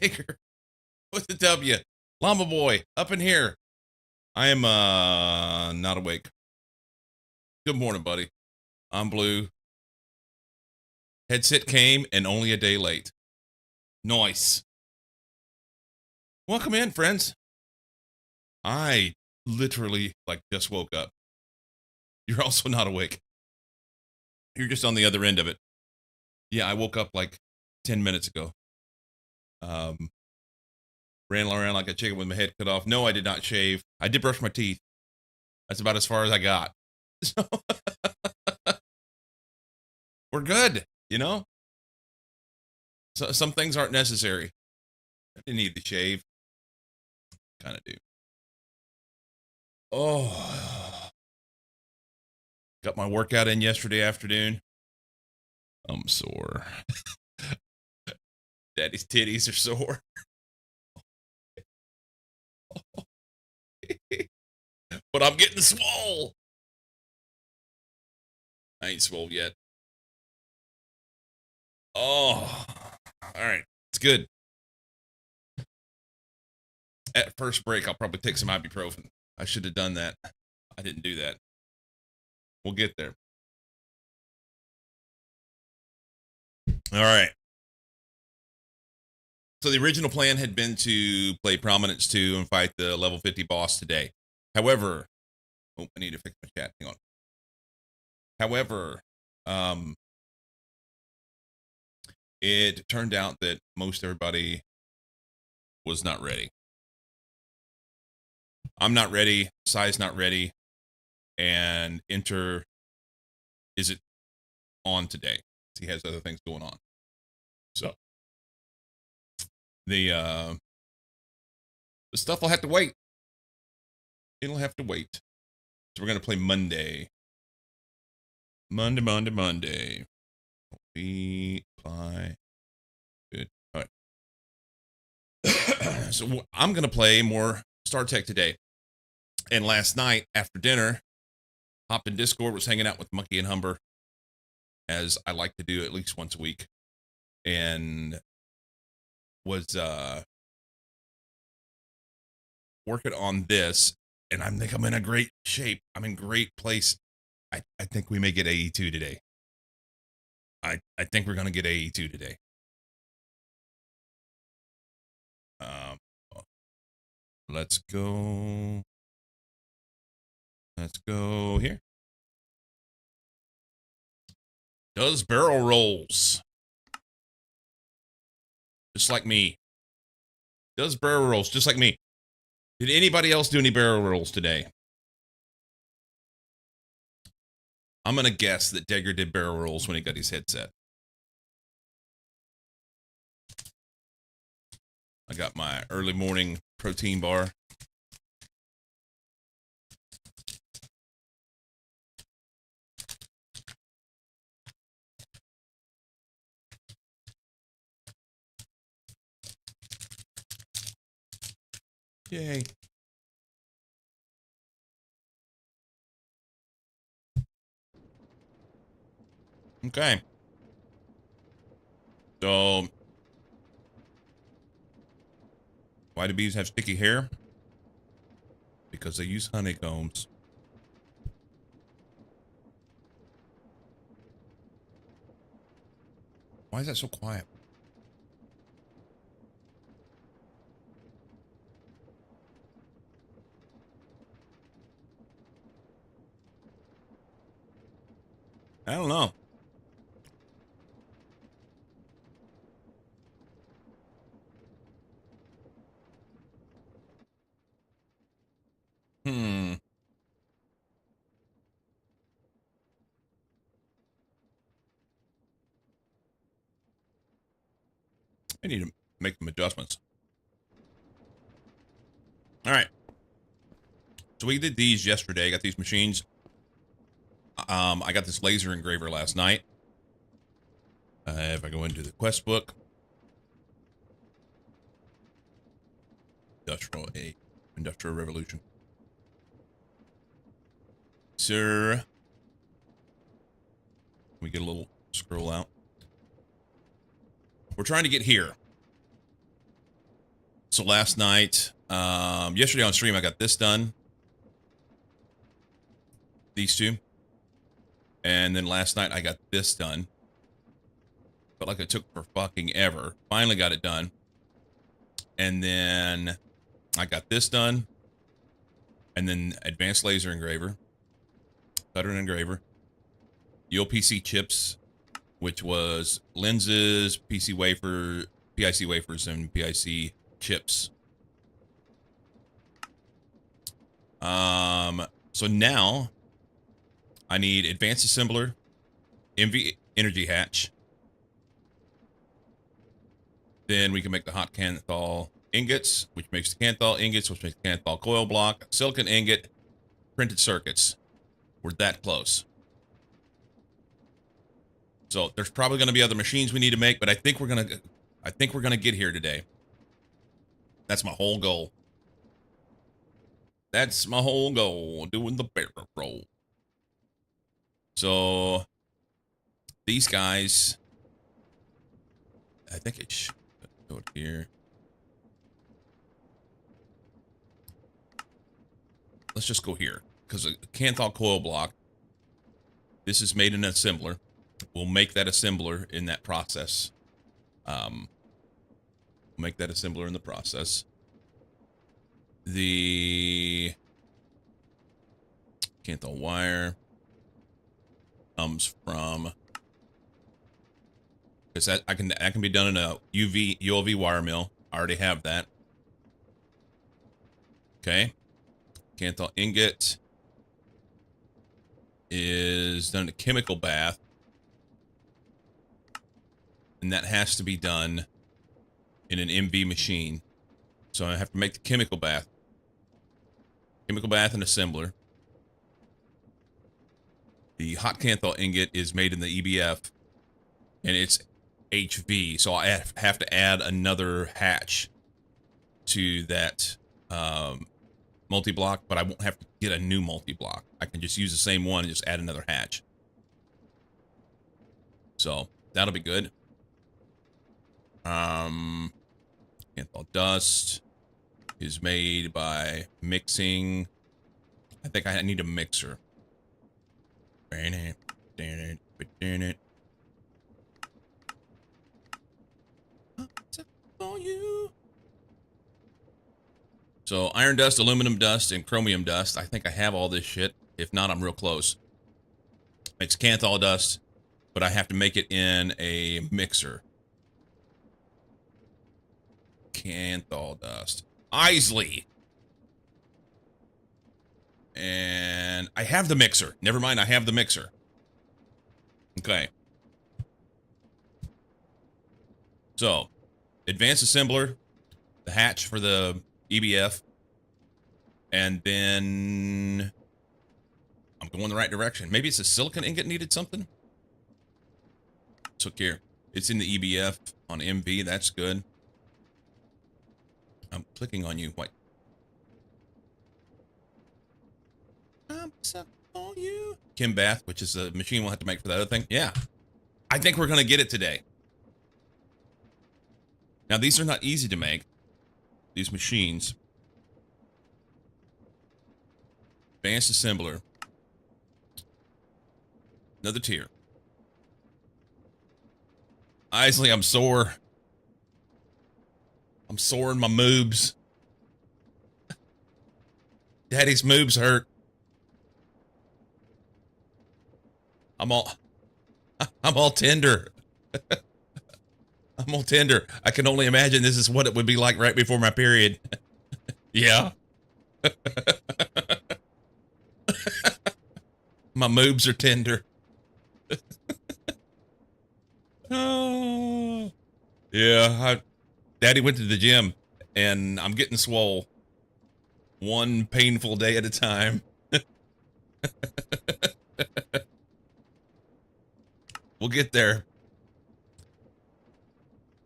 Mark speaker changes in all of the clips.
Speaker 1: Jaeger with the W. Llama Boy up in here. I am not awake. Good morning, buddy. I'm Blue. Headset came and only a day late. Nice. Welcome in, friends. I literally just woke up. You're also not awake. You're just on the other end of it. Yeah, I woke up 10 minutes ago. Ran around like a chicken with my head cut off. No, I did not shave. I did brush my teeth. That's about as far as I got. So we're good, So some things aren't necessary. I didn't need to shave. Kind of do. Oh, got my workout in yesterday afternoon. I'm sore. Daddy's titties are sore. But I'm getting swole. I ain't swole yet. Oh, all right. It's good. At first break, I'll probably take some ibuprofen. I should have done that. I didn't do that. We'll get there. All right. So the original plan had been to play Prominence 2 and fight the level 50 boss today. However, I need to fix my chat. Hang on. However, it turned out that most everybody was not ready. I'm not ready. Sai's not ready. And Enter isn't on today. He has other things going on. So the stuff will have to wait. It'll have to wait. So we're gonna play Monday. Monday. We play. Good. All right. So I'm gonna play more StarTech today. And last night after dinner, hopped in Discord, was hanging out with Monkey and Humber, as I like to do at least once a week, and was working on this, and I think I'm in a great shape. I'm in great place. I think we may get AE2 today. I think we're gonna get AE2 today. Let's go. Let's go here. Does barrel rolls. Just like me. Does barrel rolls just like me. Did anybody else do any barrel rolls today? I'm going to guess that Degger did barrel rolls when he got his headset. I got my early morning protein bar. Yay. Okay. So, why do bees have sticky hair? Because they use honeycombs. Why is that so quiet? I don't know. I need to make some adjustments. All right. So we did these yesterday. I got these machines. I got this laser engraver last night. If I go into the quest book, Industrial Revolution. Sir, we get a little scroll out. We're trying to get here. So last night, yesterday on stream, I got this done. These two. And then last night, I got this done. Felt like it took for fucking ever. Finally got it done. And then I got this done. And then advanced laser engraver. Cutter and engraver. ULPC chips, which was lenses, PIC wafers, and PIC chips. So now I need advanced assembler, MV energy hatch. Then we can make the hot Canthal ingots, which makes the Canthal ingots, which makes the Canthal coil block, silicon ingot, printed circuits. We're that close. So there's probably going to be other machines we need to make, but I think we're gonna get here today. That's my whole goal. That's my whole goal, doing the barrel roll. So these guys, I think it should go here. Let's just go here because a Canthal coil block. This is made in an assembler. We'll make that assembler in that process. Make that assembler in the process. The Canthal wire comes from, because that can be done in a ULV wire mill. I already have that. Okay. Canthal ingot is done in a chemical bath, and that has to be done in an MV machine. So I have to make the chemical bath and assembler. The hot Canthal ingot is made in the EBF, and it's HV, so I have to add another hatch to that multi-block, but I won't have to get a new multi-block. I can just use the same one and just add another hatch. So that'll be good. Canthal dust is made by mixing. I think I need a mixer. So iron dust, aluminum dust, and chromium dust. I think I have all this shit. If not, I'm real close. Makes Canthal dust, but I have to make it in a mixer. Canthal dust. Isley. And I have the mixer. Never mind, I have the mixer. Okay. So, advanced assembler, the hatch for the EBF, and then I'm going the right direction. Maybe it's a silicon ingot needed something? So here, it's in the EBF on MV. That's good. I'm clicking on you. What? I'm sucking on you. Kim Bath, which is the machine we'll have to make for that other thing. Yeah. I think we're going to get it today. Now, these are not easy to make. These machines. Advanced assembler. Another tier. Isley, I'm sore. I'm sore in my moobs. Daddy's moobs hurt. I'm all tender. I'm all tender. I can only imagine this is what it would be like right before my period. Yeah. My moobs are tender. Oh. Yeah, Daddy went to the gym, and I'm getting swole. One painful day at a time. We'll get there.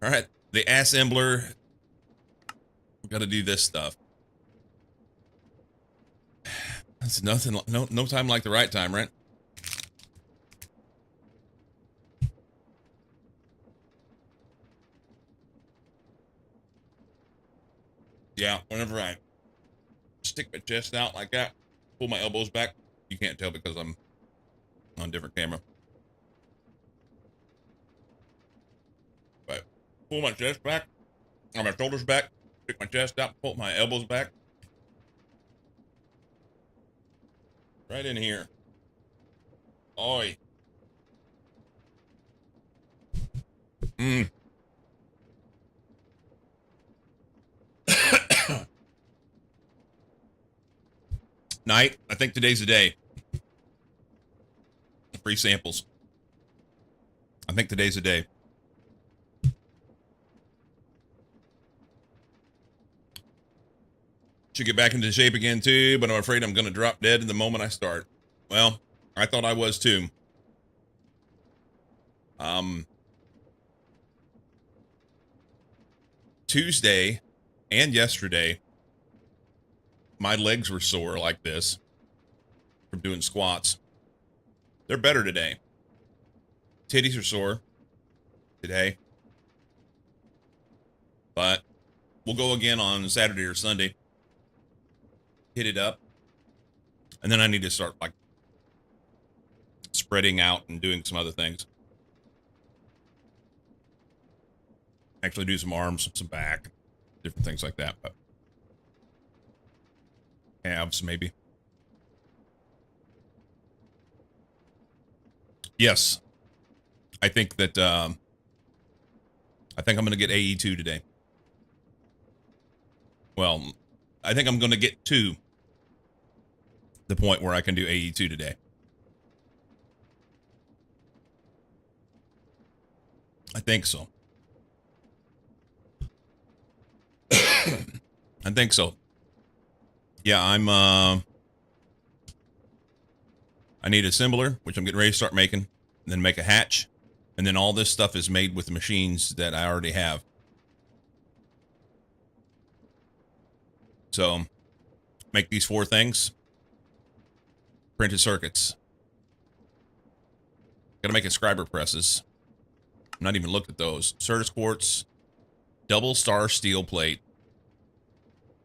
Speaker 1: All right, the assembler. We've got to do this stuff. That's nothing. No time like the right time, right? Yeah, whenever I stick my chest out like that, pull my elbows back, you can't tell because I'm on a different camera. But pull my chest back, or my shoulders back, stick my chest out, pull my elbows back. Right in here. Oi. Mm. Night, I think today's the day. Free samples. I think today's the day. Should get back into shape again too, but I'm afraid I'm going to drop dead the moment I start. Well, I thought I was too. Tuesday and yesterday, my legs were sore like this from doing squats. They're better today. Titties are sore today, but we'll go again on Saturday or Sunday. Hit it up. And then I need to start like spreading out and doing some other things. Actually do some arms, some back, different things like that. But abs, maybe. Yes. I think that, I think I'm going to get AE2 today. Well, I think I'm going to get to the point where I can do AE2 today. I think so. I think so. Yeah, I need a assembler, which I'm getting ready to start making, and then make a hatch. And then all this stuff is made with the machines that I already have. So, make these 4 things. Printed circuits. Gotta make inscriber presses. I'm not even looked at those. Certus quartz. Double star steel plate.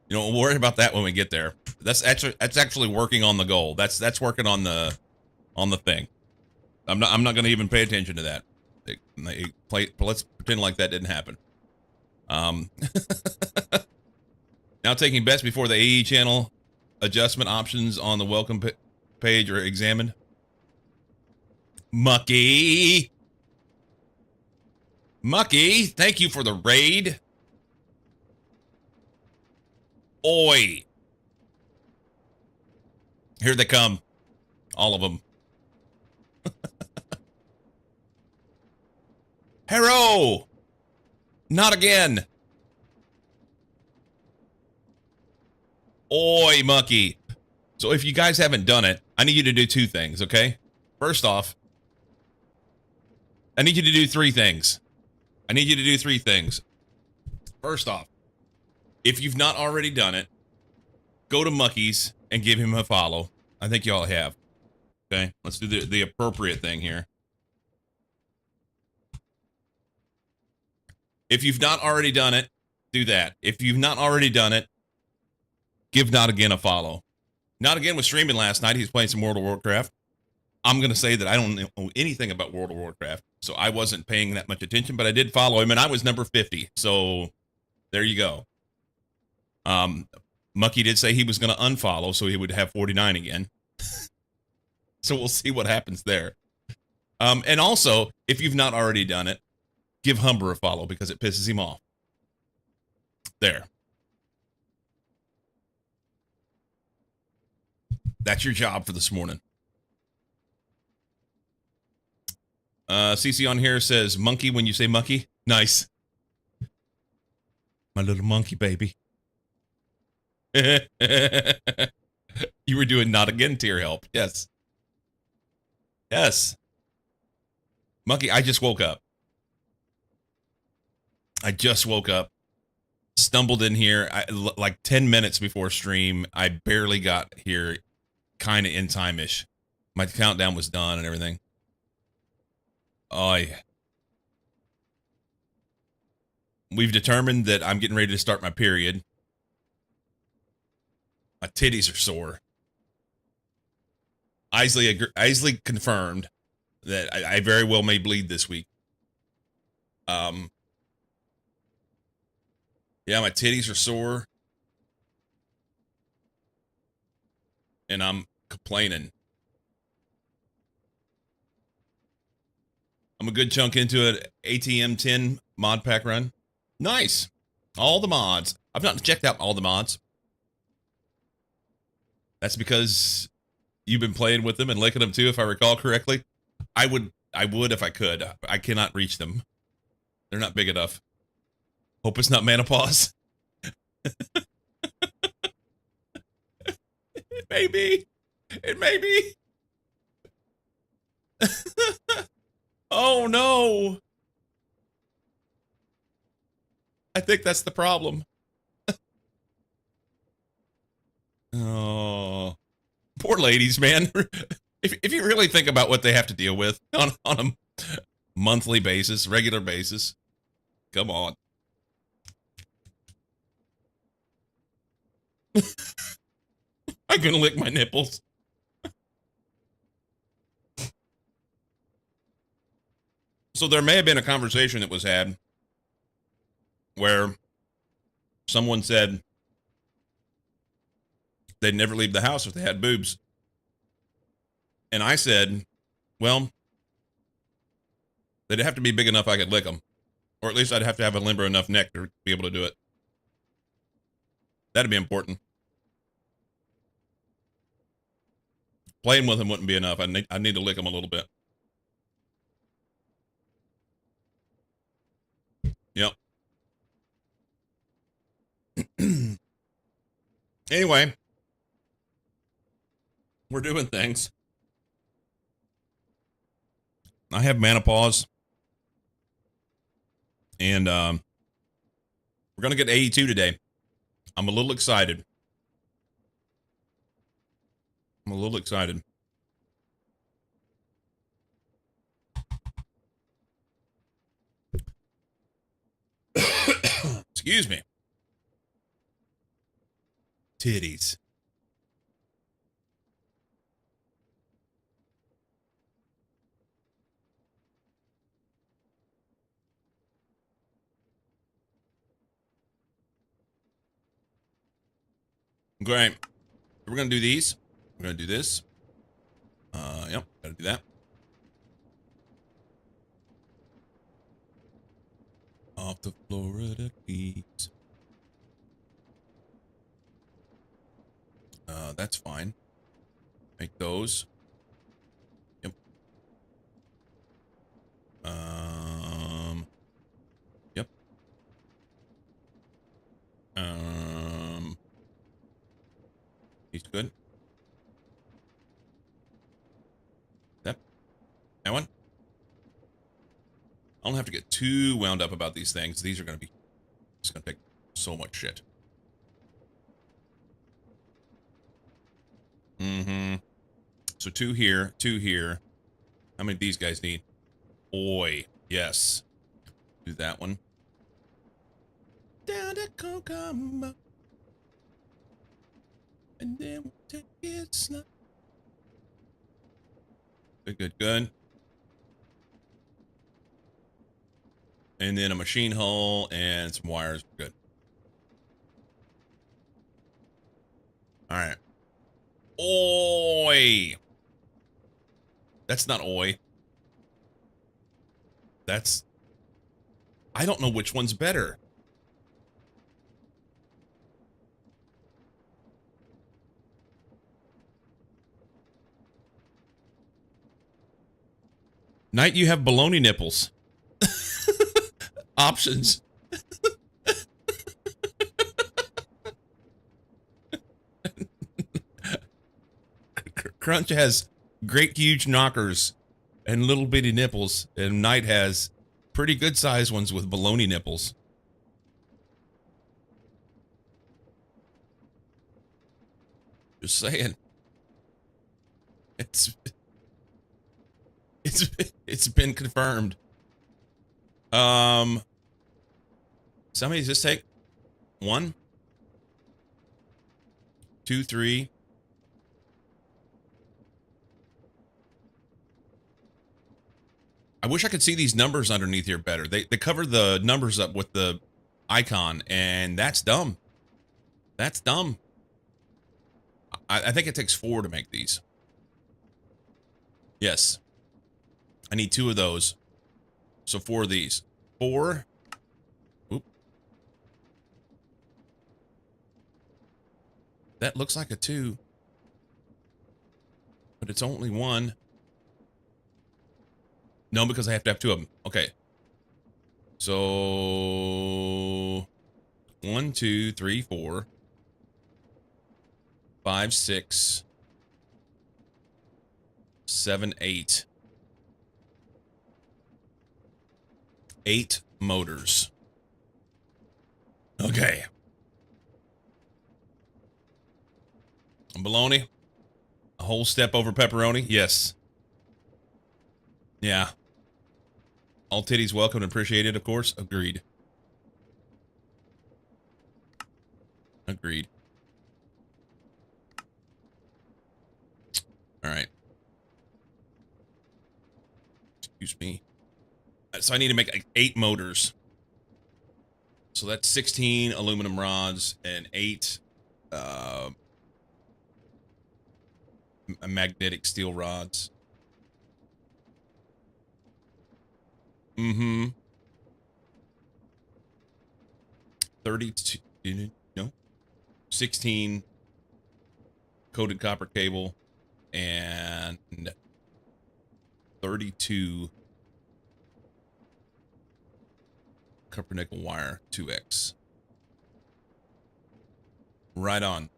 Speaker 1: You know, we'll worry about that when we get there. That's actually working on the goal. That's working on the thing. I'm not going to even pay attention to that. Let's pretend like that didn't happen. Now taking bets before the AE channel adjustment options on the welcome page are examined. Mucky, thank you for the raid. Oi. Here they come. All of them. Hero! Not again. Oi, Mucky. So if you guys haven't done it, I need you to do 2 things, okay? First off, I need you to do 3 things. I need you to do 3 things. First off, if you've not already done it, go to Mucky's and give him a follow. I think y'all have. Okay, let's do the appropriate thing here. If you've not already done it, do that. If you've not already done it, give Not Again a follow. Not Again was streaming last night. He's playing some World of Warcraft. I'm going to say that I don't know anything about World of Warcraft, so I wasn't paying that much attention, but I did follow him, and I was number 50. So there you go. Mucky did say he was going to unfollow, so he would have 49 again. So we'll see what happens there. And also, if you've not already done it, give Humber a follow because it pisses him off. There. That's your job for this morning. CC on here says, monkey when you say monkey. Nice. My little monkey baby. You were doing Not Again tier help. Yes. Yes. Monkey, I just woke up. I just woke up. Stumbled in here like 10 minutes before stream. I barely got here kind of in time-ish. My countdown was done and everything. Oh, yeah. We've determined that I'm getting ready to start my period. My titties are sore. Isley confirmed that I very well may bleed this week. Yeah, my titties are sore. And I'm complaining. I'm a good chunk into an ATM 10 mod pack run. Nice. All the mods. I've not checked out all the mods. That's because you've been playing with them and licking them too, if I recall correctly. I would if I could. I cannot reach them. They're not big enough. Hope it's not menopause. It may be. It may be. Oh no. I think that's the problem. Oh, poor ladies, man. If you really think about what they have to deal with on a monthly basis, regular basis, come on. I'm gonna lick my nipples. So there may have been a conversation that was had where someone said they'd never leave the house if they had boobs. And I said, well, they'd have to be big enough I could lick them. Or at least I'd have to have a limber enough neck to be able to do it. That'd be important. Playing with them wouldn't be enough. I need to lick them a little bit. Yep. Anyway, we're doing things. I have menopause. And we're going to get 82 today. I'm a little excited. I'm a little excited. Excuse me. Titties. Great. We're going to do these. We're going to do this. Yep, got to do that. Off the Florida Keys. That's fine. Make those. Yep. Yep. He's good. Yep. That one. I don't have to get too wound up about these things. These are going to be, it's going to take so much shit. Mm-hmm. So 2 here, 2 here. How many of these guys need? Oi, yes. Do that one. Down to Kokomo. And then we'll take it slow. Good, good, good. And then a machine hull and some wires. Good. All right. Oi. That's not oi. That's... I don't know which one's better. Night, you have baloney nipples. Options. Crunch has great huge knockers and little bitty nipples, and Night has pretty good sized ones with baloney nipples. Just saying. It's been confirmed. Somebody just take one. 2, 3. I wish I could see these numbers underneath here better. They cover the numbers up with the icon, and that's dumb. That's dumb. I think it takes 4 to make these. Yes. I need 2 of those. So 4 of these. 4. Oop. That looks like a 2. But it's only 1. No, because I have to have 2 of them. Okay. So 1, 2, 3, 4, 5, 6, 7, 8. 8 motors. Okay. Bologna. A whole step over pepperoni. Yes. Yeah. All titties welcome and appreciated, of course. Agreed. Agreed. All right. Excuse me. So I need to make like 8 motors. So that's 16 aluminum rods and 8 magnetic steel rods. Mm-hmm. 32. No. 16 coated copper cable and 32 copper nickel wire 2X. Right on.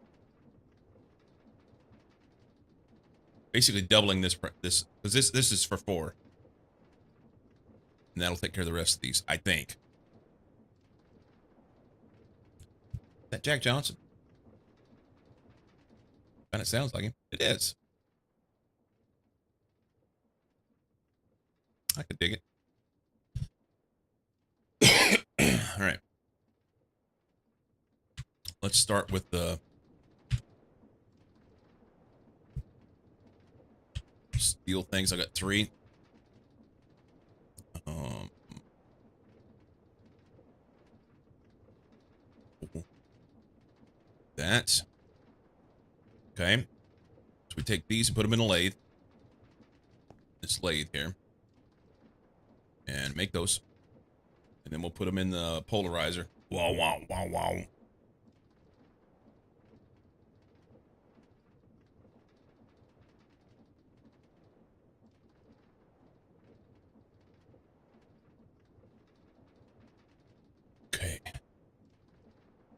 Speaker 1: Basically doubling this because this is for 4. And that'll take care of the rest of these, I think. That Jack Johnson. And it sounds like him. It is. I could dig it. All right. Let's start with the steel things. I got 3. That. Okay. So we take these and put them in a lathe. This lathe here. And make those. And then we'll put them in the polarizer. Wow, wow, wow, wow. Okay.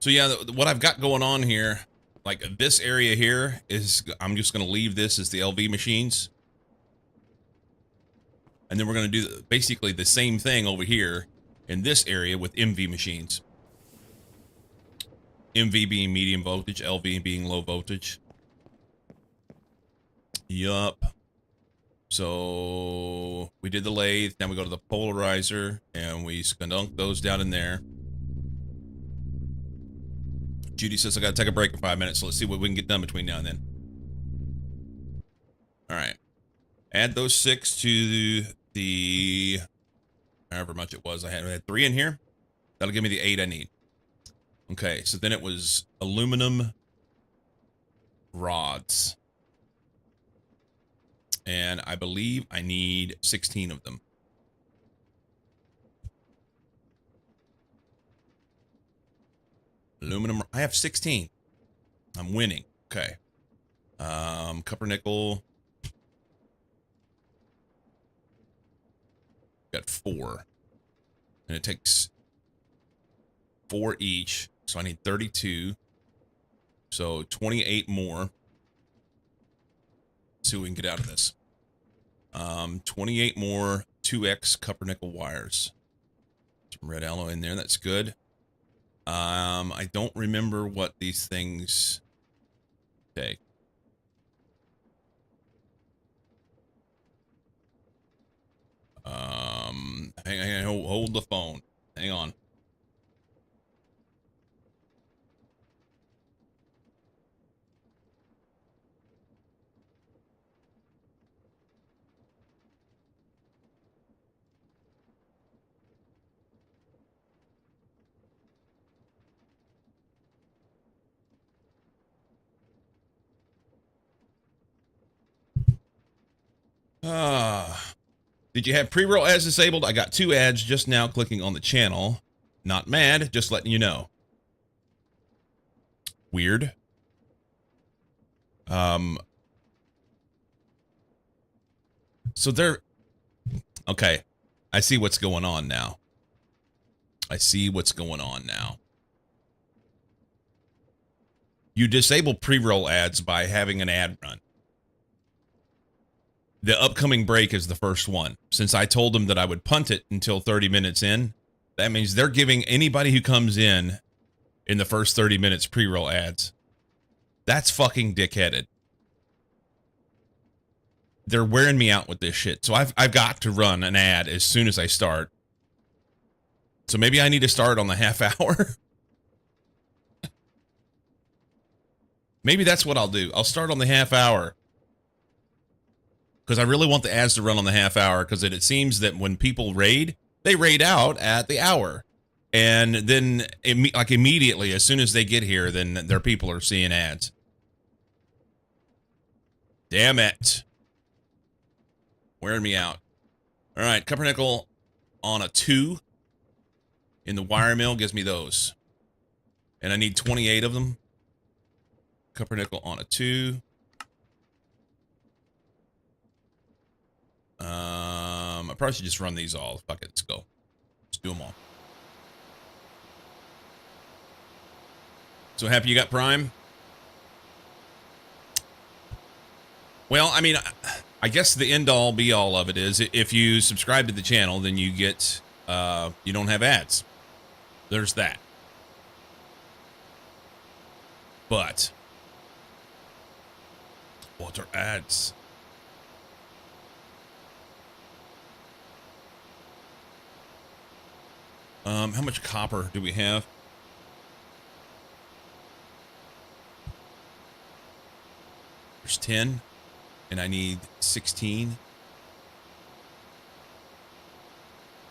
Speaker 1: So yeah, what I've got going on here, like this area here is, I'm just going to leave this as the LV machines. And then we're going to do basically the same thing over here in this area with MV machines. MV being medium voltage, LV being low voltage. Yup. So we did the lathe. Now we go to the polarizer and we skunk those down in there. Judy says I got to take a break in 5 minutes, so let's see what we can get done between now and then. All right. Add those 6 to the, however much it was. I had 3 in here. That'll give me the 8 I need. Okay, so then it was aluminum rods. And I believe I need 16 of them. Aluminum, I have 16. I'm winning. Okay. Copper nickel. Got 4. And it takes 4 each. So I need 32. So 28 more. Let's see what we can get out of this. 28 more 2X copper nickel wires. Some red alloy in there. That's good. I don't remember what these things take. Hang on, hold the phone. Hang on. Did you have pre-roll ads disabled? I got 2 ads just now clicking on the channel. Not mad, just letting you know. Weird. So they're... Okay. I see what's going on now. You disable pre-roll ads by having an ad run. The upcoming break is the first one. Since I told them that I would punt it until 30 minutes in, that means they're giving anybody who comes in the first 30 minutes pre-roll ads. That's fucking dickheaded. They're wearing me out with this shit. So I've got to run an ad as soon as I start. So maybe I need to start on the half hour. Maybe that's what I'll do. I'll start on the half hour. Because I really want the ads to run on the half hour, because it seems that when people raid, they raid out at the hour. And then, like immediately, as soon as they get here, then their people are seeing ads. Damn it. Wearing me out. All right, Cuppernickel on a 2 in the wire mill gives me those. And I need 28 of them. Cuppernickel on a 2. I probably should just run these all. Fuck it, let's go. Let's do them all. So happy you got Prime? Well, I mean, I guess the end all be all of it is if you subscribe to the channel, then you get, you don't have ads. There's that. But what are ads? How much copper do we have? There's 10, and I need 16.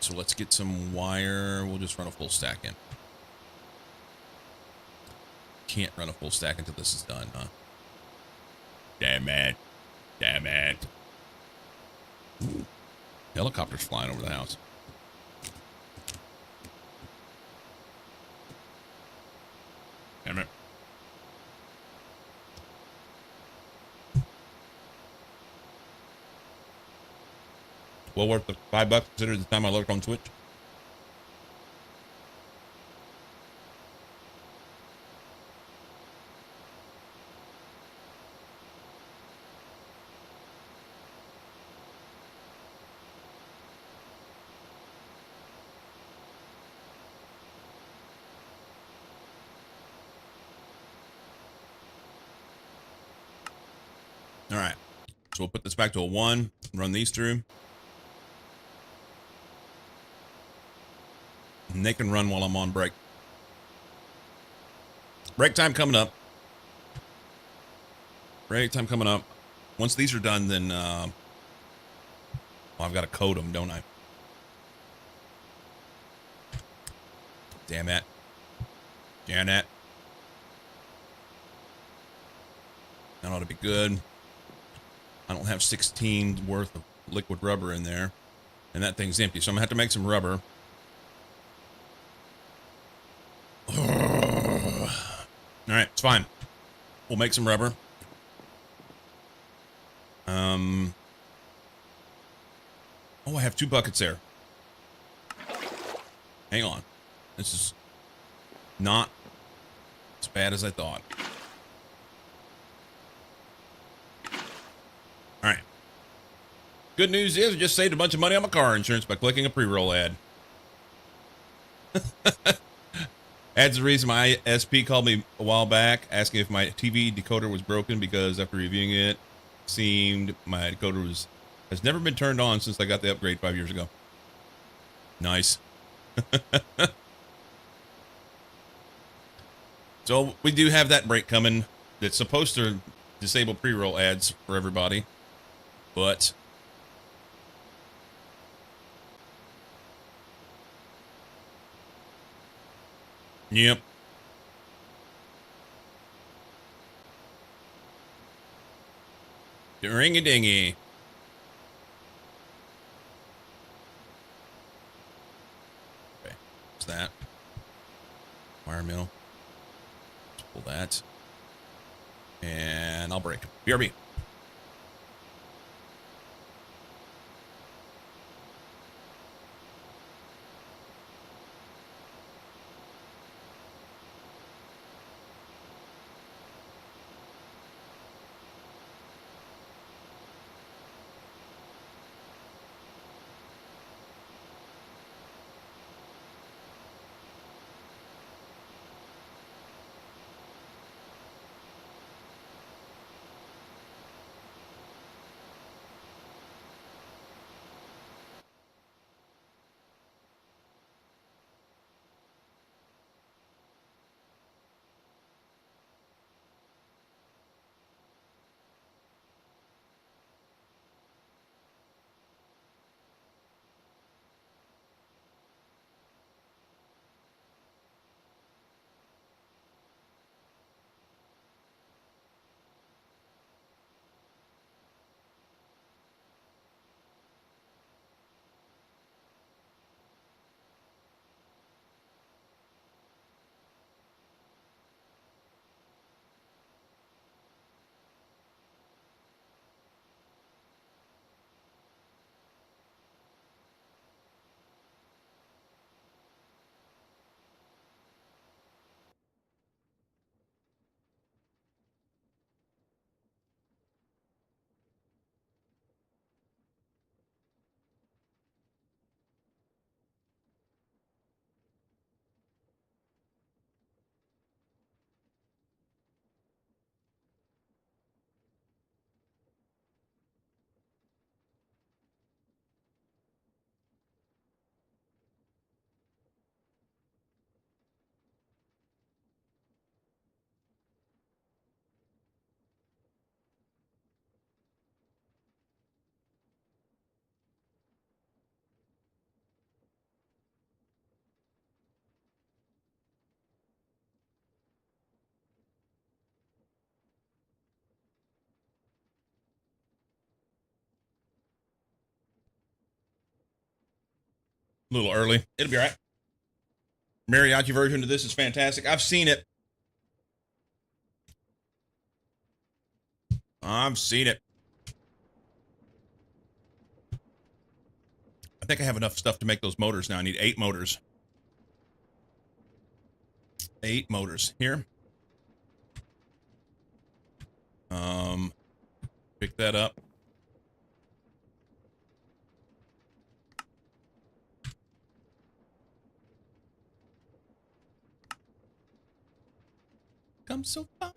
Speaker 1: So let's get some wire. We'll just run a full stack in. Can't run a full stack until this is done, huh? Damn it. Damn it. Ooh. Helicopters flying over the house. Damn it. Well worth the $5 considering the time I looked on Twitch. All right. So we'll put this back to a 1, run these through. And they can run while I'm on break. Break time coming up. Break time coming up. Once these are done, then well, I've got to code them, don't I? Damn it. Damn it. That ought to be good. I don't have 16 worth of liquid rubber in there. And that thing's empty, so I'm going to have to make some rubber. All right, it's fine. We'll make some rubber. Oh, I have 2 buckets there. Hang on. This is not as bad as I thought. All right. Good news is I just saved a bunch of money on my car insurance by clicking a pre-roll ad. That's the reason my SP called me a while back asking if my TV decoder was broken, because after reviewing it, seemed my decoder has never been turned on since I got the upgrade 5 years ago. Nice. So we do have that break coming that's supposed to disable pre-roll ads for everybody, but yep. Ring-a-dingy. that. Wire mill. Let's pull that. And I'll break. BRB. A little early. It'll be all right. Mariachi version of this is fantastic. I've seen it. I've seen it. I think I have enough stuff to make those motors now. I need 8 motors. 8 motors. Here. Pick that up. Come so far.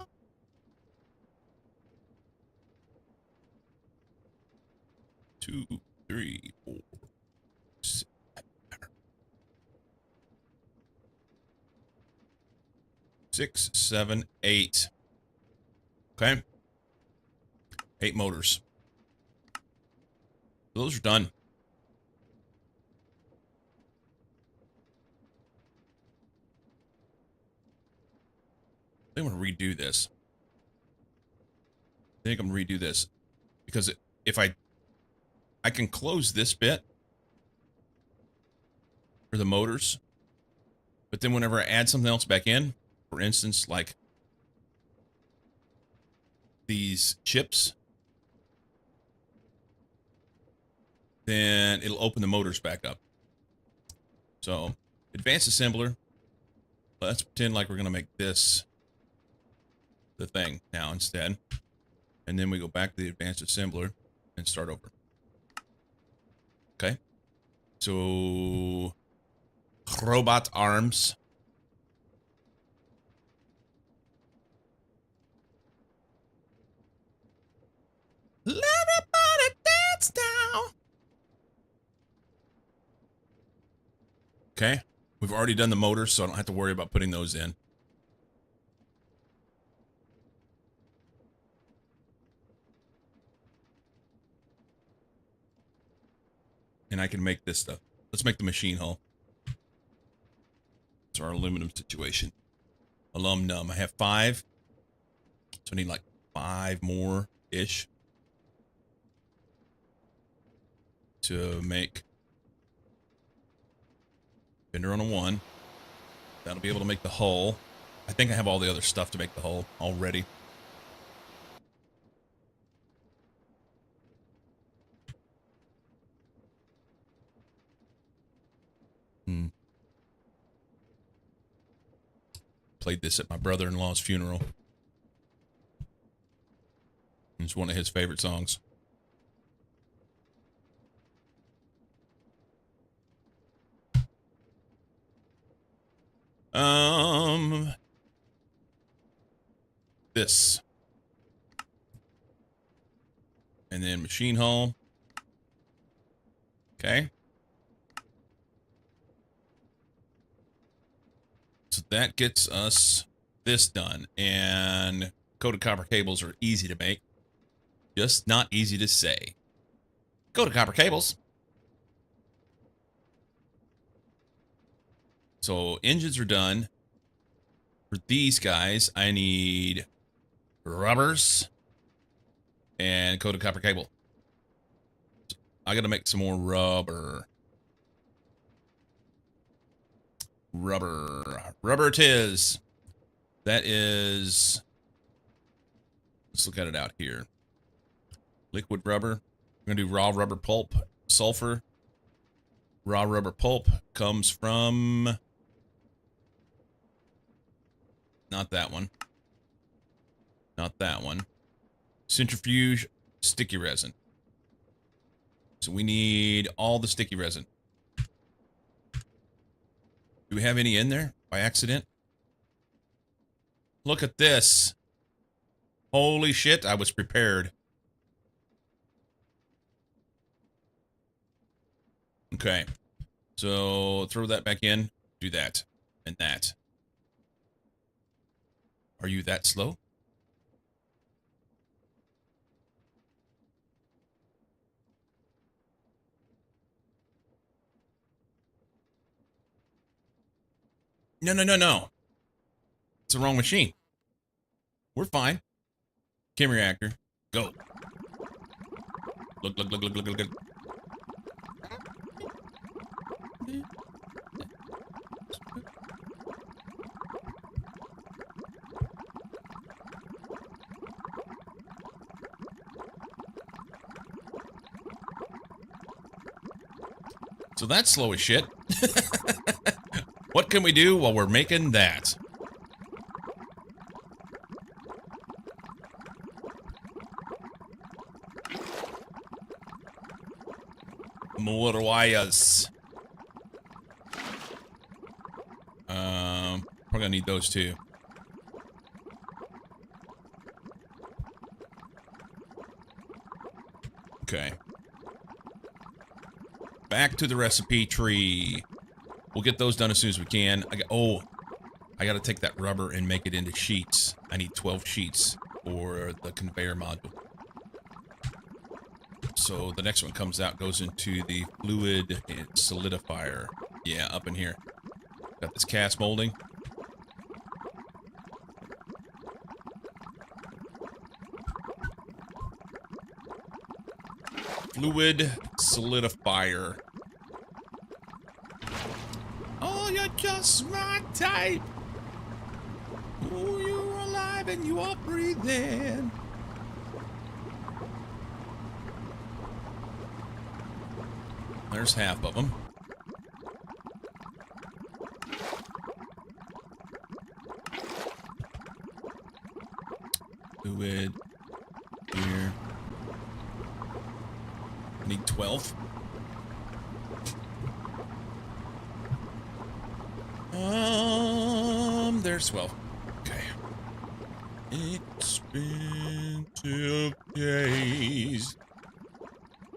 Speaker 1: 2, 3, 4, 6, 6, 7, 8. Okay. 8 motors. Those are done. I think I'm going to redo this. I think I'm going to redo this. Because if I can close this bit for the motors, but then whenever I add something else back in, for instance, like these chips, then it'll open the motors back up. So, advanced assembler. Let's pretend like we're going to make this the thing now instead. And then we go back to the advanced assembler and start over. Okay. So, robot arms. Let everybody dance now. Okay. We've already done the motors, so I don't have to worry about putting those in. And I can make this stuff. Let's make the machine hull. It's our aluminum situation. Aluminum. I have 5. So I need like 5 more-ish to make fender on a 1. That'll be able to make the hull. I think I have all the other stuff to make the hull already. Played this at my brother-in-law's funeral. It's one of his favorite songs. This. And then machine hull. Okay. So that gets us this done. And coated copper cables are easy to make. Just not easy to say. Coated copper cables. So engines are done. For these guys, I need rubbers and coated copper cable. I gotta make some more rubber. Rubber it is. That is... Let's look at it out here. Liquid rubber. I'm gonna do raw rubber pulp. Sulfur. Raw rubber pulp comes from... Not that one. Not that one. Centrifuge sticky resin. So we need all the sticky resin. Do we have any in there by accident? Look at this. Holy shit, I was prepared. Okay. So throw that back in. Do that. And that. Are you that slow? No. It's the wrong machine. We're fine. Chem reactor. Go. Look. So that's slow as shit. What can we do while we're making that? More wires. We're gonna need those too. Okay. Back to the recipe tree. We'll get those done as soon as we can. I gotta take that rubber and make it into sheets. I need 12 sheets for the conveyor module. So the next one comes out, goes into the fluid solidifier. Yeah, up in here. Got this cast molding. Fluid solidifier. Oh, you're just my type. Oh, you're alive and you are breathing. There's half of them. Fluid. Here. I need 12. There's 12. Okay. Expensive days.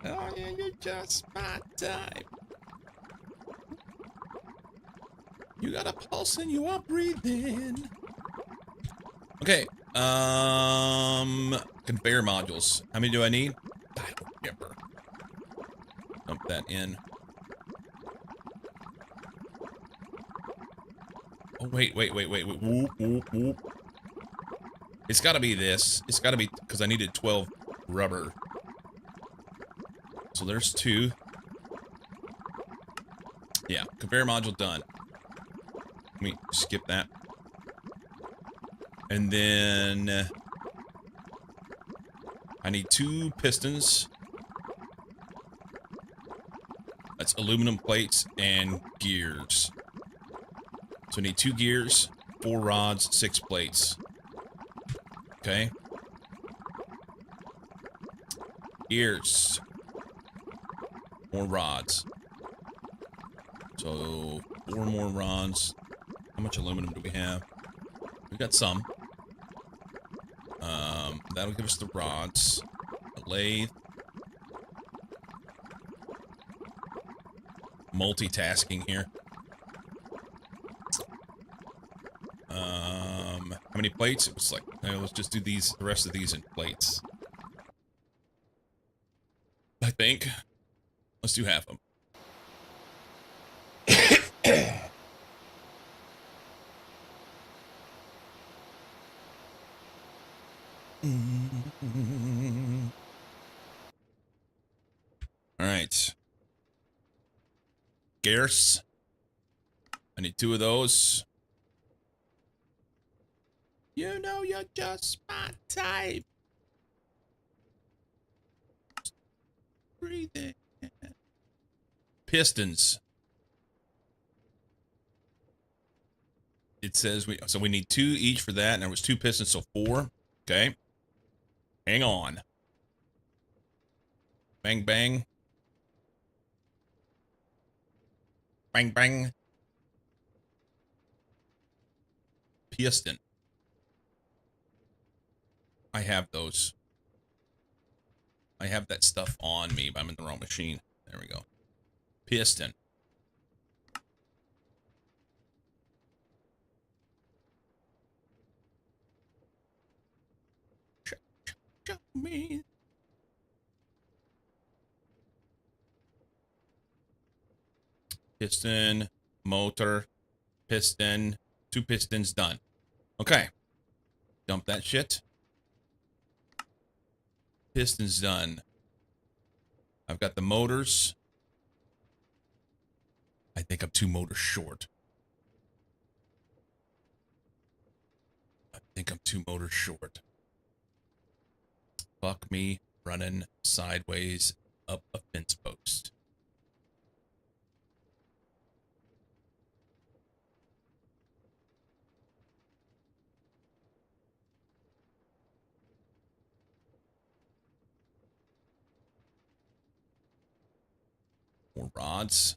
Speaker 1: Oh yeah, you're just my type. You got a pulse and you are breathing. Okay. Conveyor modules. How many do I need? I don't remember. Dump that in. Oh, wait. Whoop. It's gotta be this. It's gotta be, because I needed 12 rubber. So there's 2. Yeah, conveyor module done. me skip that. And then I need 2 pistons. That's aluminum plates and gears. So I need 2 gears, 4 rods, 6 plates. Okay. Gears. More rods. So 4 more rods. How much aluminum do we have? We got some. That'll give us the rods. A lathe. Multitasking here. How many plates? It was like, let's just do these, the rest of these in plates. I think. Let's do half of them. All right. Gears. I need 2 of those. You know you're just my type. Breathing. Pistons. It says we need 2 each for that, and there was 2 pistons, so 4. Okay. Hang on. Bang bang. Bang bang. Piston. I have those. I have that stuff on me, but I'm in the wrong machine. There we go. Piston. Show me. Piston, motor, piston, 2 pistons done. Okay. Dump that shit. Pistons done. I've got the motors. I think I'm 2 motors short. I think I'm 2 motors short. Fuck me running sideways up a fence post. More rods.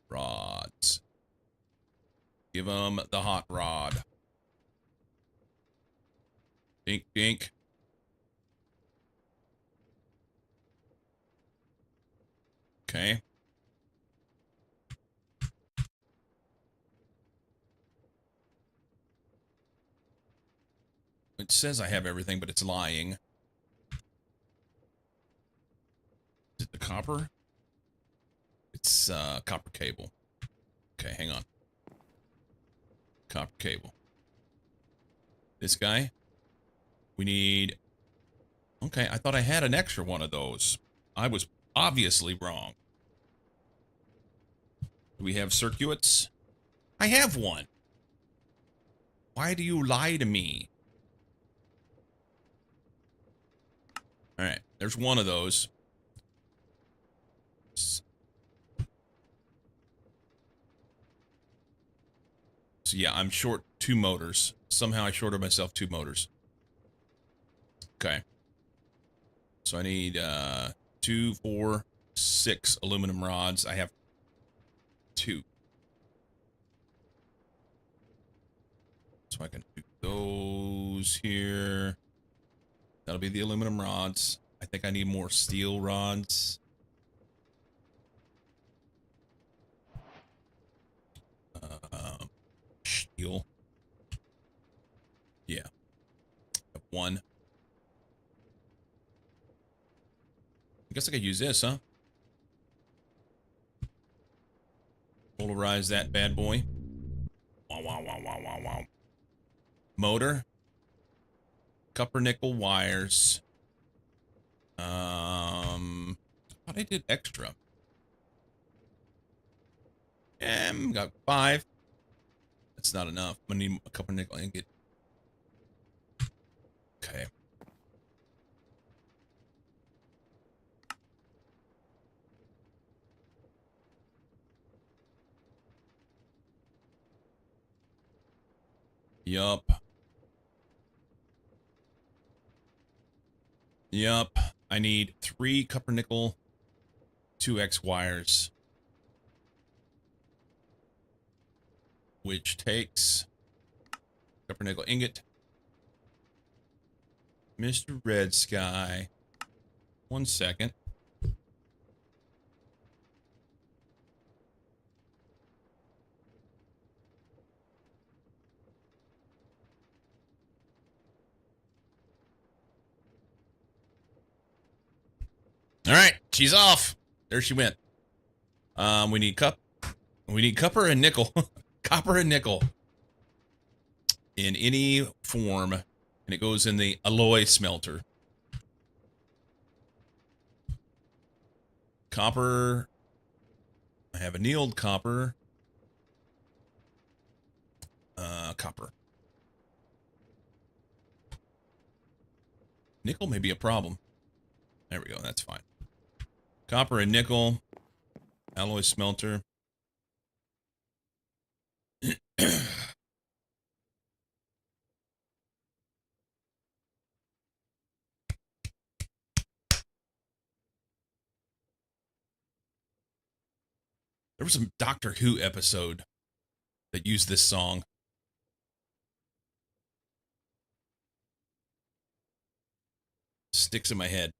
Speaker 1: Rods. Give them the hot rod. Dink, dink. Okay. It says I have everything, but it's lying. Is it the copper? It's copper cable. Okay, hang on. Copper cable. This guy. We need... Okay, I thought I had an extra one of those. I was obviously wrong. Do we have circuits? I have one. Why do you lie to me? All right, there's one of those. So yeah, I'm short 2 motors. Somehow I shorted myself 2 motors. Okay. So I need 2, 4, 6 aluminum rods. I have 2. So I can do those here. That'll be the aluminum rods. I think I need more steel rods. Steel. Yeah. 1. I guess I could use this, huh? Polarize that bad boy. Wow, wow, wow, wow, wow, wow. Motor. Copper nickel wires. I thought I did extra. Got 5. That's not enough. I'm gonna need a copper nickel ingot. Okay. Yup. Yup. I need 3 copper nickel 2x wires, which takes copper nickel ingot. Mr. Red Sky. 1 second. All right, she's off. There she went. We need copper and nickel. Copper and nickel. In any form. And it goes in the alloy smelter. Copper. I have annealed copper. Copper. Nickel may be a problem. There we go. That's fine. Copper and nickel. Alloy smelter. There was a Doctor Who episode that used this song. Sticks in my head.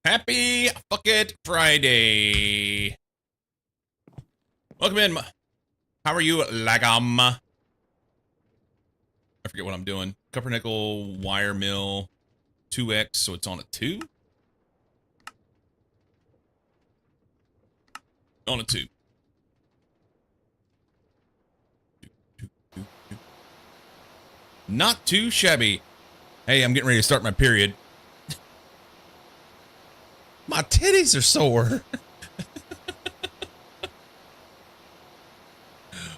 Speaker 1: Happy fuck it Friday. Welcome in. How are you, Lagam? I forget what I'm doing. Copper nickel wire mill 2x, so it's on a 2. On a 2. Not too shabby. Hey, I'm getting ready to start my period. My titties are sore.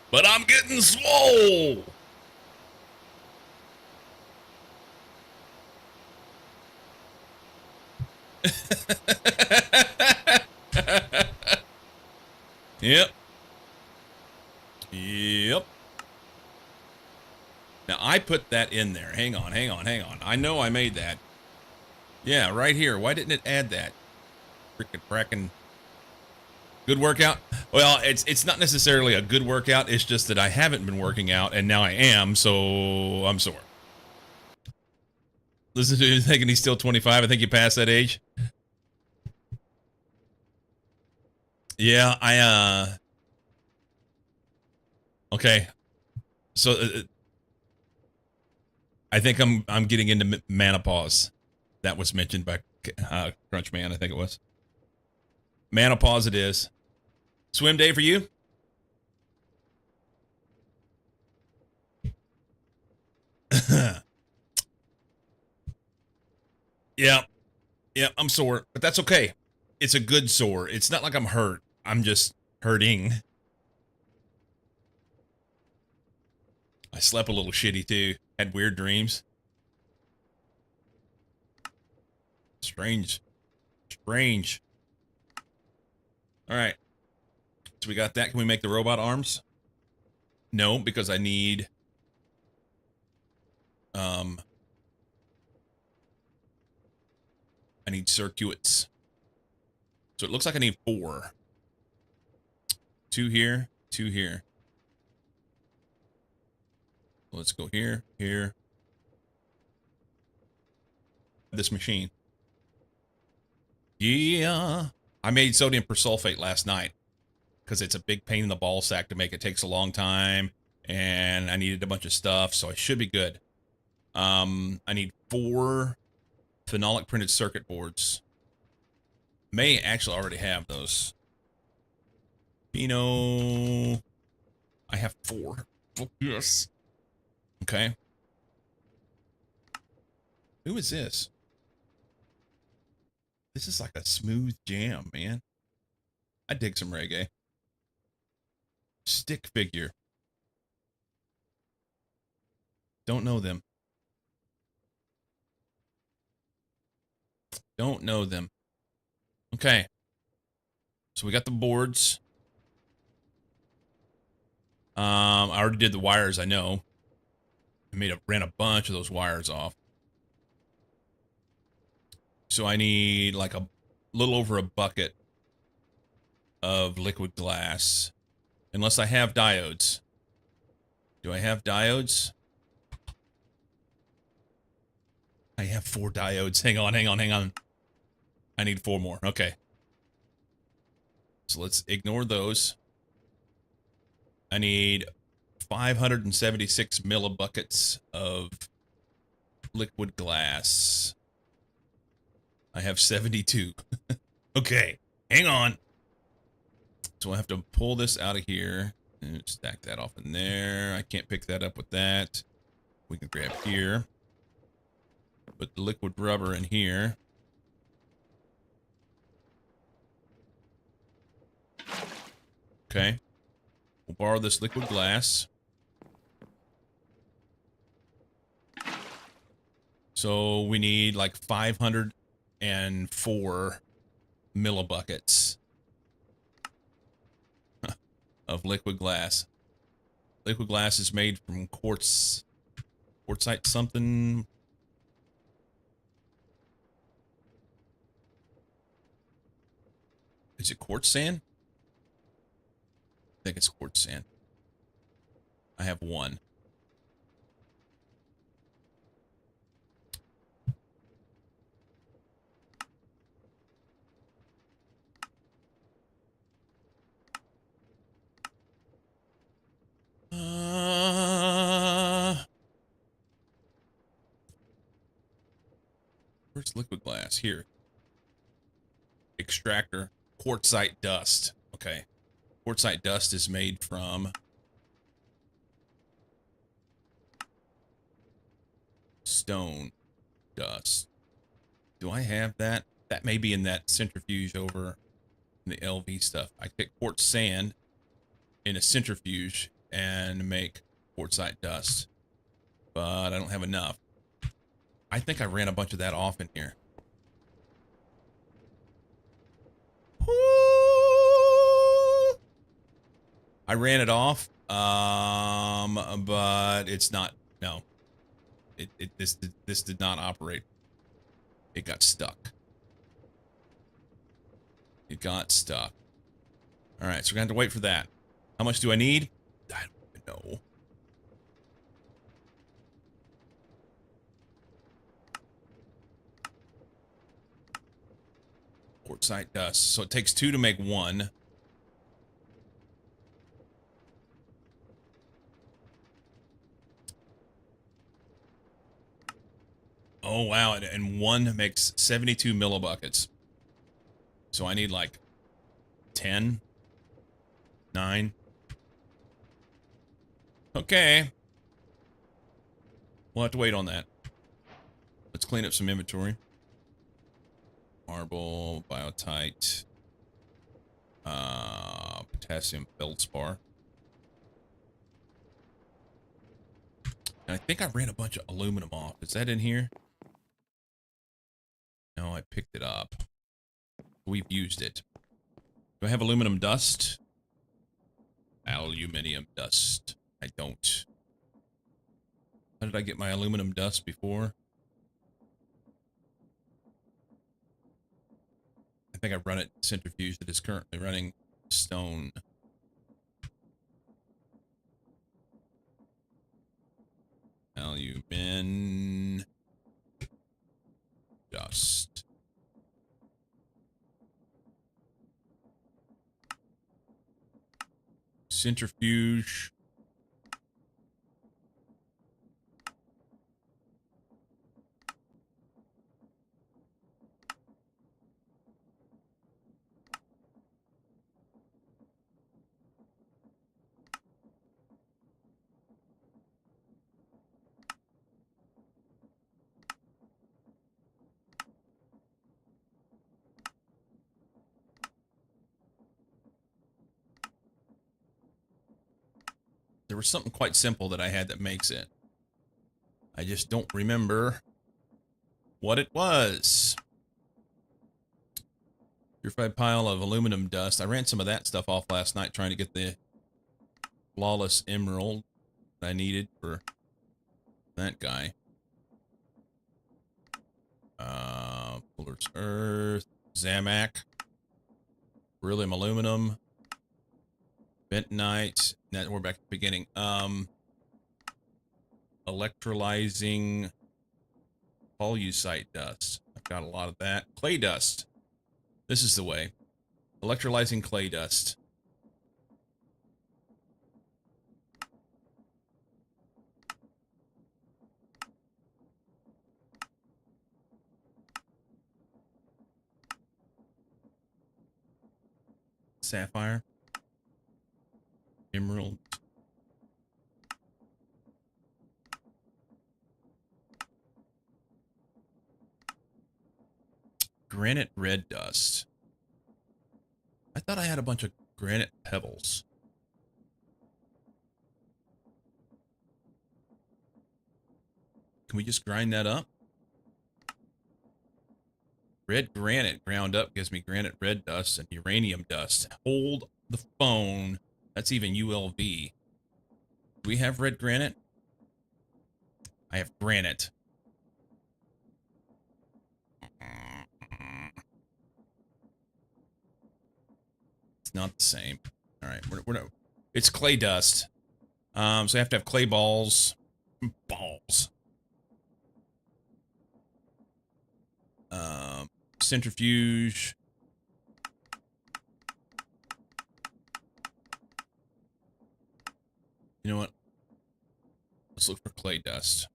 Speaker 1: But I'm getting swole. Yep. Yep. Now, I put that in there. Hang on. I know I made that. Yeah, right here. Why didn't it add that? Frickin' frackin'. Good workout? Well, it's not necessarily a good workout. It's just that I haven't been working out, and now I am, so I'm sore. Listen to you thinking he's still 25. I think you passed that age. Yeah, okay. So I think I'm getting into menopause. That was mentioned by Crunchman, I think it was. Menopause it is. Swim day for you? Yeah. Yeah, I'm sore, but that's okay. It's a good sore. It's not like I'm hurt. I'm just hurting. I slept a little shitty too. Had weird dreams. Strange. All right. So we got that. Can we make the robot arms? No, because I need circuits. So it looks like I need 4. 2 here, 2 here. Let's go here. This machine. Yeah. I made sodium persulfate last night because it's a big pain in the ball sack to make. It takes a long time, and I needed a bunch of stuff, so I should be good. I need 4 phenolic printed circuit boards. May actually already have those. Pinot. I have 4. Oh, yes. Okay. Who is this? This is like a smooth jam, man. I dig some reggae. Stick figure. Don't know them. Don't know them. Okay. So we got the boards. I already did the wires, I know. Ran a bunch of those wires off. So I need like a little over a bucket of liquid glass. Unless I have diodes. Do I have diodes? I have 4 diodes. Hang on. I need 4 more. Okay. So let's ignore those. I need 576 millibuckets of liquid glass. I have 72. Okay. Hang on. So I have to pull this out of here and stack that off in there. I can't pick that up with that. We can grab here. Put the liquid rubber in here. Okay. We'll borrow this liquid glass. So we need like 504 millibuckets of liquid glass. Liquid glass is made from quartzite something. Is it quartz sand? I think it's quartz sand. I have 1. Where's liquid glass? Here. Extractor. Quartzite dust. Okay. Quartzite dust is made from stone dust. Do I have that? That may be in that centrifuge over in the LV stuff. I take quartz sand in a centrifuge and make quartzite dust, but I don't have enough. I think I ran a bunch of that off in here. I ran it off, but it's not. No, this did not operate. It got stuck. It got stuck. All right, so we're gonna have to wait for that. How much do I need? I don't even know. Quartzite dust. So it takes 2 to make 1. Oh, wow. And 1 makes 72 millibuckets. So I need like 10, 9. Okay. We'll have to wait on that. Let's clean up some inventory. Marble, biotite, potassium feldspar. And I think I ran a bunch of aluminum off. Is that in here? No, I picked it up. We've used it. Do I have aluminum dust? Aluminium dust. I don't. How did I get my aluminum dust before? I think I run it centrifuge that is currently running stone. Alumin dust. Centrifuge. There was something quite simple that I had that makes it. I just don't remember what it was. Purified pile of aluminum dust. I ran some of that stuff off last night trying to get the flawless emerald that I needed for that guy. Fuller's Earth, Zamak, beryllium aluminum, bentonite. Now we're back at the beginning. Electrolyzing pollucite dust. I've got a lot of that. Clay dust. This is the way. Electrolyzing clay dust. Sapphire. Emerald. Granite red dust. I thought I had a bunch of granite pebbles. Can we just grind that up? Red granite ground up gives me granite red dust and uranium dust. Hold the phone. That's even ULV. Do we have red granite? I have granite. It's not the same. All right, we're no. It's clay dust. So I have to have clay balls. Balls. Centrifuge. You know what? Let's look for clay dust.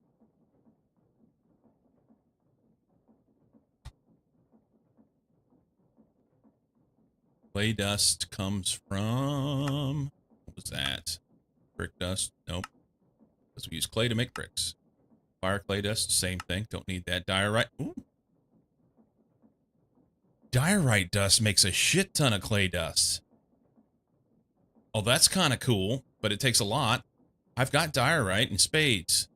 Speaker 1: Clay dust comes from... What was that? Brick dust? Nope. Because we use clay to make bricks. Fire clay dust, same thing. Don't need that. Diorite. Ooh. Diorite dust makes a shit ton of clay dust. Oh, that's kind of cool, but it takes a lot. I've got diorite in spades.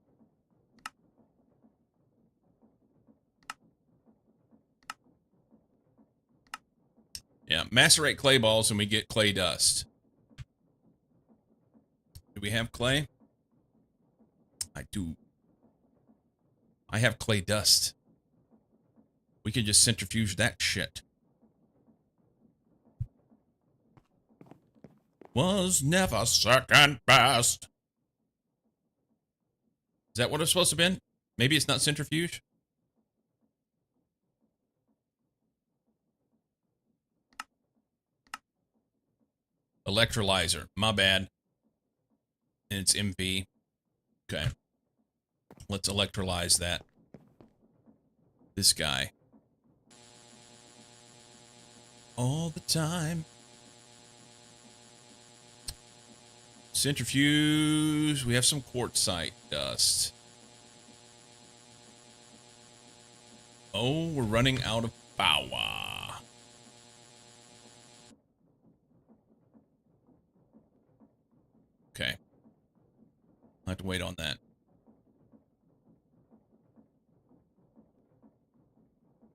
Speaker 1: Yeah, macerate clay balls and we get clay dust. Do we have clay? I do. I have clay dust. We can just centrifuge that shit. Was never second best. Is that what it's supposed to have been? Maybe it's not centrifuge? Electrolyzer. My bad. And it's MV. Okay. Let's electrolyze that. This guy. All the time. Centrifuge. We have some quartzite dust. Oh, we're running out of power. Okay. I'll have to wait on that.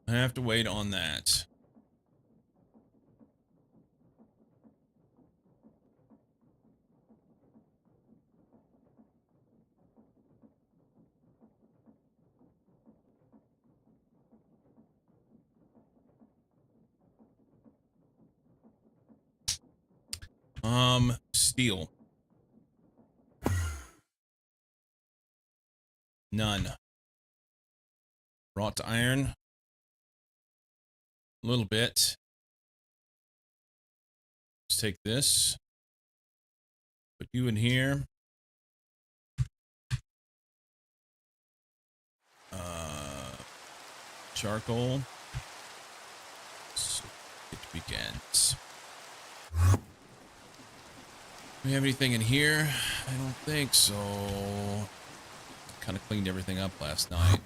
Speaker 1: I have to wait on that. Steel. None. Wrought iron. A little bit. Let's take this. Put you in here. Charcoal. So it begins. Do we have anything in here? I don't think so. Kind of cleaned everything up last night.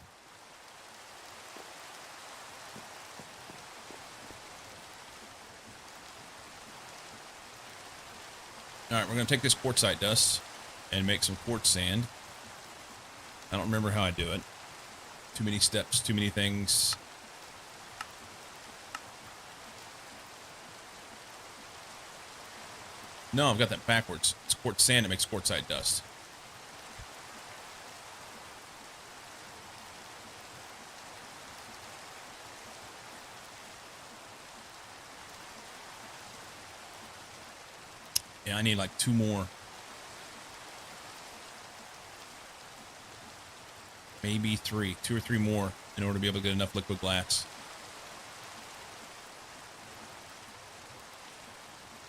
Speaker 1: All right, we're going to take this quartzite dust. and make some quartz sand. I don't remember how I do it. Too many steps, too many things. No, I've got that backwards. It's quartz sand that makes quartzite dust. Yeah, I need like 2 more. Maybe 3. 2 or 3 more in order to be able to get enough liquid glass.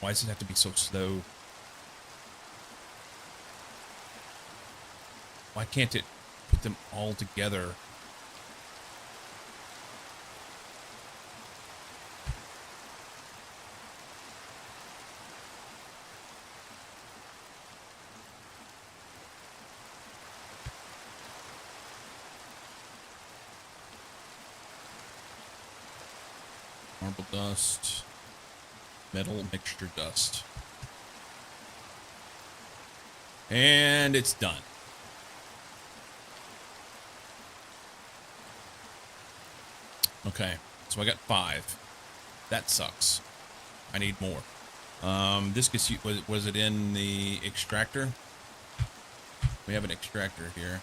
Speaker 1: Why does it have to be so slow? Why can't it put them all together? Marble dust. Metal mixture dust. And it's done. Okay, so I got 5. That sucks. I need more. This gets you, was it in the extractor? We have an extractor here.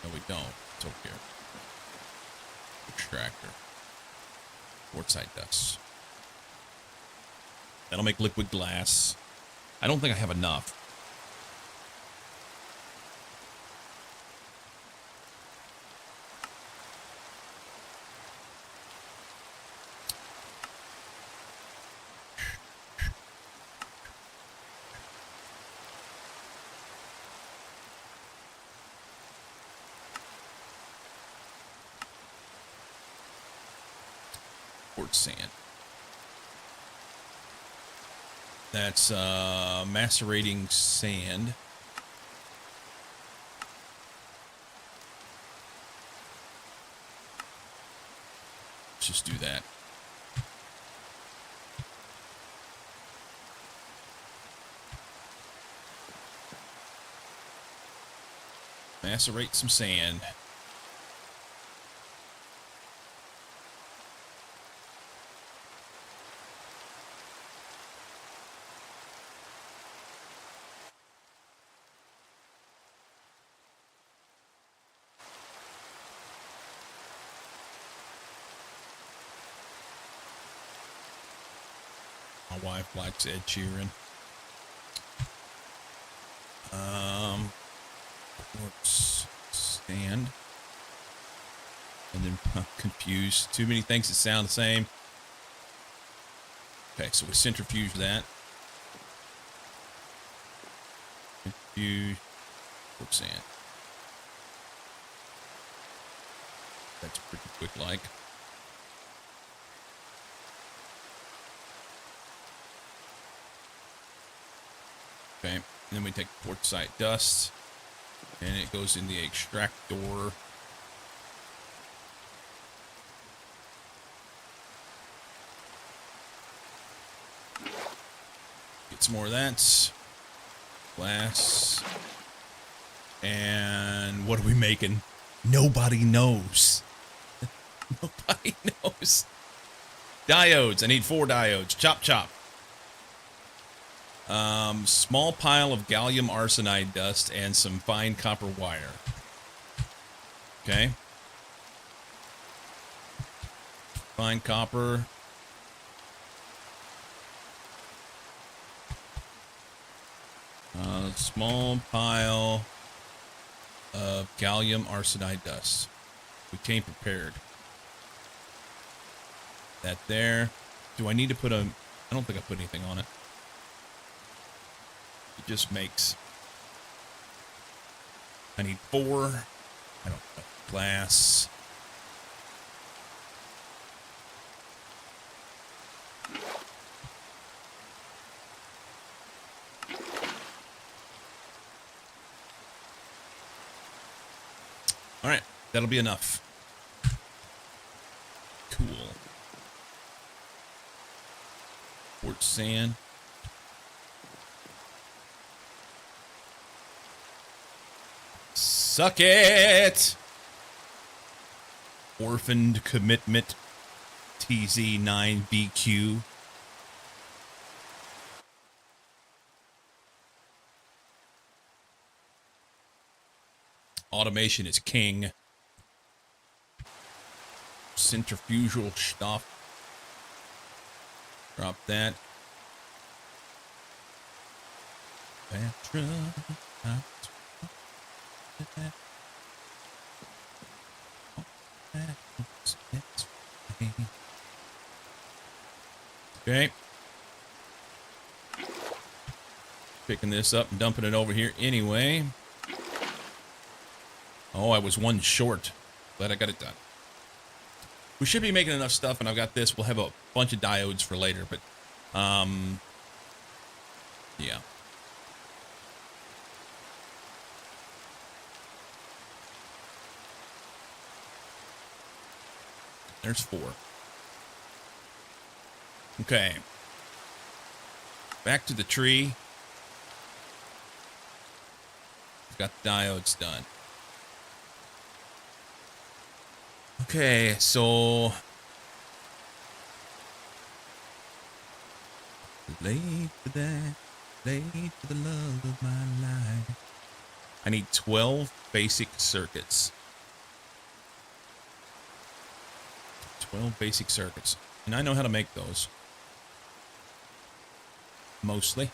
Speaker 1: No, we don't. It's over here. Extractor. Quartzite dust. That'll make liquid glass. I don't think I have enough. Quartz sand. That's macerating sand. Let's just do that. Macerate some sand. My wife likes Ed Sheeran. Quartz sand. And then confused. Too many things that sound the same. Okay, so we centrifuge that. Centrifuge. Quartz sand. That's pretty quick like. Okay, and then we take quartzite dust, and it goes in the extractor. Get some more of that. Glass. And what are we making? Nobody knows. Nobody knows. Diodes. I need 4 diodes. Chop, chop. Small pile of gallium arsenide dust and some fine copper wire. Okay. Fine copper. Small pile of gallium arsenide dust. We came prepared. That there. Do I need to put a... I don't think I put anything on it. It just makes... I need 4. I don't know. Glass. All right, that'll be enough. Cool. Quartz sand. Suck it! Orphaned Commitment TZ9BQ. Automation is king. Centrifugal stuff. Drop that. Okay. Picking this up and dumping it over here anyway. Oh, I was one short. Glad I got it done. We should be making enough stuff, and I've got this. We'll have a bunch of diodes for later, but, yeah. There's 4. Okay. Back to the tree. Got the diodes done. Okay, so late for that, late for the love of my life. I need 12 basic circuits. 12 basic circuits. And I know how to make those. Mostly.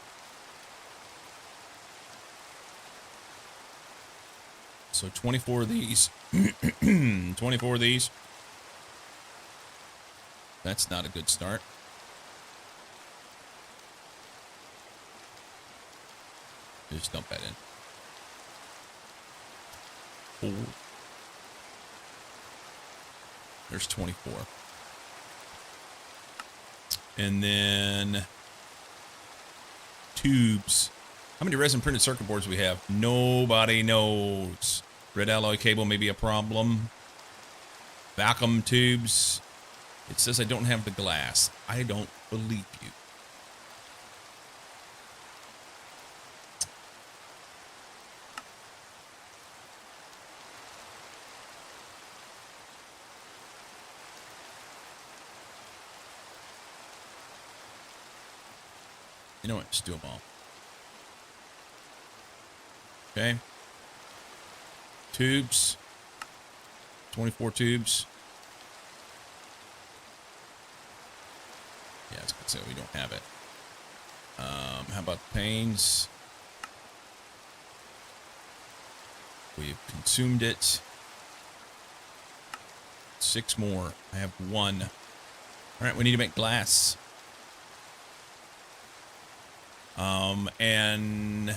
Speaker 1: So 24 of these. 24 of these. That's not a good start. Just dump that in. 4. There's 24. And then tubes. How many resin printed circuit boards do we have? Nobody knows. Red alloy cable may be a problem. Vacuum tubes. It says I don't have the glass. I don't believe you. You know what? Just do them all. Okay. Tubes. 24 tubes. Yeah, I was going to say we don't have it. How about the panes? We've consumed it. 6 more. I have 1. All right, we need to make glass. And I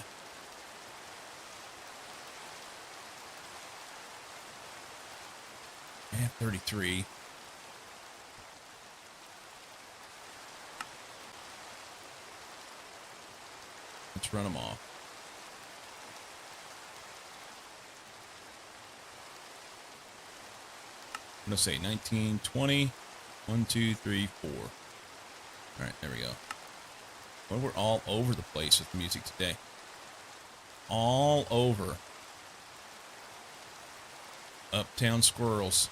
Speaker 1: have 33. Let's run them off. I'm going to say 19, 20. 1, 2, 3, 4. All right, there we go. Well, we're all over the place with music today. All over. Uptown Squirrels.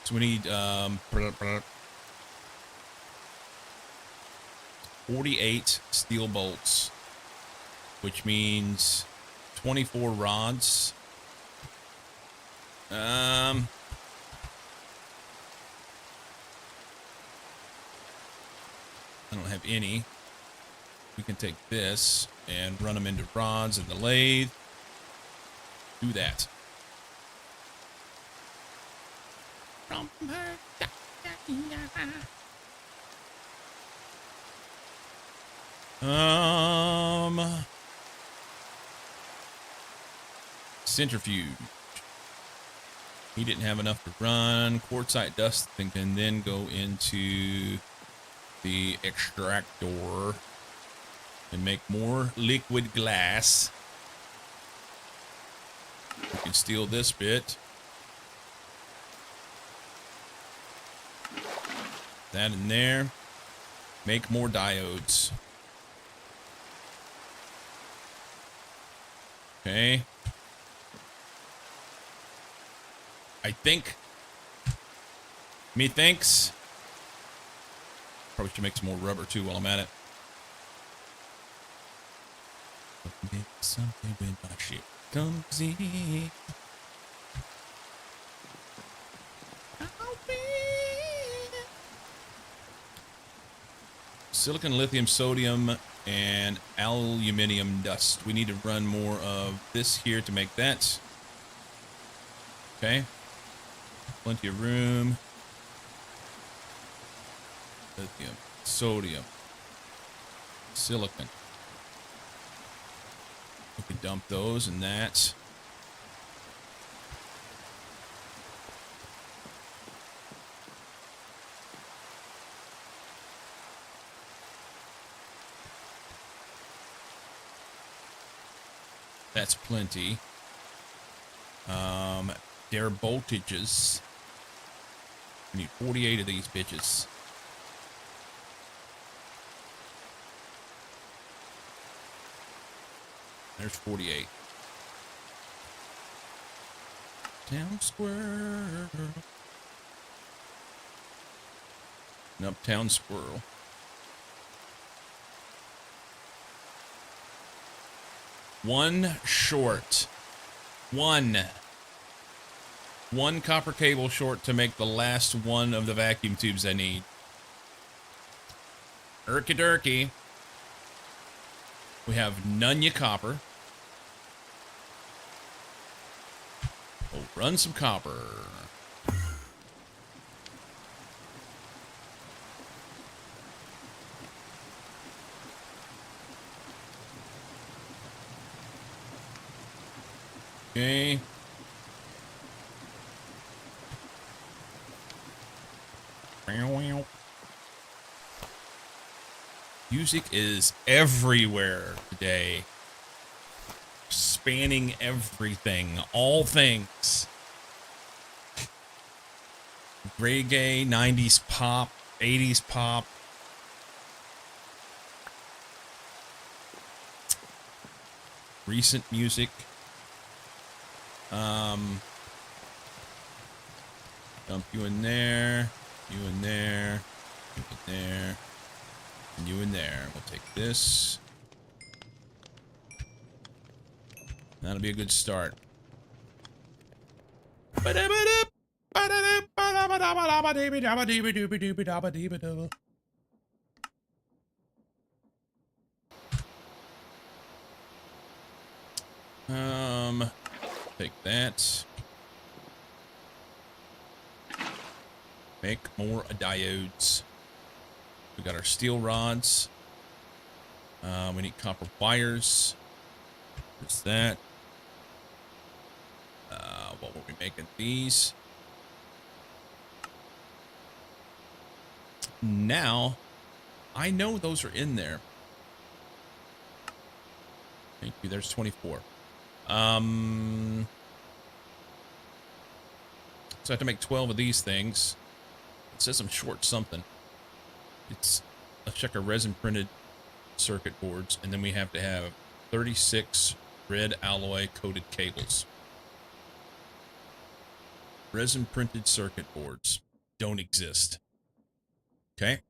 Speaker 1: So we need 48 steel bolts, which means 24 rods. I don't have any. We can take this and run them into rods in the lathe. Do that. Centrifuge. He didn't have enough to run. Quartzite dust and can then go into the extractor and make more liquid glass. We can steal this bit. That in there. Make more diodes. Okay. I think. Methinks. Probably should make some more rubber too while I'm at it. Something when my ship comes in. Silicon, lithium, sodium, and aluminium dust. We need to run more of this here to make that. Okay. Plenty of room. Lithium, sodium, silicon. We can dump those and that. That's plenty. Their voltages. We need 48 of these bitches. There's 48. Town squirrel. An uptown squirrel. One short. One copper cable short to make the last one of the vacuum tubes I need. Erky durky. We have Nunya copper. We'll run some copper. Okay. Music is everywhere today. Spanning everything. All things. Reggae, 90s pop, 80s pop. Recent music. Dump you in there, you in there, you in there, and you in there. We'll take this. That'll be a good start. Take that. Make more diodes. We got our steel rods. We need copper wires. There's that. What were we making? These. Now, I know those are in there. Thank you. There's 24. So I have to make 12 of these things. It says I'm short something. Let's check our resin printed circuit boards, and then we have to have 36 red alloy coated cables. Resin printed circuit boards don't exist. Okay?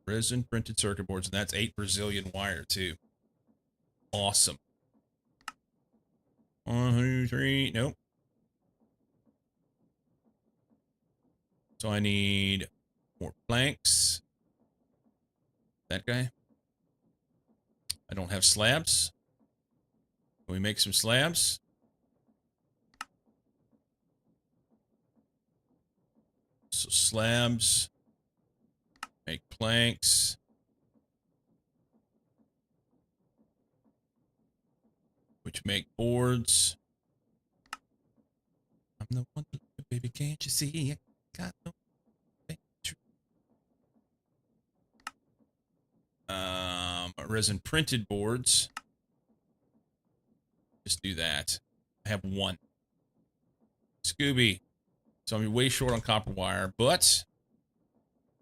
Speaker 1: Resin printed circuit boards, and that's 8 Brazilian wire too. Awesome. 1, 2, 3. Nope. So I need more planks. That guy. I don't have slabs. Can we make some slabs? So slabs. Make planks. Which make boards. I'm the one, baby, can't you see? I got no resin printed boards. Just do that. I have 1. Scooby. So I'm way short on copper wire, but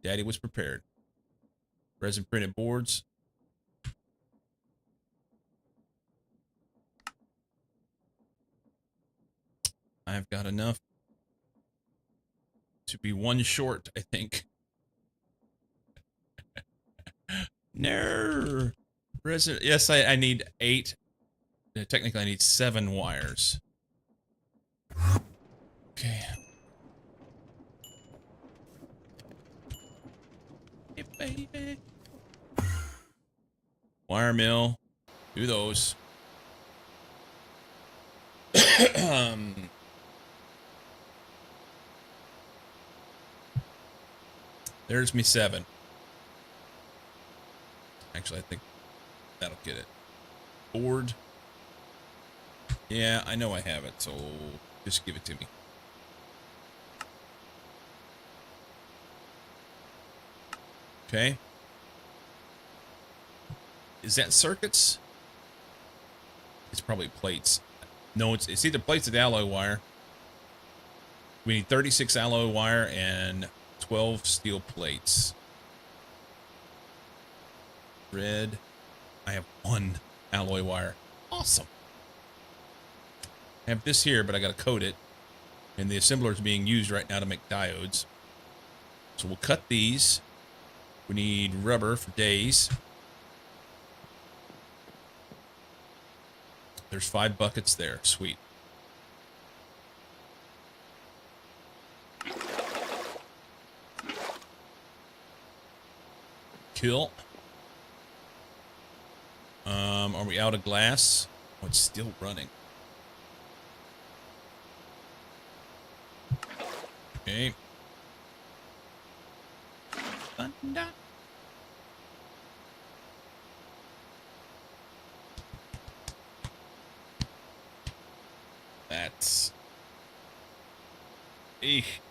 Speaker 1: Daddy was prepared. Resin printed boards. I've got enough to be one short, I think. No. Yes, I need 8. Technically, I need 7 wires. Okay. Hey, baby. Wire mill. Do those. There's me 7. Actually, I think that'll get it. Board. Yeah, I know I have it, so just give it to me. Okay. Is that circuits? It's probably plates. No, it's either plates or the alloy wire. We need 36 alloy wire and 12 steel plates. Red. I have 1 alloy wire. Awesome. I have this here, but I gotta coat it. And the assembler is being used right now to make diodes. So we'll cut these. We need rubber for days. There's 5 buckets there. Sweet. Kill. Are we out of glass? Oh, it's still running. Okay. Thunder. That's... Eek.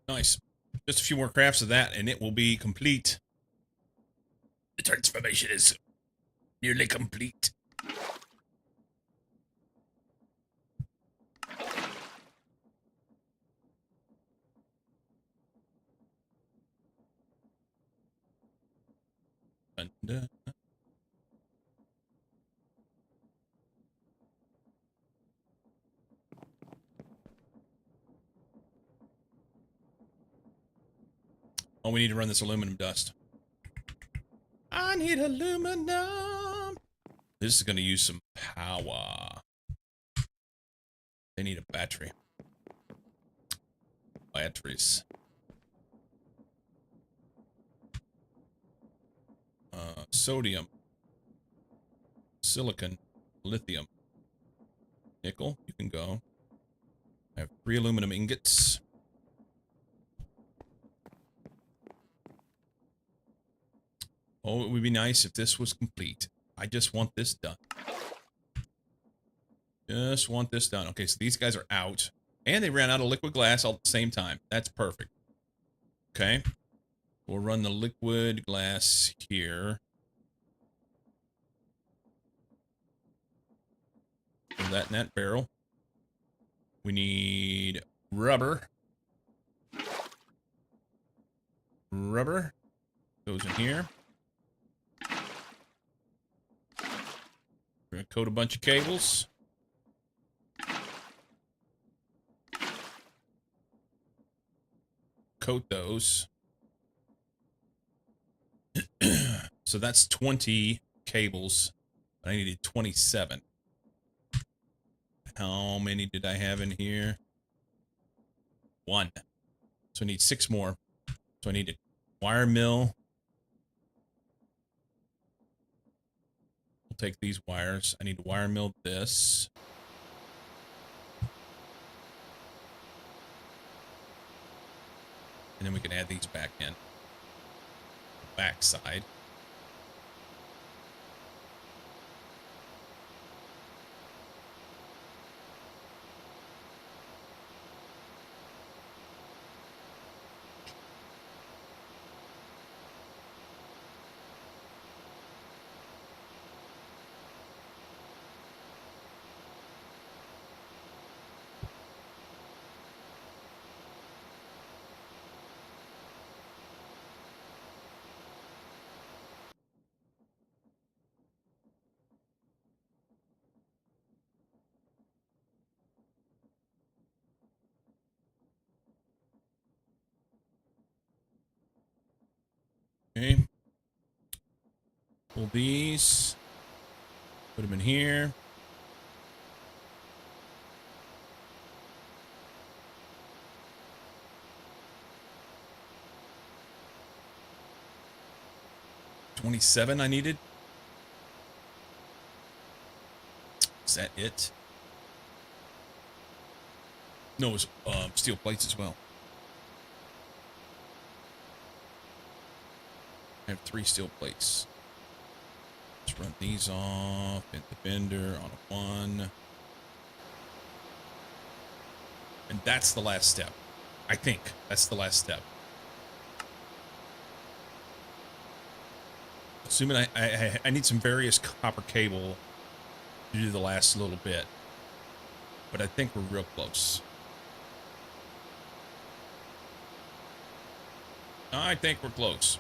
Speaker 1: Nice. Just a few more crafts of that, and it will be complete. The transformation is nearly complete. Thunder. Oh, we need to run this aluminum dust. I need aluminum. This is going to use some power. They need a battery. Batteries. Sodium. Silicon. Lithium. Nickel. You can go. I have 3 aluminum ingots. Oh, it would be nice if this was complete. I just want this done. Just want this done. Okay, so these guys are out. And they ran out of liquid glass all at the same time. That's perfect. Okay. We'll run the liquid glass here. Put that in that barrel. We need rubber. Rubber goes in here. We're going to coat a bunch of cables. Coat those. So that's 20 cables. I needed 27. How many did I have in here? 1. So I need 6 more. So I need a wire mill. We'll take these wires. I need to wire mill this. And then we can add these back in. Back side. Okay. Pull these. Put them in here. $27 I needed. Is that it? No, it was steel plates as well. I have 3 steel plates. Let's run these off. Hit the bender on a 1. And that's the last step. I think that's the last step. Assuming I need some various copper cable to do the last little bit. But I think we're real close. I think we're close.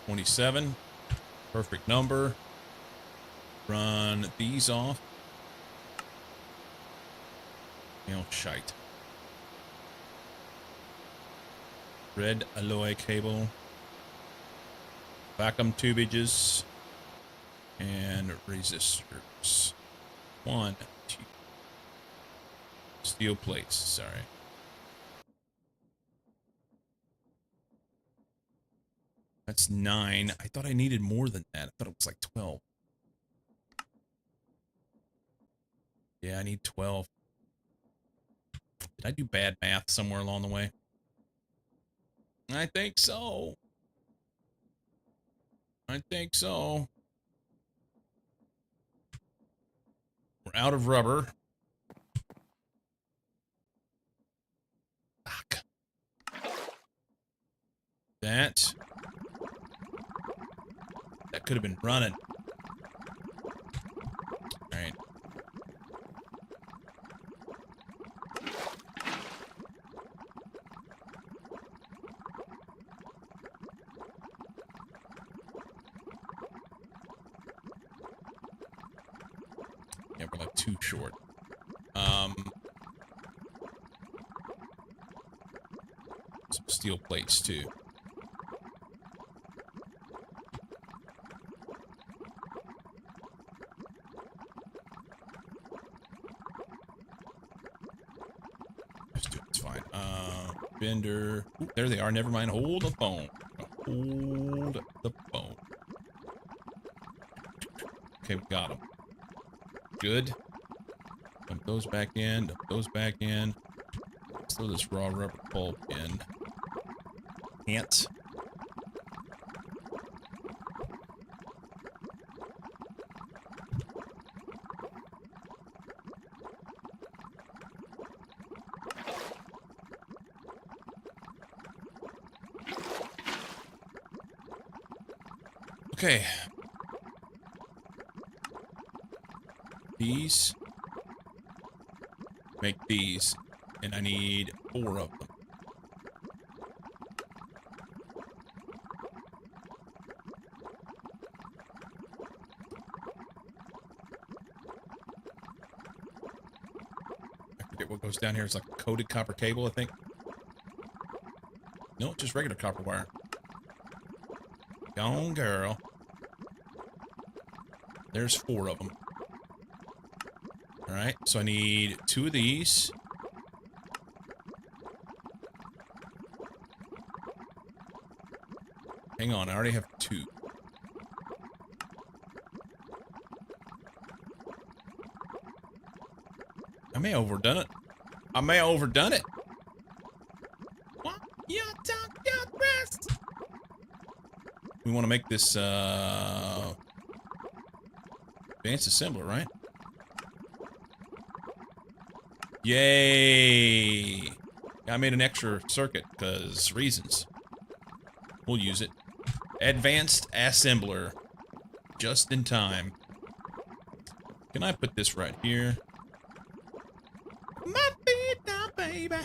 Speaker 1: 27. Perfect number. Run these off. Oh, shite. Red alloy cable. Vacuum tubages. And resistors. 1, 2. Steel plates, sorry. That's 9. I thought I needed more than that. I thought it was like 12. Yeah, I need 12. Did I do bad math somewhere along the way? I think so. I think so. We're out of rubber. Fuck. That could have been running. All right. Yeah, we're like 2 short. Some steel plates too. Just do it. It's fine. Bender. Ooh, there they are. Never mind. Hold the phone. Hold the phone. Okay, we got them. Good. Dump those back in. Dump those back in. Let's throw this raw rubber pulp in. Can't. Okay. These. Make these. And I need 4 of them. I forget what goes down here. It's like coated copper cable, I think. No, just regular copper wire. Gone, girl. There's 4 of them. All right, so I need 2 of these. Hang on, I already have 2. I may have overdone it. I may have overdone it. What? You talk your best. We want to make this advanced assembler, right? Yay! I made an extra circuit because reasons. We'll use it. Advanced assembler. Just in time. Can I put this right here? My feet now, baby.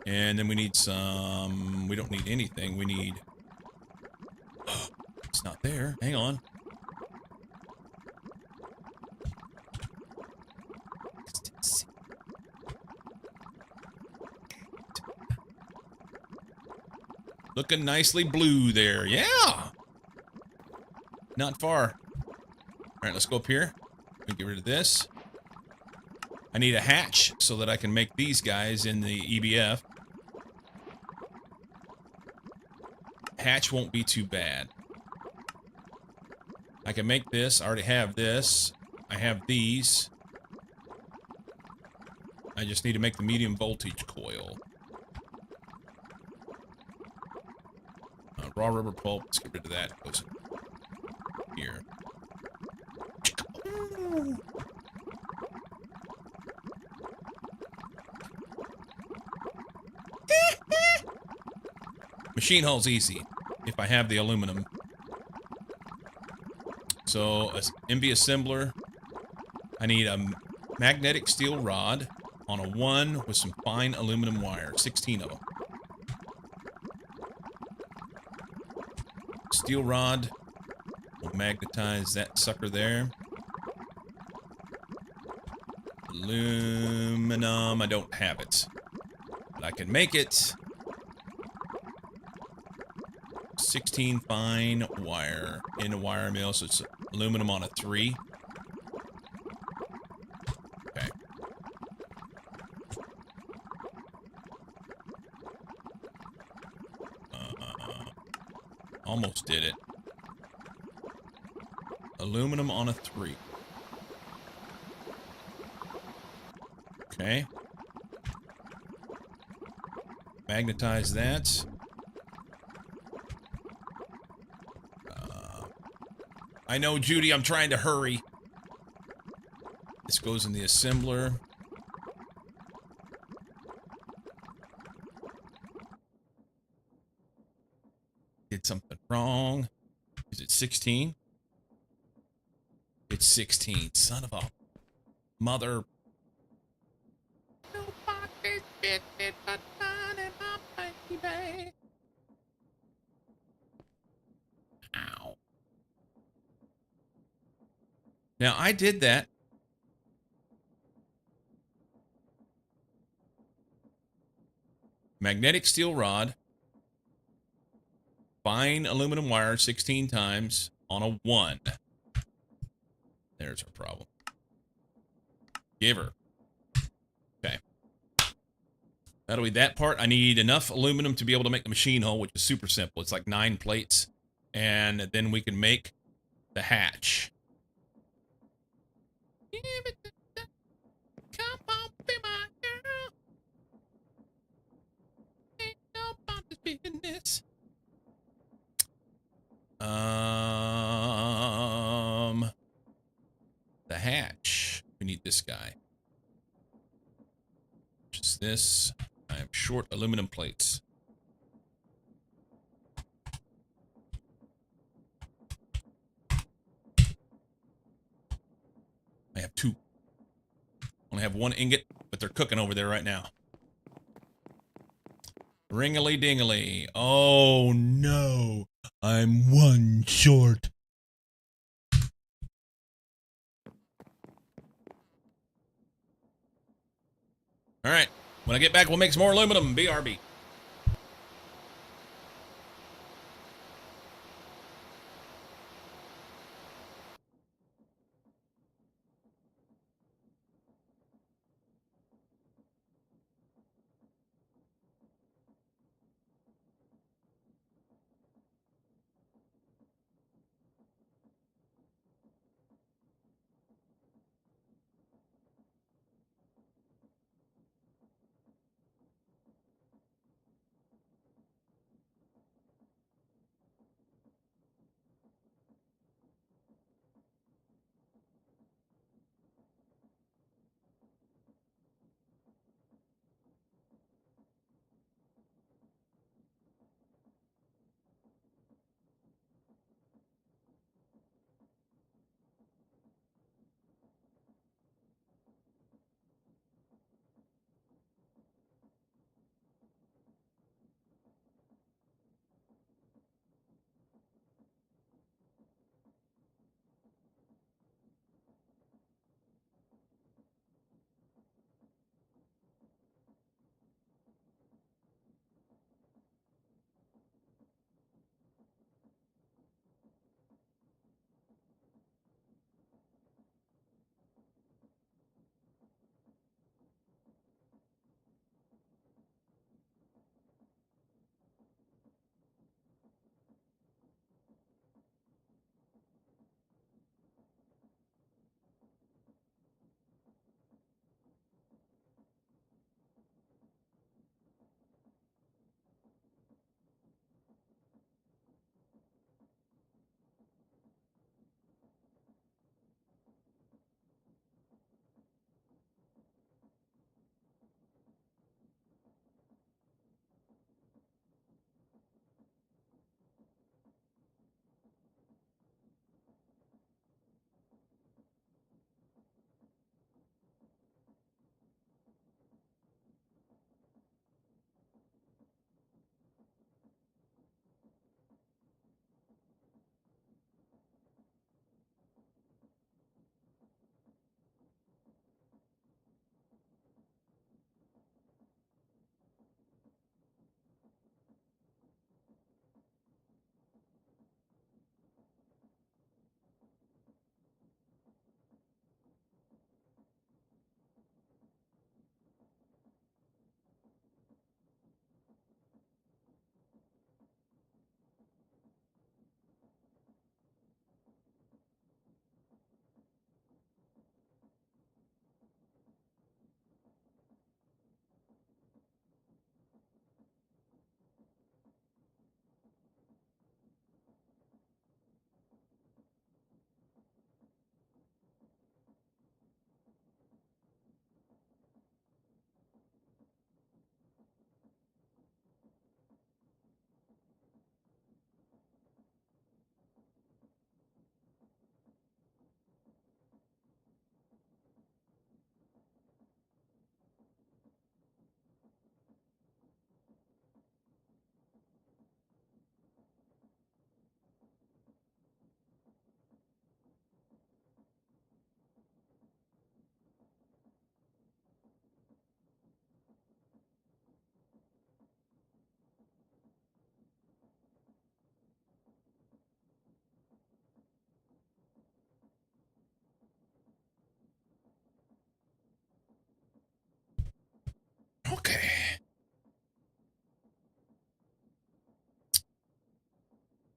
Speaker 1: And then we need some... We don't need anything. We need... It's not there. Hang on. Looking nicely blue there. Yeah. Not far. All right, let's go up here. Let me get rid of this. I need a hatch so that I can make these guys in the EBF. Hatch won't be too bad. I can make this. I already have this. I have these. I just need to make the medium voltage coil. Raw rubber pulp. Let's get rid of that. It goes here. Machine hull's easy if I have the aluminum. So, MB assembler. I need a magnetic steel rod on a 1 with some fine aluminum wire. 16 of them. Steel rod. We'll magnetize that sucker there. Aluminum. I don't have it. But I can make it. 16 fine wire in a wire mill, so it's aluminum on a 3. Okay. Almost did it. Aluminum on a 3. Okay. Magnetize that. I know, Judy, I'm trying to hurry. This goes in the assembler. Did something wrong. Is it 16? It's 16. Son of a mother. Nobody's fitted but mine, my baby. Ow. Now, I did that. Magnetic steel rod. Fine aluminum wire 16 times on a 1. There's our problem. Give her. Okay. That'll be that part. I need enough aluminum to be able to make the machine hull, which is super simple. It's like 9 plates. And then we can make the hatch. Come on, be my girl. Ain't nobody's business. The hatch. We need this guy. Just this. I have short aluminum plates. I have 2. Only have 1 ingot, but they're cooking over there right now. Ringly-dingly. Oh, no. I'm 1 short. All right. When I get back, we'll make some more aluminum. BRB.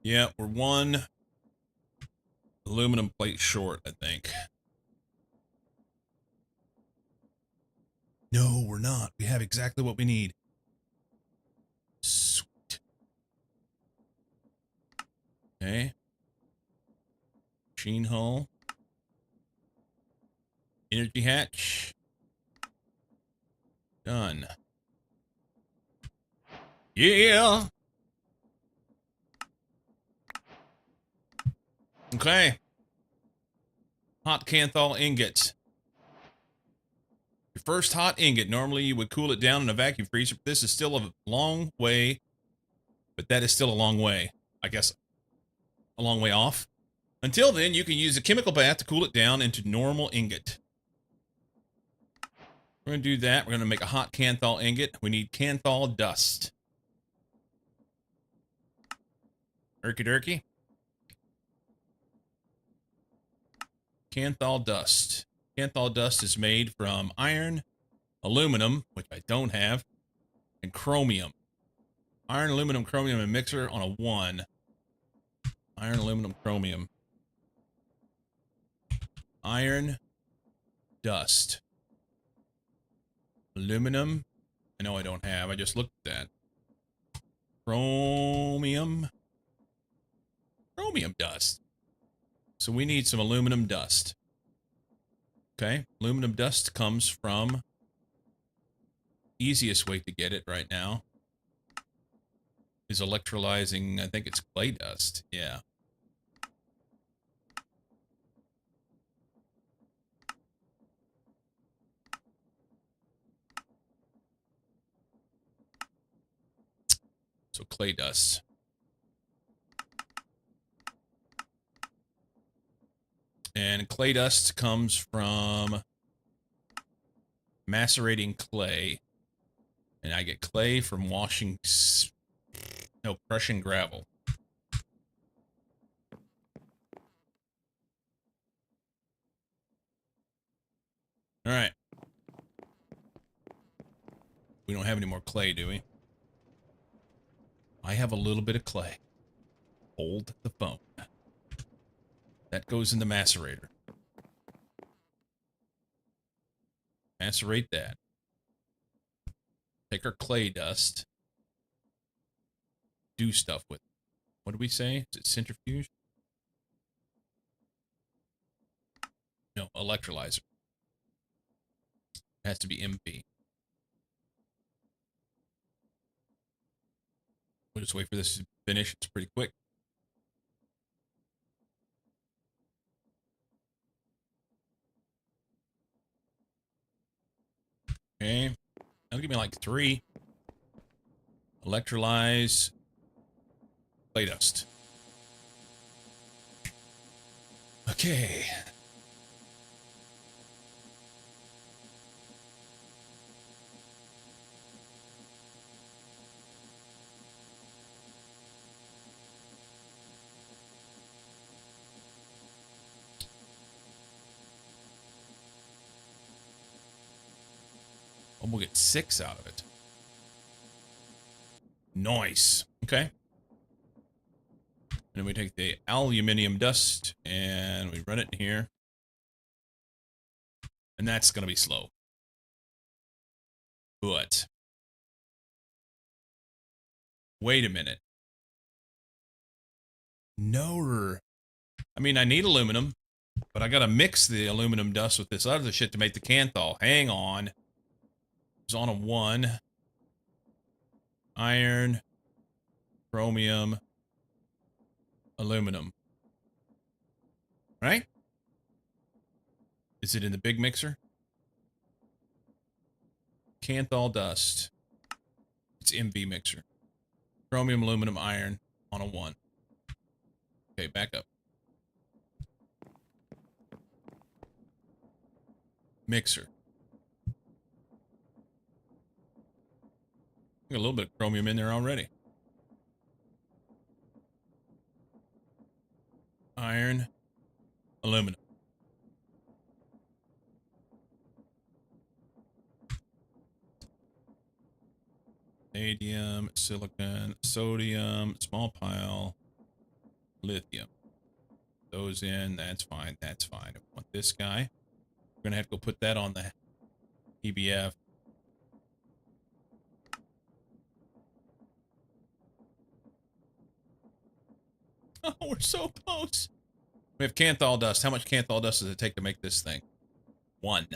Speaker 1: Yeah, we're one aluminum plate short, I think. No, we're not. We have exactly what we need. Sweet. Okay. Machine hull. Energy hatch. Done. Yeah. Okay. Hot Canthal ingots. Your first hot ingot, normally you would cool it down in a vacuum freezer. But this is still a long way, but that is still a long way. I guess a long way off. Until then, you can use a chemical bath to cool it down into normal ingot. We're going to do that. We're going to make a hot Canthal ingot. We need Canthal dust. Erky Durky. Canthal dust. Canthal dust is made from iron, aluminum, which I don't have, and chromium. Iron, aluminum, chromium, and mixer on a 1. Iron, aluminum, chromium. Iron, dust. Aluminum. I know I don't have. I just looked at that. Chromium. Chromium dust. So we need some aluminum dust. Okay. Aluminum dust comes from... Easiest way to get it right now is electrolyzing, I think it's clay dust. Yeah. So clay dust. And clay dust comes from macerating clay. And I get clay from washing, no, crushing gravel. All right. We don't have any more clay, do we? I have a little bit of clay. Hold the phone. That goes in the macerator. Macerate that. Take our clay dust. Do stuff with it. What did we say? Is it centrifuge? No, electrolyzer. It has to be MP. We'll just wait for this to finish. It's pretty quick. Okay. That'll give me like 3. Electrolyze clay dust. Okay. Oh, we'll get 6 out of it. Nice. Okay. And then we take the aluminum dust and we run it in here. And that's going to be slow. But wait a minute. No. I mean, I need aluminum, but I got to mix the aluminum dust with this other shit to make the Canthal. Hang on. It's on a 1. Iron, chromium, aluminum. Right? Is it in the big mixer? Canthal dust. It's MV mixer. Chromium, aluminum, iron on a 1. Okay, back up. Mixer. Got a little bit of chromium in there already. Iron, aluminum. Vanadium, silicon, sodium, small pile. Lithium. Those in, that's fine, that's fine. I want this guy. We're gonna have to go put that on the EBF. Oh, we're so close. We have Canthal dust. How much Canthal dust does it take to make this thing? 1.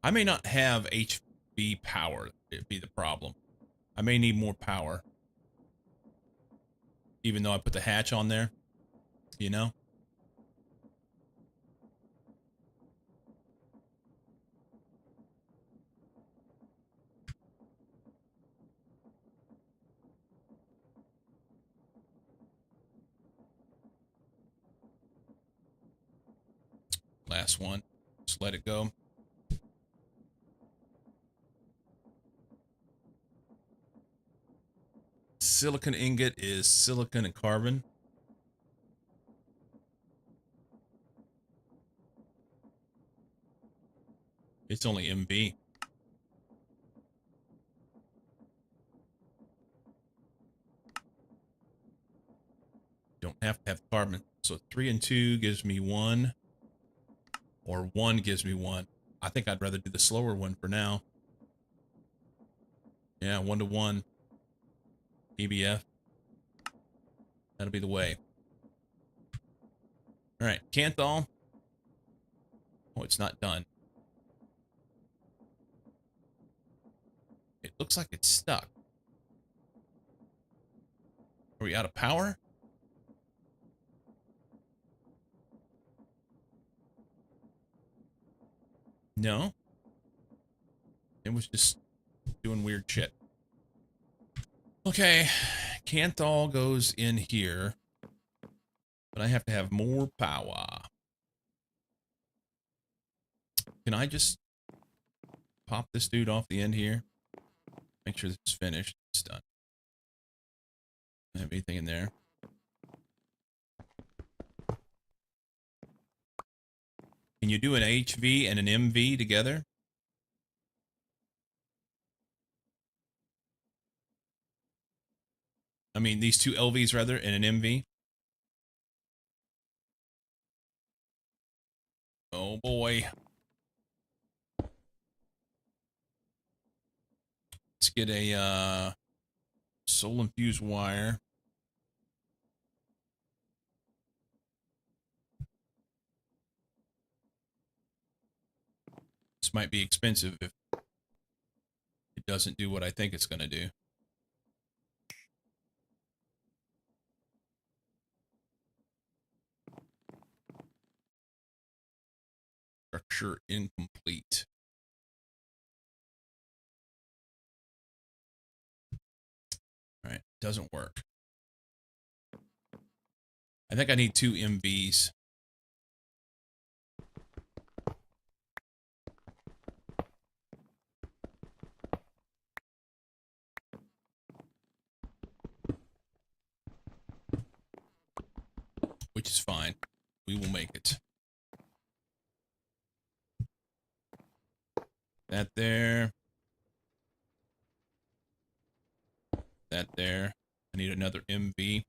Speaker 1: I may not have HV power. It'd be the problem. I may need more power. Even though I put the hatch on there, you know? Last one. Just let it go. Silicon ingot is silicon and carbon. It's only MV. Don't have to have carbon. So 3 and 2 gives me 1. Or 1 gives me 1. I think I'd rather do the slower one for now. Yeah, 1 to 1. EBF. That'll be the way. All right, Canthal. Oh, it's not done. It looks like it's stuck. Are we out of power? No. It was just doing weird shit. Okay, Canthal goes in here. But I have to have more power. Can I just pop this dude off the end here? Make sure this is finished. It's done. Don't have anything in there. Can you do an HV and an MV together? I mean, these two LVs rather, and an MV. Oh boy. Let's get a soul infused wire. This might be expensive if it doesn't do what I think it's going to do. Structure incomplete. All right, doesn't work. I think I need 2 MVs. Which is fine. We will make it. That there. That there. I need another MV.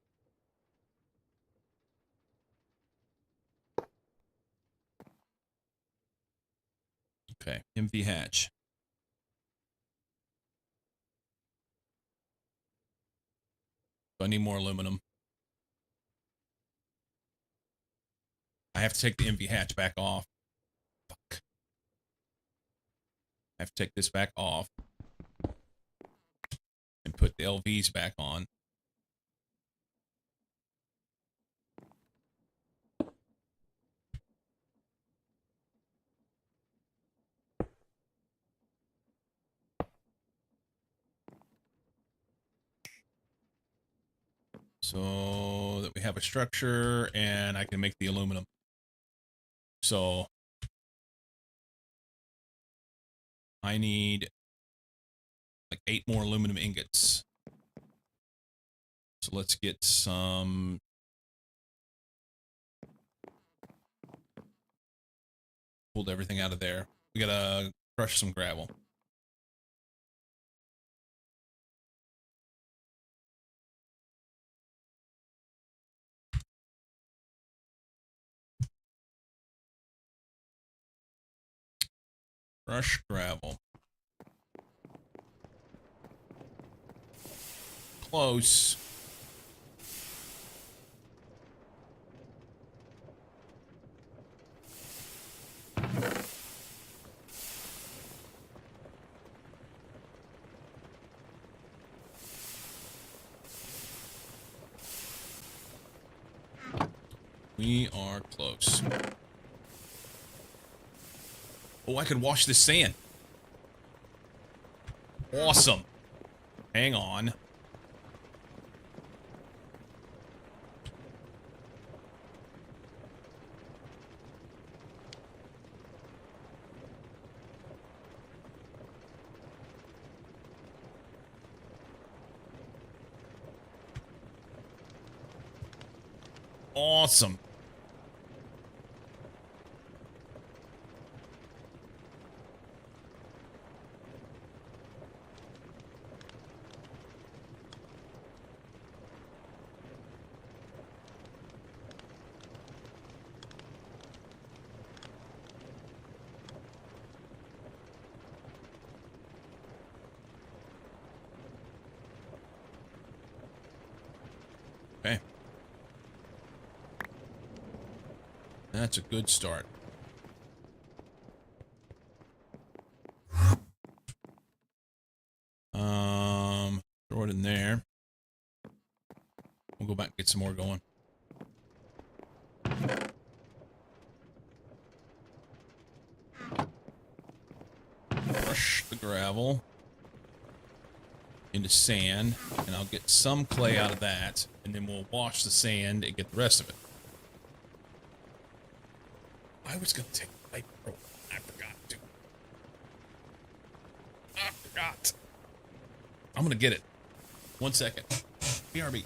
Speaker 1: Okay, MV hatch. So I need more aluminum. I have to take the MV hatch back off. Fuck. I have to take this back off. And put the LVs back on. So that we have a structure and I can make the aluminum. So I need like 8 more aluminum ingots. So let's get some. Pulled everything out of there. We gotta crush some gravel. Crushed gravel. Close. We are close. Oh, I could wash this sand. Awesome. Hang on. Awesome. Okay. That's a good start. Throw it in there. We'll go back and get some more going. Crush the gravel into sand, and I'll get some clay out of that, and then we'll wash the sand and get the rest of it. I was gonna take the light roll. I forgot to. I forgot. I'm gonna get it. 1 second. BRB.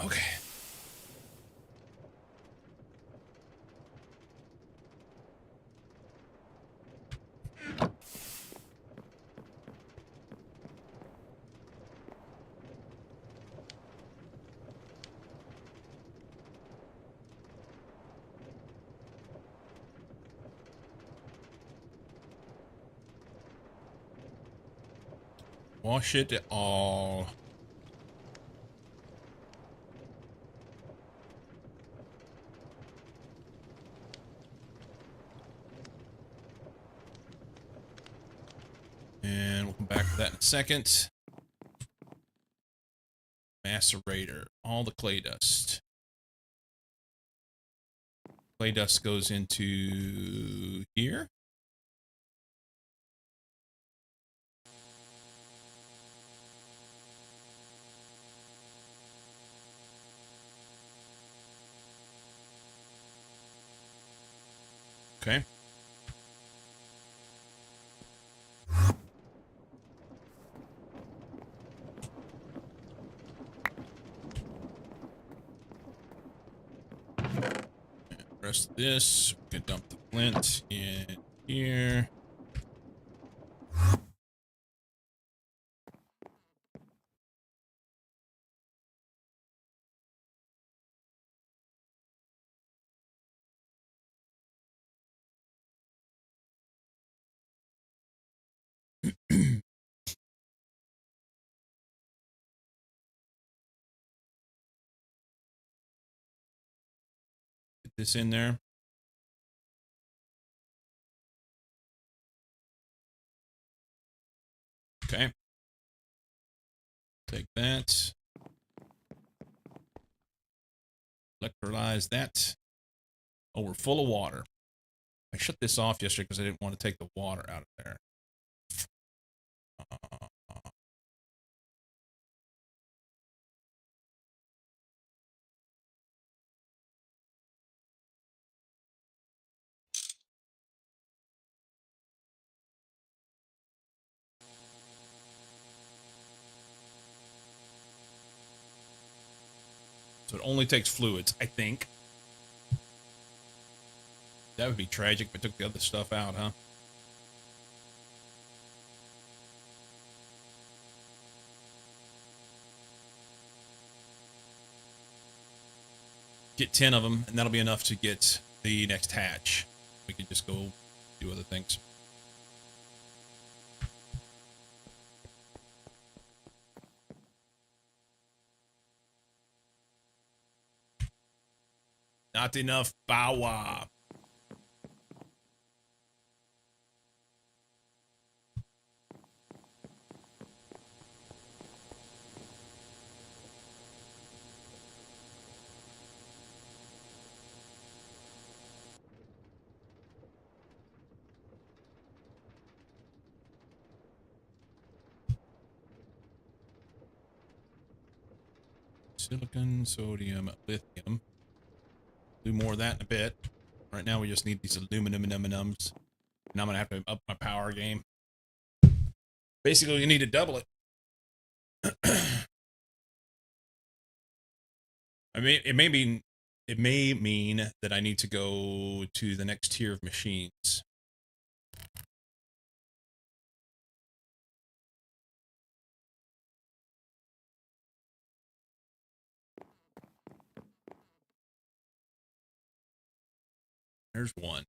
Speaker 1: Okay. Wash it all. And we'll come back to that in a second. Macerator. All the clay dust. Clay dust goes into here. Okay. Rest of this, we can dump the flint in here. Get this in there. Okay. Take that. Electrolyze that. Oh, we're full of water. I shut this off yesterday because I didn't want to take the water out of there. So it only takes fluids, I think. That would be tragic if I took the other stuff out, huh? Get 10 of them, and that'll be enough to get the next hatch. We can just go do other things. Not enough power. Silicon, sodium, lithium. Do more of that in a bit. Right now we just need these aluminum and M&Ms. And I'm going to have to up my power game. Basically, you need to double it. I mean, it may mean that I need to go to the next tier of machines. There's one.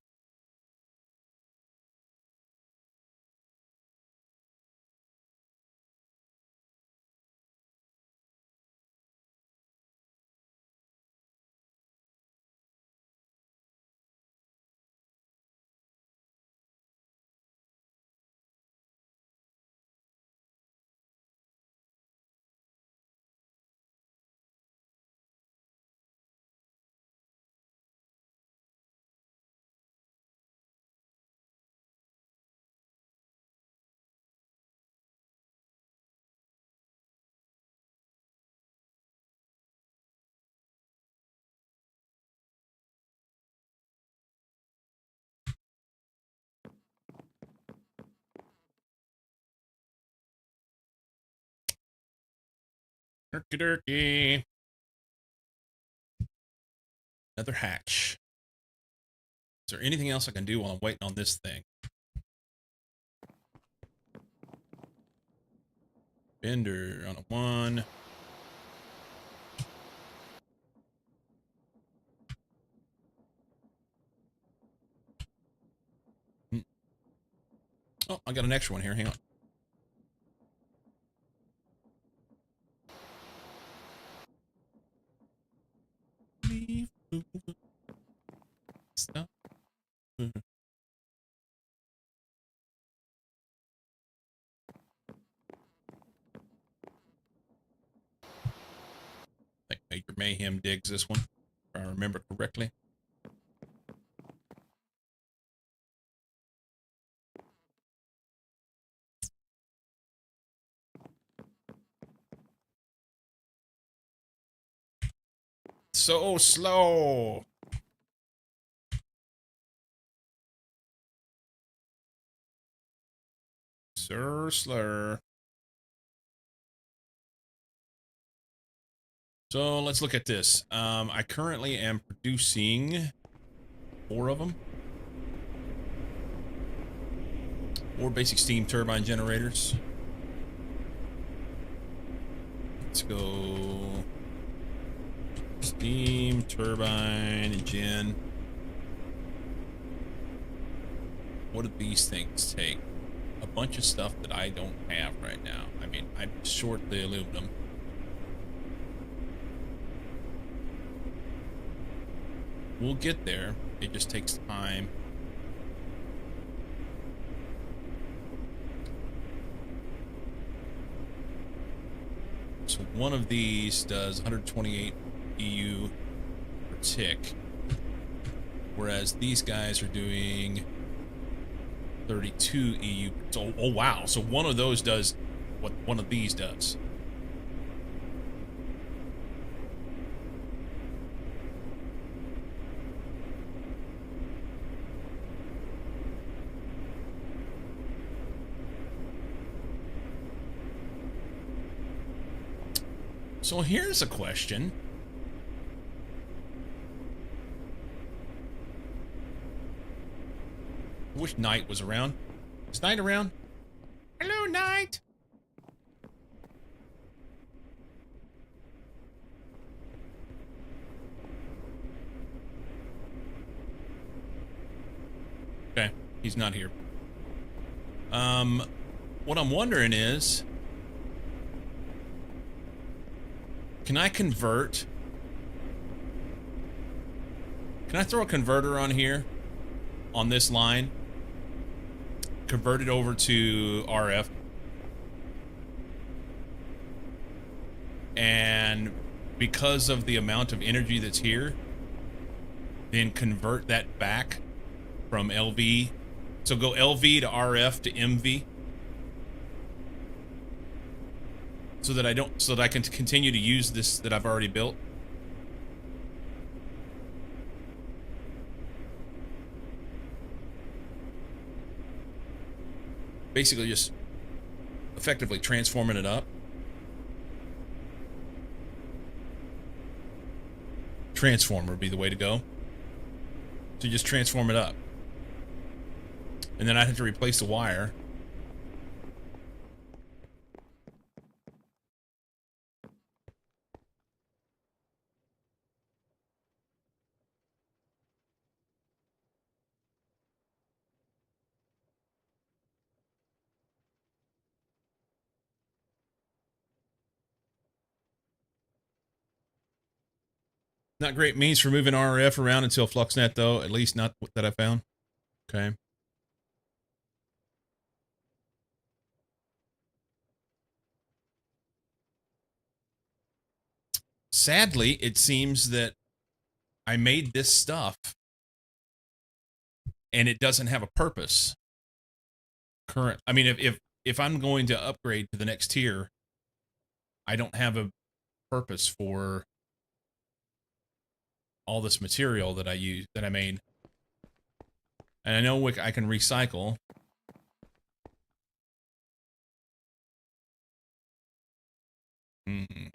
Speaker 1: Turkey turkey. Another hatch. Is there anything else I can do while I'm waiting on this thing? Bender on a 1. Oh, I got an extra one here. Hang on. Stop. I think Major Mayhem digs this one, if I remember correctly. So slow. Sir Slur. So let's look at this. I currently am producing 4 of them. 4 basic steam turbine generators. Let's go. Steam turbine gen. What do these things take? A bunch of stuff that I don't have right now. I mean, I'm short the aluminum. We'll get there. It just takes time. So one of these does 128 EU per tick, whereas these guys are doing 32 EU. So, oh wow! So one of those does what one of these does. So here's a question. I wish Knight was around. Is Knight around? Hello, Knight. Okay, he's not here. What I'm wondering is, can I convert? Can I throw a converter on here, on this line? Convert it over to RF. And because of the amount of energy that's here, then convert that back from LV. So go LV to RF to MV. So that I can continue to use this that I've already built. Basically just effectively transforming it up. Transformer would be the way to go. So just transform it up. And then I'd have to replace the wire. Not great means for moving RF around until FluxNet, though. At least not that I found. Okay. Sadly, it seems that I made this stuff and it doesn't have a purpose. I mean, if I'm going to upgrade to the next tier, I don't have a purpose for all this material that I made. And I know I can recycle. Mm-hmm.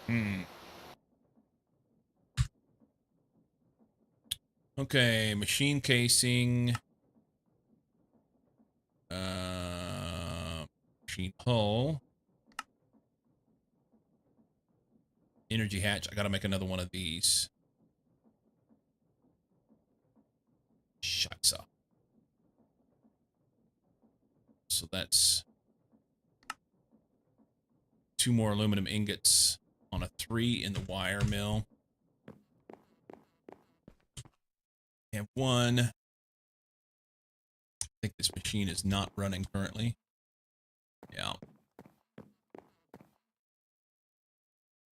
Speaker 1: Hmm. Okay, machine casing. Machine hull. Energy hatch. I gotta make another one of these. Scheiße. So that's 2 more aluminum ingots on a 3 in the wire mill. And 1. I think this machine is not running currently. Yeah.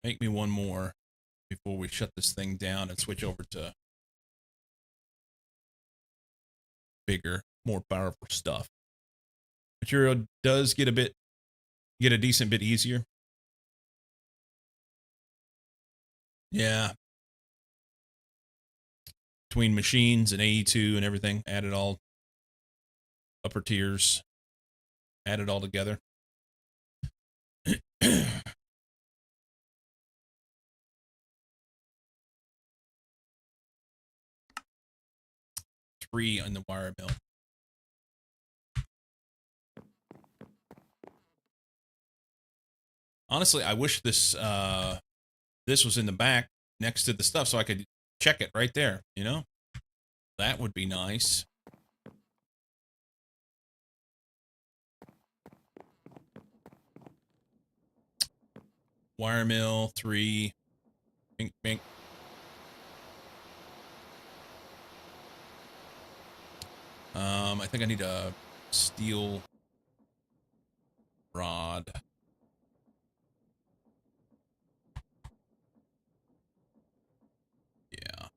Speaker 1: Make me 1 more before we shut this thing down and switch over to bigger, more powerful stuff. Material does get a decent bit easier. Yeah. Between machines and AE2 and everything, add it all, upper tiers, add it all together. 3 on the wire mill. Honestly, I wish this was in the back next to the stuff so I could check it right there, you know? That would be nice. Wire mill 3. Bink, bink. I think I need a steel rod. Yeah.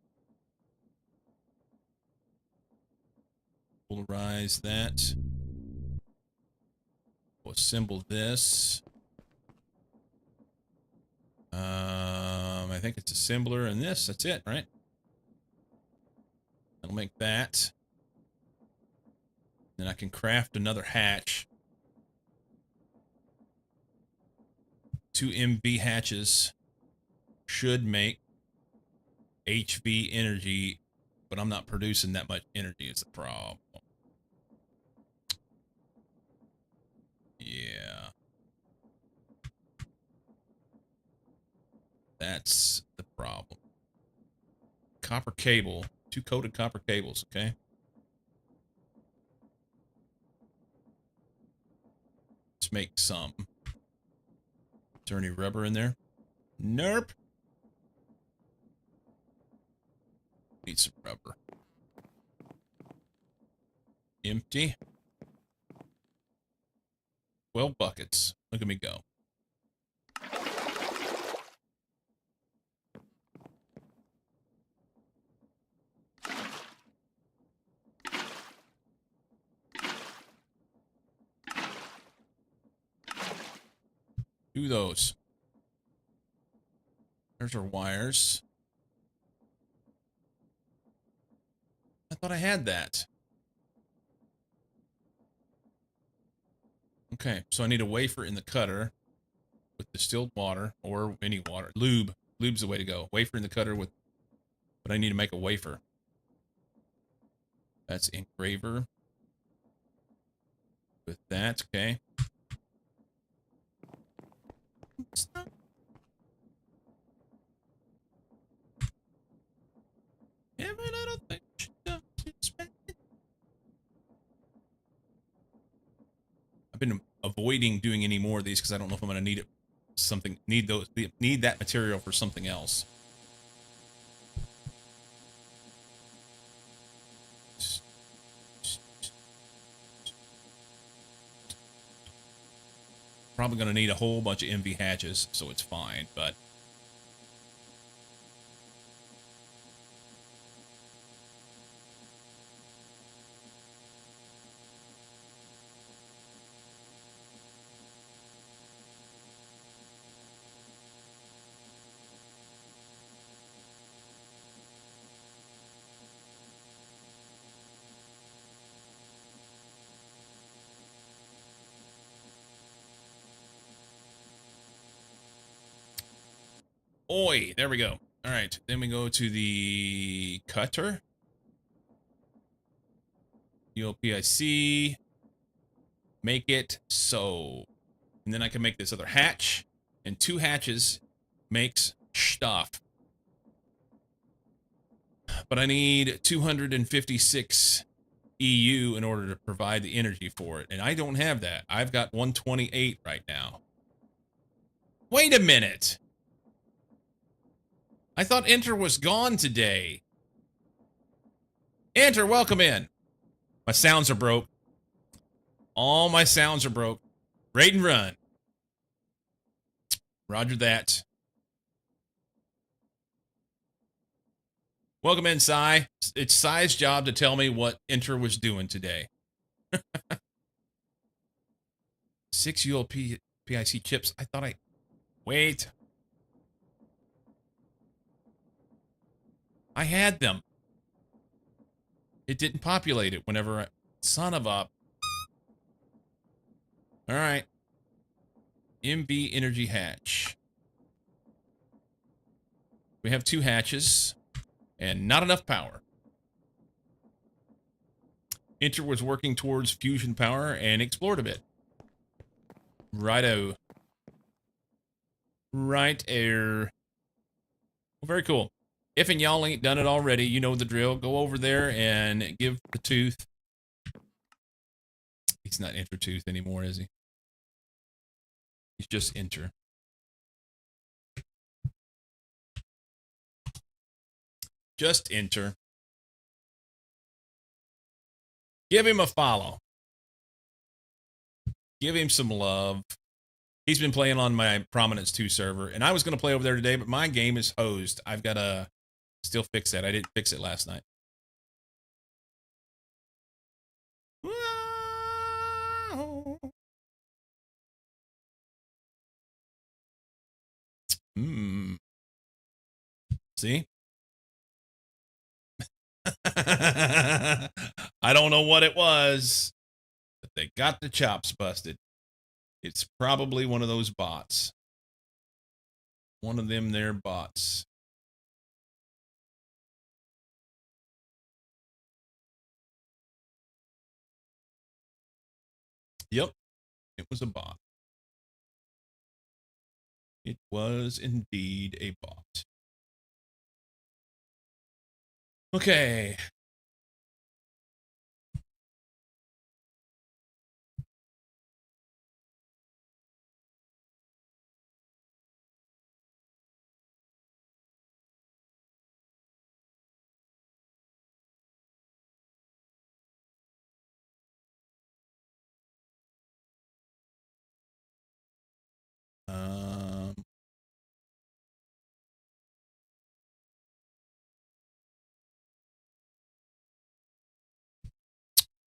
Speaker 1: Polarize that. We'll assemble this. I think it's assembler and this. That's it, right? I'll make that. Then I can craft another hatch. 2 MV hatches should make HV energy, but I'm not producing that much energy is the problem. Yeah. That's the problem. Copper cable. 2 coated copper cables, okay? Let's make some. Is there any rubber in there? Nope. Need some rubber. Empty. 12 buckets. Look at me go. Do those. There's our wires. I thought I had that. Okay, so I need a wafer in the cutter with distilled water or any water. Lube. Lube's the way to go. Wafer in the cutter with, but I need to make a wafer. That's engraver. With that, okay. Every little thing she does, expect it. I've been avoiding doing any more of these because I don't know if I'm going to need it. Need that material for something else. Probably going to need a whole bunch of MV hatches, so it's fine, but oi, there we go. All right, then we go to the cutter. ULPIC. Make it so. And then I can make this other hatch. And 2 hatches makes stuff. But I need 256 EU in order to provide the energy for it. And I don't have that. I've got 128 right now. Wait a minute. I thought Enter was gone today. Enter, welcome in. My sounds are broke. All my sounds are broke. Raid and run. Roger that. Welcome in, Cy. It's Cy's job to tell me what Enter was doing today. 6 ULP PIC chips. I thought I... Wait. I had them. It didn't populate it whenever I... Son of a... All right. MV energy hatch. We have 2 hatches and not enough power. Enter was working towards fusion power and explored a bit. Righto. Right air. Well, very cool. If and y'all ain't done it already, you know the drill. Go over there and give the tooth. He's not Enter Tooth anymore, is he? He's just Enter. Just Enter. Give him a follow. Give him some love. He's been playing on my Prominence 2 server, and I was going to play over there today, but my game is hosed. I've got to still fix that. I didn't fix it last night. See? I don't know what it was, but they got the chops busted. It's probably one of those bots. One of them there bots. Yep, it was a bot. It was indeed a bot. Okay.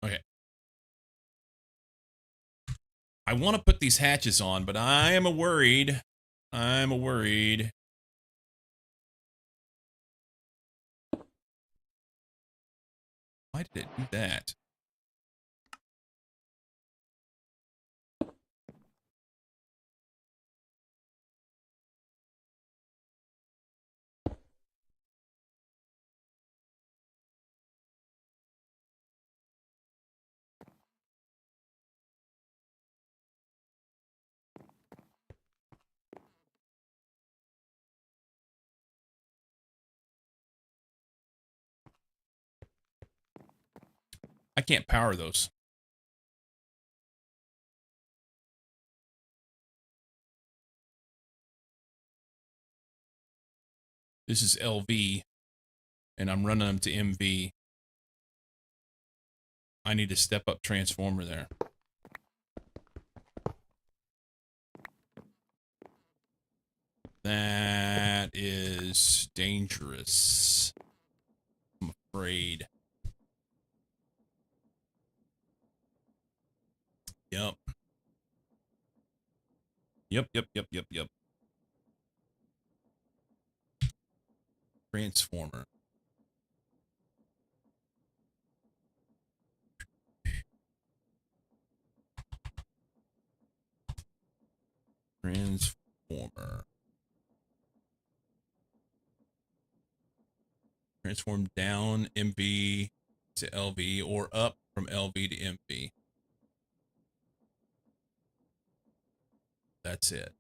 Speaker 1: Okay. I want to put these hatches on, but I am worried. I'm worried. Why did it do that? I can't power those. This is LV, and I'm running them to MV. I need a step-up transformer there. That is dangerous. I'm afraid. Yep. Yep. Transformer. Transformer. Transform down MV to LV or up from LV to MV. That's it.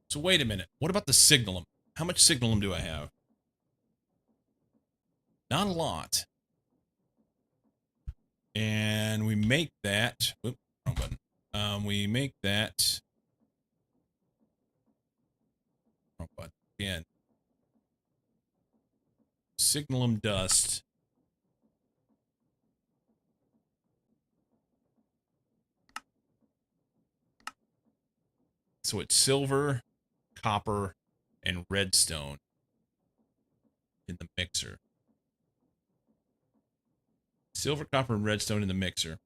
Speaker 1: So wait a minute. What about the signalum? How much signalum do I have? Not a lot. And we make that. Whoop, wrong button. We make that. Wrong button again. Signalum dust. So it's silver, copper, and redstone in the mixer. Silver, copper, and redstone in the mixer.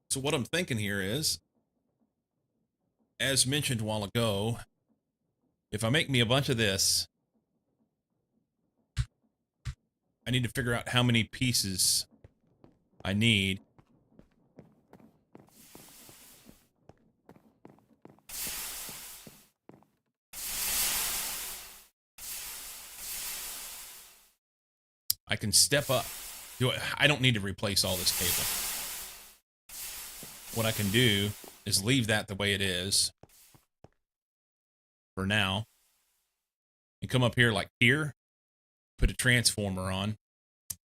Speaker 1: So what I'm thinking here is, as mentioned a while ago, if I make me a bunch of this, I need to figure out how many pieces I need. I can step up. I don't need to replace all this cable. What I can do is leave that the way it is. for now. And come up here like here, put a transformer on,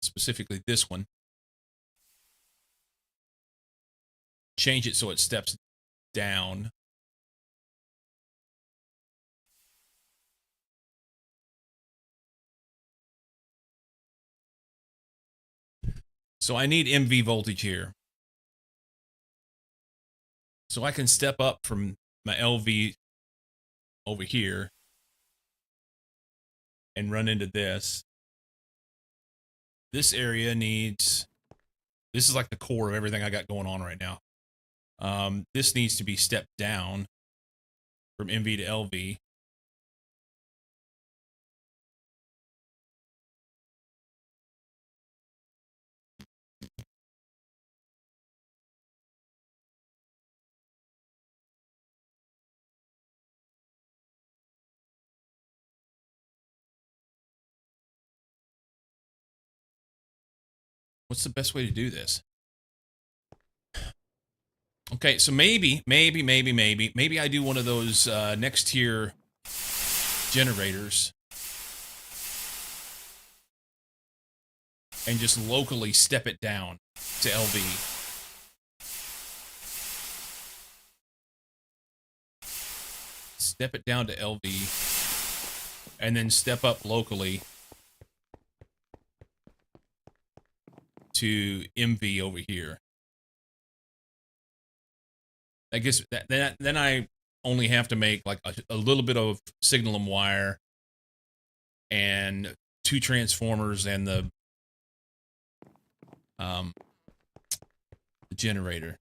Speaker 1: specifically this one. Change it so it steps down. So I need MV voltage here. So I can step up from my LV over here and run into this. This area needs, this is like the core of everything I got going on right now. This needs to be stepped down from MV to LV. What's the best way to do this? Okay, so maybe I do one of those next tier generators and just locally step it down to LV. Step it down to LV and then step up locally to MV over here. I guess then I only have to make like a little bit of signal and wire and 2 transformers and the generator.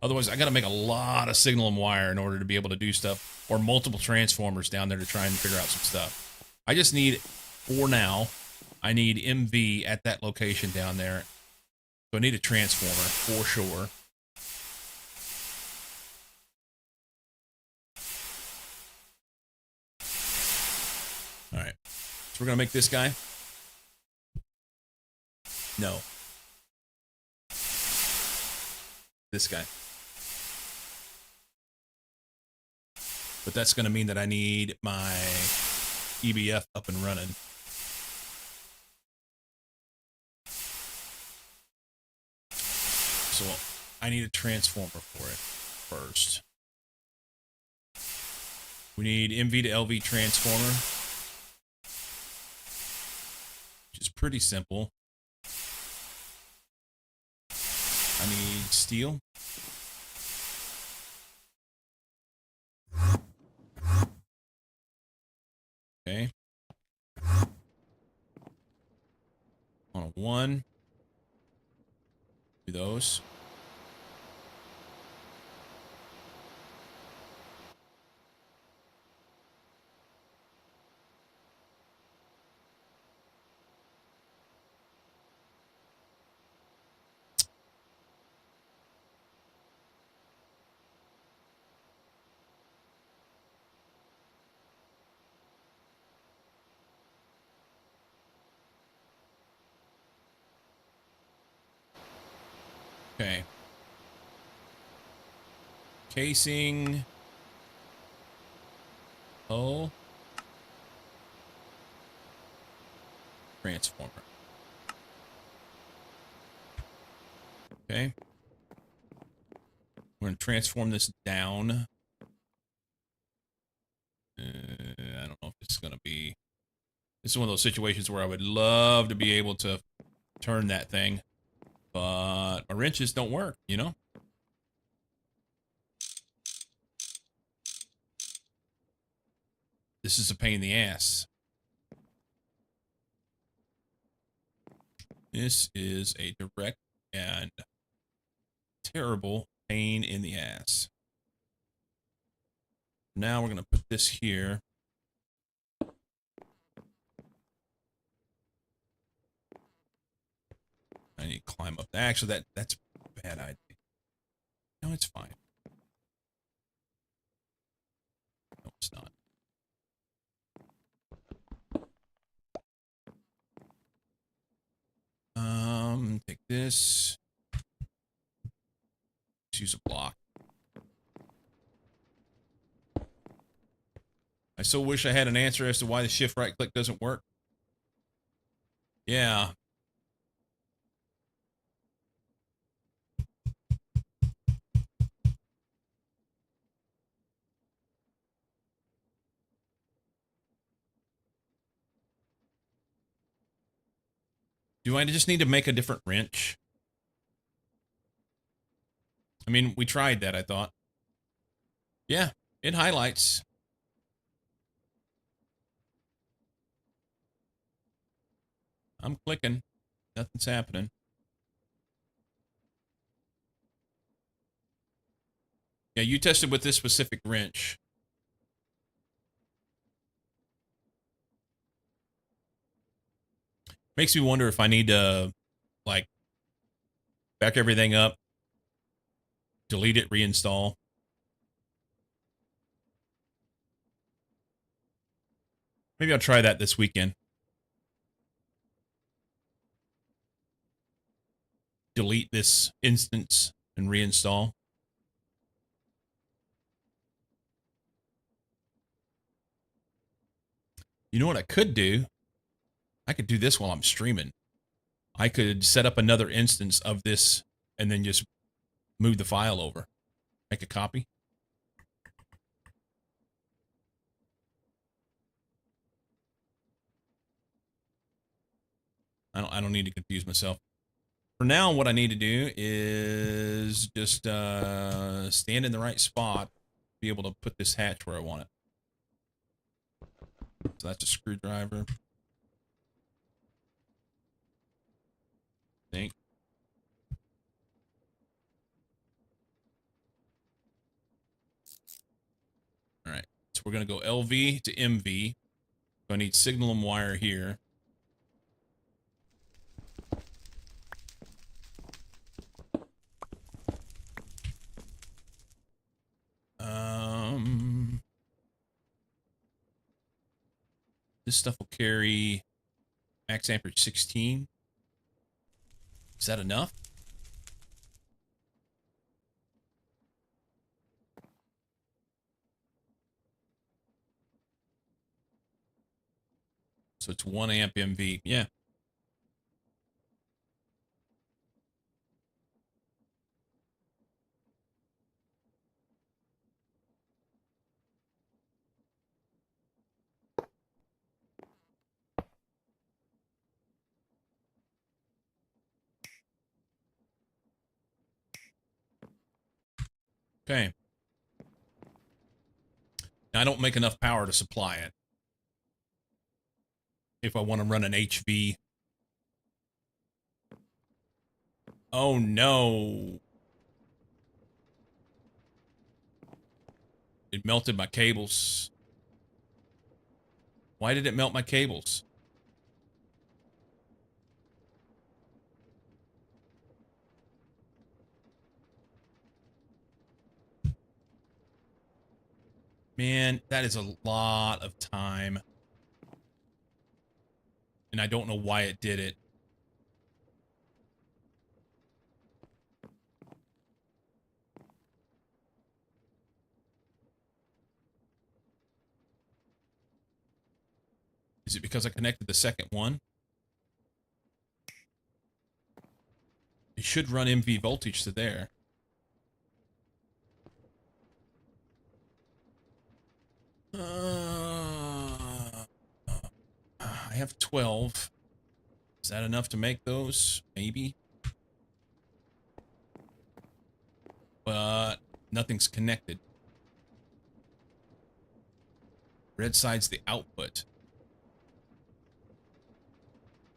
Speaker 1: Otherwise, I got to make a lot of signal and wire in order to be able to do stuff, or multiple transformers down there to try and figure out some stuff. I just need, for now, I need MV at that location down there. So I need a transformer for sure. All right. So we're going to make this guy. No. This guy. But that's going to mean that I need my EBF up and running. So I need a transformer for it first. We need MV to LV transformer, which is pretty simple. I need steel. Okay. On a 1. Do those. Okay. Casing. Oh. Transformer. Okay. We're going to transform this down. I don't know if it's going to be... This is one of those situations where I would love to be able to turn that thing, but my wrenches don't work, you know? This is a pain in the ass. This is a direct and terrible pain in the ass. Now we're going to put this here. I need to climb up. Actually, that's a bad idea. No, it's fine. No, it's not. Take this. Let's use a block. I so wish I had an answer as to why the shift right click doesn't work. Yeah. Do I just need to make a different wrench? I mean, we tried that, I thought. Yeah, it highlights. I'm clicking. Nothing's happening. Yeah, you tested with this specific wrench. Makes me wonder if I need to, like, back everything up, delete it, reinstall. Maybe I'll try that this weekend. Delete this instance and reinstall. You know what I could do? I could do this while I'm streaming. I could set up another instance of this and then just move the file over. Make a copy. I don't need to confuse myself. For now, what I need to do is just stand in the right spot, be able to put this hatch where I want it. So that's a screwdriver. I think. All right. So we're going to go LV to MV. So I need signal and wire here. This stuff will carry max amperage 16. Is that enough? So it's 1 amp MV. Yeah. Okay. Now, I don't make enough power to supply it. If I want to run an HV. Oh, no. It melted my cables. Why did it melt my cables? Man, that is a lot of time. And I don't know why it did it. Is it because I connected the second one? It should run MV voltage to there. I have 12. Is that enough to make those? Maybe. But nothing's connected. Red side's the output.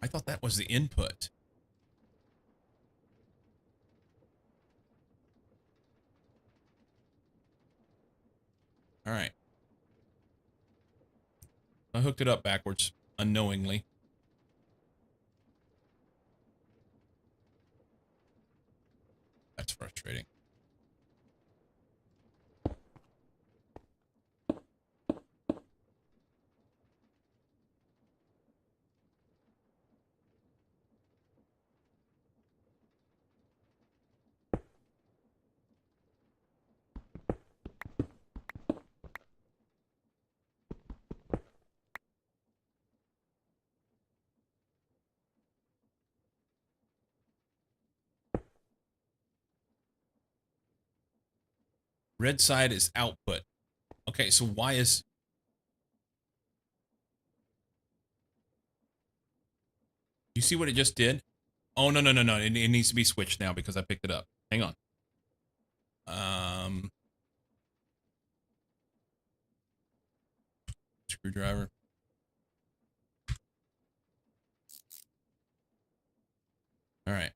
Speaker 1: I thought that was the input. All right. I hooked it up backwards, unknowingly. That's frustrating. Red side is output. Okay, so why is... You see what it just did? Oh, no, no, no, no. It needs to be switched now because I picked it up. Hang on. Screwdriver. All right.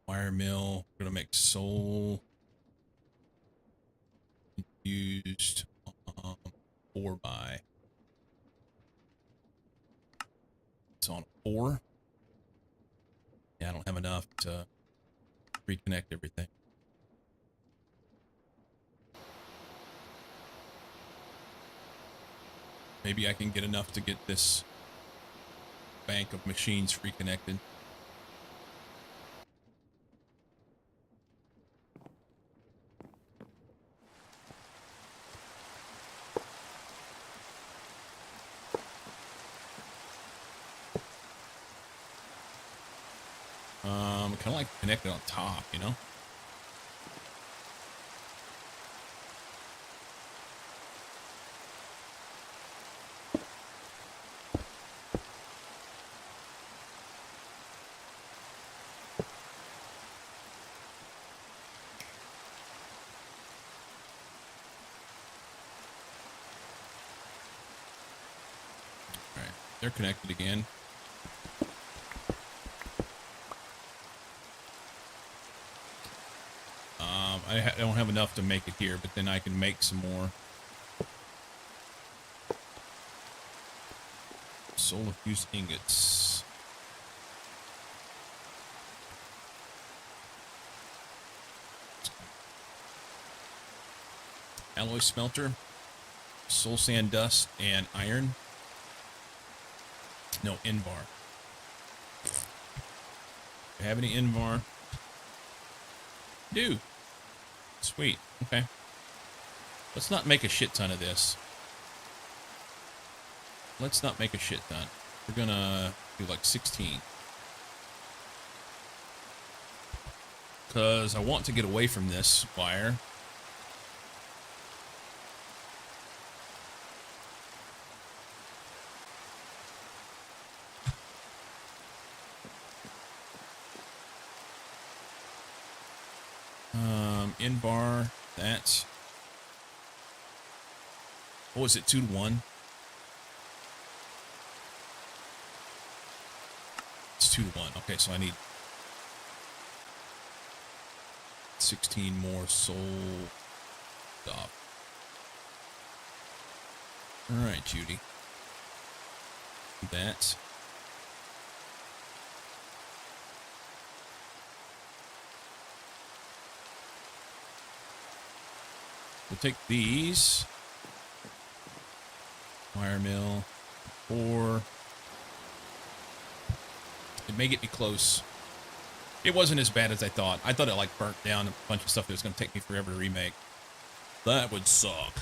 Speaker 1: Wire mill. We're gonna make soul used 4x. It's on 4. Yeah, I don't have enough to reconnect everything. Maybe I can get enough to get this bank of machines reconnected. Kind of like connected on top, you know? All right, they're connected again. I don't have enough to make it here, but then I can make some more. Solar fused ingots. Alloy smelter. Soul sand dust and iron. No, Invar. Do you have any Invar? Do. Sweet. Okay. Let's not make a shit ton of this. Let's not make a shit ton. We're gonna do like 16. Because I want to get away from this wire. Invar, that's... What was it, 2 to 1? It's 2 to 1. Okay, so I need 16 more soul stuff. Alright, Judy. That. We'll take these. Wire mill. 4. It may get me close. It wasn't as bad as I thought. I thought it like burnt down a bunch of stuff that was going to take me forever to remake. That would suck.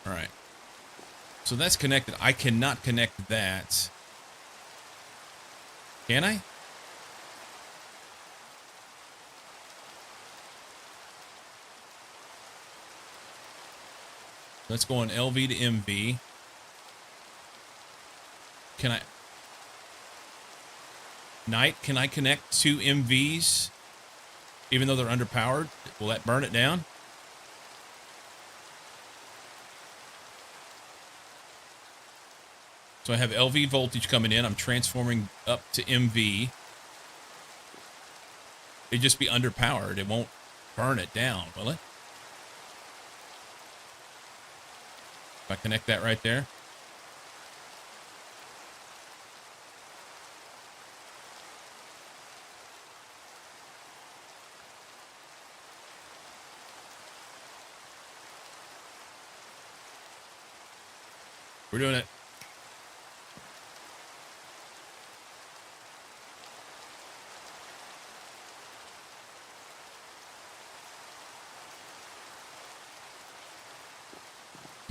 Speaker 1: All right. So that's connected. I cannot connect that. Can I? Let's go on LV to MV. Can I... Knight, can I connect 2 MVs? Even though they're underpowered? Will that burn it down? So I have LV voltage coming in. I'm transforming up to MV. It'd just be underpowered. It won't burn it down, will it? If I connect that right there. We're doing it.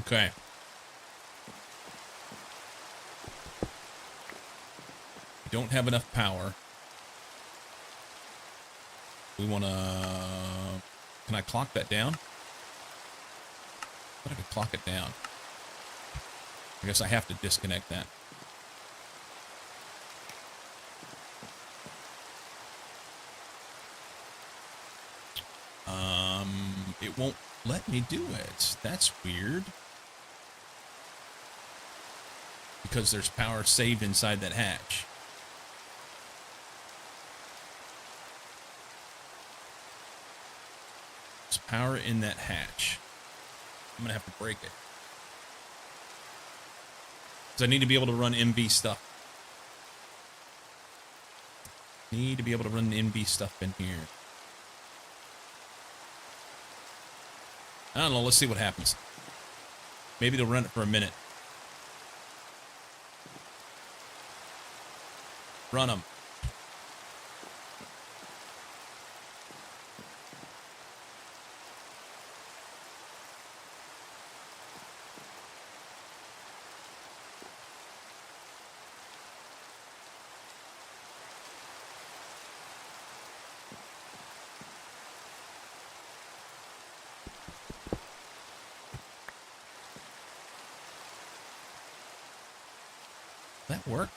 Speaker 1: Okay. We don't have enough power. We want to... Can I clock that down? I thought I could clock it down. I guess I have to disconnect that. It won't let me do it. That's weird. Because there's power saved inside that hatch. There's power in that hatch. I'm gonna have to break it. Because I need to be able to run MV stuff. Need to be able to run MV stuff in here. I don't know, let's see what happens. Maybe they'll run it for a minute. Run them. That work?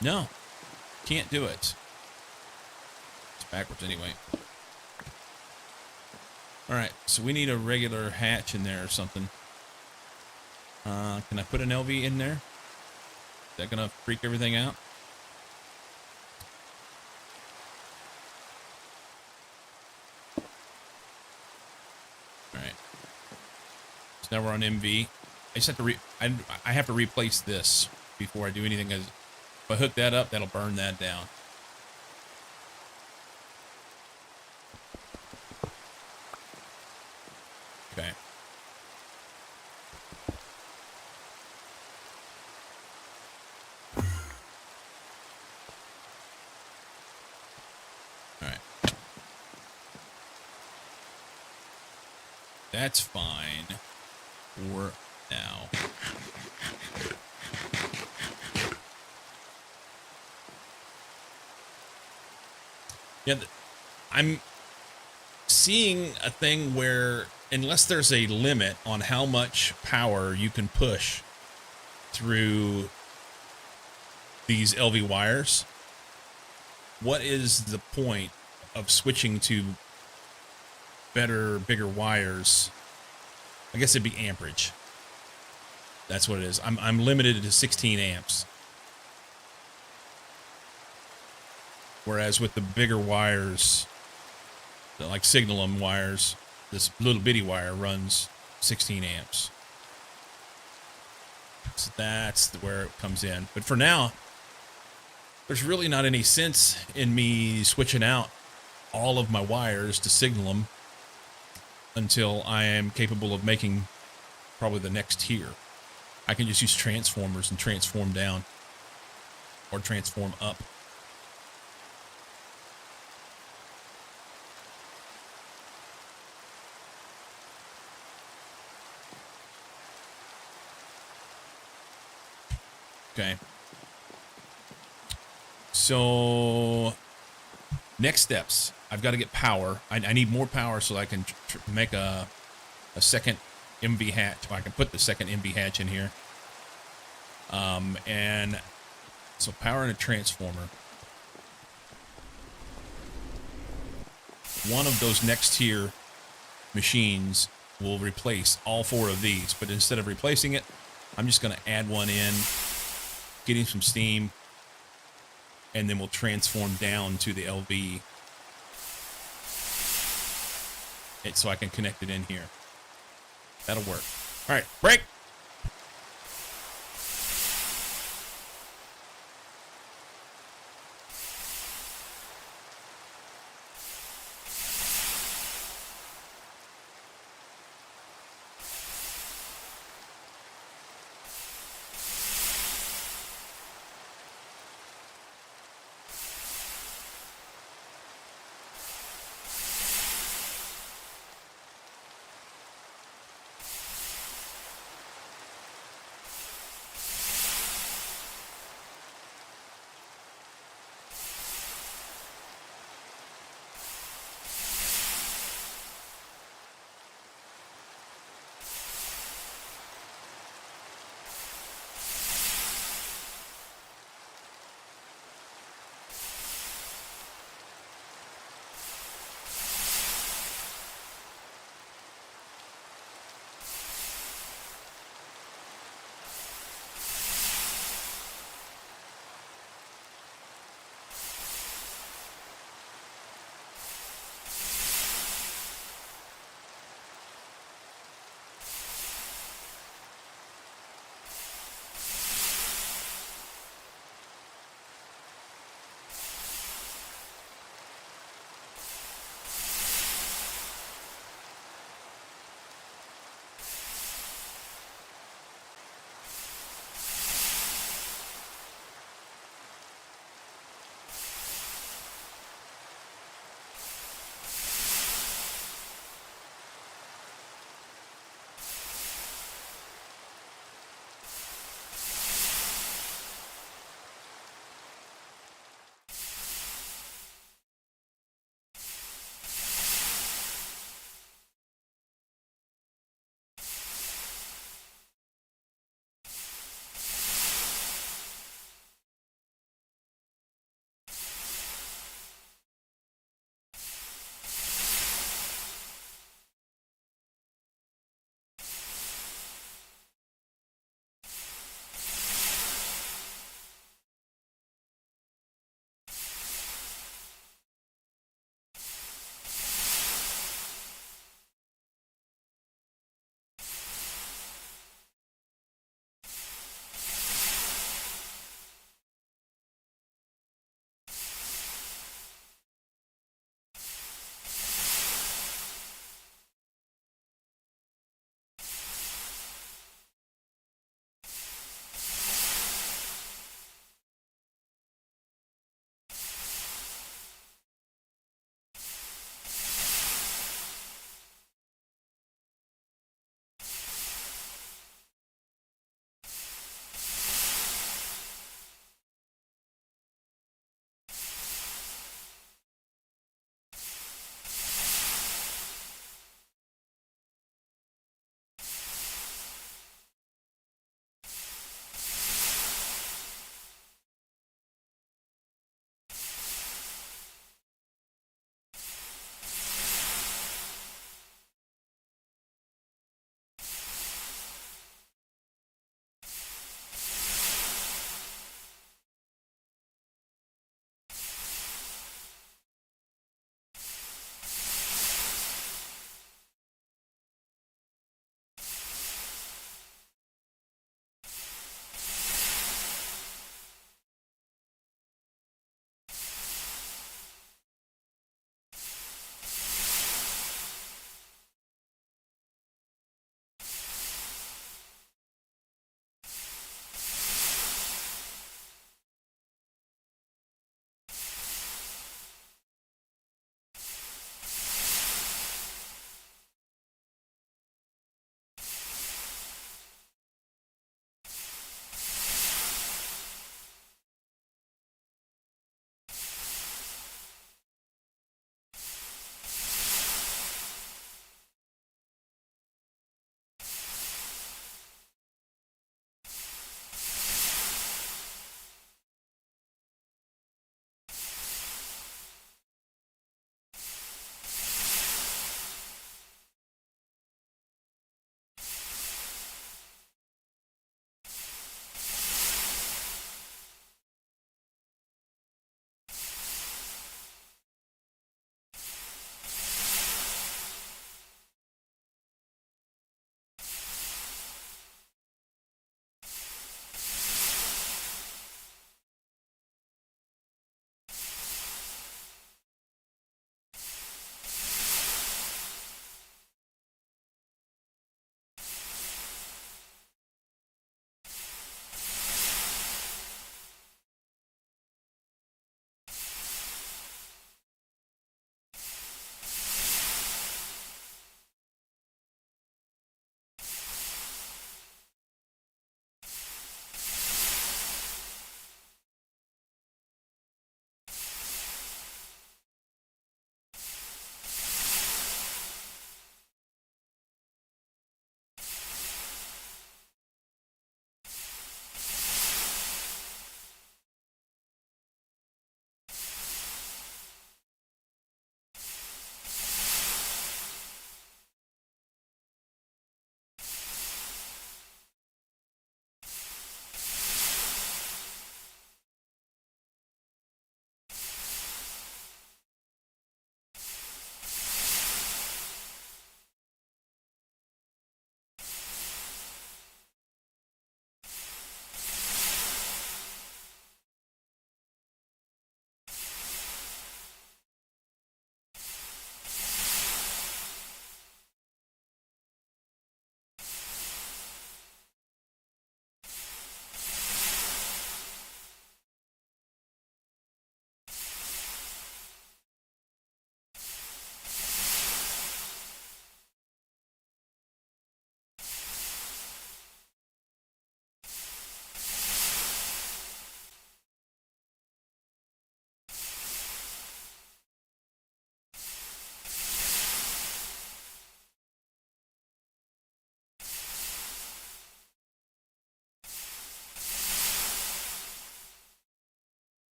Speaker 1: No, can't do it. It's backwards anyway. All right, so we need a regular hatch in there or something. Can I put an LV in there? Is that gonna freak everything out? All right. So now we're on MV. I just have to I have to replace this before I do anything. As if I hook that up, that'll burn that down. Okay. All right. That's fine for now. Yeah, I'm seeing a thing where unless there's a limit on how much power you can push through these LV wires, what is the point of switching to better, bigger wires? I guess it'd be amperage. That's what it is. I'm limited to 16 amps. Whereas with the bigger wires, like Signalum wires, this little bitty wire runs 16 amps. So that's where it comes in. But for now, there's really not any sense in me switching out all of my wires to Signalum until I am capable of making probably the next tier. I can just use transformers and transform down or transform up. Okay. So next steps, I've got to get power. I need more power so I can make a second MV hatch. Well, I can put the second MV hatch in here. And so power and a transformer. One of those next tier machines will replace all four of these, but instead of replacing it, I'm just going to add one in, get him some steam, and then we'll transform down to the LV. So I can connect it in here. That'll work. All right, break.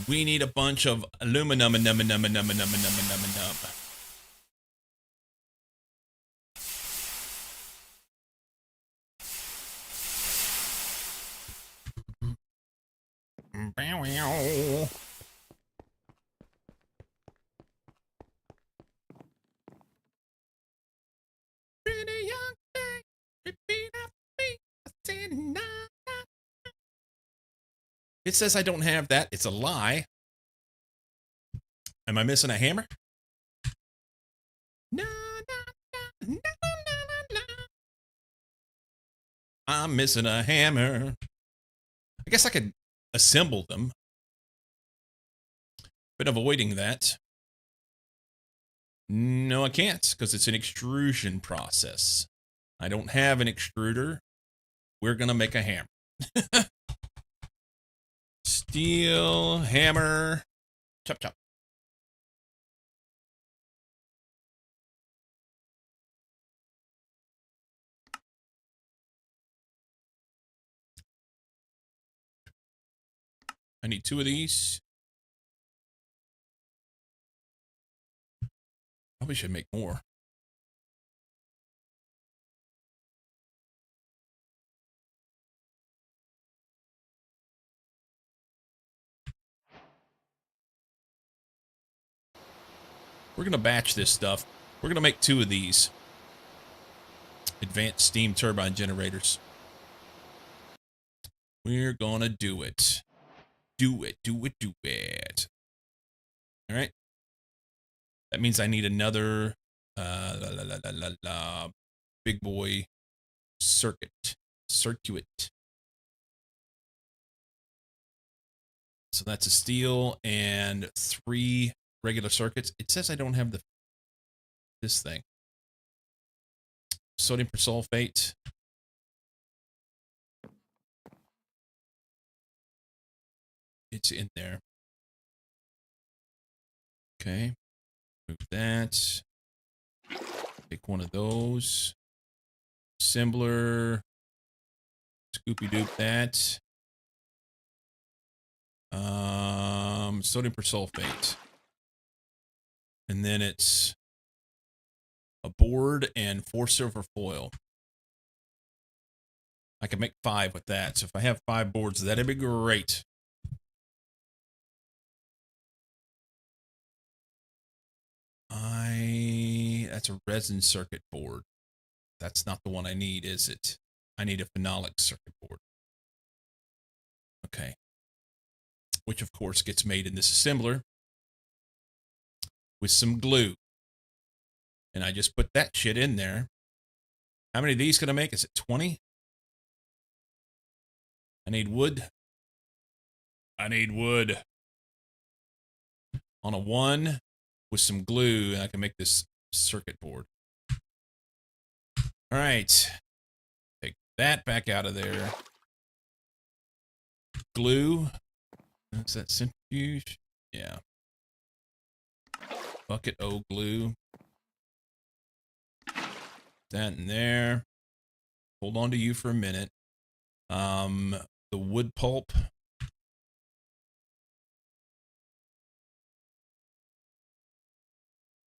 Speaker 1: We need a bunch of aluminum. It says I don't have that. It's a lie. Am I missing a hammer? No, no, no, no, no, no. I'm missing a hammer. I guess I could assemble them. But avoiding that. No, I can't because it's an extrusion process. I don't have an extruder. We're going to make a hammer. Steel, hammer, chop, chop. I need 2 of these. Probably should make more. We're going to batch this stuff. We're going to make 2 of these advanced steam turbine generators. We're going to do it. Do it, do it, do it. All right. That means I need another big boy circuit. So that's a steel and 3 regular circuits. It says I don't have this thing. Sodium persulfate. It's in there. Okay. Move that. Take one of those. Assembler. Scoopy doop that. Sodium persulfate. And then it's a board and 4 silver foil. I can make 5 with that. So if I have 5 boards, that'd be great. That's a resin circuit board. That's not the one I need, is it? I need a phenolic circuit board. Okay. Which, of course, gets made in this assembler with some glue. And I just put that shit in there. How many of these can I make? Is it 20? I need wood. I need wood. On a 1 with some glue, and I can make this circuit board. All right. Take that back out of there. Glue. Is that centrifuge? Yeah. Bucket O glue. That in there. Hold on to you for a minute. The wood pulp.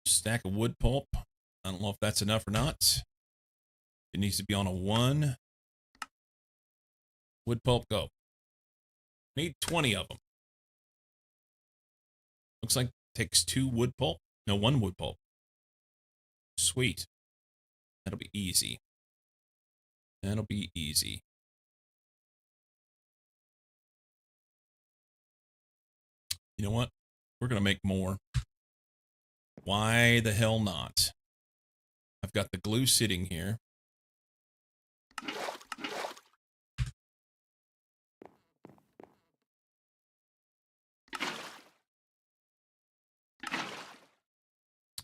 Speaker 1: Stack of wood pulp. I don't know if that's enough or not. It needs to be on a 1. Wood pulp, go. Need 20 of them. Looks like it takes 2 wood pulp. No, 1 wood pulp. Sweet. That'll be easy. That'll be easy. You know what? We're going to make more. Why the hell not? I've got the glue sitting here.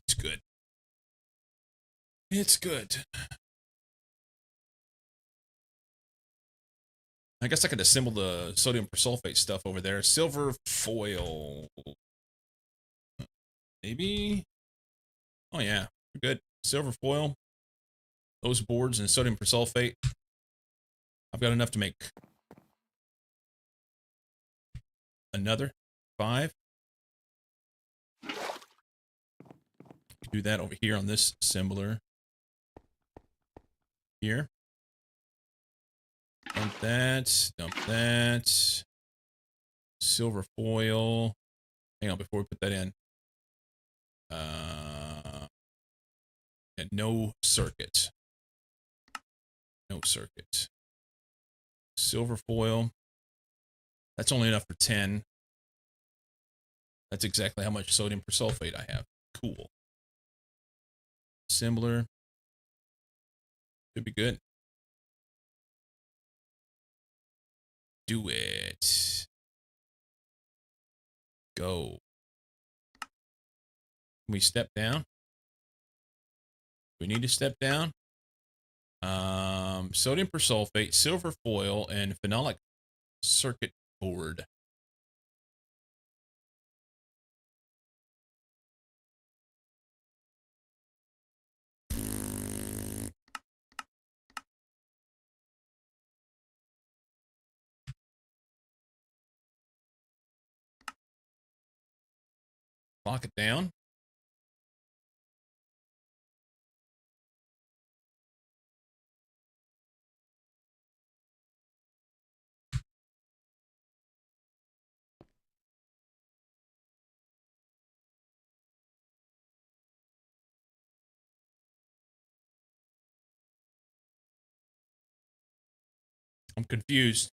Speaker 1: It's good. It's good. I guess I could assemble the sodium persulfate stuff over there. Silver foil. Maybe? Oh yeah, we're good. Silver foil, those boards, and sodium persulfate. I've got enough to make another 5. Do that over here on this assembler. Here. Dump that. Dump that. Silver foil. Hang on before we put that in. And no circuit. No circuit. Silver foil. That's only enough for 10. That's exactly how much sodium persulfate I have. Cool. Assembler. Should be good. Do it. Go. Can we step down? We need to step down. Sodium persulfate, silver foil, and phenolic circuit board. Lock it down. I'm confused.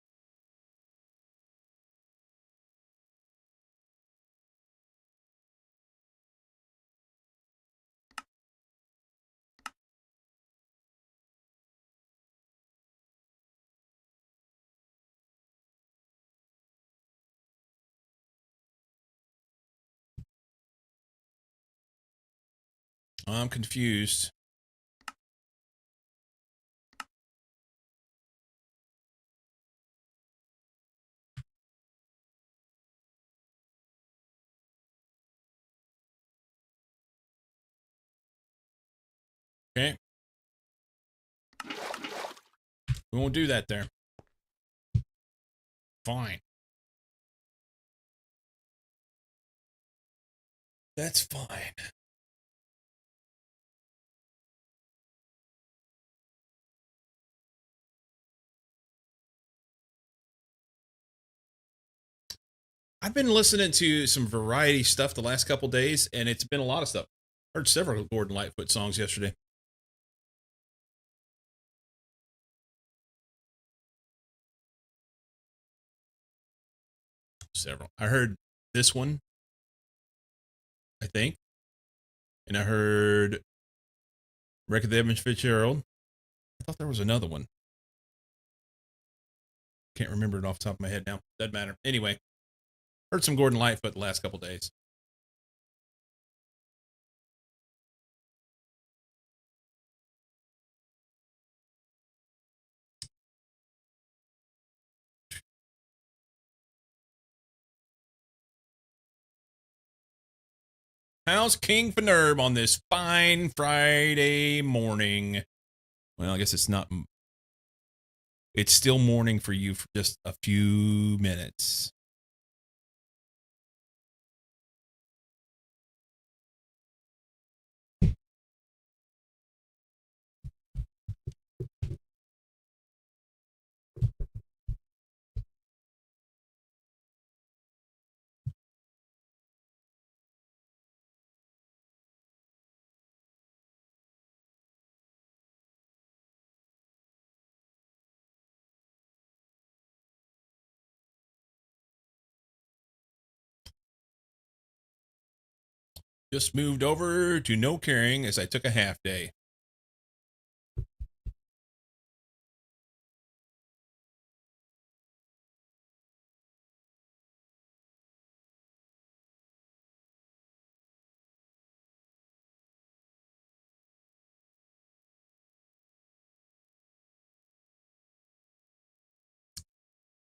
Speaker 1: I'm confused. Okay. We won't do that there. Fine. That's fine. I've been listening to some variety stuff the last couple days, and it's been a lot of stuff. Heard several Gordon Lightfoot songs yesterday. Several. I heard this one, I think, and I heard Record the Evans Fitzgerald. I thought there was another one. Can't remember it off the top of my head now. Doesn't matter. Anyway, heard some Gordon Lightfoot the last couple days. How's King Finerb on this fine Friday morning? Well, I guess it's not. It's still morning for you for just a few minutes. Just moved over to no caring as I took a half day.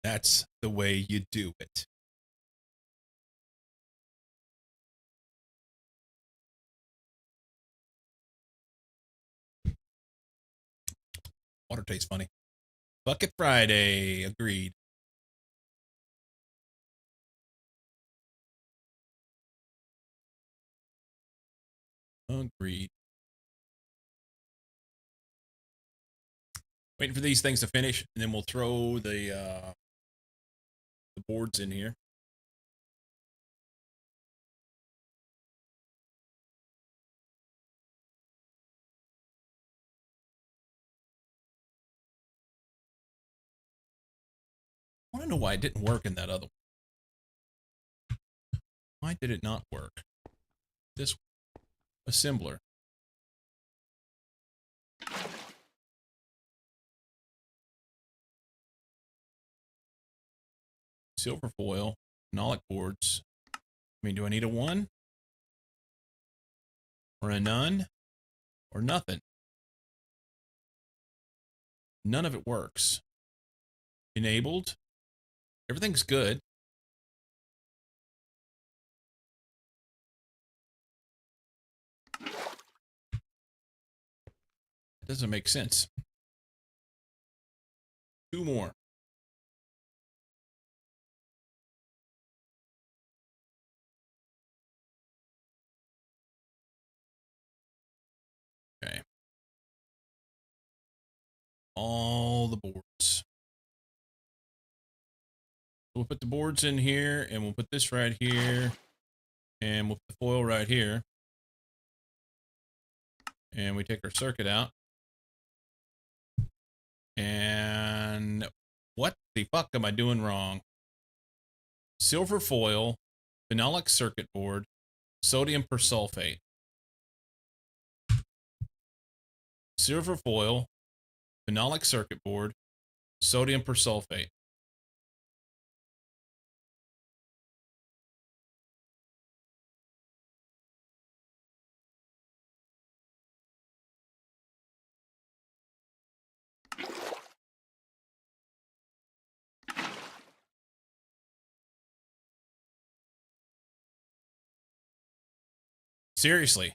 Speaker 1: That's the way you do it. Water tastes funny. Bucket Friday. Agreed. Agreed. Waiting for these things to finish, and then we'll throw the boards in here. I want to know why it didn't work in that other one. Why did it not work? This assembler. Silver foil, phenolic boards. I mean, do I need a 1? Or a none? Or nothing? None of it works. Enabled. Everything's good. It doesn't make sense. 2 more. Okay. All the boards. We'll put the boards in here, and we'll put this right here, and we'll put the foil right here. And we take our circuit out. And what the fuck am I doing wrong? Silver foil, phenolic circuit board, sodium persulfate. Silver foil, phenolic circuit board, sodium persulfate. Seriously.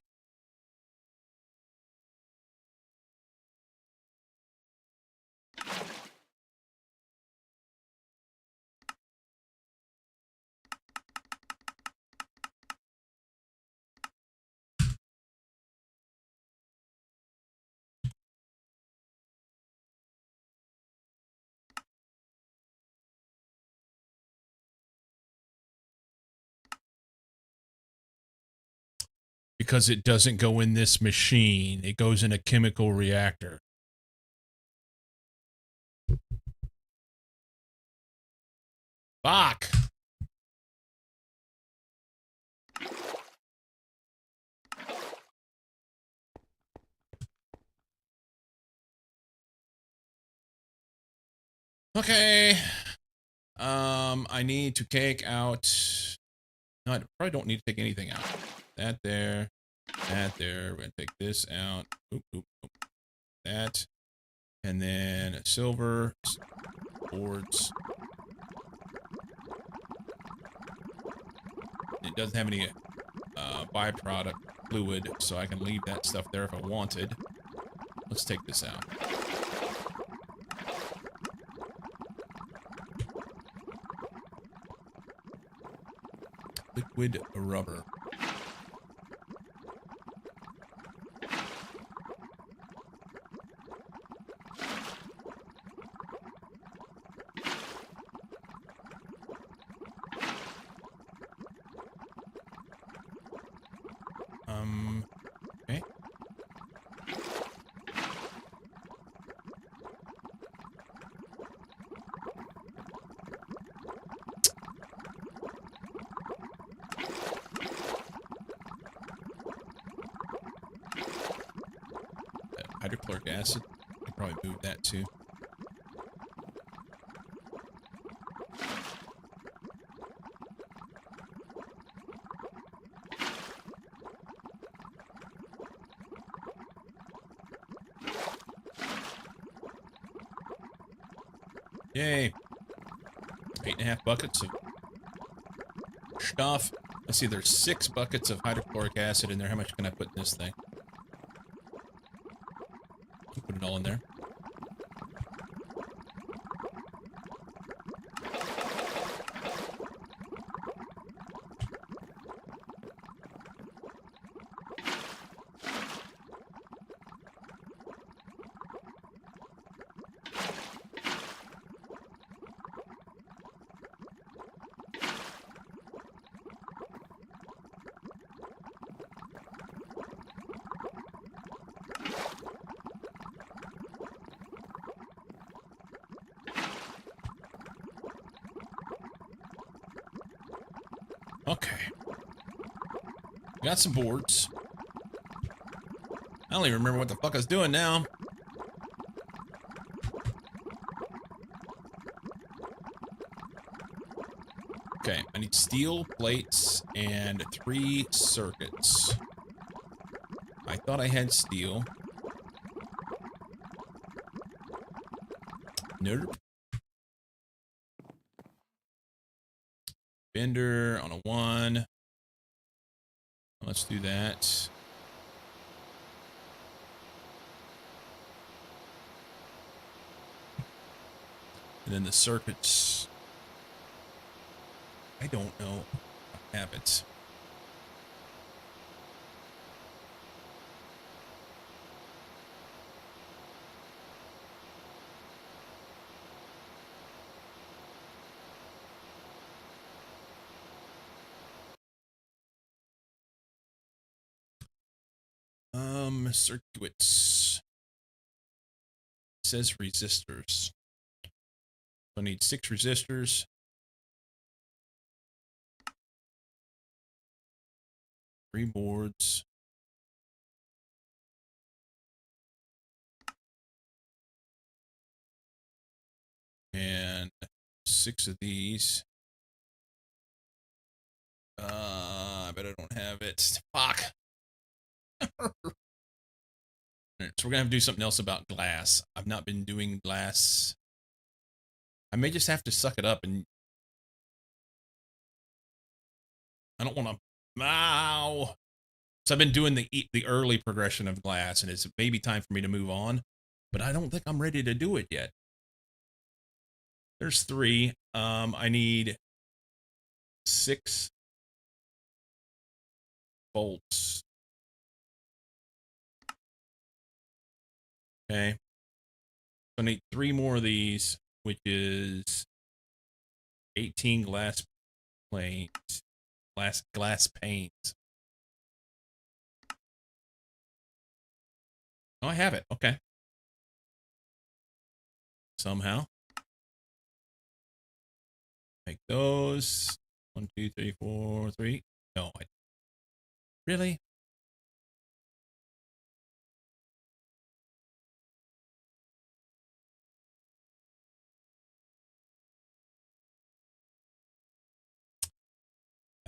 Speaker 1: Because it doesn't go in this machine. It goes in a chemical reactor. Fuck. Okay. I need to take out. No, I probably don't need to take anything out. That there. That there. We're gonna take this out. Oop, oop, oop. That. And then silver boards. It doesn't have any byproduct fluid, so I can leave that stuff there if I wanted. Let's take this out. Liquid rubber. Okay. Hydrochloric acid. I probably move that too. Yay. 8.5 buckets of stuff. Let's see, there's 6 buckets of hydrochloric acid in there. How much can I put in this thing? Put it all in there. Okay. Got some boards. I don't even remember what the fuck I was doing now. Okay, I need steel plates and 3 circuits. I thought I had steel. Nope. Bender on a 1. Let's do that. And then the circuits. I don't know. I have it. Circuits. It says resistors. So I need 6 resistors. 3 boards. And 6 of these. I bet I don't have it. Fuck. Right, so we're gonna have to do something else about glass. I've not been doing glass. I may just have to suck it up, and I don't want to. Ow. So I've been doing the early progression of glass, and it's maybe time for me to move on, but I don't think I'm ready to do it yet. There's 3. I need 6 bolts. Okay. So I need 3 more of these, which is 18 glass planes. Glass panes. Oh, I have it. Okay. Somehow. Make those. 1, 2, 3, 4, 3. No, really?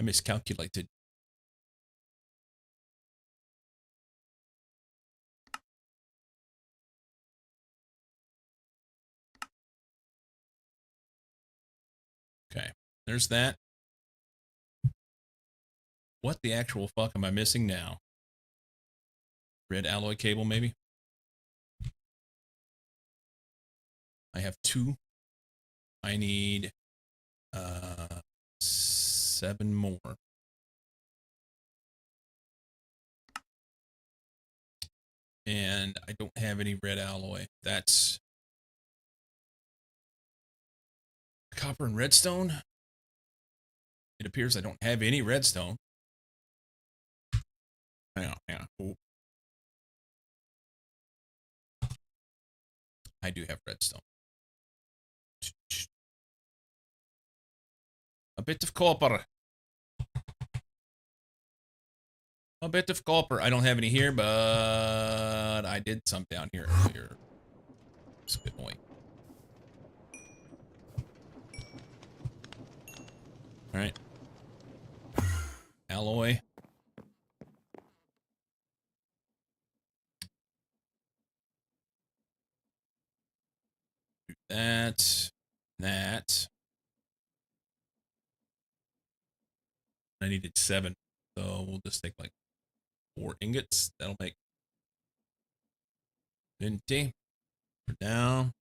Speaker 1: I miscalculated. Okay, there's that. What the actual fuck am I missing now? Red alloy cable, maybe? I have 2. I need 7 more. And I don't have any red alloy. That's copper and redstone. It appears I don't have any redstone. Hang on. Ooh. I do have redstone. A bit of copper. A bit of copper. I don't have any here, but I did some down here earlier. It's a bit annoying. All right. Alloy. Do that. That. I needed 7. So we'll just take like 4 ingots. That'll make 20. We're down.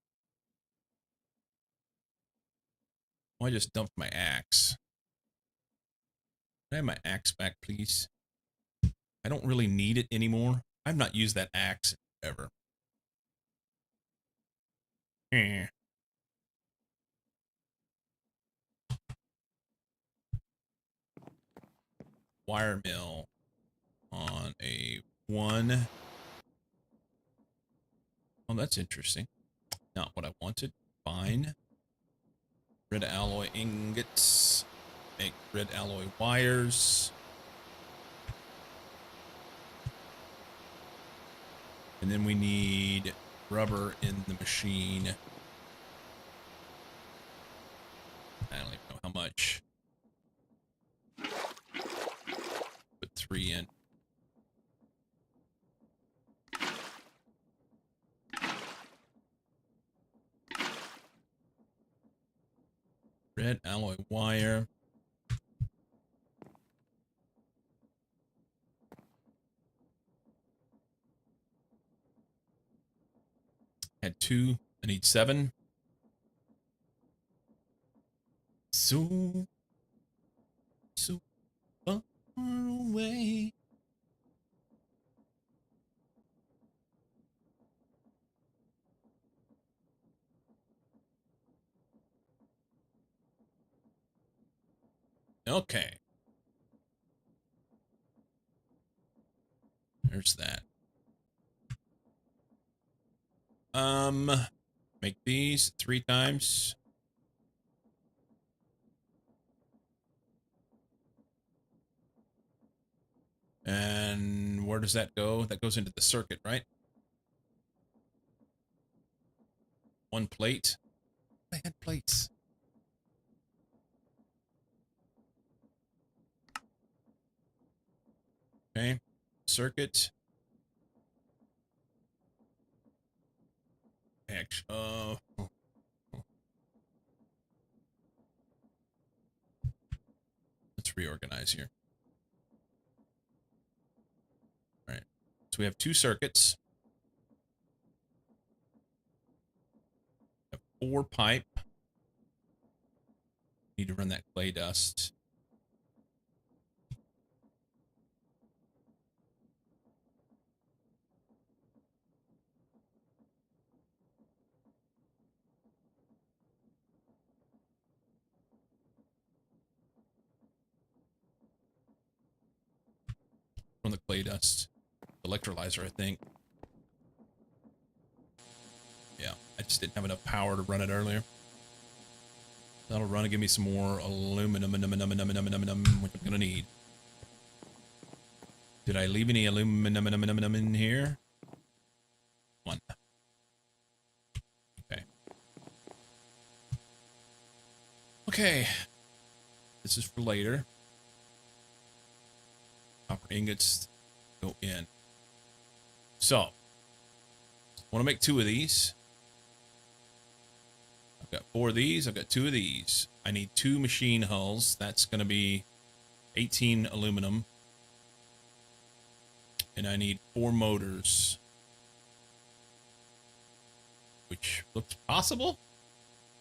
Speaker 1: Oh, I just dumped my axe. Can I have my axe back, please? I don't really need it anymore. I've not used that axe ever. Wire mill on a 1. Oh, that's interesting. Not what I wanted. Fine. Red alloy ingots. Make red alloy wires. And then we need rubber in the machine. I don't even know how much. Put 3 in. Red alloy wire. Had 2. I need 7. So far away. Okay. There's that. Make these 3 times. And where does that go? That goes into the circuit, right? 1 plate. I had plates. Okay. Circuit. Actually, let's reorganize here. All right. So we have 2 circuits. We have 4 pipe. Need to run that clay dust. Run the clay dust. Electrolyzer, I think. Yeah, I just didn't have enough power to run it earlier. That'll run and give me some more aluminum, which I'm gonna need. Did I leave any aluminum in here? 1. Okay. Okay. This is for later. Copper ingots go in. So, I want to make 2 of these. I've got 4 of these. I've got 2 of these. I need 2 machine hulls. That's going to be 18 aluminum. And I need 4 motors. Which looks possible.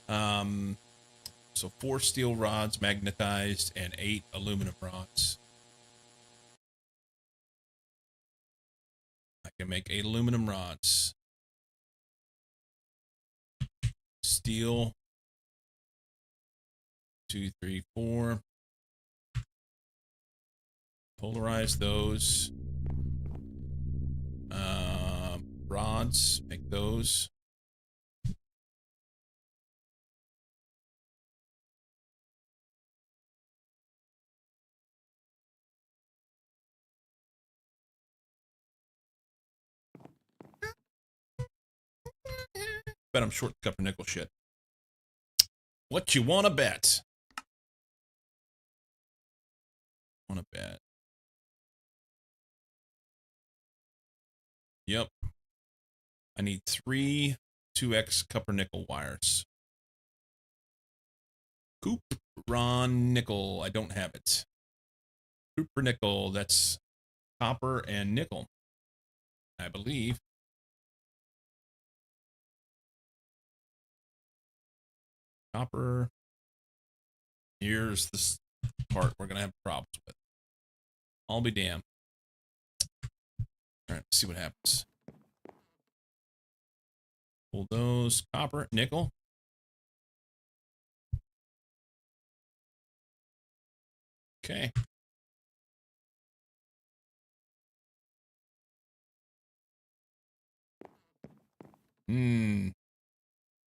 Speaker 1: So 4 steel rods magnetized and 8 aluminum rods. I can make 8 aluminum rods. Steel. 2, 3, 4. Polarize those. Rods, make those. Bet I'm short copper nickel shit. What you wanna bet? Wanna bet? Yep. I need 3 2x copper nickel wires. Coop Ron nickel. I don't have it. Cooper nickel. That's copper and nickel, I believe. Copper. Here's this part we're gonna have problems with. I'll be damned. All right, let's see what happens. Pull those. Copper, nickel. Okay.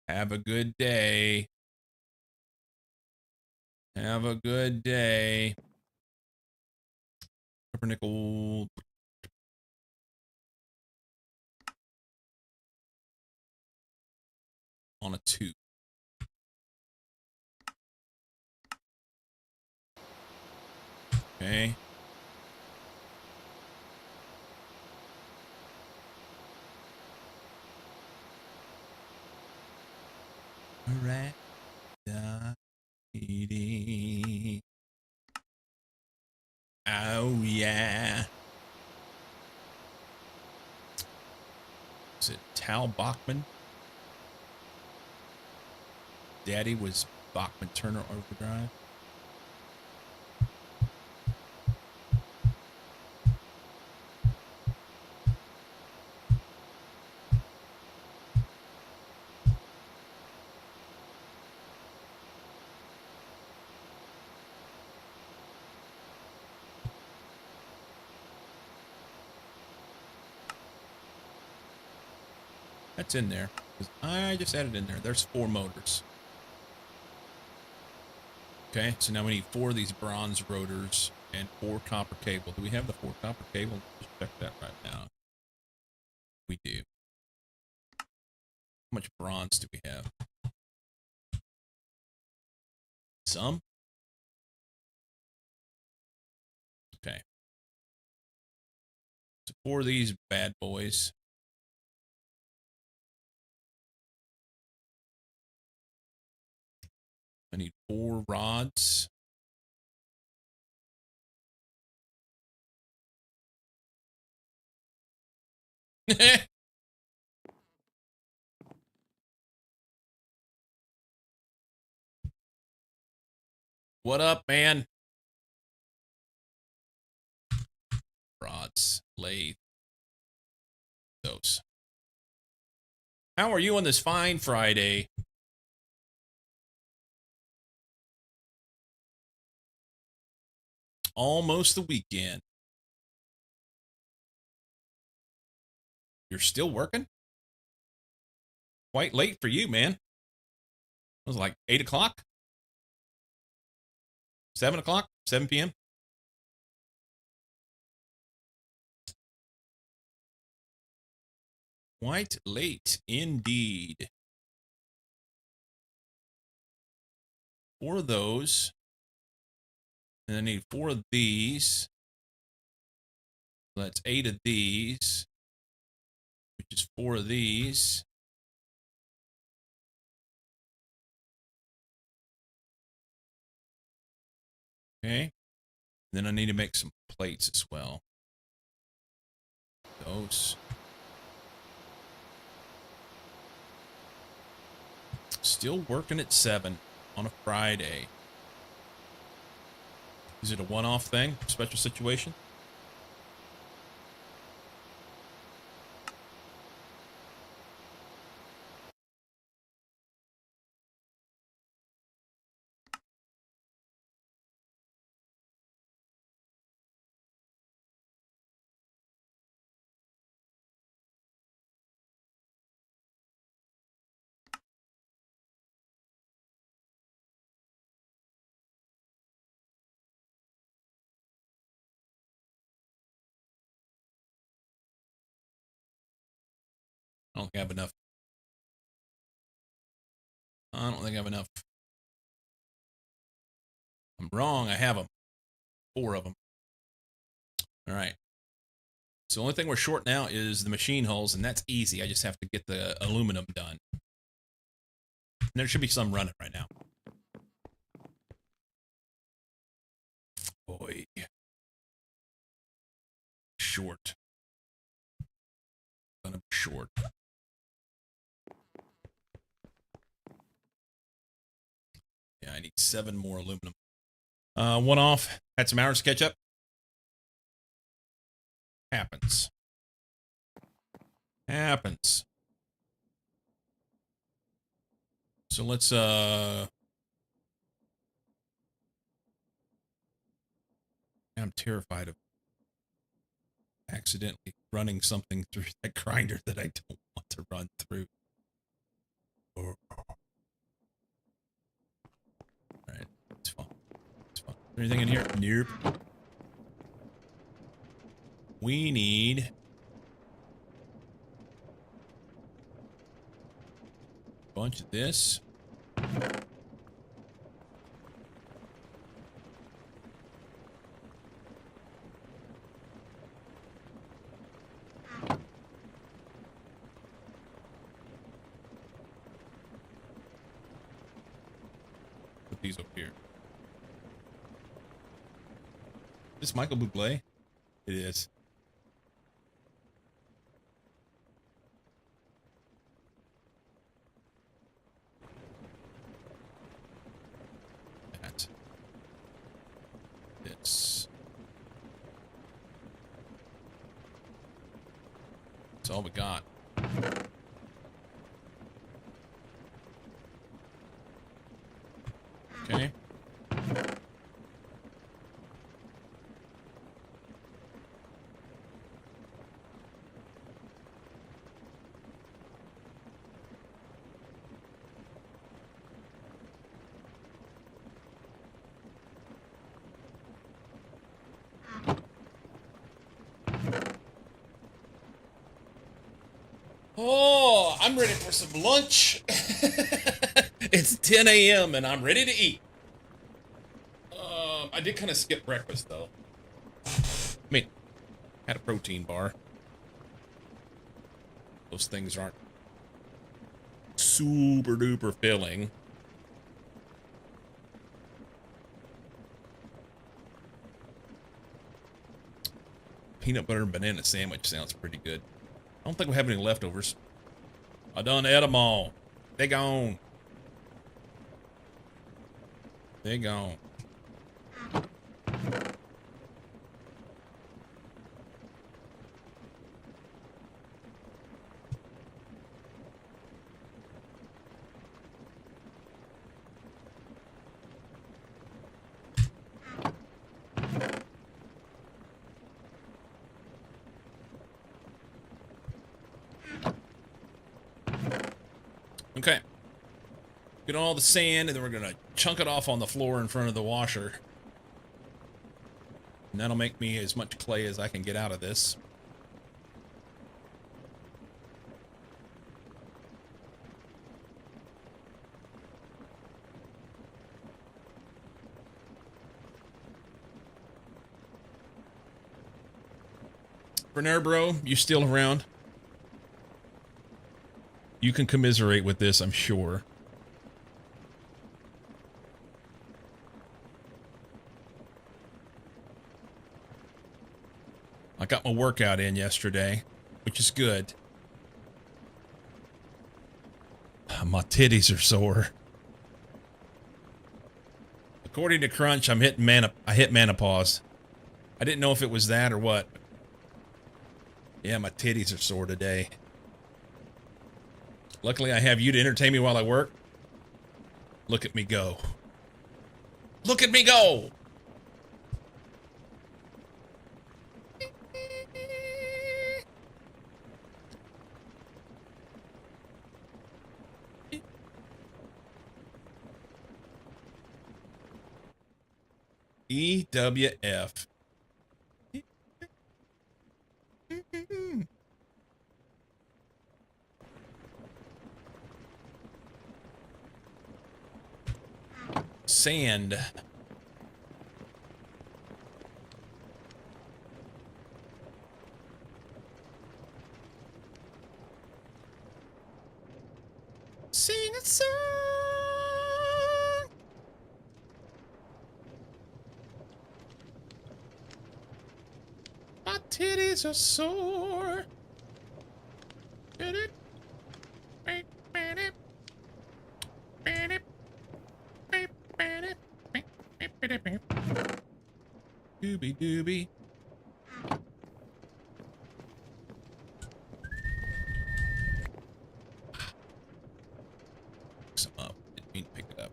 Speaker 1: Have a good day. Have a good day. Pumpernickel. On a 2. Okay. Alright. Oh, yeah. Is it Tal Bachman? Daddy was Bachman Turner Overdrive. That's in there. I just added in there. There's 4 motors. Okay, so now we need 4 of these bronze rotors and 4 copper cable. Do we have the 4 copper cable? Just check that right now. We do. How much bronze do we have? Some? Okay. So 4 of these bad boys. I need 4 rods. What up, man? Rods, lathe, those. How are you on this fine Friday? Almost the weekend. You're still working? Quite late for you, man. It was like 8 o'clock, 7 o'clock, 7 p.m. Quite late indeed. 4 of those. And I need 4 of these. So that's 8 of these, which is 4 of these. Okay. Then I need to make some plates as well. Those. Still working at 7 on a Friday. Is it a one-off thing? Special situation? I don't think I have enough. I don't think I have enough. I'm wrong. I have them. 4 of them. All right. So the only thing we're short now is the machine hulls, and that's easy. I just have to get the aluminum done. And there should be some running right now. Boy. Short. Gonna be short. Yeah, I need 7 more aluminum. One off. Had some hours to catch up. Happens. Happens. So let's I'm terrified of accidentally running something through that grinder that I don't want to run through. All right, it's fine. Anything in here? Nope. We need a bunch of this. Put these up here. Is this Michael Bublé? It is. That. This. That's all we got. Okay. Oh, I'm ready for some lunch. It's 10 a.m. and I'm ready to eat. I did kind of skip breakfast though. I mean, had a protein bar. Those things aren't super duper filling. Peanut butter and banana sandwich sounds pretty good. I don't think we have any leftovers. I done ate them all. They gone. They gone. Okay. Get all the sand, and then we're gonna chunk it off on the floor in front of the washer. And that'll make me as much clay as I can get out of this. Bernair, bro, you still around? You can commiserate with this, I'm sure. I got my workout in yesterday, which is good. My titties are sore. According to Crunch, I hit menopause. I didn't know if it was that or what. Yeah, my titties are sore today. Luckily, I have you to entertain me while I work. Look at me go. Look at me go! EWF. Sand. Sing a song. My titties are sore. Doobie doobie. Some up. Didn't mean to pick it up.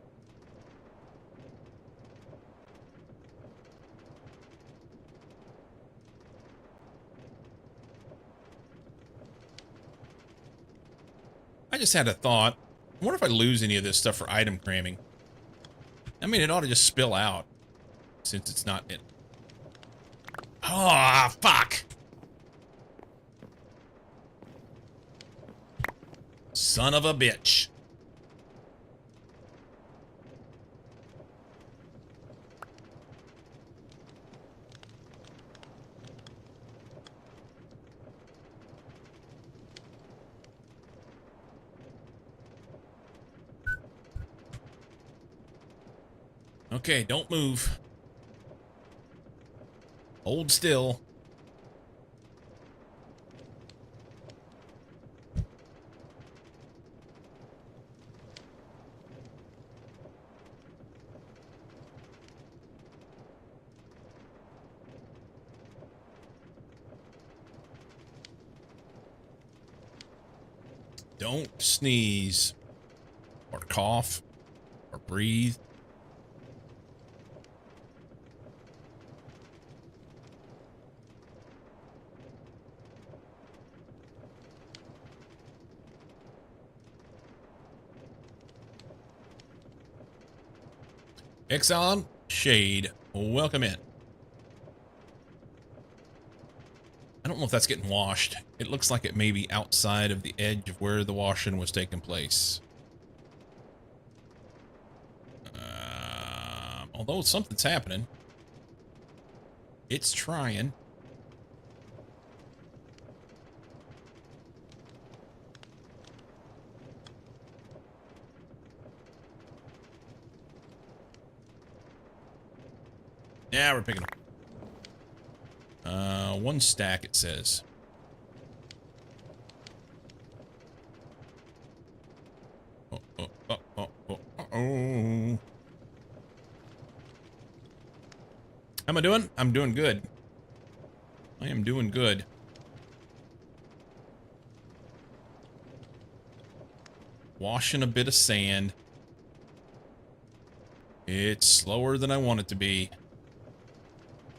Speaker 1: I just had a thought. I wonder if I lose any of this stuff for item cramming. I mean, it ought to just spill out. since it's not in. Oh, fuck! Son of a bitch. Okay, don't move. Hold still. Don't sneeze or cough or breathe. Exxon Shade, welcome in. I don't know if that's getting washed. It looks like it may be outside of the edge of where the washing was taking place. Although something's happening. It's trying. Yeah, we're picking up. One stack, it says. Oh. How am I doing? I'm doing good. I am doing good. Washing a bit of sand. It's slower than I want it to be.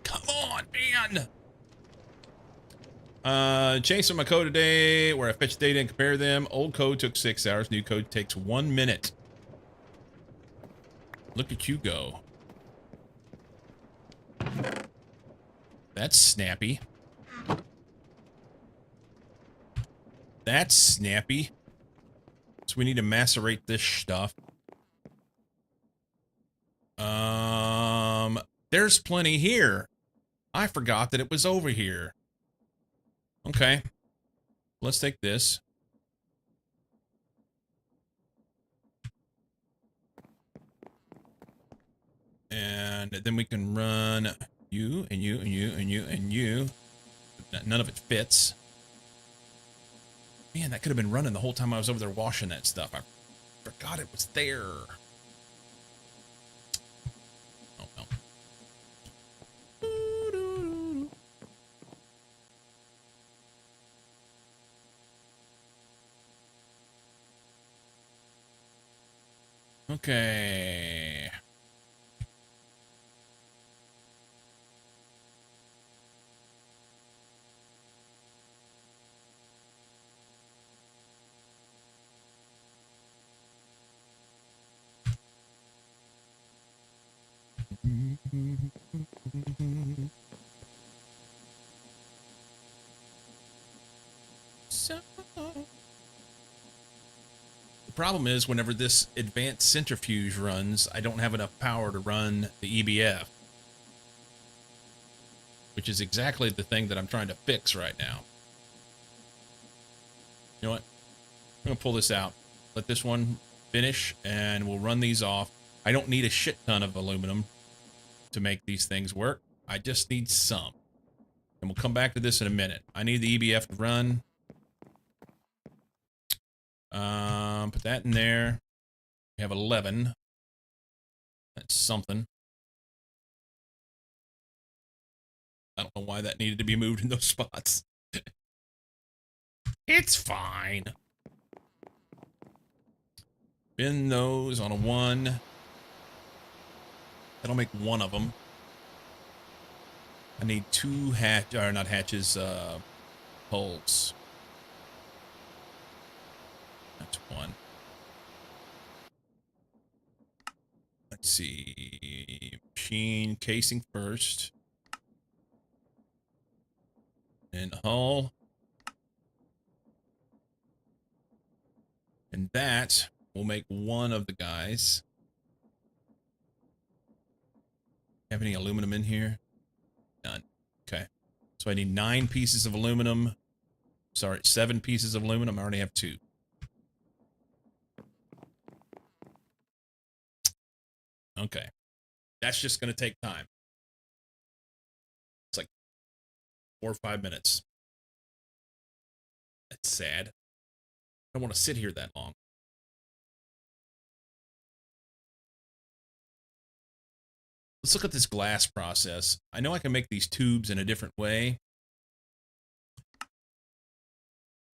Speaker 1: Come on, man! Chasing my code today, where I fetch data and compare them. Old code took 6 hours. New code takes 1 minute. Look at you go. That's snappy. That's snappy. So we need to macerate this stuff. There's plenty here. I forgot that it was over here. Okay. Let's take this. And then we can run you and you and you and you and you. None of it fits. Man, that could have been running the whole time I was over there washing that stuff. I forgot it was there. Oh, no. Okay. So, the problem is whenever this advanced centrifuge runs, I don't have enough power to run the EBF, which is exactly the thing that I'm trying to fix right now. You know what? I'm going to pull this out. Let this one finish, and we'll run these off. I don't need a shit ton of aluminum to make these things work. I just need some. And we'll come back to this in a minute. I need the EBF to run. Put that in there. We have 11. That's something. I don't know why that needed to be moved in those spots. It's fine. Bin those on a 1. That'll make 1 of them. I need 2 hulls. That's 1. Let's see. Machine casing first. And hull. And that will make one of the guys. Have any aluminum in here? None. Okay. So I need 9 pieces of aluminum. Sorry, 7 pieces of aluminum. I already have 2. Okay. That's just going to take time. It's like 4 or 5 minutes. That's sad. I don't want to sit here that long. Let's look at this glass process. I know I can make these tubes in a different way.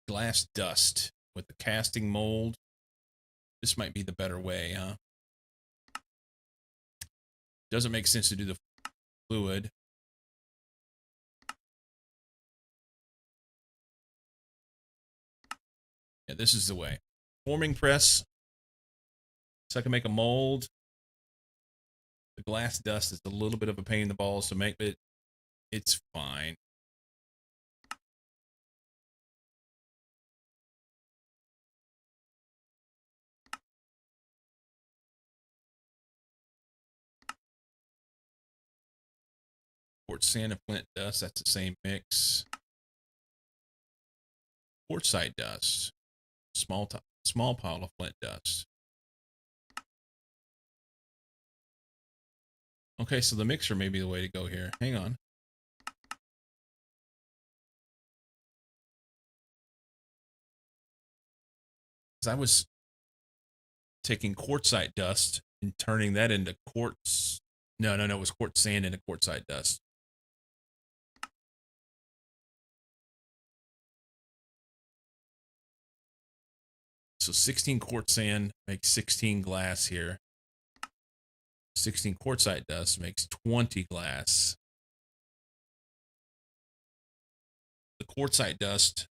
Speaker 1: Glass dust with the casting mold. This might be the better way, huh? Doesn't make sense to do the fluid. Yeah, this is the way. Forming press. So I can make a mold. The glass dust is a little bit of a pain in the balls to make, but it's fine. Quartz sand and flint dust, that's the same mix. Quartzite dust, small pile of flint dust. Okay, so the mixer may be the way to go here. Hang on. Because I was taking quartzite dust and turning that into quartz. No, it was quartz sand into quartzite dust. So 16 quartz sand makes 16 glass here. 16 quartzite dust makes 20 glass. The quartzite dust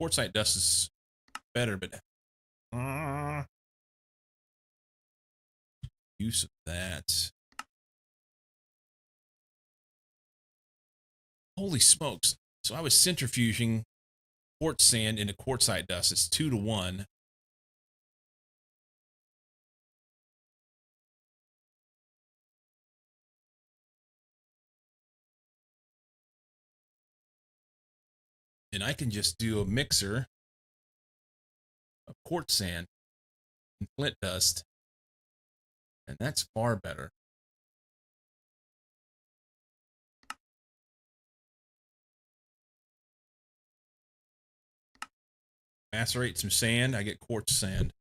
Speaker 1: quartzite dust is better, but use of that. Holy smokes. So I was centrifuging quartz sand into quartzite dust. It's 2 to 1. And I can just do a mixer of quartz sand and flint dust. And that's far better. Macerate some sand, I get quartz sand.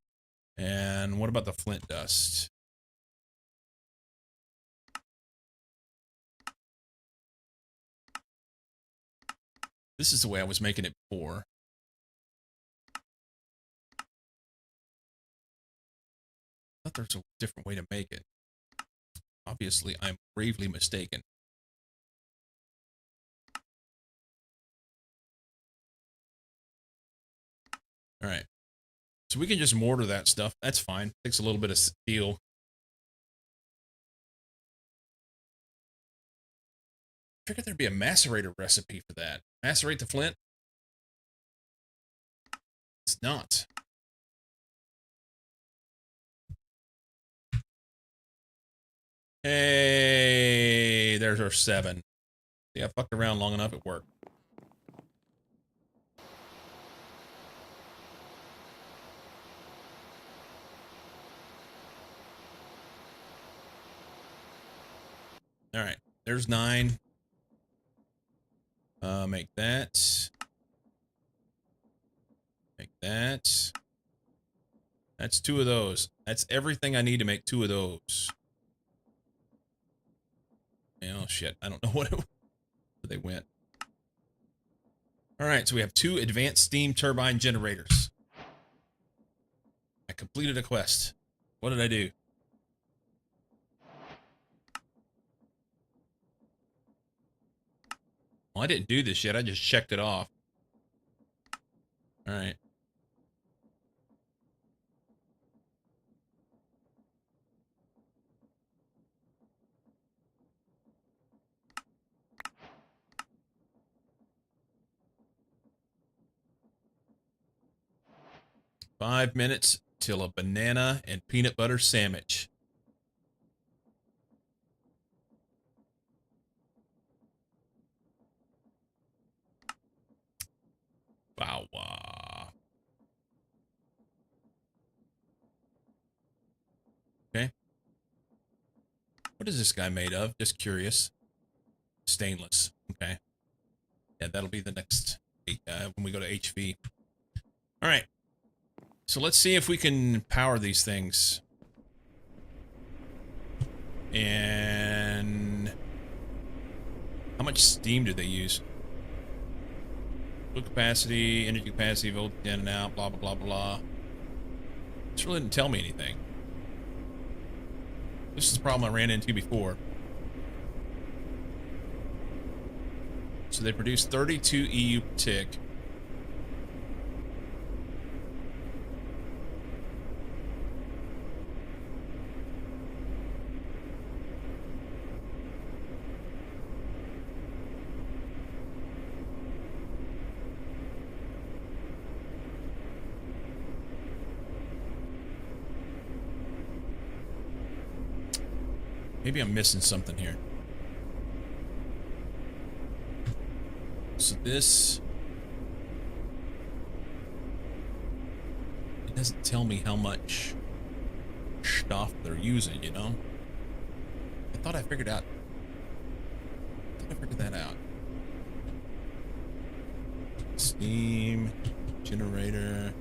Speaker 1: And what about the flint dust? This is the way I was making it before. I thought there's a different way to make it. Obviously, I'm gravely mistaken. All right. So we can just mortar that stuff. That's fine. Takes a little bit of steel. I figured there'd be a macerator recipe for that. Macerate the flint? It's not. Hey, there's our 7. Yeah, I fucked around long enough, it worked. All right, there's 9. Make that. Make that. That's 2 of those. That's everything I need to make 2 of those. Oh, shit. I don't know where they went. All right, so we have 2 advanced steam turbine generators. I completed a quest. What did I do? Well, I didn't do this yet. I just checked it off. All right. Five minutes till a banana and peanut butter sandwich. Wow. Okay. What is this guy made of? Just curious. Stainless. Okay. Yeah, that'll be the next when we go to HV. All right. So let's see if we can power these things. And how much steam do they use? Fuel capacity, energy capacity, voltage in and out, blah, blah, blah, blah. This really didn't tell me anything. This is the problem I ran into before. So they produce 32 EU per tick. Maybe I'm missing something here. So this... It doesn't tell me how much stuff they're using, you know? I thought I figured out... that out. Steam... generator...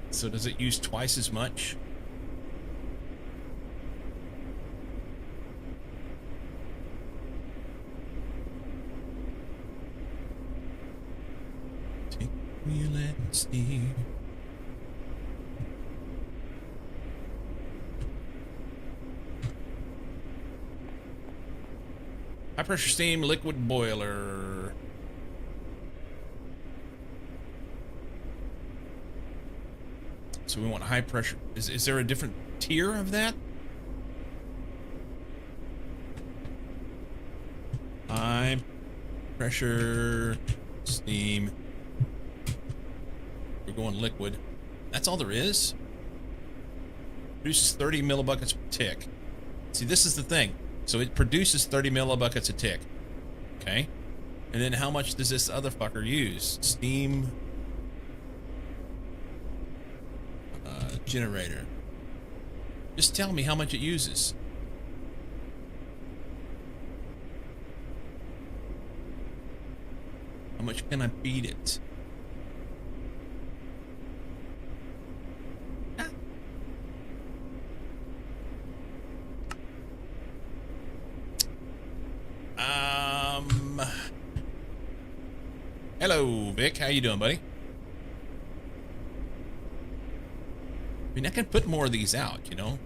Speaker 1: So does it use twice as much? Take wheel and steer. High pressure steam liquid boiler. So we want high pressure. Is there a different tier of that? High pressure steam. We're going liquid. That's all there is? Produces 30 millibuckets per tick. See, this is the thing. So it produces 30 millibuckets a tick. Okay. And then how much does this other fucker use? Steam... generator. Just tell me how much it uses. How much can I feed it? Hello, Vic. How you doing, buddy? I mean, I can put more of these out, you know?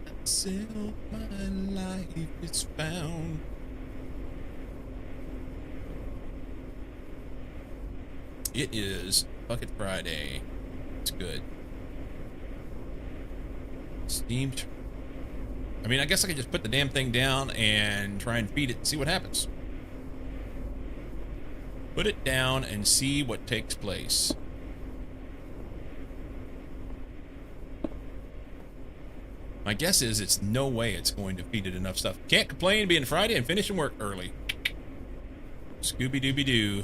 Speaker 1: Myself, my life is found. It is Bucket Friday. It's good. Steamed. I mean, I guess I could just put the damn thing down and try and feed it and see what happens. Put it down and see what takes place. My guess is it's no way it's going to feed it enough stuff. Can't complain being Friday and finishing work early. Scooby-Dooby-Doo.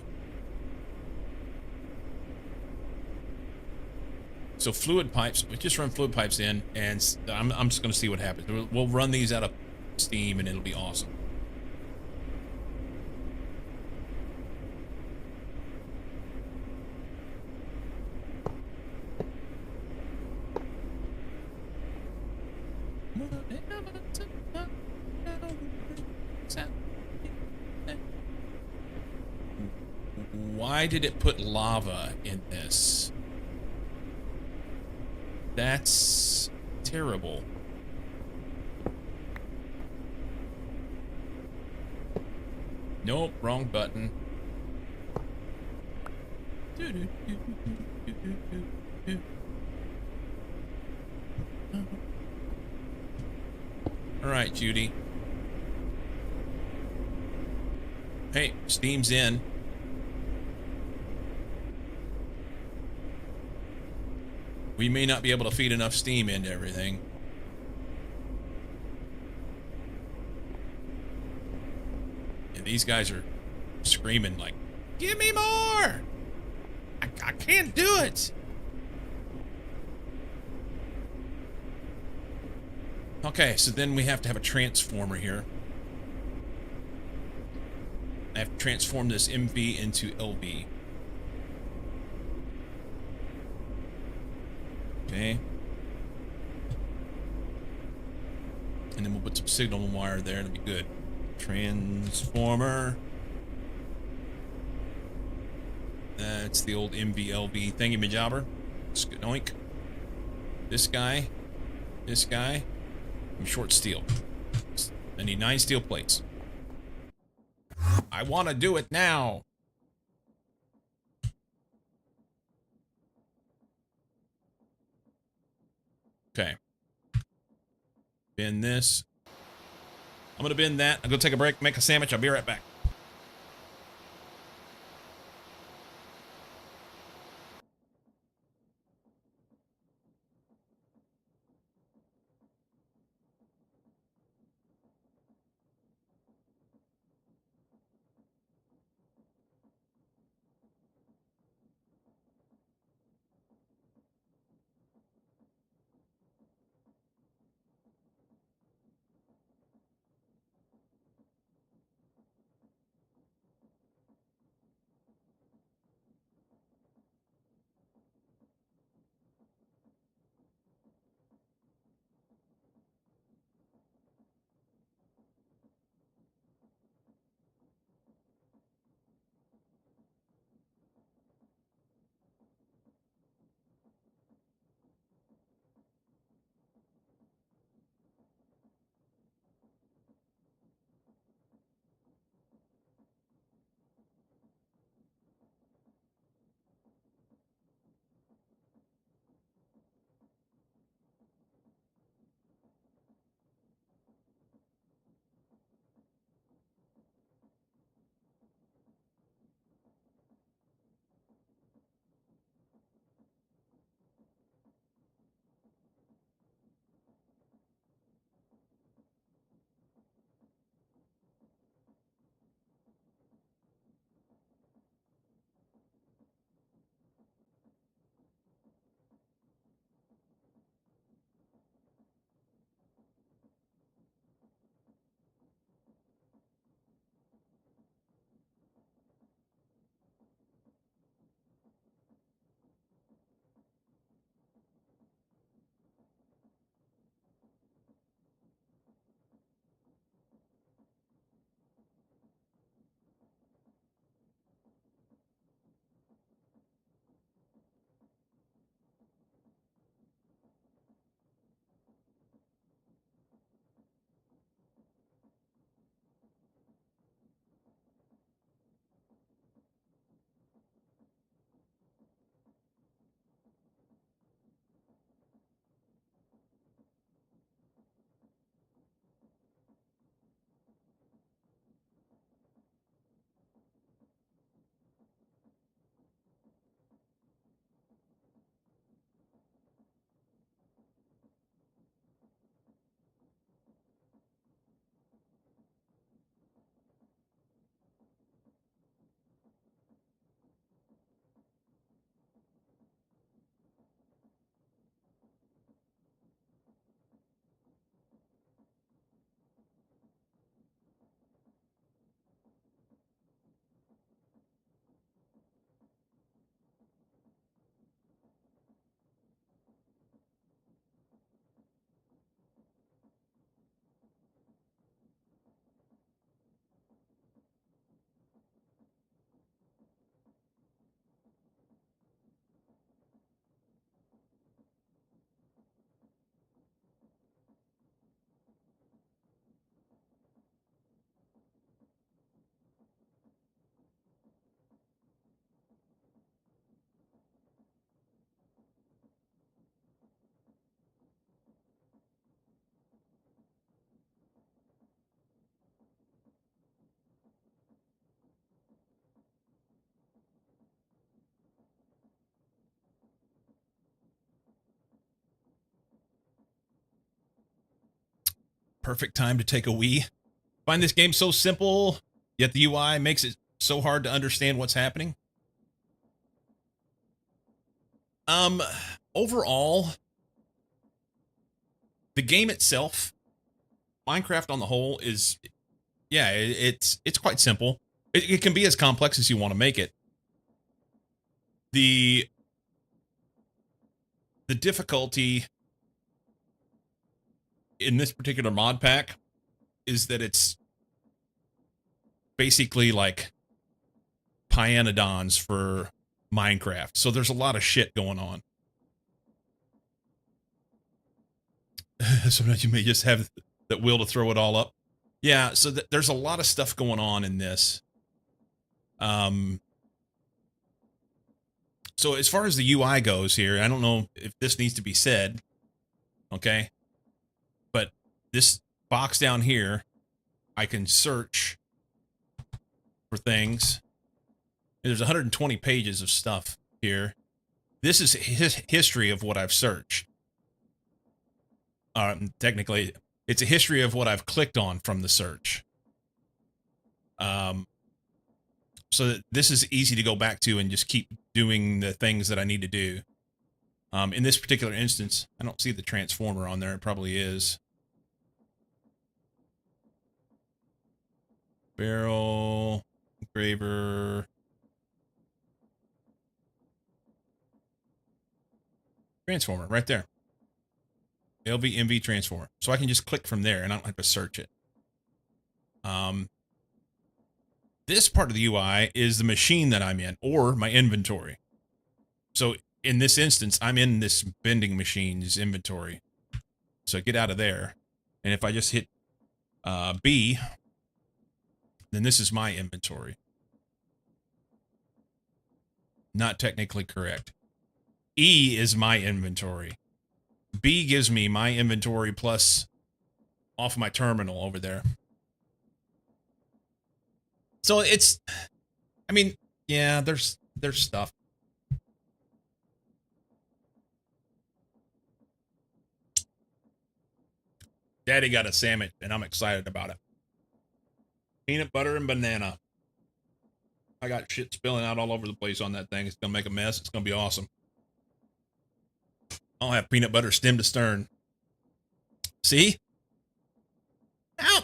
Speaker 1: So fluid pipes, we just run fluid pipes in, and I'm just going to see what happens. We'll run these out of steam, and it'll be awesome. Why did it put lava in this? That's terrible. Nope, wrong button. All right, Judy. Hey, steam's in. We may not be able to feed enough steam into everything. And these guys are screaming like, give me more! I can't do it! Okay, so then we have to have a transformer here. I have to transform this MV into LV. Okay. And then we'll put some signal wire there, it'll be good. Transformer. That's the old MVLV thingy-majobber. Skoink. This guy. This guy. I'm short steel. I need 9 steel plates. I want to do it now. Okay. Bend this. I'm going to bend that. I'm going to take a break, make a sandwich. I'll be right back. perfect time to take a wee. Find this game so simple, yet the UI makes it so hard to understand what's happening. Um, Overall, the game itself, Minecraft on the whole, is yeah, it's quite simple. It can be as complex as you want to make it. The the difficulty in this particular mod pack is that it's basically like Pyanodons for Minecraft. So there's a lot of shit going on. Sometimes you may just have that will to throw it all up. Yeah, so there's a lot of stuff going on in this. So as far as the UI goes here, I don't know if this needs to be said, okay? But this box down here, I can search for things. There's 120 pages of stuff here. This is history of what I've searched. Technically, it's a history of what I've clicked on from the search. So that this is easy to go back to and just keep doing the things that I need to do. In this particular instance, I don't see the transformer on there. It probably is. Barrel, engraver. Transformer, right there. LVMV transformer. So I can just click from there and I don't have to search it. This part of the UI is the machine that I'm in, or my inventory. So in this instance, I'm in this vending machine's inventory. So get out of there. And if I just hit B, then this is my inventory. Not technically correct. E is my inventory. B gives me my inventory plus off my terminal over there. So it's, I mean, yeah, there's stuff. Daddy got a sandwich and I'm excited about it. Peanut butter and banana. I got shit spilling out all over the place on that thing. It's gonna make a mess. It's gonna be awesome. I'll have peanut butter stem to stern. See? Ow!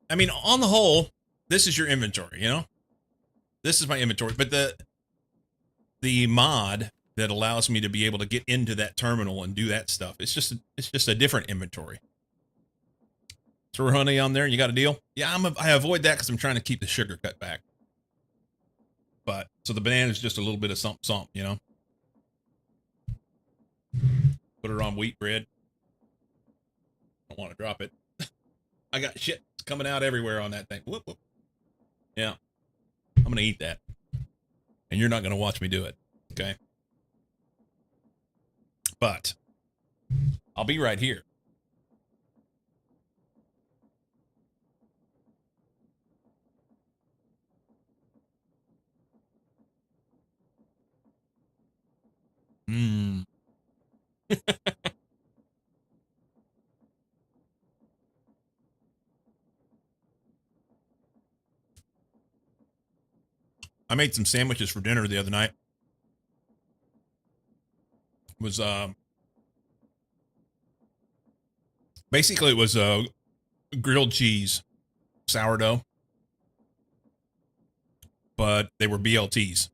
Speaker 1: I mean, on the whole, this is your inventory, you know? This is my inventory, but the mod that allows me to be able to get into that terminal and do that stuff, it's just a different inventory. Throw honey on there, you got a deal? Yeah, I avoid that because I'm trying to keep the sugar cut back. But so the banana is just a little bit of something, you know? Put it on wheat bread. Don't want to drop it. I got shit coming out everywhere on that thing. Whoop, whoop. Yeah. I'm going to eat that. And you're not going to watch me do it. Okay. But I'll be right here. I made some sandwiches for dinner the other night. It was basically it was grilled cheese, sourdough, but they were BLTs.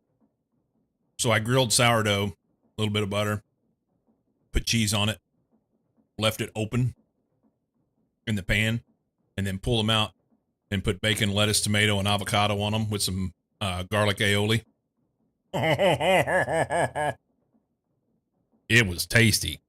Speaker 1: So I grilled sourdough, a little bit of butter, put cheese on it, left it open in the pan, and then pull them out and put bacon, lettuce, tomato, and avocado on them with some garlic aioli. It was tasty.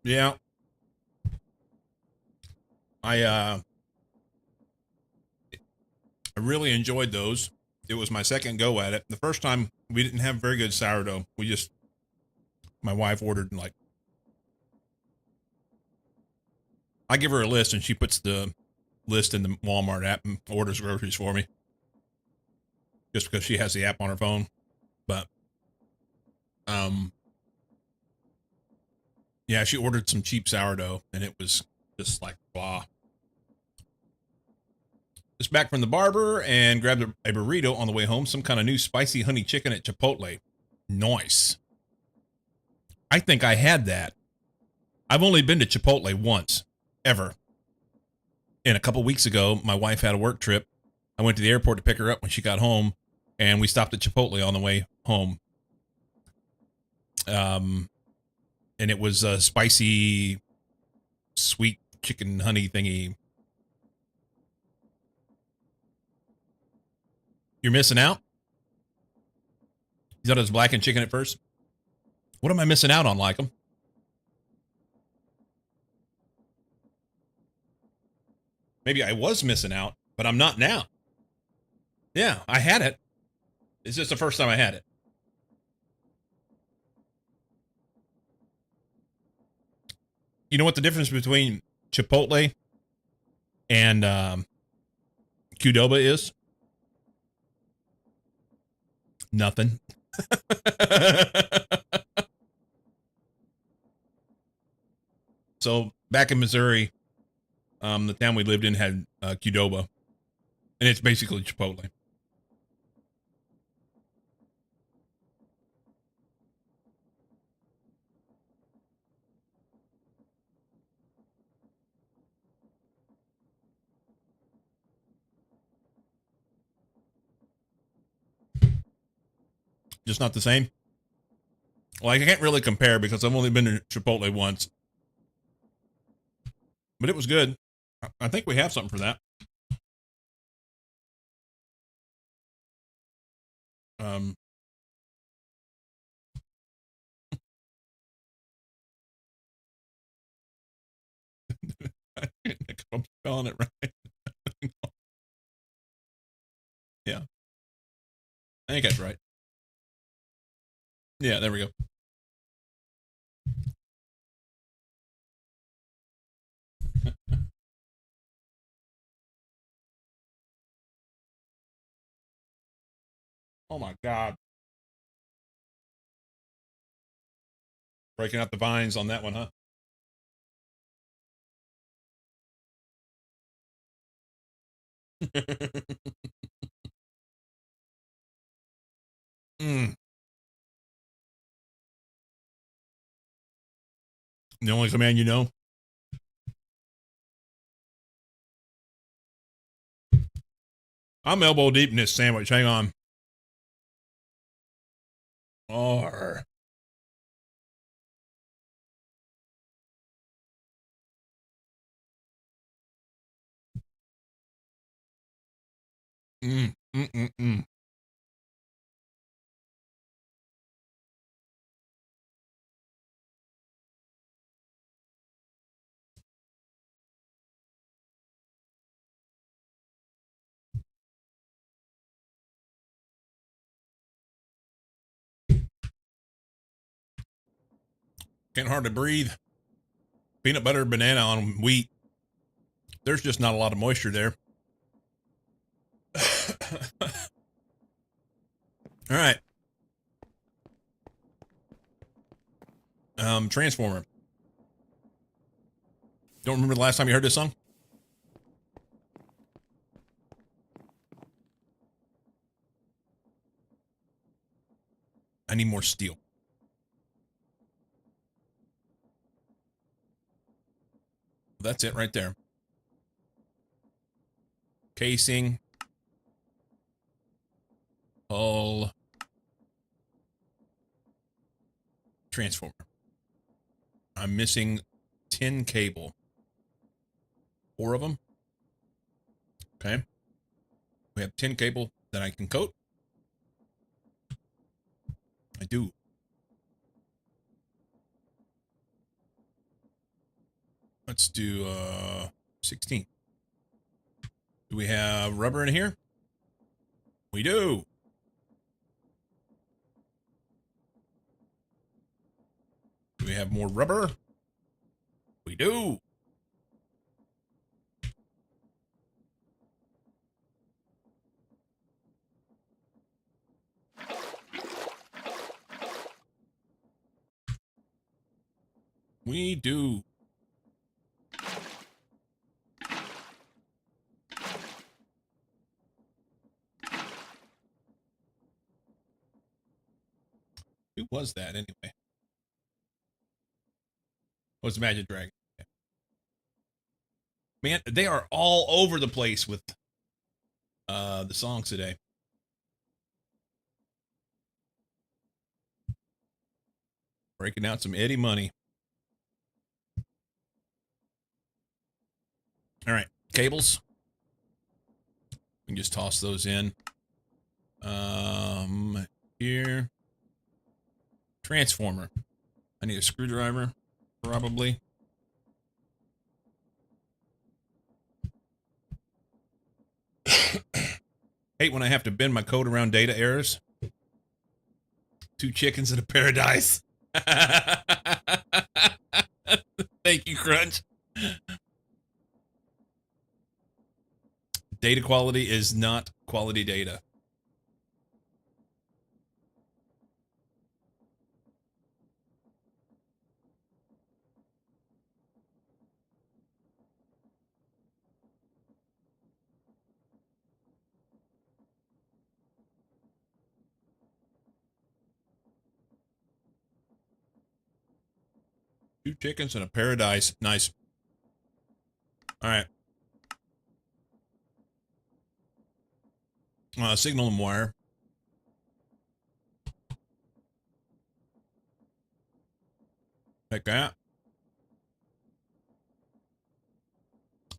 Speaker 1: Yeah. I I really enjoyed those. It was my second go at it. The first time we didn't have very good sourdough. My wife ordered like, I give her a list and she puts the list in the Walmart app and orders groceries for me just because she has the app on her phone. But, yeah, she ordered some cheap sourdough and it was just like, blah. Just back from the barber and grabbed a burrito on the way home. Some kind of new spicy honey chicken at Chipotle. Nice. I think I had that. I've only been to Chipotle once, ever. And a couple weeks ago, my wife had a work trip. I went to the airport to pick her up when she got home, and we stopped at Chipotle on the way home. And it was a spicy, sweet chicken honey thingy. You're missing out? You thought it was blackened chicken at first? What am I missing out on, Lycum? Maybe I was missing out, but I'm not now. Yeah, I had it. It's just the first time I had it. You know what the difference between Chipotle and Qdoba is? Nothing. So back in Missouri, the town we lived in had Qdoba, and it's basically Chipotle. Just not the same. Well, I can't really compare because I've only been to Chipotle once, but it was good. I think we have something for that. Um, I'm spelling it right. Yeah, I think that's right. Yeah, there we go. Oh my God. Breaking out the vines on that one, huh? Mm. The only command you know? I'm elbow deep in this sandwich. Hang on. Oh. Mm, mm, mm, mm. Can't hardly breathe. Peanut butter, banana on wheat. There's just not a lot of moisture there. All right. Transformer. Don't remember the last time you heard this song? I need more steel. That's it right there. Casing. Hull. Transformer. I'm missing 10 cable. 4 of them. Okay. We have 10 cable that I can coat. I do. Let's do 16. Do we have rubber in here? We do. Do we have more rubber? We do. We do. Who was that anyway? Oh, it's Imagine Dragon. Yeah. Man, they are all over the place with the songs today. Breaking out some Eddie money. All right, cables. We can just toss those in. Here. Transformer. I need a screwdriver, probably. Hate when I have to bend my code around data errors. 2 chickens in a paradise. Thank you, Crunch. Data quality is not quality data. Two chickens in a paradise. Nice. All right. Signal and wire. Like that.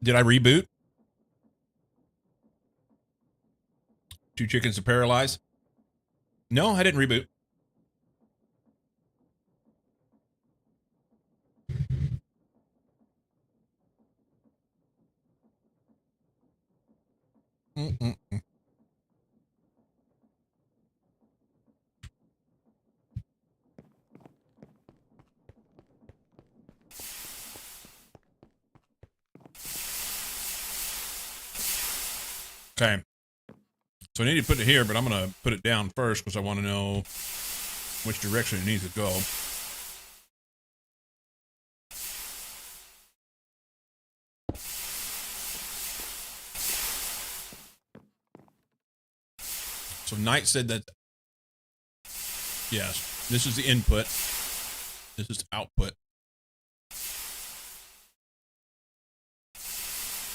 Speaker 1: Did I reboot? 2 chickens to paralyze? No, I didn't reboot. Mm-mm-mm. Okay. So I need to put it here, but I'm going to put it down first because I want to know which direction it needs to go. So Knight said that, yes, this is the input. This is the output.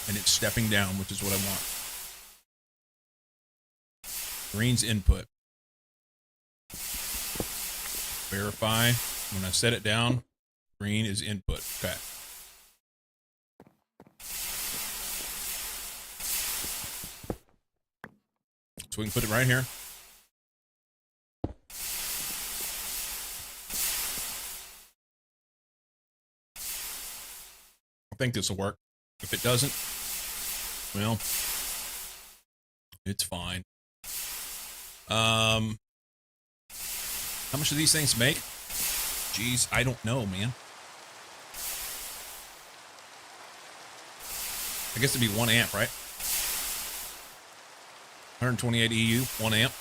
Speaker 1: And it's stepping down, which is what I want. Green's input. Verify. When I set it down, green is input. Okay. So we can put it right here. I think this will work. If it doesn't, well, it's fine. How much do these things make? Jeez, I don't know, man. I guess it'd be 1 amp, right? 128 EU, 1 amp.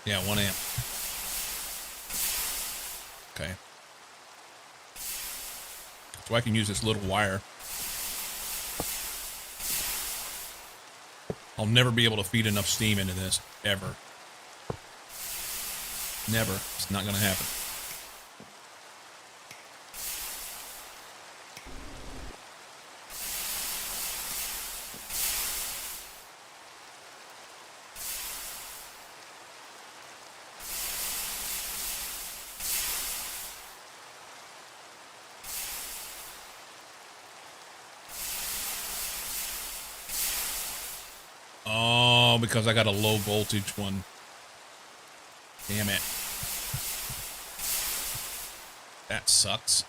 Speaker 1: Yeah, 1 amp. Okay. So I can use this little wire. I'll never be able to feed enough steam into this, ever. Never. It's not going to happen. Oh, because I got a low voltage one. Damn it. That sucks.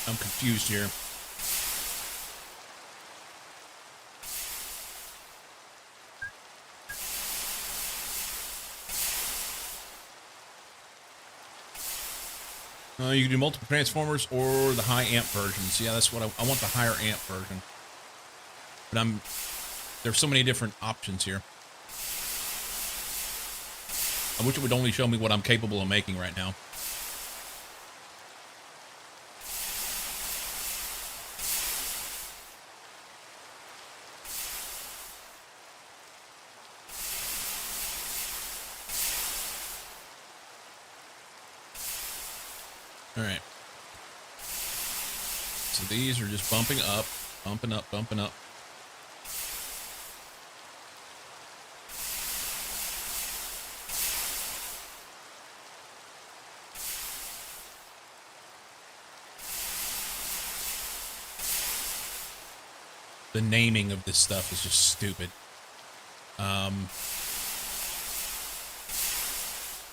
Speaker 2: I'm confused here. You can do multiple transformers or the high amp versions. Yeah, that's what I want, the higher amp version. But there's so many different options here. I wish it would only show me what I'm capable of making right now. All right. So these are just bumping up, bumping up, bumping up. The naming of this stuff is just stupid.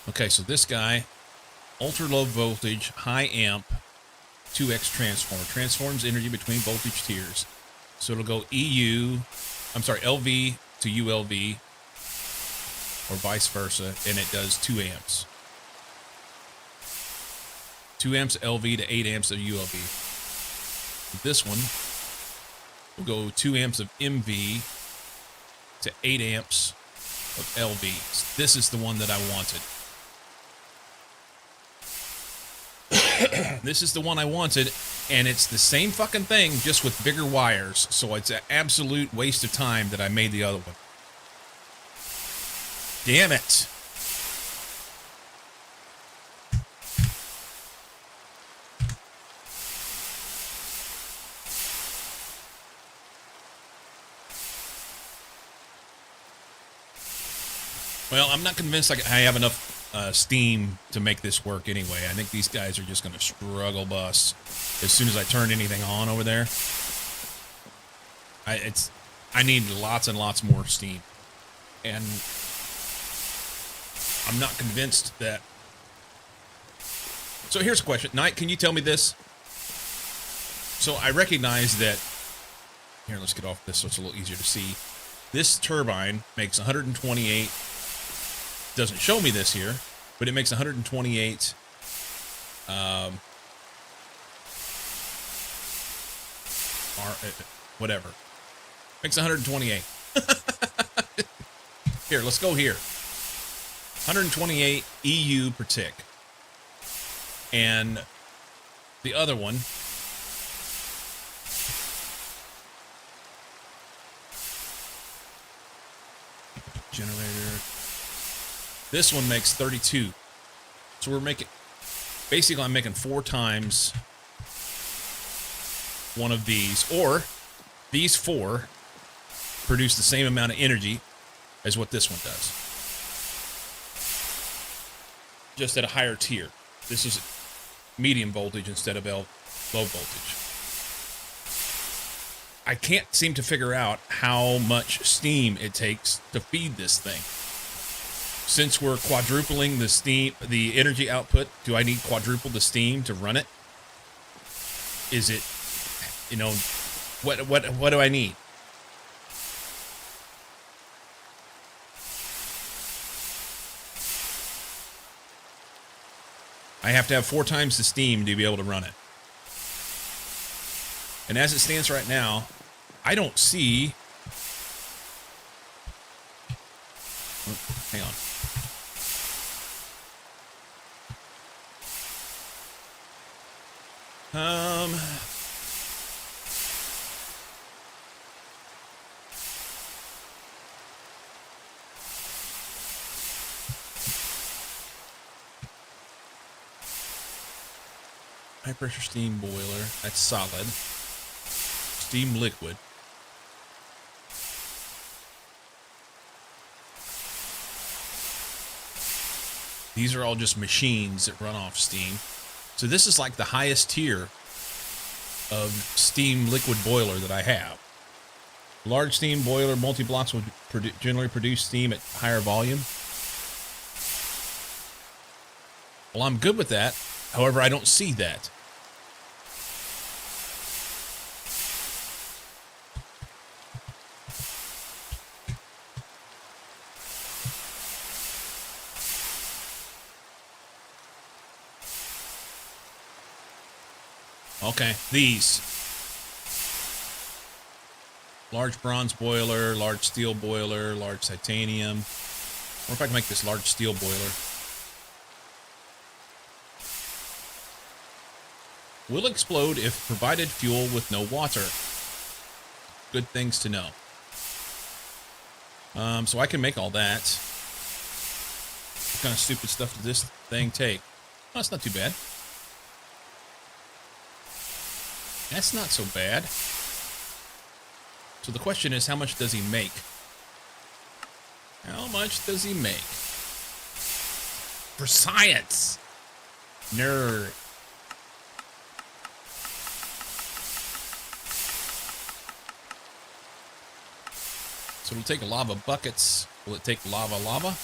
Speaker 2: Okay, so this guy, ultra low voltage, high amp, 2x transformer. Transforms energy between voltage tiers. So it'll go LV to ULV, or vice versa, and it does 2 amps. 2 amps LV to 8 amps of ULV. This one will go 2 amps of MV to 8 amps of LV. So this is the one that I wanted. This is the one I wanted, and it's the same fucking thing, just with bigger wires. So it's an absolute waste of time that I made the other one. Damn it. Well, I'm not convinced I have enough steam to make this work anyway. I think these guys are just going to struggle bus as soon as I turn anything on over there. I need lots and lots more steam. And I'm not convinced that... So here's a question. Knight, can you tell me this? So I recognize that... Here, let's get off this so it's a little easier to see. This turbine makes 128... Doesn't show me this here, but it makes 128 whatever. Makes 128. Here, let's go here. 128 EU per tick. And the other one generator. This one makes 32. So we're making... Basically, I'm making 4 times one of these. Or, these 4 produce the same amount of energy as what this one does. Just at a higher tier. This is medium voltage instead of low voltage. I can't seem to figure out how much steam it takes to feed this thing. Since we're quadrupling the steam, the energy output, do I need quadruple the steam to run it? Is it, you know, what do I need? I have to have 4 times the steam to be able to run it. And as it stands right now, I don't see... Oh, hang on. High pressure steam boiler, that's solid. Steam liquid. These are all just machines that run off steam. So this is like the highest tier of steam liquid boiler that I have. Large steam boiler multi-blocks will generally produce steam at higher volume. Well, I'm good with that. However, I don't see that. Okay, these. Large bronze boiler, large steel boiler, large titanium. Or if I can make this large steel boiler. Will explode if provided fuel with no water. Good things to know. So I can make all that. What kind of stupid stuff does this thing take? Oh, that's not too bad. That's not so bad. So the question is, how much does he make? How much does he make? For science! Nerd. So it'll take lava buckets. Will it take lava?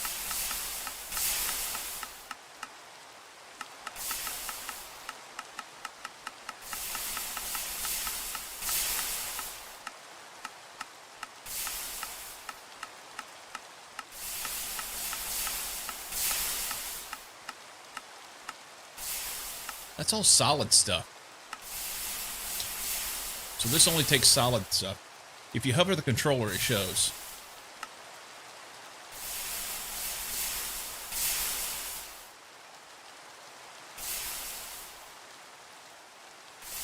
Speaker 2: That's all solid stuff. So this only takes solid stuff. If you hover the controller, it shows.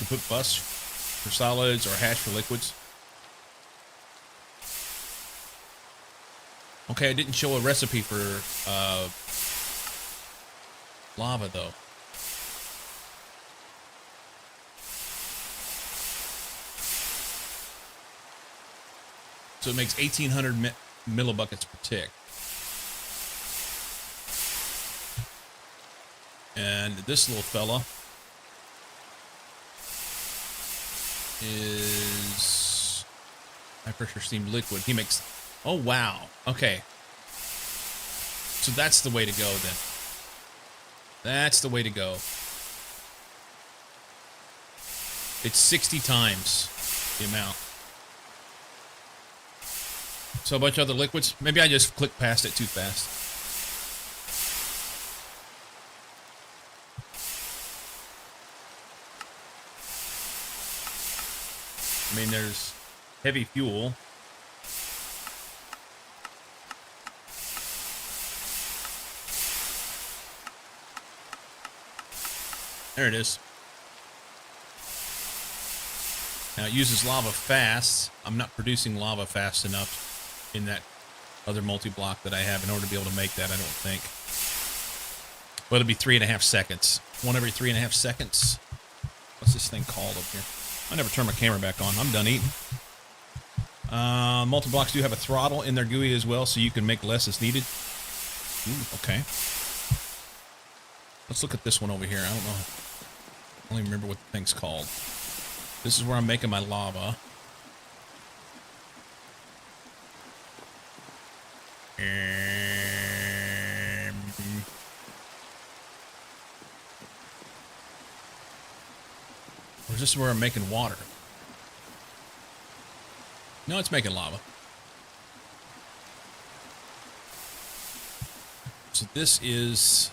Speaker 2: You put bus for solids or hash for liquids. Okay, I didn't show a recipe for lava, though. So it makes 1,800 millibuckets per tick. And this little fella is high pressure steam liquid. He makes, oh wow, okay. So that's the way to go then. That's the way to go. It's 60 times the amount. So a bunch of other liquids. Maybe I just clicked past it too fast. I mean, there's heavy fuel. There it is. Now it uses lava fast. I'm not producing lava fast enough in that other multi-block that I have in order to be able to make that, I don't think. But it'll be 3.5 seconds. One every 3.5 seconds. What's this thing called up here? I never turn my camera back on. I'm done eating. Multi-blocks do have a throttle in their GUI as well, so you can make less as needed. Ooh, okay. Let's look at this one over here. I don't know. I don't even remember what the thing's called. This is where I'm making my lava. Or is this where I'm making water? No, it's making lava. So this is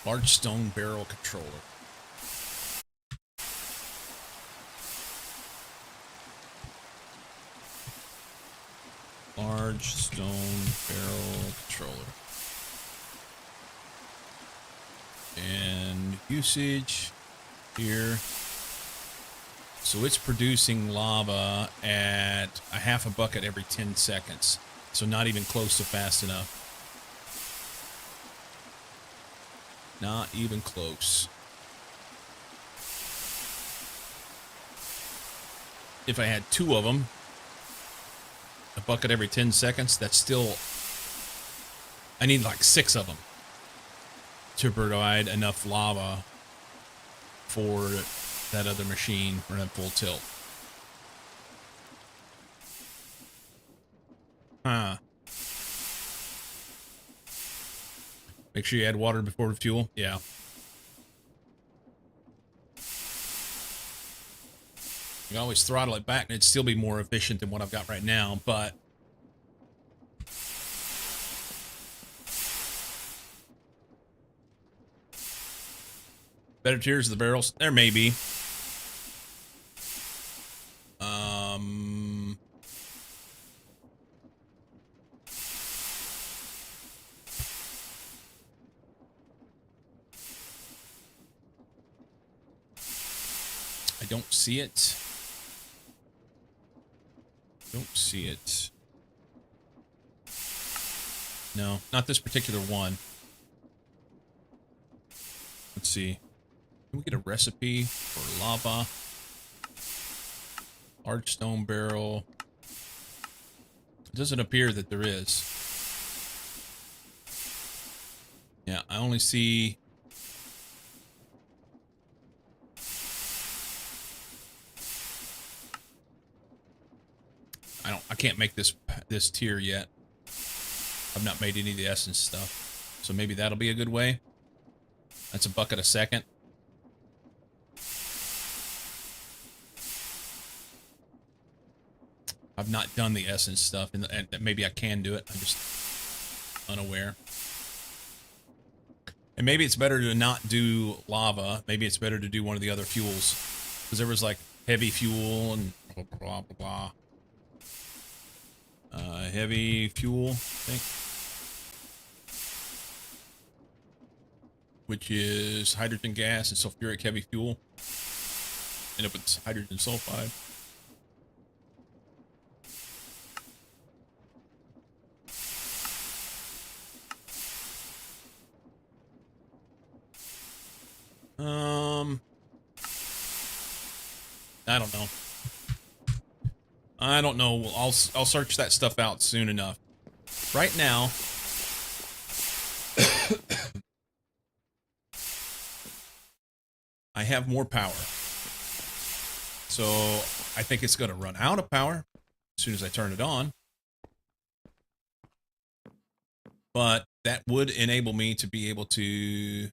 Speaker 2: large stone barrel controller. Large stone barrel controller. And usage here. So it's producing lava at a half a bucket every 10 seconds. So not even close to fast enough. Not even close. If I had 2 of them, a bucket every 10 seconds, that's still... I need like 6 of them to provide enough lava for that other machine or that full tilt. Huh. Make sure you add water before the fuel. Yeah. You can always throttle it back and it'd still be more efficient than what I've got right now, but Better tiers of the barrels? There may be. I don't see it. Don't see it. No, not this particular one. Let's see. Can we get a recipe for lava? Large stone barrel. It doesn't appear that there is. Yeah, I only see... I can't make this tier yet. I've not made any of the essence stuff. So maybe that'll be a good way. That's a bucket a second. I've not done the essence stuff, and maybe I can do it. I'm just unaware. And maybe it's better to not do lava. Maybe it's better to do one of the other fuels. Because there was like heavy fuel and blah, blah, blah, blah. Heavy fuel, I think. Which is hydrogen gas and sulfuric heavy fuel. End up with hydrogen sulfide. I don't know. I don't know. I'll search that stuff out soon enough. Right now, I have more power. So I think it's going to run out of power as soon as I turn it on. But that would enable me to be able to...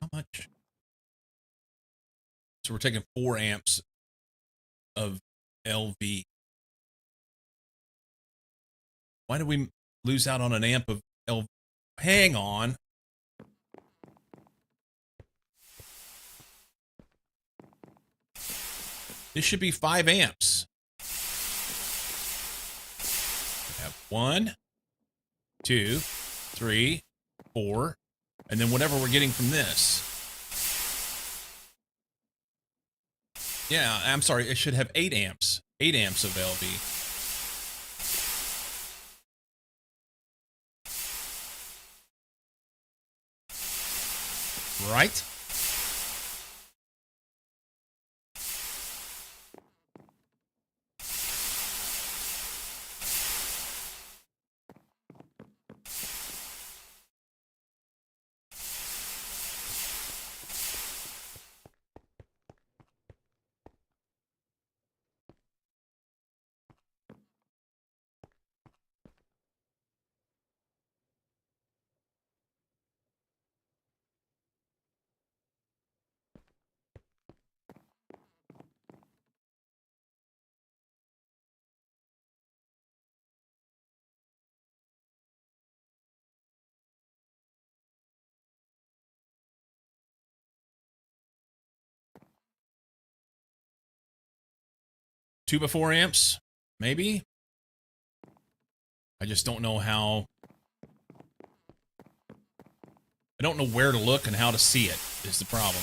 Speaker 2: How much? So we're taking 4 amps of LV. Why did we lose out on an amp of LV? Hang on. This should be 5 amps. We have 1, 2, 3, 4, and then whatever we're getting from this. Yeah, I'm sorry. It should have 8 amps. 8 amps of LV. Right? Two by 4 amps, maybe. I just don't know how. I don't know where to look and how to see it is the problem.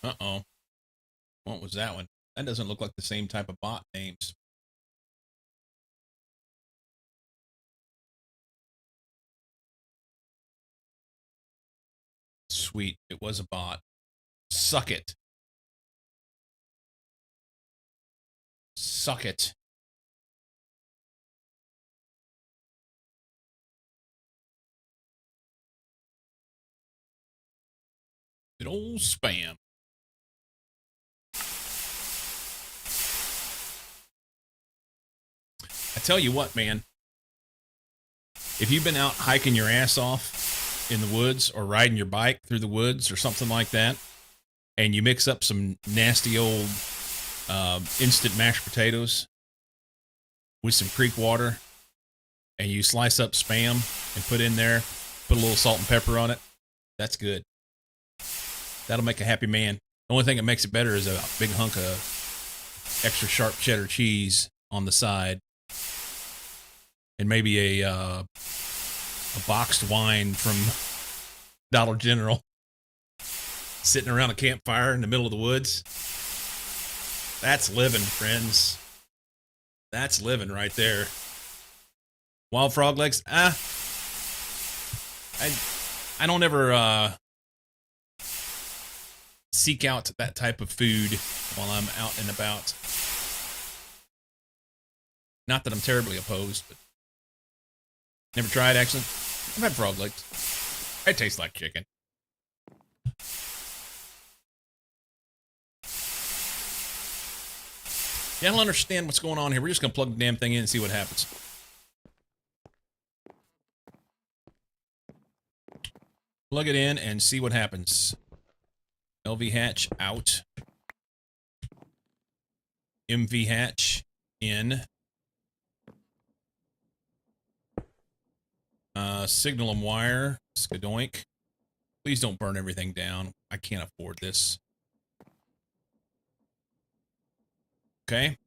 Speaker 2: Uh-oh. What was that one? That doesn't look like the same type of bot names. Sweet. It was a bot. Suck it. Suck it. Good old spam. I tell you what, man. If you've been out hiking your ass off in the woods or riding your bike through the woods or something like that, and you mix up some nasty old instant mashed potatoes with some creek water, and you slice up Spam and put in there, put a little salt and pepper on it. That's good. That'll make a happy man. The only thing that makes it better is a big hunk of extra sharp cheddar cheese on the side, and maybe a boxed wine from Dollar General, sitting around a campfire in the middle of the woods. That's living, friends. That's living right there. Wild frog legs? I don't ever seek out that type of food while I'm out and about. Not that I'm terribly opposed, but never tried, actually. I've had frog legs. It tastes like chicken. Yeah, I don't understand what's going on here. We're just going to plug the damn thing in and see what happens. Plug it in and see what happens. LV hatch out. MV hatch in. Signal and wire. Skadoink. Please don't burn everything down. I can't afford this. Okay.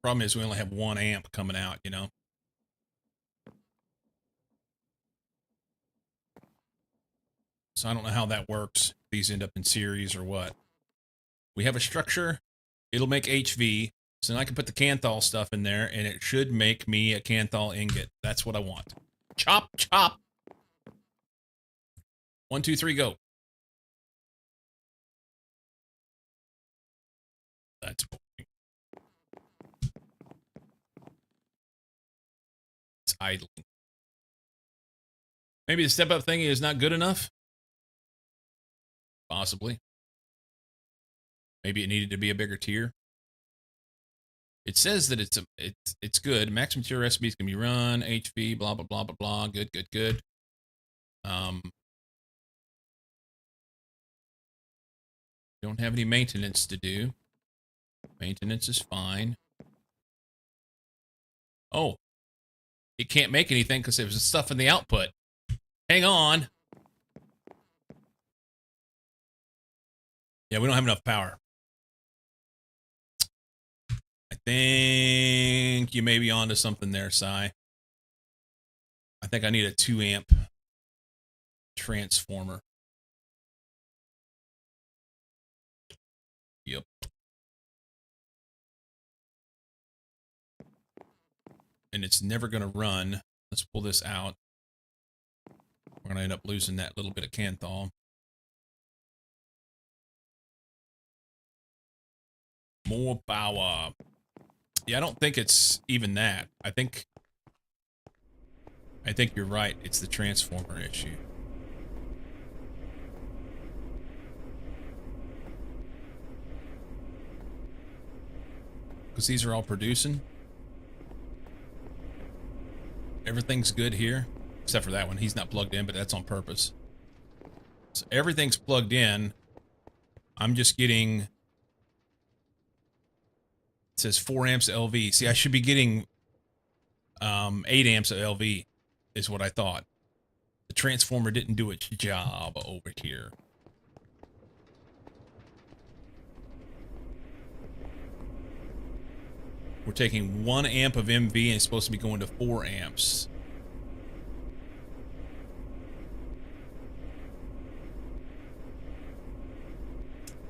Speaker 2: Problem is we only have 1 amp coming out, you know. So I don't know how that works. If these end up in series or what. We have a structure. It'll make HV. So then I can put the Canthal stuff in there, and it should make me a Canthal ingot. That's what I want. Chop, chop. 1, 2, 3, go. That's boring. It's idling. Maybe the step-up thing is not good enough? Possibly. Maybe it needed to be a bigger tier. It says that it's good. Maximum tier recipes can be run. HV, blah, blah, blah, blah, blah. Good, good, good. Don't have any maintenance to do. Maintenance is fine. Oh. It can't make anything because there was stuff in the output. Hang on. Yeah, we don't have enough power. I think you may be onto something there, Cy. I think I need a 2 amp transformer. Yep. And it's never going to run. Let's pull this out. We're going to end up losing that little bit of Canthal. More power. Yeah, I don't think it's even that. I think you're right. It's the transformer issue. Because these are all producing. Everything's good here. Except for that one. He's not plugged in, but that's on purpose. So everything's plugged in. I'm just getting... It says 4 amps of LV. See, I should be getting 8 amps of LV is what I thought. The transformer didn't do its job over here. We're taking 1 amp of MV and it's supposed to be going to 4 amps.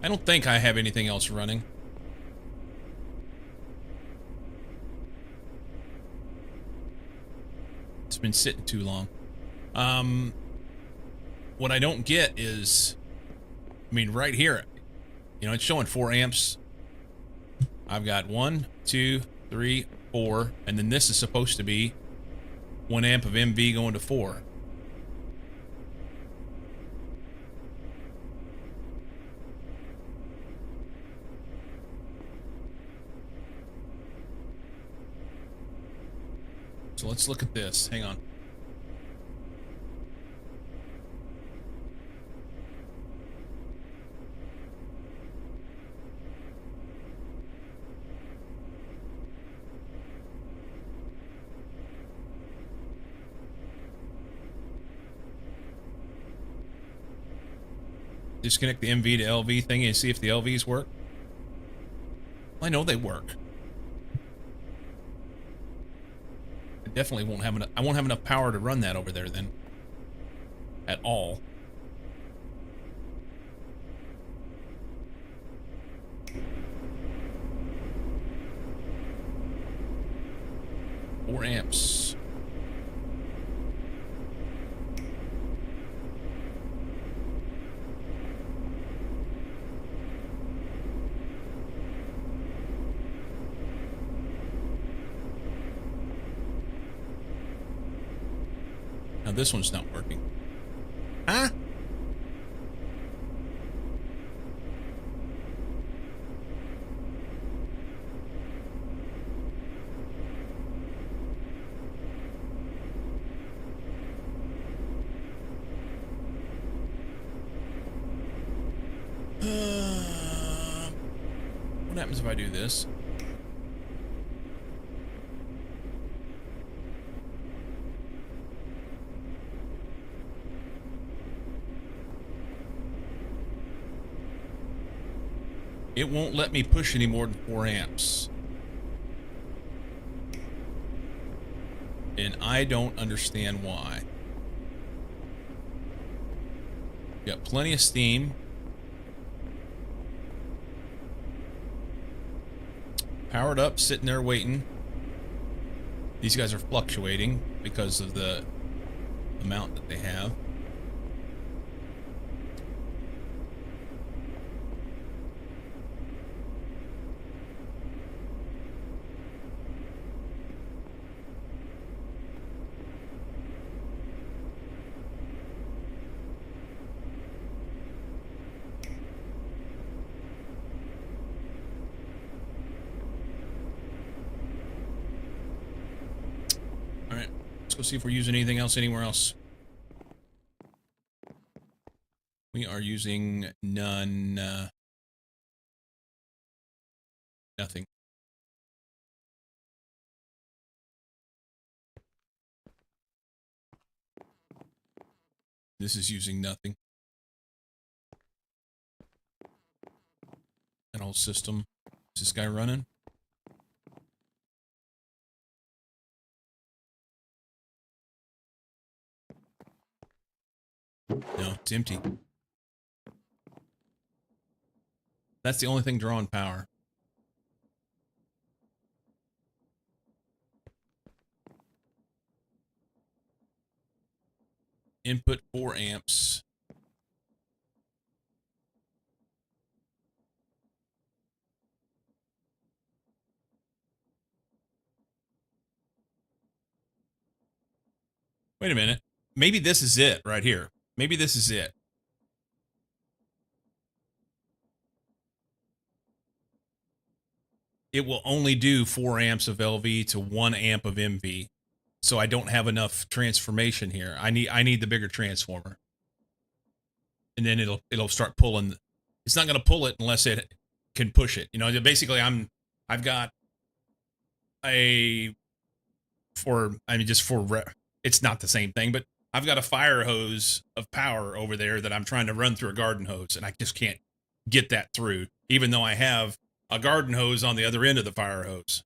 Speaker 2: I don't think I have anything else running. It's been sitting too long. What I don't get is, I mean, right here, you know, it's showing 4 amps. I've got 1, 2, 3, 4, and then this is supposed to be 1 amp of MV going to 4. So let's look at this. Hang on. Disconnect the MV to LV thing and see if the LVs work. I know they work. I definitely won't have enough. I won't have enough power to run that over there then. At all. Four amps. Now this one's not working. Huh? What happens if I do this? It won't let me push any more than 4 amps. And I don't understand why. Got plenty of steam. Powered up, sitting there waiting. These guys are fluctuating because of the amount that they have. Let's go see if we're using anything else anywhere else. We are using none. Nothing. This is using nothing. That whole system. Is this guy running? No, it's empty. That's the only thing drawing power. Input 4 amps. Wait a minute. Maybe this is it right here. Maybe this is it. It will only do 4 amps of LV to 1 amp of MV. So I don't have enough transformation here. I need the bigger transformer. And then it'll start pulling. It's not going to pull it unless it can push it. You know, basically I've got a it's not the same thing, but I've got a fire hose of power over there that I'm trying to run through a garden hose, and I just can't get that through, even though I have a garden hose on the other end of the fire hose.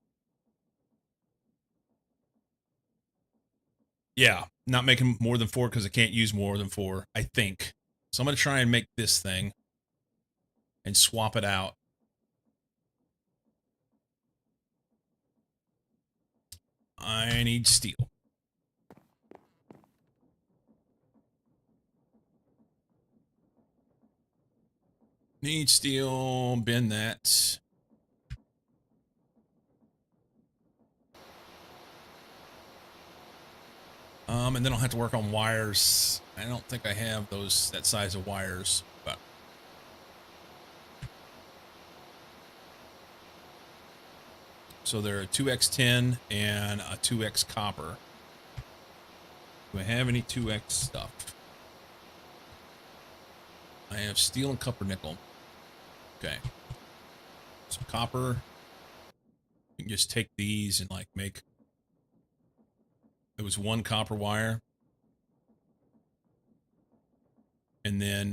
Speaker 2: Yeah, not making more than 4 because I can't use more than 4, I think. So I'm going to try and make this thing and swap it out. I need steel. Need steel, bend that. And then I'll have to work on wires. I don't think I have that size of wires, but so they're a 2x10 and a 2x copper. Do I have any 2x stuff? I have steel and copper nickel. Okay. So copper. You can just take these and like make. It was 1 copper wire. And then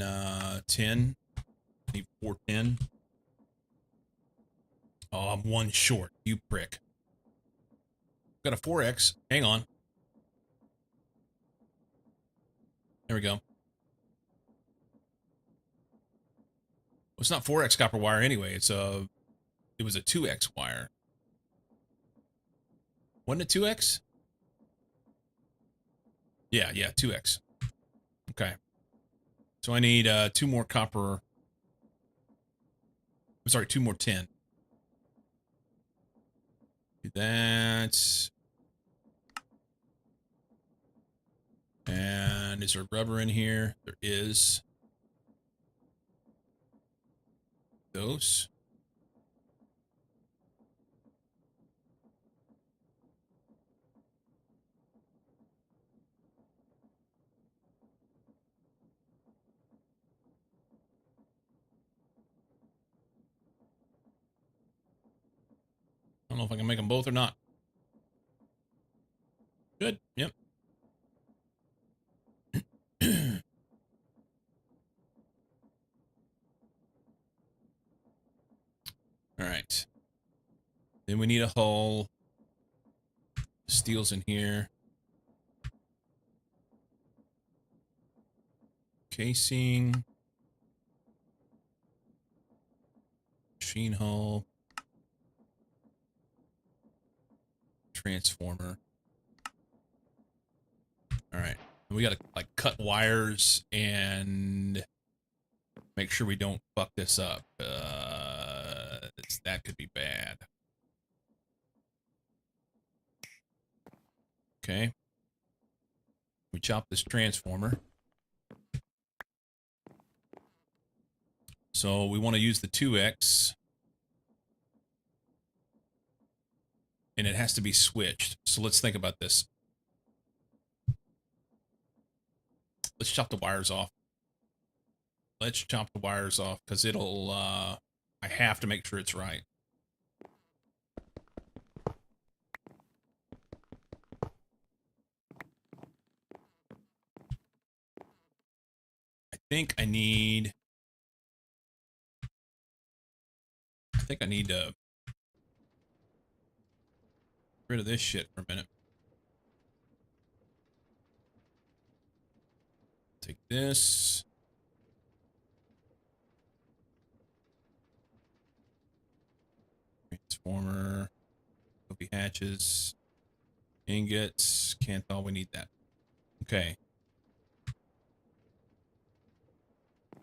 Speaker 2: 10. Need 410. Oh, I'm one short. You prick. Got a 4X. Hang on. There we go. Well, it's not 4X copper wire anyway. It was a 2X wire. Wasn't it 2X? Yeah, 2X. Okay. So I need 2 more copper. I'm sorry, 2 more tin. Do that. And is there rubber in here? There is. Those. I don't know if I can make them both or not. Good. Yep. All right. Then we need a hull. Steel's in here. Casing. Machine hull. Transformer. All right. We got to like cut wires and make sure we don't fuck this up. That could be bad. Okay. We chop this transformer. So we want to use the 2X. And it has to be switched. So let's think about this. Let's chop the wires off. Let's chop the wires off because it'll, I have to make sure it's right. I think I need to get rid of this shit for a minute. Take this. Transformer. Copy hatches. Ingots. Canthal. We need that. Okay.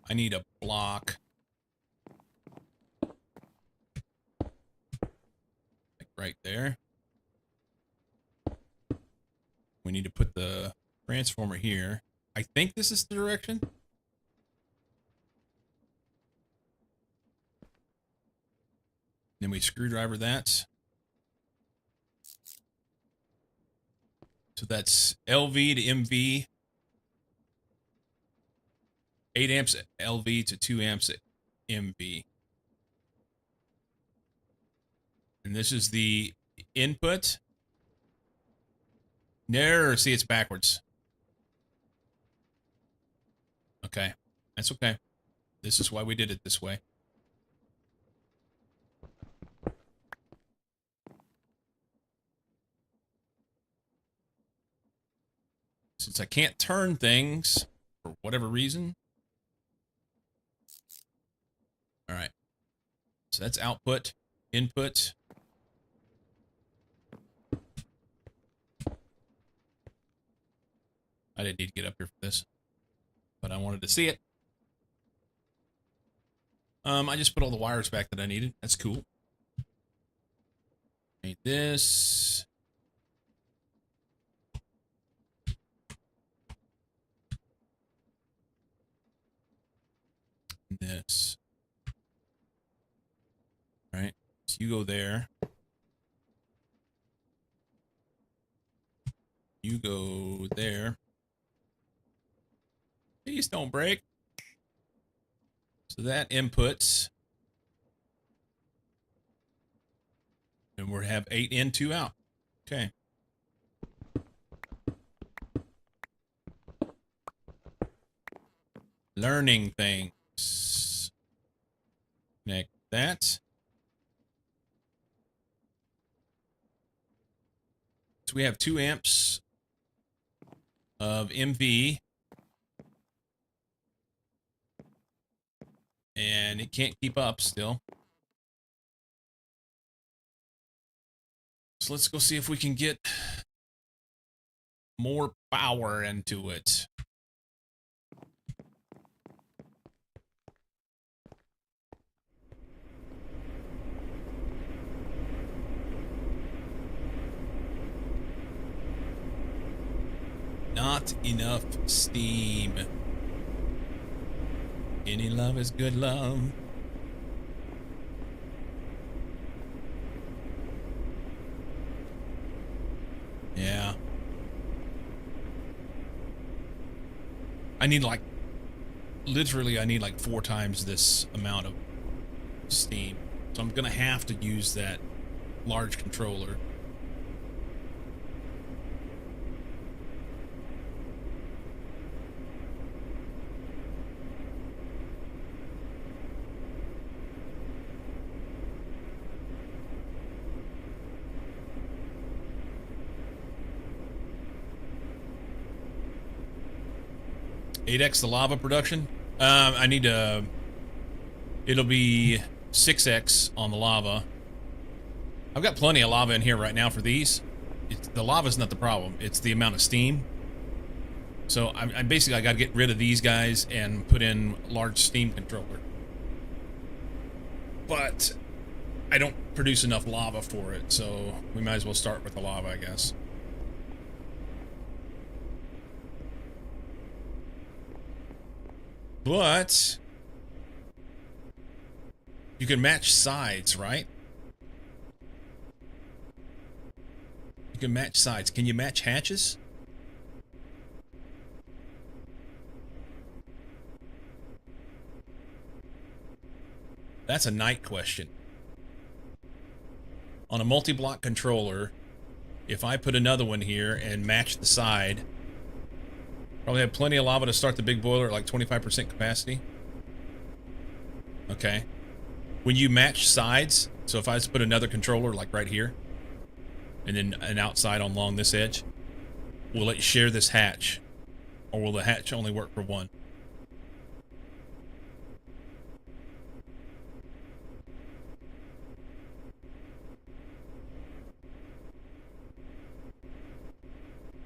Speaker 2: I need a block. Like right there. We need to put the transformer here. I think this is the direction. Then we screwdriver that. So that's LV to MV. 8 amps LV to 2 amps MV. And this is the input. No, see, it's backwards. Okay, that's okay. This is why we did it this way. Since I can't turn things for whatever reason. All right. So that's output, input. I didn't need to get up here for this, but I wanted to see it. I just put all the wires back that I needed. That's cool. Need this. This. All right. So you go there. You go there. Please don't break. So that inputs. And we have 8 in, 2 out. Okay. Learning things. Connect that. So we have 2 amps of MV. And it can't keep up still. So let's go see if we can get more power into it. Not enough steam. Any love is good love. Yeah. I need like, literally I need like 4 times this amount of steam. So I'm gonna have to use that large controller. X the lava production. I need to. It'll be 6x on the lava. I've got plenty of lava in here right now for these. The lava's not the problem. It's the amount of steam. So I basically I got to get rid of these guys and put in large steam controller. But I don't produce enough lava for it, so we might as well start with the lava, I guess. But you can match sides, right? You can match sides. Can you match hatches? That's a night question. On a multi-block controller, if I put another one here and match the side, probably have plenty of lava to start the big boiler at like 25% capacity. Okay. When you match sides, so if I just put another controller like right here, and then an outside along this edge, will it share this hatch? Or will the hatch only work for one?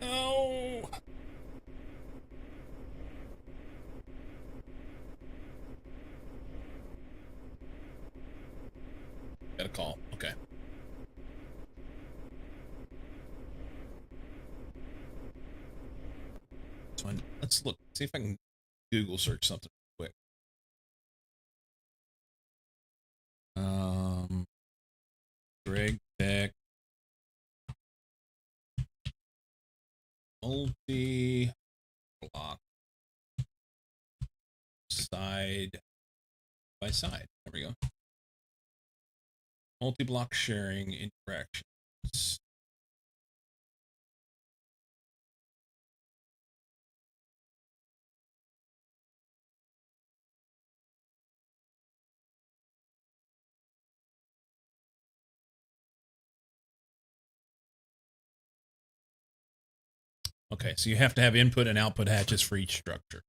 Speaker 2: Oh! Got a call. Okay. So let's look. See if I can Google search something quick. Greg Tech multi block side by side. There we go. Multi-block sharing interactions. Okay, so you have to have input and output hatches for each structure.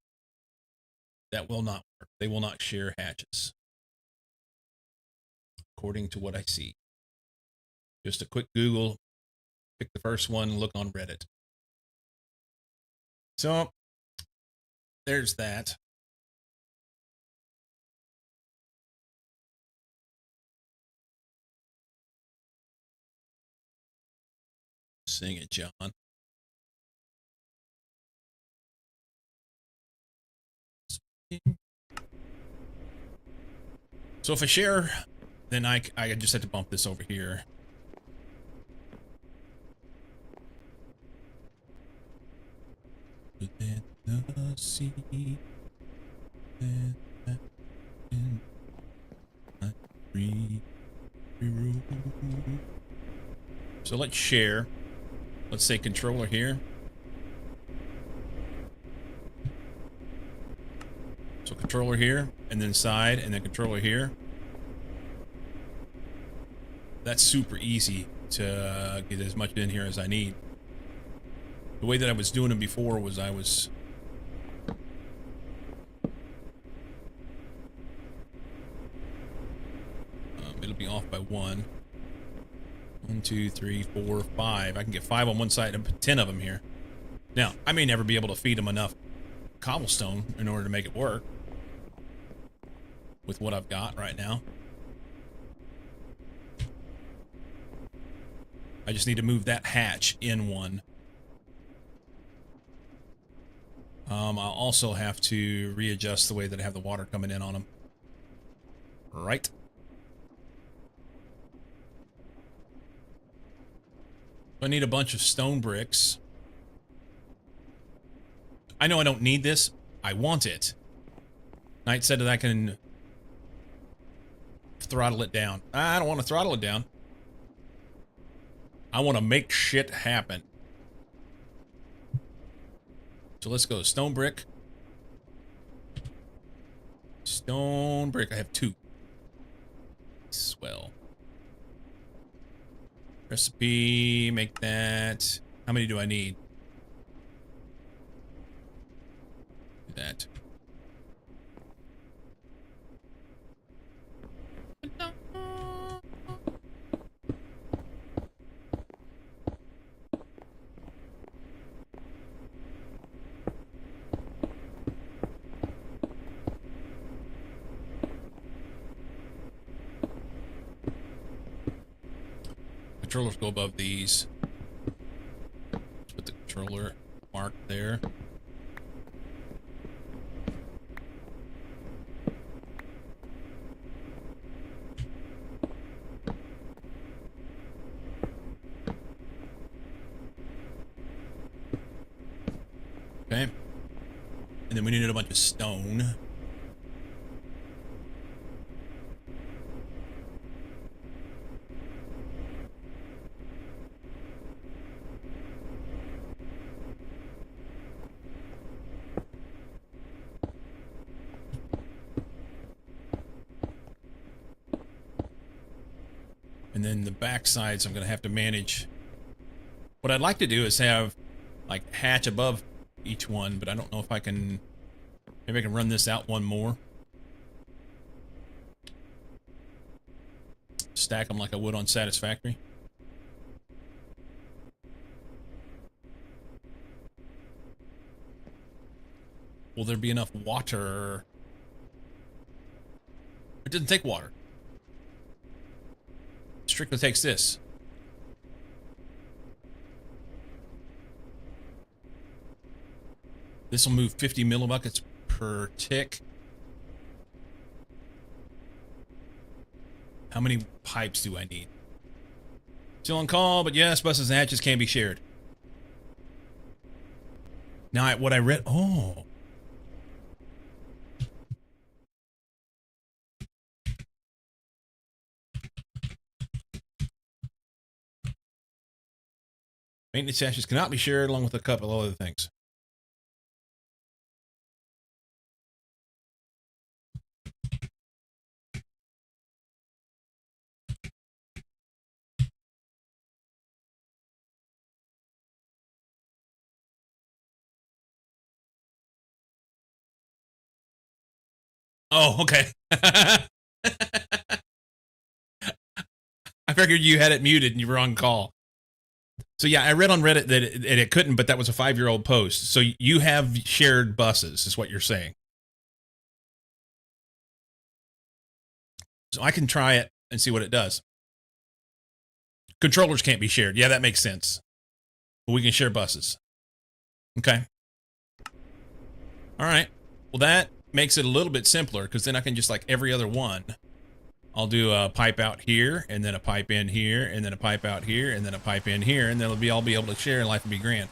Speaker 2: That will not work. They will not share hatches, according to what I see. Just a quick Google, pick the first one, look on Reddit. So, there's that. Sing it, John. So if I share, then I just have to bump this over here. So let's share. Let's say controller here. So controller here, and then side, and then controller here. That's super easy to get as much in here as I need. The way that I was doing them before was it'll be off by 1. 1, 2, 3, 4, 5. I can get 5 on one side and put 10 of them here. Now, I may never be able to feed them enough cobblestone in order to make it work with what I've got right now. I just need to move that hatch in one. I'll also have to readjust the way that I have the water coming in on them. Right. I need a bunch of stone bricks. I know I don't need this. I want it. Knight said that I can throttle it down. I don't want to throttle it down. I want to make shit happen. So let's go. Stone brick. Stone brick. I have 2. Swell. Recipe. Make that. How many do I need? Do that. Controllers go above these. Let's put the controller mark there. Okay. And then we needed a bunch of stone. And then the back sides I'm going to have to manage. What I'd like to do is have like hatch above each one, but I don't know if I can. Maybe I can run this out one more. Stack them like I would on Satisfactory. Will there be enough water? It doesn't take water. It strictly takes this. This will move 50 millibuckets per tick. How many pipes do I need? Still on call, but yes, buses and hatches can be shared. Now, what I read... Oh. Maintenance hatches cannot be shared along with a couple of other things. Oh, okay. I figured you had it muted and you were on call. So yeah, I read on Reddit that it couldn't, but that was a 5-year-old post. So you have shared buses, is what you're saying. So I can try it and see what it does. Controllers can't be shared. Yeah, that makes sense. But we can share buses. Okay. All right. Well, that makes it a little bit simpler because then I can just like every other one. I'll do a pipe out here and then a pipe in here and then a pipe out here and then a pipe in here and then I'll be able to share and life will be grand.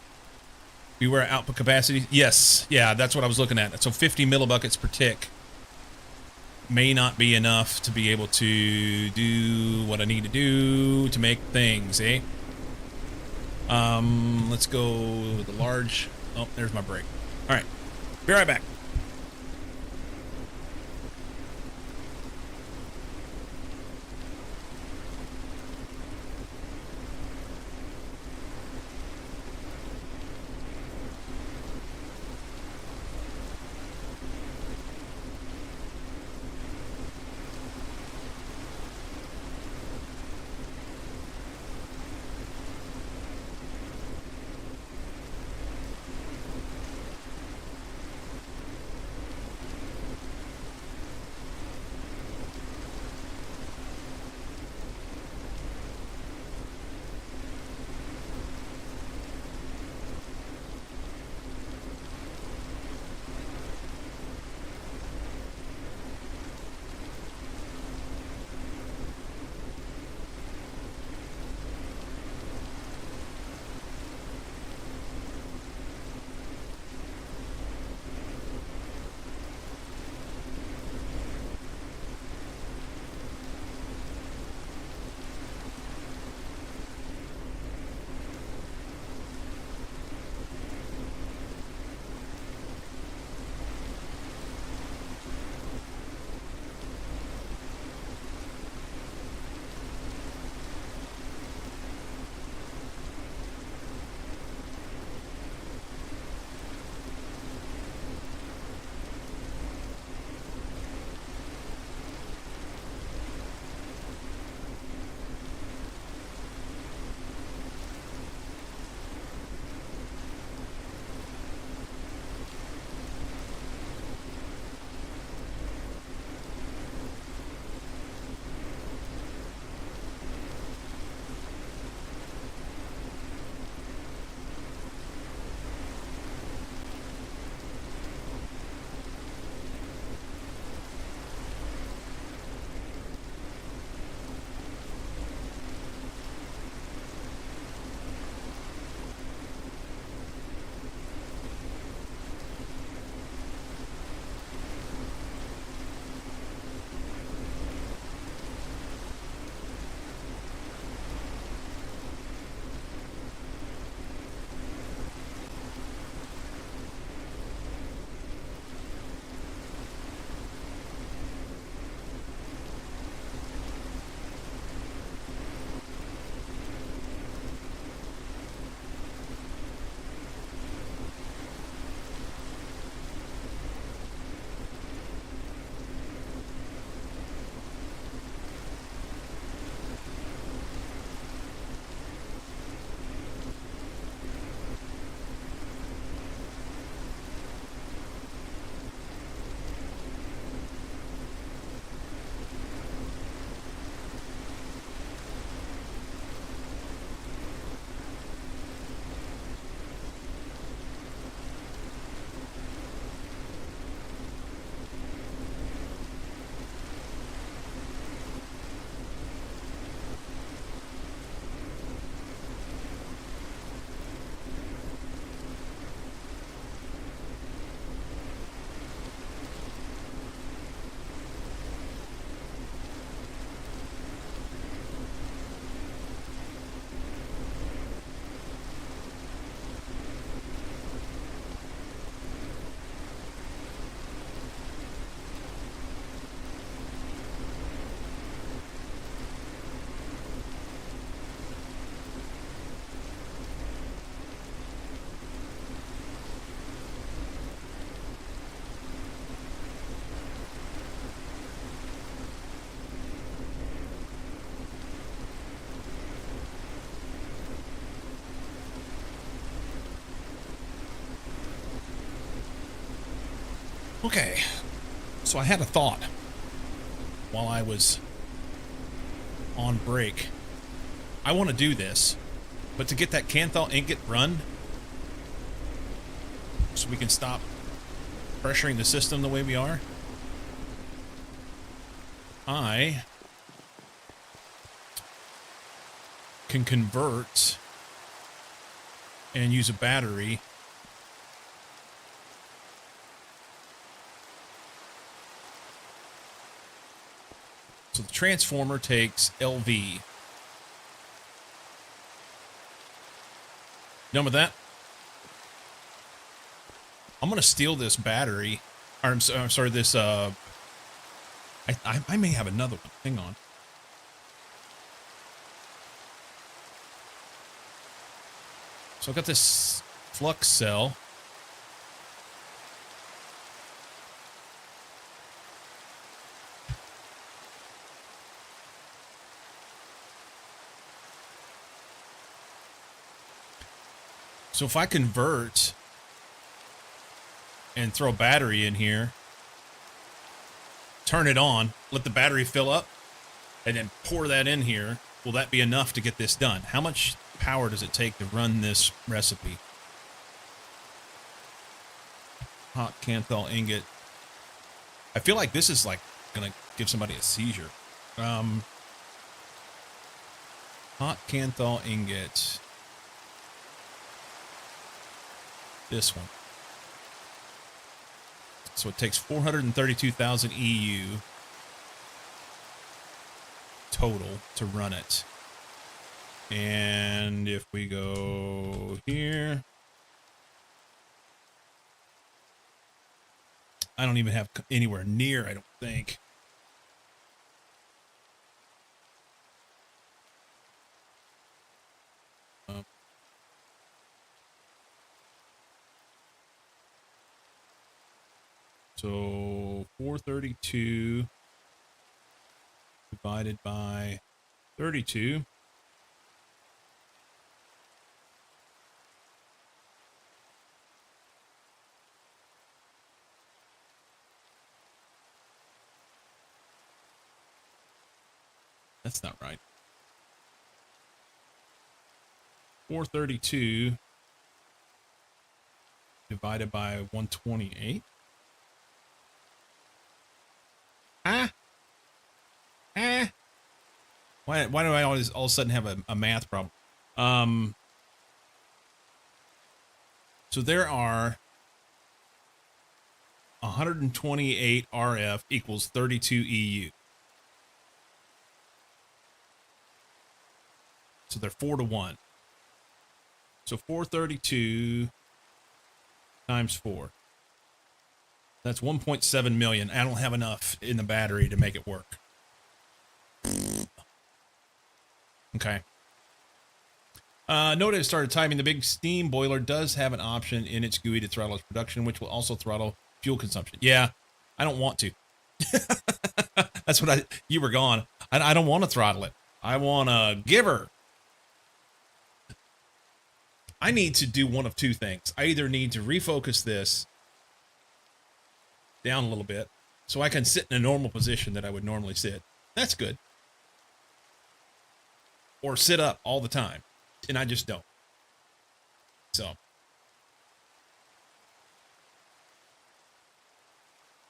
Speaker 2: Beware output capacity. Yes. Yeah, that's what I was looking at. So 50 millibuckets per tick may not be enough to be able to do what I need to do to make things, eh? Let's go with the large. Oh, there's my break. All right. Be right back. Okay, so I had a thought while I was on break. I want to do this, but to get that Canthal ingot run, so we can stop pressuring the system the way we are, I can convert and use a battery so the transformer takes LV. Done with that? I'm gonna steal this battery. Or I'm sorry, this I may have another one. Hang on. So I've got this flux cell. So if I convert and throw a battery in here, turn it on, let the battery fill up, and then pour that in here, will that be enough to get this done? How much power does it take to run this recipe? Hot Canthal ingot. I feel like this is like gonna give somebody a seizure. Hot Canthal ingot. This one. So it takes 432,000 EU total to run it. And if we go here, I don't even have anywhere near, I don't think. So 432 divided by 32. That's not right. 432 divided by 128. Why do I always all of a sudden have a math problem? So there are 128 RF equals 32 EU. So they're 4 to 1. So 432 times 4. That's 1.7 million. I don't have enough in the battery to make it work. Okay. Note I started timing. The big steam boiler does have an option in its GUI to throttle its production, which will also throttle fuel consumption. Yeah, I don't want to. That's what you were gone. I don't want to throttle it. I want to give her. I need to do one of two things. I either need to refocus this down a little bit so I can sit in a normal position that I would normally sit. That's good. Or sit up all the time. And I just don't. So.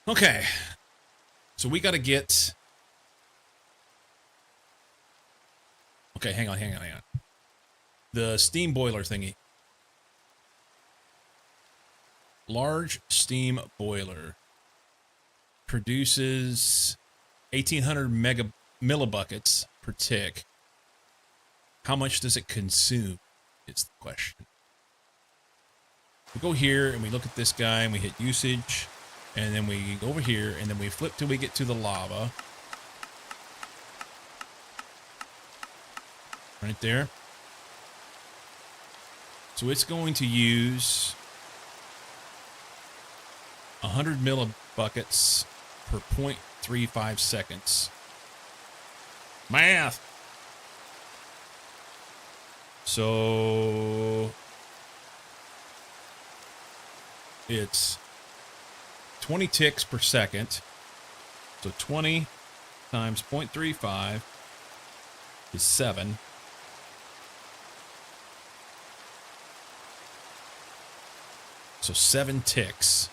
Speaker 2: Okay. So we got to get. Okay, hang on. The steam boiler thingy. Large steam boiler produces 1,800 millibuckets per tick. How much does it consume is the question. We go here and we look at this guy and we hit usage. And then we go over here and then we flip till we get to the lava. Right there. So it's going to use 100 millibuckets per 0.35 seconds. Math! So it's 20 ticks per second. So 20 times 0.35 is 7. So 7 ticks.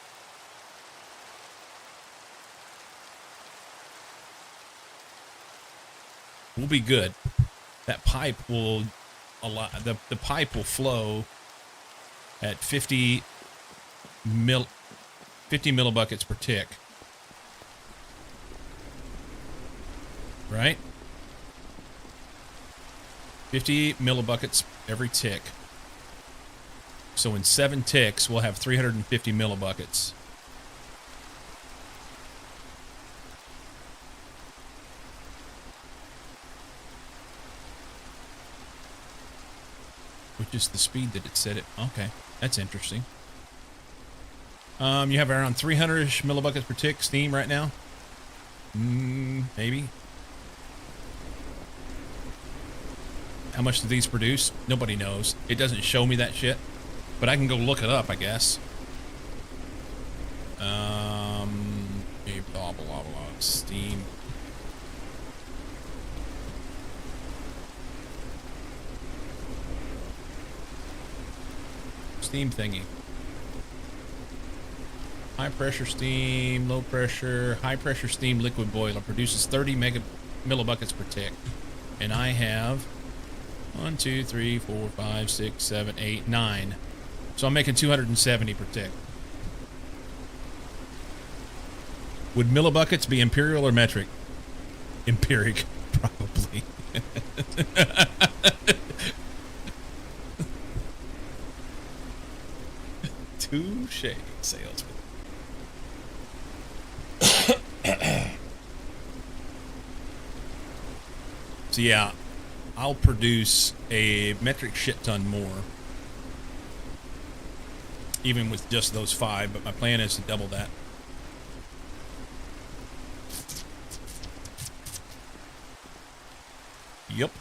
Speaker 2: We'll be good. That pipe will allow the pipe will flow at 50 millibuckets per tick. Right? 50 millibuckets every tick. So in 7 ticks, we'll have 350 millibuckets. Which is the speed that it said it. Okay, that's interesting. You have around 300-ish millibuckets per tick steam right now. Maybe. How much do these produce? Nobody knows. It doesn't show me that shit. But I can go look it up, I guess. Blah, blah, blah, blah. Steam. Steam thingy. High pressure steam, low pressure, high pressure steam liquid boiler produces 30 millibuckets per tick. And I have 1, 2, 3, 4, 5, 6, 7, 8, 9. So I'm making 270 per tick. Would millibuckets be imperial or metric? Empiric, probably. Touche, salesman. So yeah, I'll produce a metric shit ton more. Even with just those 5, but my plan is to double that. Yep.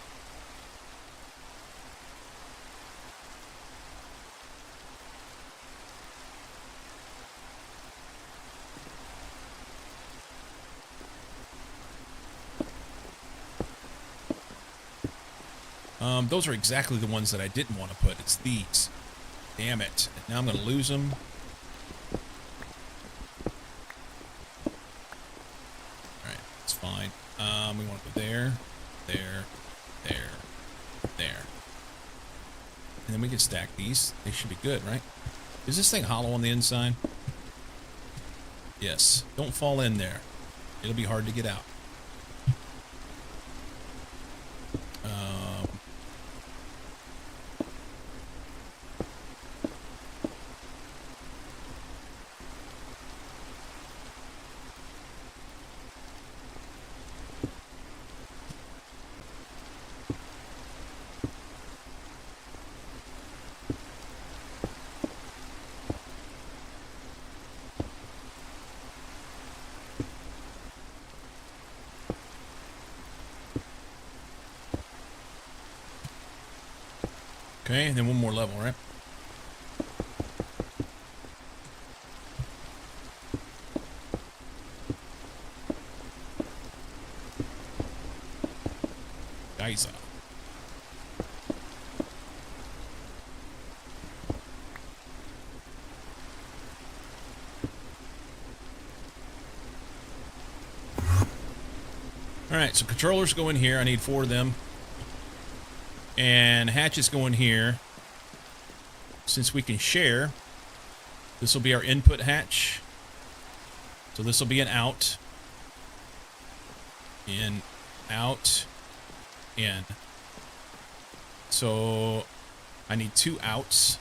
Speaker 2: Those are exactly the ones that I didn't want to put. It's these. Damn it. Now I'm going to lose them. Alright, it's fine. We want to put there, there, there. And then we can stack these. They should be good, right? Is this thing hollow on the inside? Yes. Don't fall in there. It'll be hard to get out. Okay, and then one more level, right? Geyser. Alright, so controllers go in here. I need 4 of them. And hatches go in here. Since we can share, this will be our input hatch. So this will be an out. In, out, in. So I need 2 outs.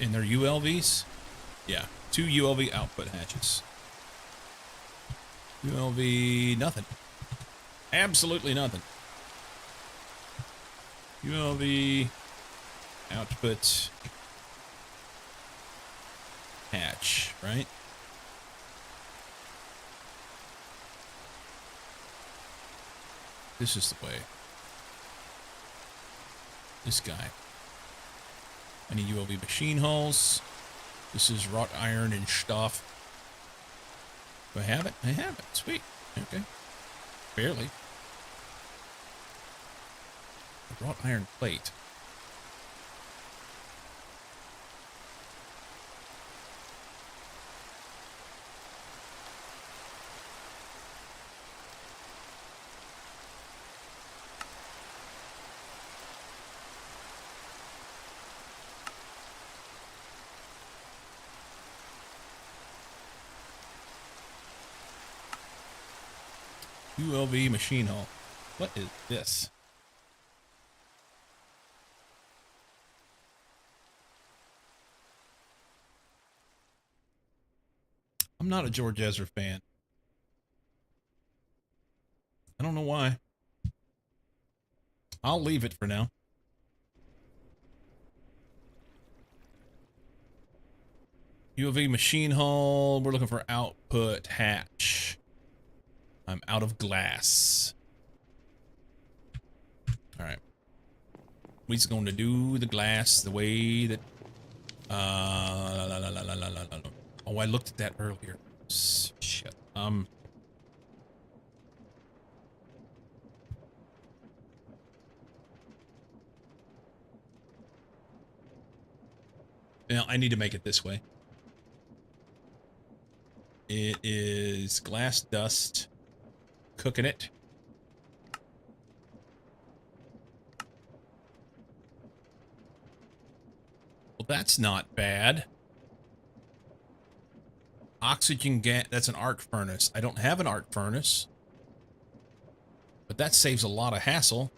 Speaker 2: And they're ULVs? Yeah, 2 ULV output hatches. ULV, nothing. Absolutely nothing. ULV output hatch, right? This is the way. This guy. I need ULV machine hulls. This is wrought iron and stuff. Do I have it? I have it. Sweet. Okay. Barely. I brought iron plate. ULV machine hull. What is this? I'm not a George Ezra fan. I don't know why. I'll leave it for now. ULV machine hull. We're looking for output hatch. I'm out of glass. All right. We're just going to do the glass the way that. Oh, I looked at that earlier. Shit. Now I need to make it this way. It is glass dust. Cooking it. Well, that's not bad. Oxygen gas. That's an arc furnace. I don't have an arc furnace. But that saves a lot of hassle.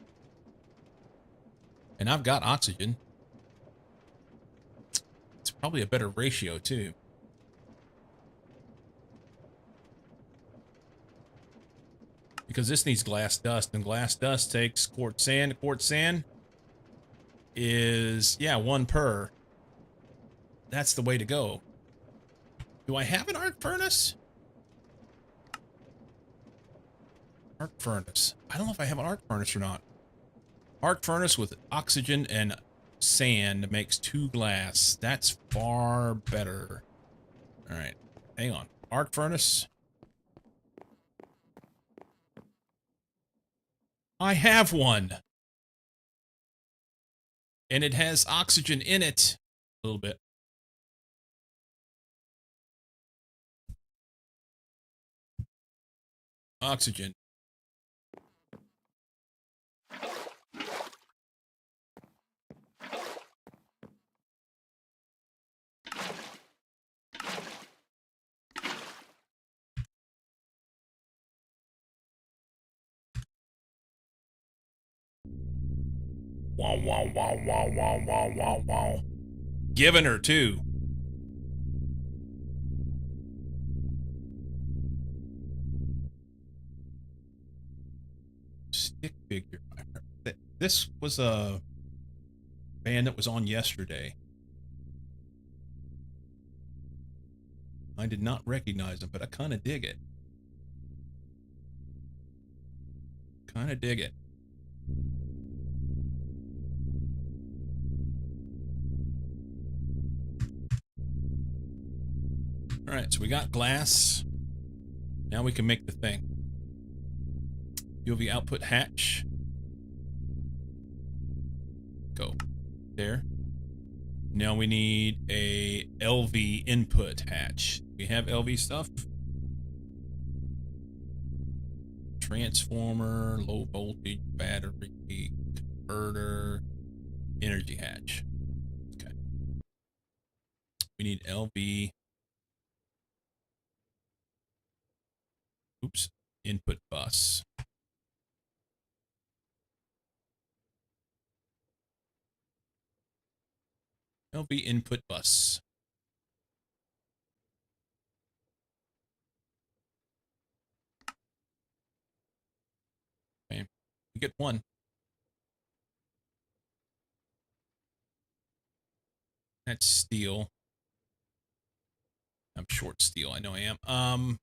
Speaker 2: And I've got oxygen. It's probably a better ratio, too. Because this needs glass dust, and glass dust takes quartz sand. Quartz sand is, yeah, 1 per. That's the way to go. Do I have an arc furnace? Arc furnace. I don't know if I have an arc furnace or not. Arc furnace with oxygen and sand makes 2 glass. That's far better. All right, hang on. Arc furnace. I have one. And it has oxygen in it. A little bit. Oxygen. Wow, wow, wow, wow, wow, wow, wow, wow. Giving her, too. Stick figure. This was a band that was on yesterday. I did not recognize them, but I kind of dig it. Kind of dig it. All right, so we got glass. Now we can make the thing. UV output hatch. Go. There. Now we need a LV input hatch. We have LV stuff. Transformer, low voltage, battery, converter, energy hatch. Okay. We need LV. Oops. Input bus. LV input bus. Okay. We get one. That's steel. I'm short steel. I know I am.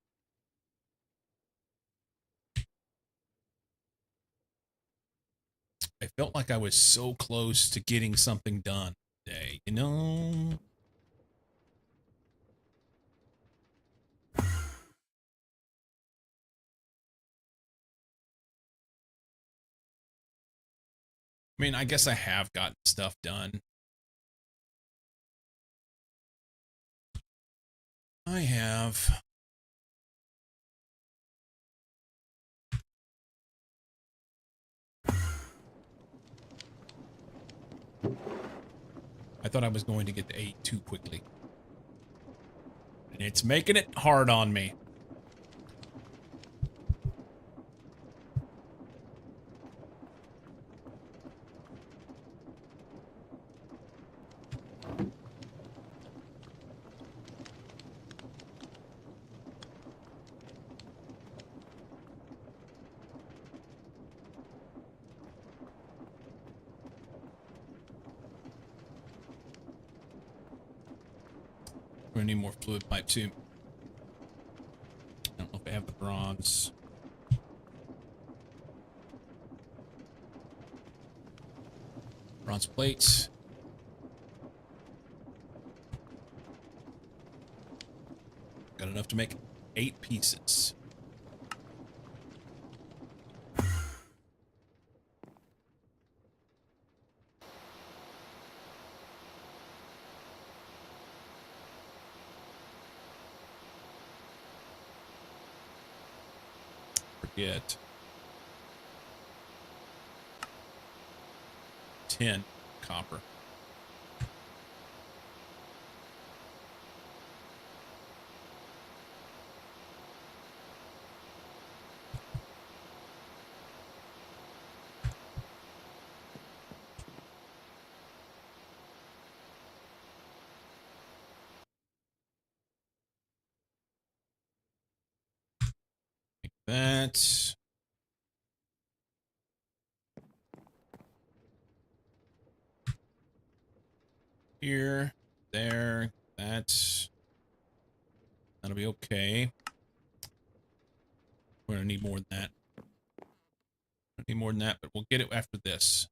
Speaker 2: I felt like I was so close to getting something done today, you know? I mean, I guess I have gotten stuff done. I have. I thought I was going to get to 8 too quickly. And it's making it hard on me. We're gonna need more fluid pipe too. I don't know if I have the bronze. Bronze plates. Got enough to make 8 pieces. Forget. 10 copper. Like that. Here, there, that's. That'll be okay. We're gonna need more than that. Need more than that, but we'll get it after this.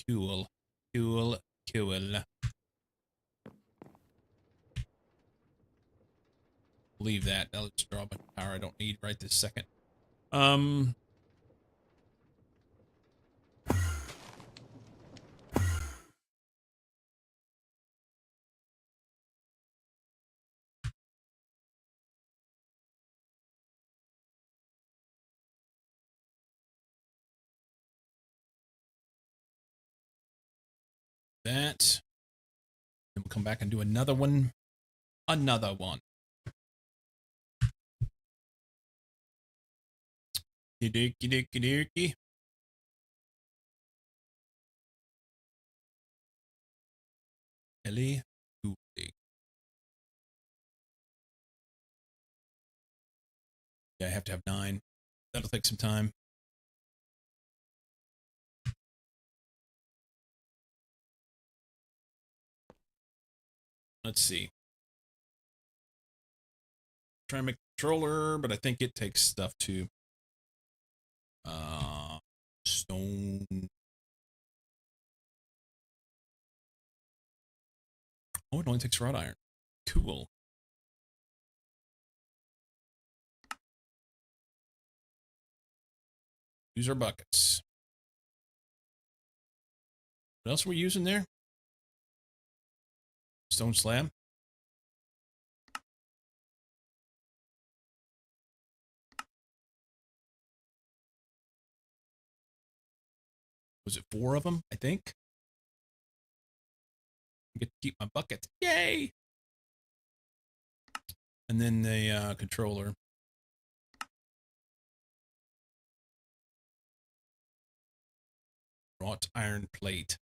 Speaker 2: Cool. Cool. Cool. Leave that. Now let's draw a bunch of power I don't need right this second. That. Then we'll come back and do another one. Another one. Dookie dookie dookie. Ellie Hooley. Yeah, I have to have 9. That'll take some time. Let's see. Try and make a controller, but I think it takes stuff too. Stone. Oh, it only takes wrought iron. Cool. Use our buckets. What else are we using there? Stone slab. Was it 4 of them? I think. I get to keep my buckets. Yay! And then the controller. Wrought iron plate.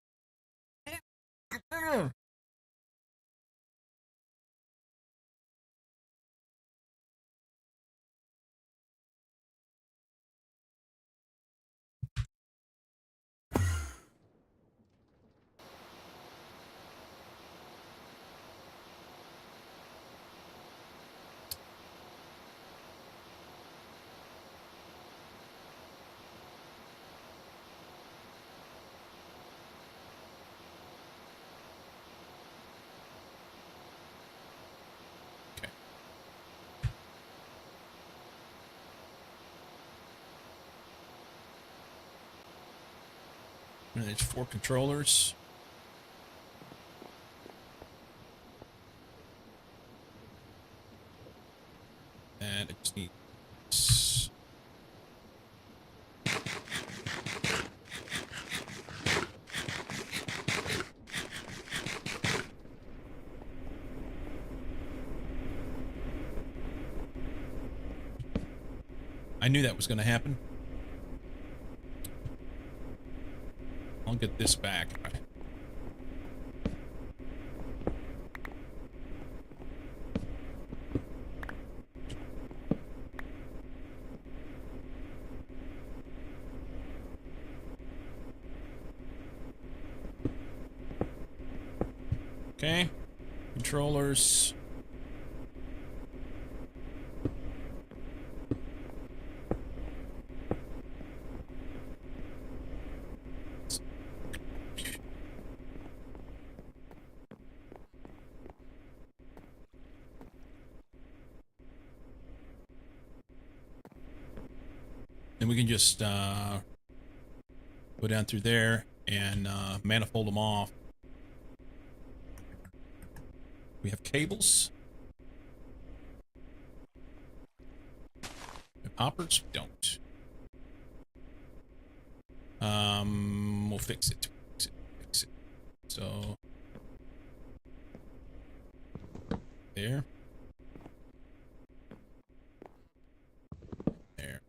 Speaker 2: And there's 4 controllers. And I just need this. I knew that was going to happen. I'll get this back. Okay. Controllers. Then we can just go down through there and manifold them off. We have cables. We have hoppers. We don't. We'll fix it. Fix it. So there. There.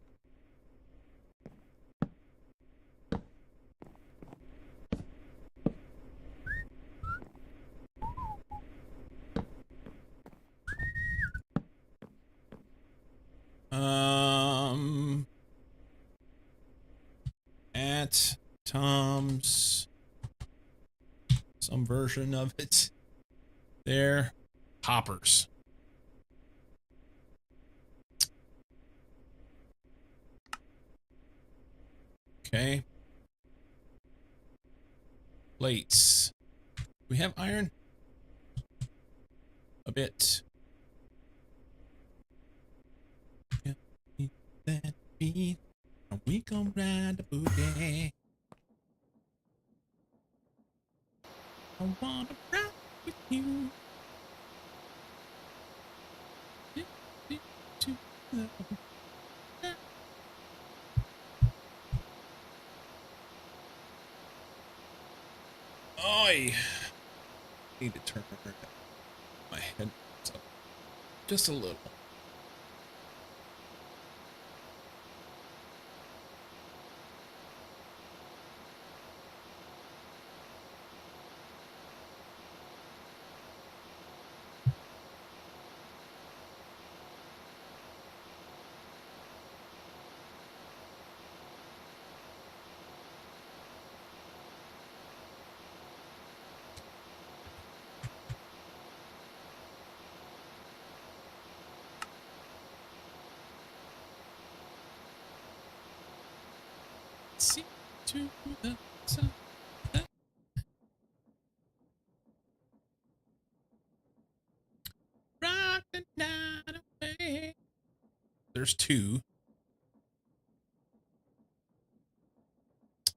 Speaker 2: At Tom's, some version of it. There. Hoppers. Okay. Plates. We have iron? A bit. Yeah, that beat. Are we gonna ride the boogie? I wanna ride with you. I need to turn my head up just a little. See to the sun. Rock the night away. There's 2.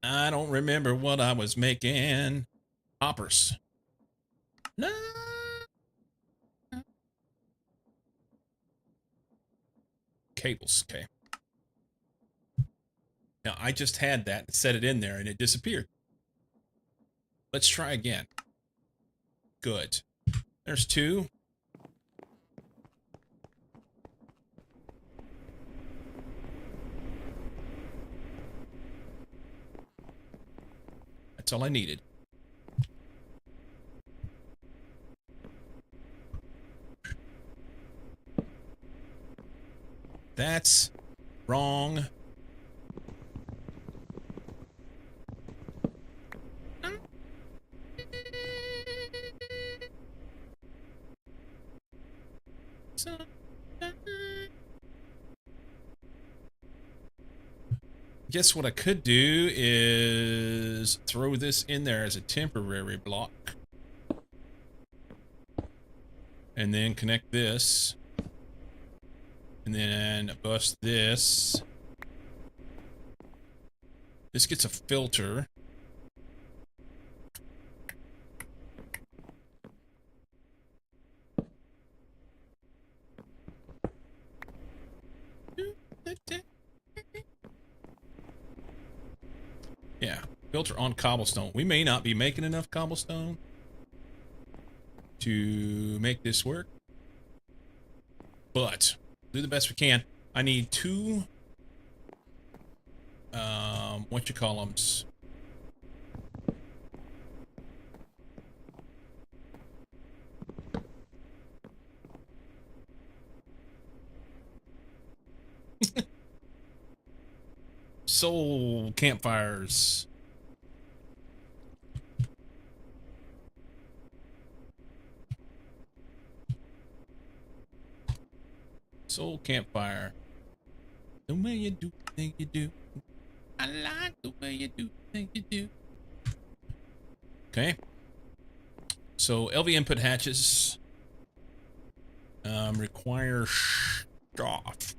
Speaker 2: I don't remember what I was making. Hoppers. No. Cables. Okay. Now, I just had that and set it in there and it disappeared. Let's try again. Good. There's 2. That's all I needed. That's wrong. Guess what I could do is throw this in there as a temporary block. And then connect this. And then bust this. This gets a filter. Filter on cobblestone. We may not be making enough cobblestone to make this work, but do the best we can. I need 2 what you call them, soul campfires. Soul campfire. The way you do the thing you do. I like the way you do the thing you do. Okay. So LV input hatches require stuff.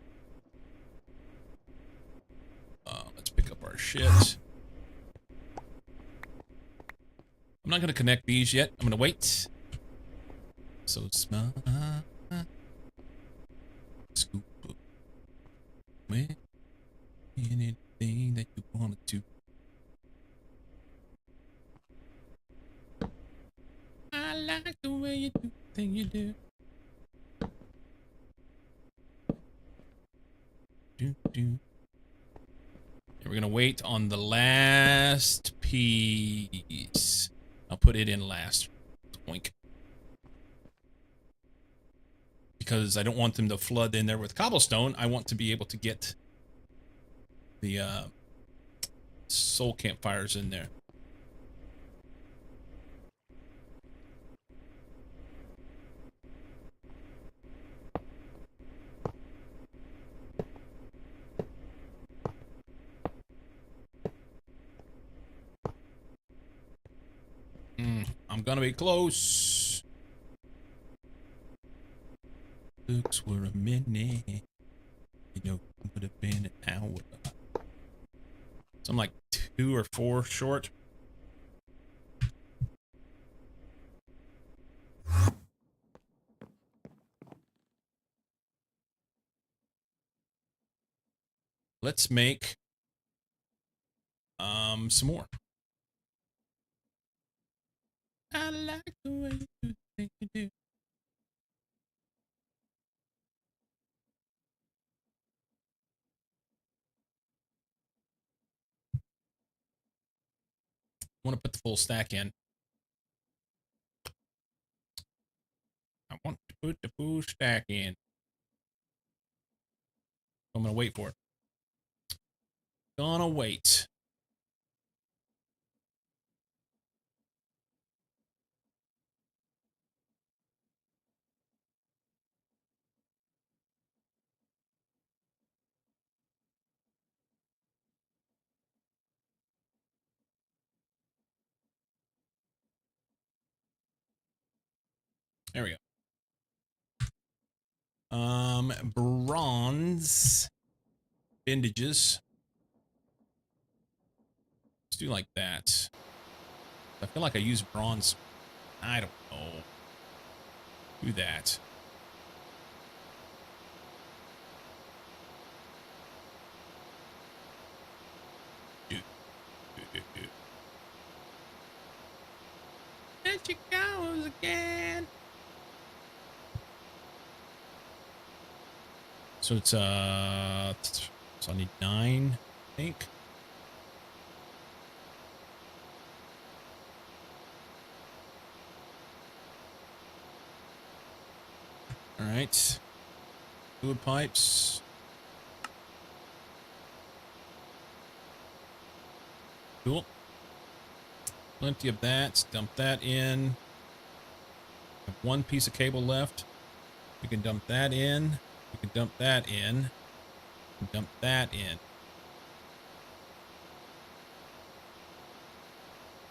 Speaker 2: Let's pick up our shit. I'm not going to connect these yet. I'm going to wait. So smart. Scoop up. Man, anything that you wanted to. I like the way you do the thing you do. Do, do. And we're going to wait on the last piece. I'll put it in last. Oink. Because I don't want them to flood in there with cobblestone. I want to be able to get the soul campfires in there. I'm gonna be close. Looks for a minute. You know, it would have been an hour. So I'm like 2 or 4 short. Let's make some more. I like the way you do the thing you do. I want to put the full stack in. I want to put the full stack in. I'm gonna wait for it. Gonna wait. There we go. Bronze bandages. Let's do like that. I feel like I use bronze. I don't know. Do that. There she goes again. So it's so I need 9, I think. All right. Fluid pipes. Cool. Plenty of that. Dump that in. Have 1 piece of cable left. We can dump that in. We can dump that in. Dump that in.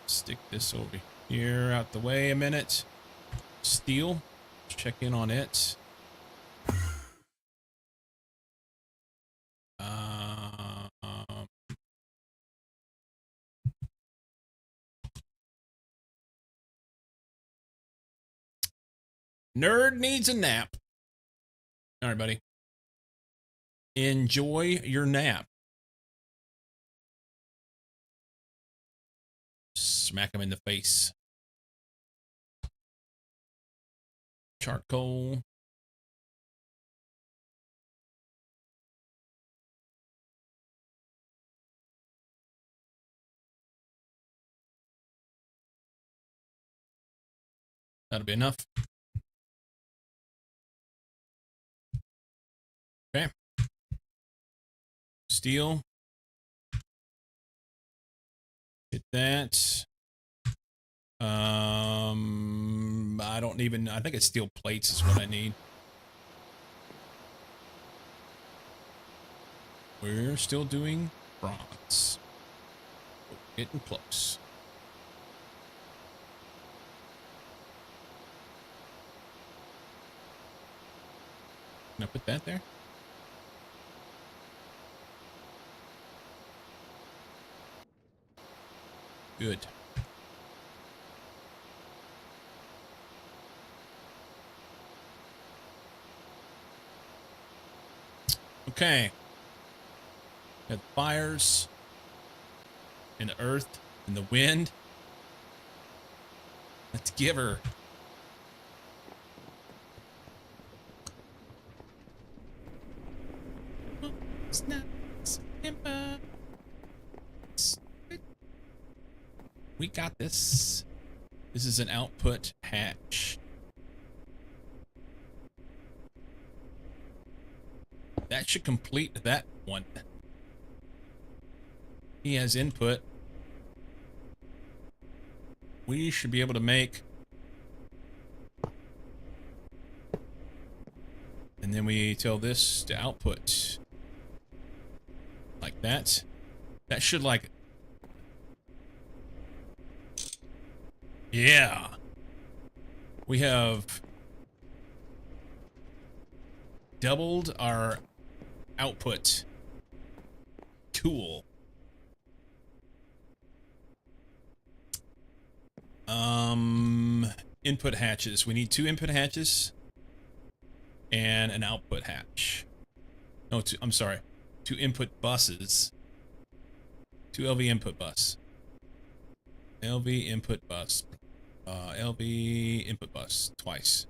Speaker 2: Stick this over here out the way a minute. Steel. Check in on it. Nerd needs a nap. All right, buddy. Enjoy your nap. Smack him in the face. Charcoal. That'll be enough. Okay. Steel. Hit that. I don't even, I think it's steel plates is what I need. We're still doing bronze. Getting close. Can I put that there? Good. Okay. Got fires in the earth, in the wind. Let's give her. It's not simple. We got this. This is an output hatch. That should complete that one. He has input. We should be able to make. And then we tell this to output. Like that. That should like. Yeah. We have doubled our output. Cool. Input hatches. We need 2 input hatches and an output hatch. No, I'm sorry. 2 input buses. 2 LV input bus. LV input bus. LV input bus twice.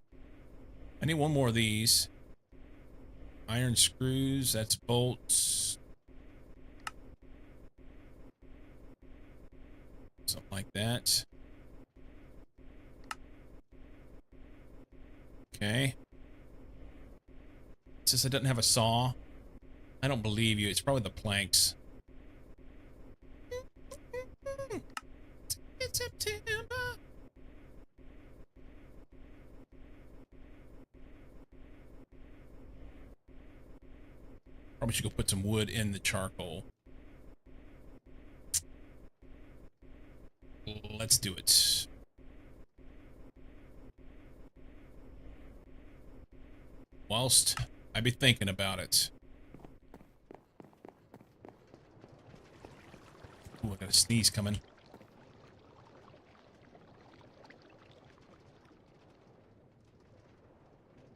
Speaker 2: I need 1 more of these. Iron screws, that's bolts. Something like that. Okay. It says it doesn't have a saw. I don't believe you. It's probably the planks. It's September. Probably should go put some wood in the charcoal. Let's do it. Whilst I be thinking about it. Ooh, I got a sneeze coming.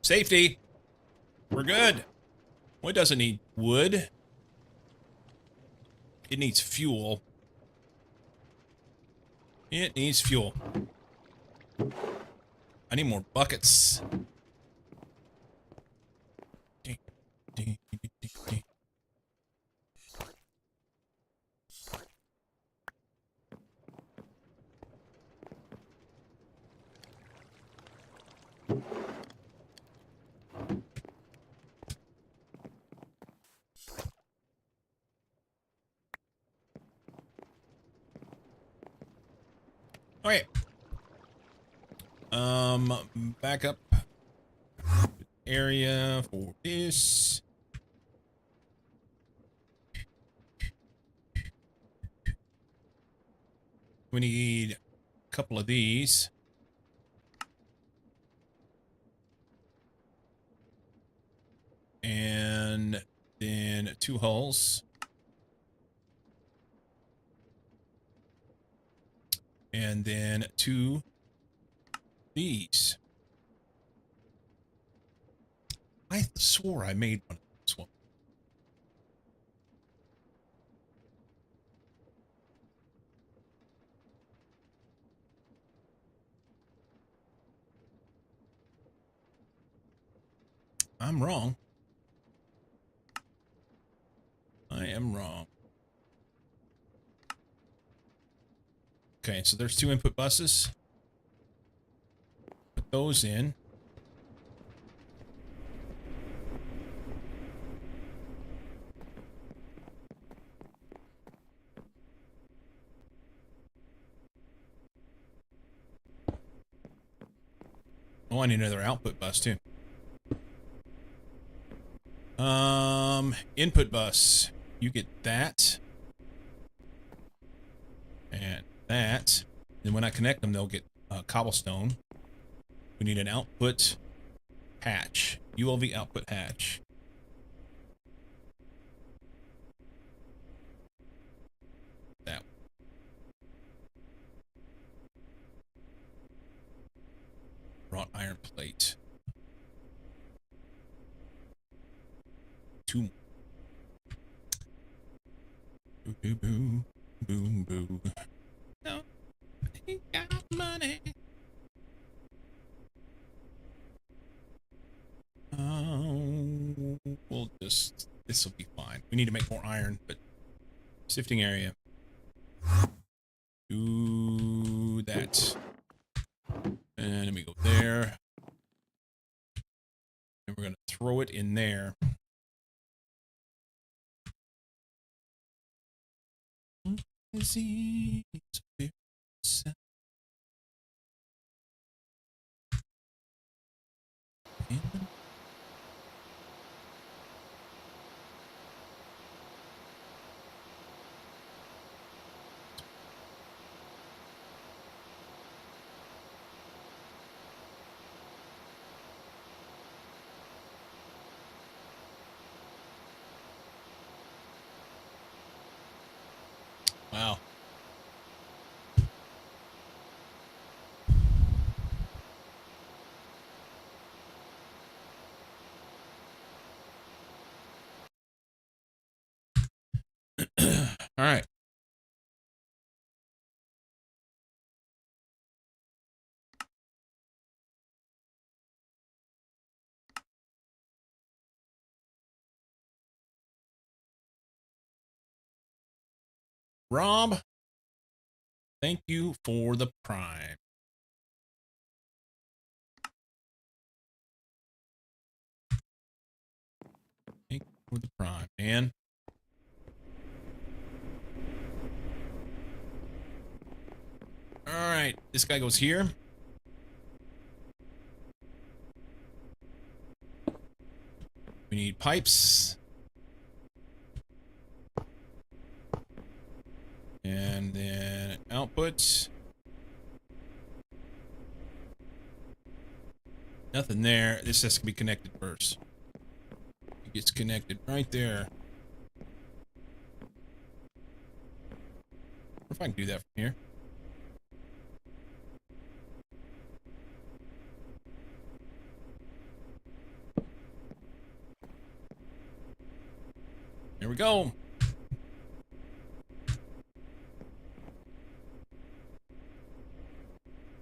Speaker 2: Safety! We're good. Well, it doesn't need wood. It needs fuel. It needs fuel. I need more buckets. Okay. Back up area for this. We need a couple of these. And then 2 hulls. And then 2 these. I swore I made one of this one. I'm wrong. I am wrong. Okay, so there's 2 input buses. Put those in. Oh, I need another output bus too. Input bus. You get that. And that. And when I connect them, they'll get cobblestone. We need an output hatch. ULV output hatch. That. Wrought iron plate. 2. Boo, boo, boo. Boom, boo. No, I ain't got money. We'll just, this will be fine. We need to make more iron, but sifting area. Do that. And then we go there. And we're going to throw it in there. Wow. All right. Rob, thank you for the prime. Thank you for the prime, man. All right, this guy goes here. We need pipes. And then output. Nothing there. This has to be connected first. It gets connected right there. If I can do that from here. There we go.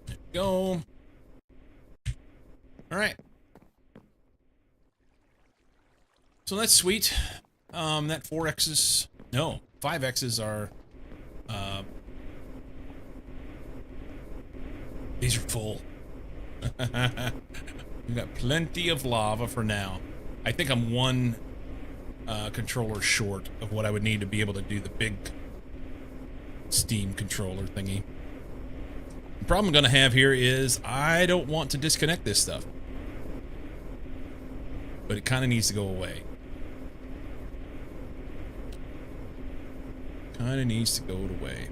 Speaker 2: There we go. All right. So that's sweet. That 4X's, no, 5X's are, these are full. We've got plenty of lava for now. I think I'm one controller short of what I would need to be able to do the big Steam controller thingy. The problem I'm going to have here is I don't want to disconnect this stuff. But it kind of needs to go away. Kind of needs to go away.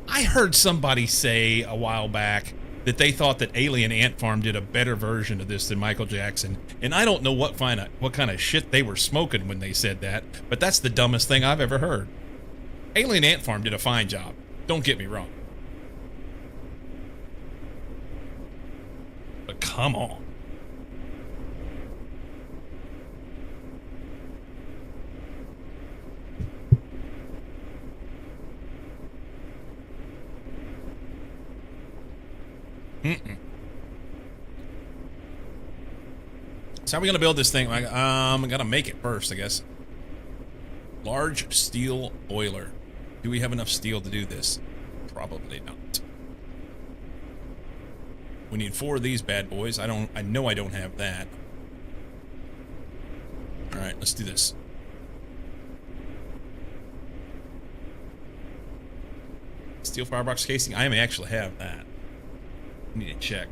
Speaker 2: I heard somebody say a while back that they thought that Alien Ant Farm did a better version of this than Michael Jackson, and I don't know what kind of shit they were smoking when they said that, but that's the dumbest thing I've ever heard. Alien Ant Farm did a fine job. Don't get me wrong. But come on. Mm-mm. So how are we gonna build this thing? I gotta make it first, I guess. Large steel boiler. Do we have enough steel to do this? Probably not. We need 4 of these bad boys. I know I don't have that. All right, let's do this. Steel firebox casing. I may actually have that. I need to check.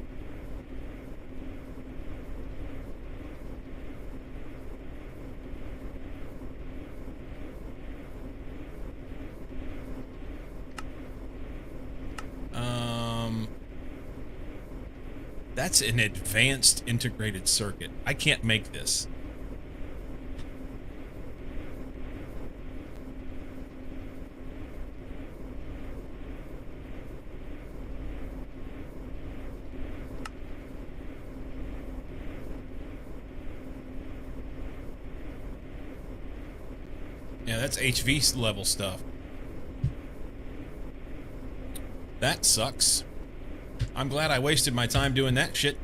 Speaker 2: That's an advanced integrated circuit. I can't make this. Yeah, that's HV level stuff. That sucks. I'm glad I wasted my time doing that shit.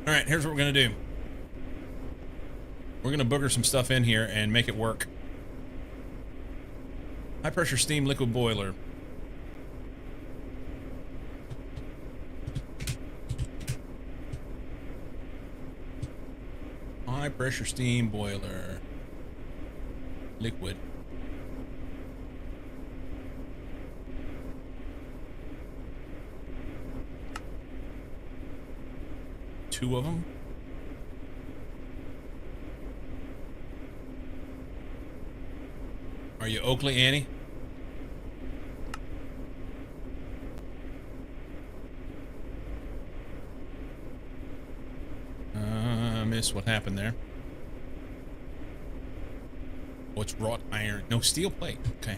Speaker 2: Alright, here's what we're gonna do. We're gonna booger some stuff in here and make it work. High pressure steam liquid boiler. High pressure steam boiler. Liquid. Two of them. Are you Oakley, Annie? I missed what happened there. What's wrought iron? No, steel plate. Okay.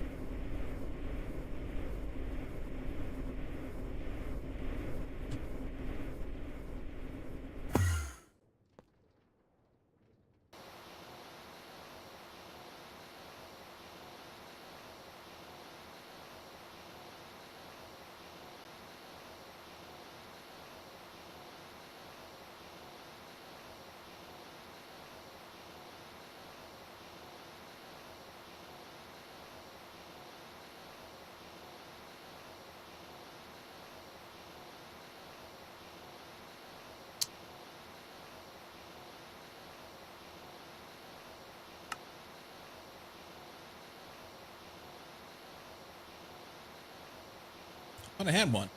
Speaker 2: I thought I had one.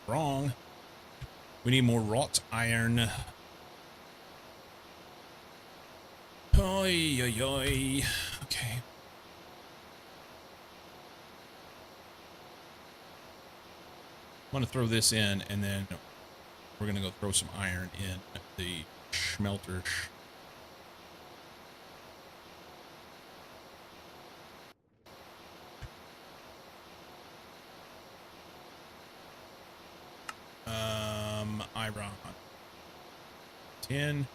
Speaker 2: Wrong. We need more wrought iron. Oi, oi, oi. Okay. I'm gonna throw this in, and then we're gonna go throw some iron in the smelter. Iron. 10.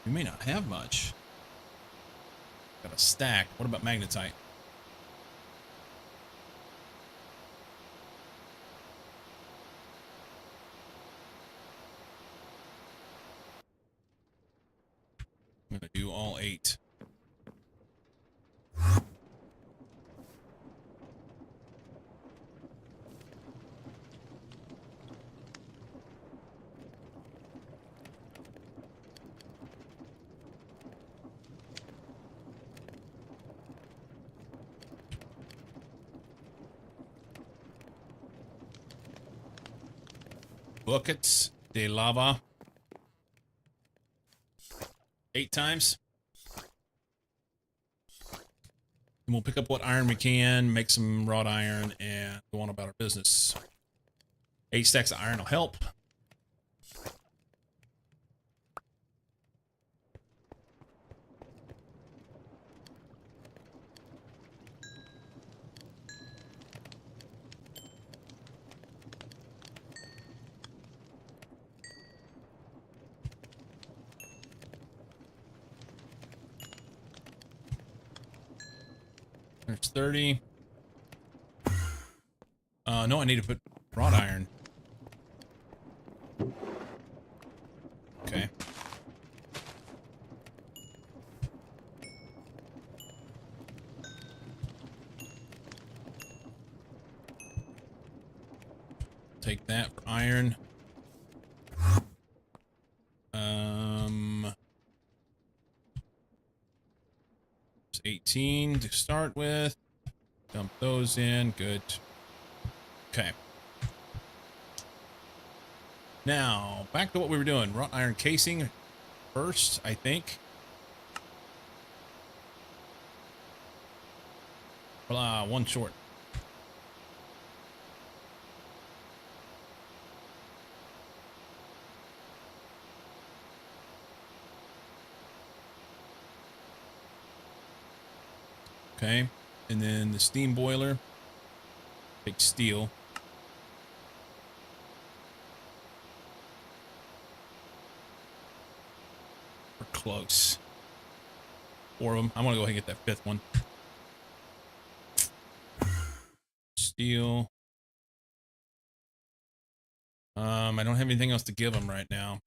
Speaker 2: We may not have much. Got a stack. What about magnetite? I'm gonna do all 8. Buckets de lava. 8 times. And we'll pick up what iron we can, make some wrought iron, and go on about our business. 8 stacks of iron will help. There's 30. No, I need to put wrought iron. Okay. Take that for iron. There's 18 to start with. Dump those in. Good. Okay. Now, back to what we were doing. Wrought iron casing first, I think. One short. Okay. And then the steam boiler. Take steel. We're close. 4 of them. I want to go ahead and get that 5th one. Steel. I don't have anything else to give them right now.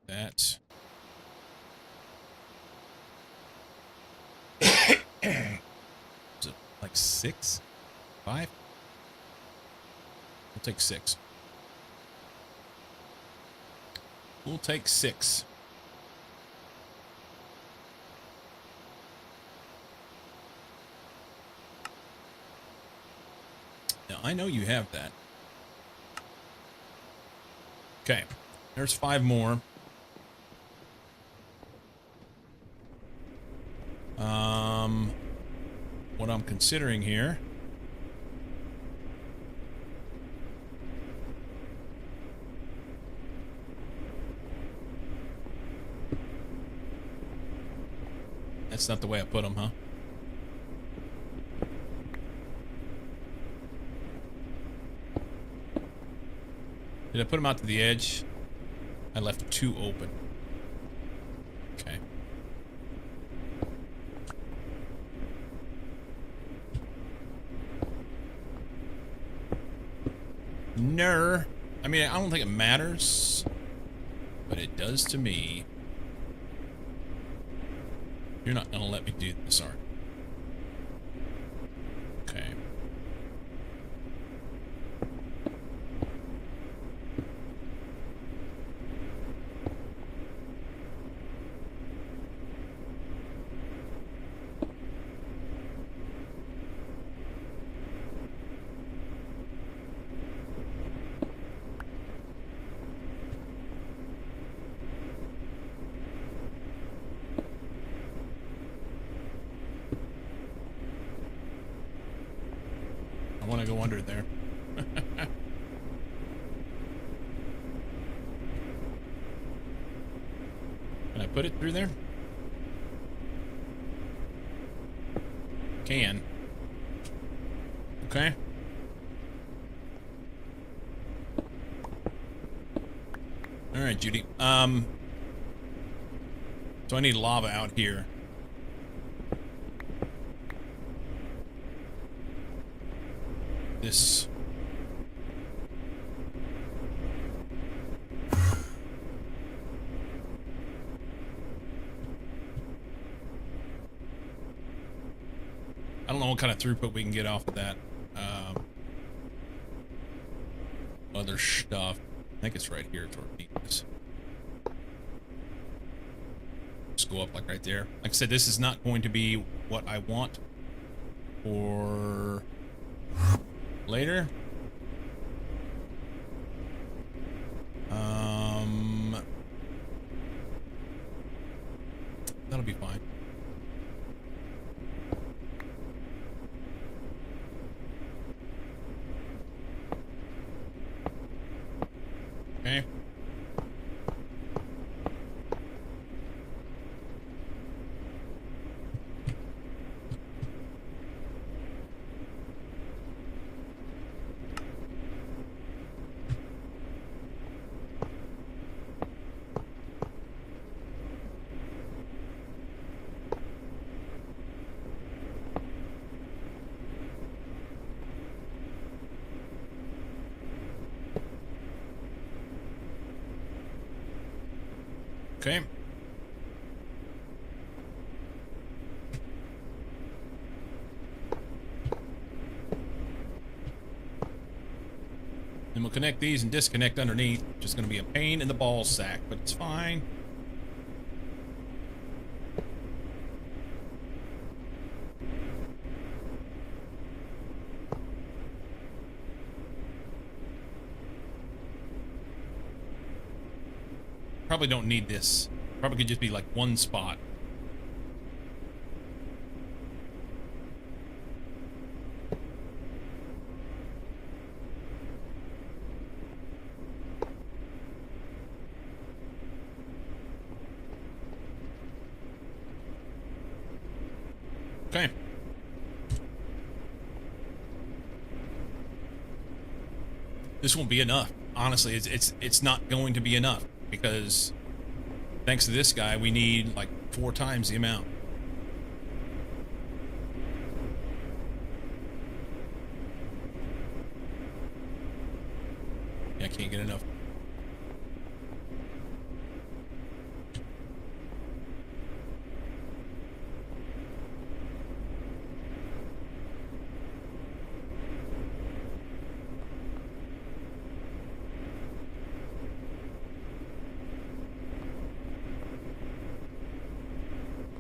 Speaker 2: That. Is it like 6? 5? We'll take 6. We'll take 6. Now, I know you have that. Okay. There's 5 more. What I'm considering here. That's not the way I put them, huh? Did I put them out to the edge? I left 2 open. Okay. Ner. I mean, I don't think it matters, but it does to me. You're not gonna let me do this, are you? Okay. I want to go under there. Can I put it through there? Can. Okay. All right, Judy. So I need lava out here. This. I don't know what kind of throughput we can get off of that. Other stuff. I think it's right here toward this. Just go up like right there. Like I said, this is not going to be what I want for later. That'll be fine. Okay. Okay. Then we'll connect these and disconnect underneath. Just going to be a pain in the ball sack, but it's fine. Probably don't need this. Probably could just be like one spot. Okay. This won't be enough. Honestly, it's not going to be enough because thanks to this guy, we need like 4 times the amount. Yeah, I can't get enough.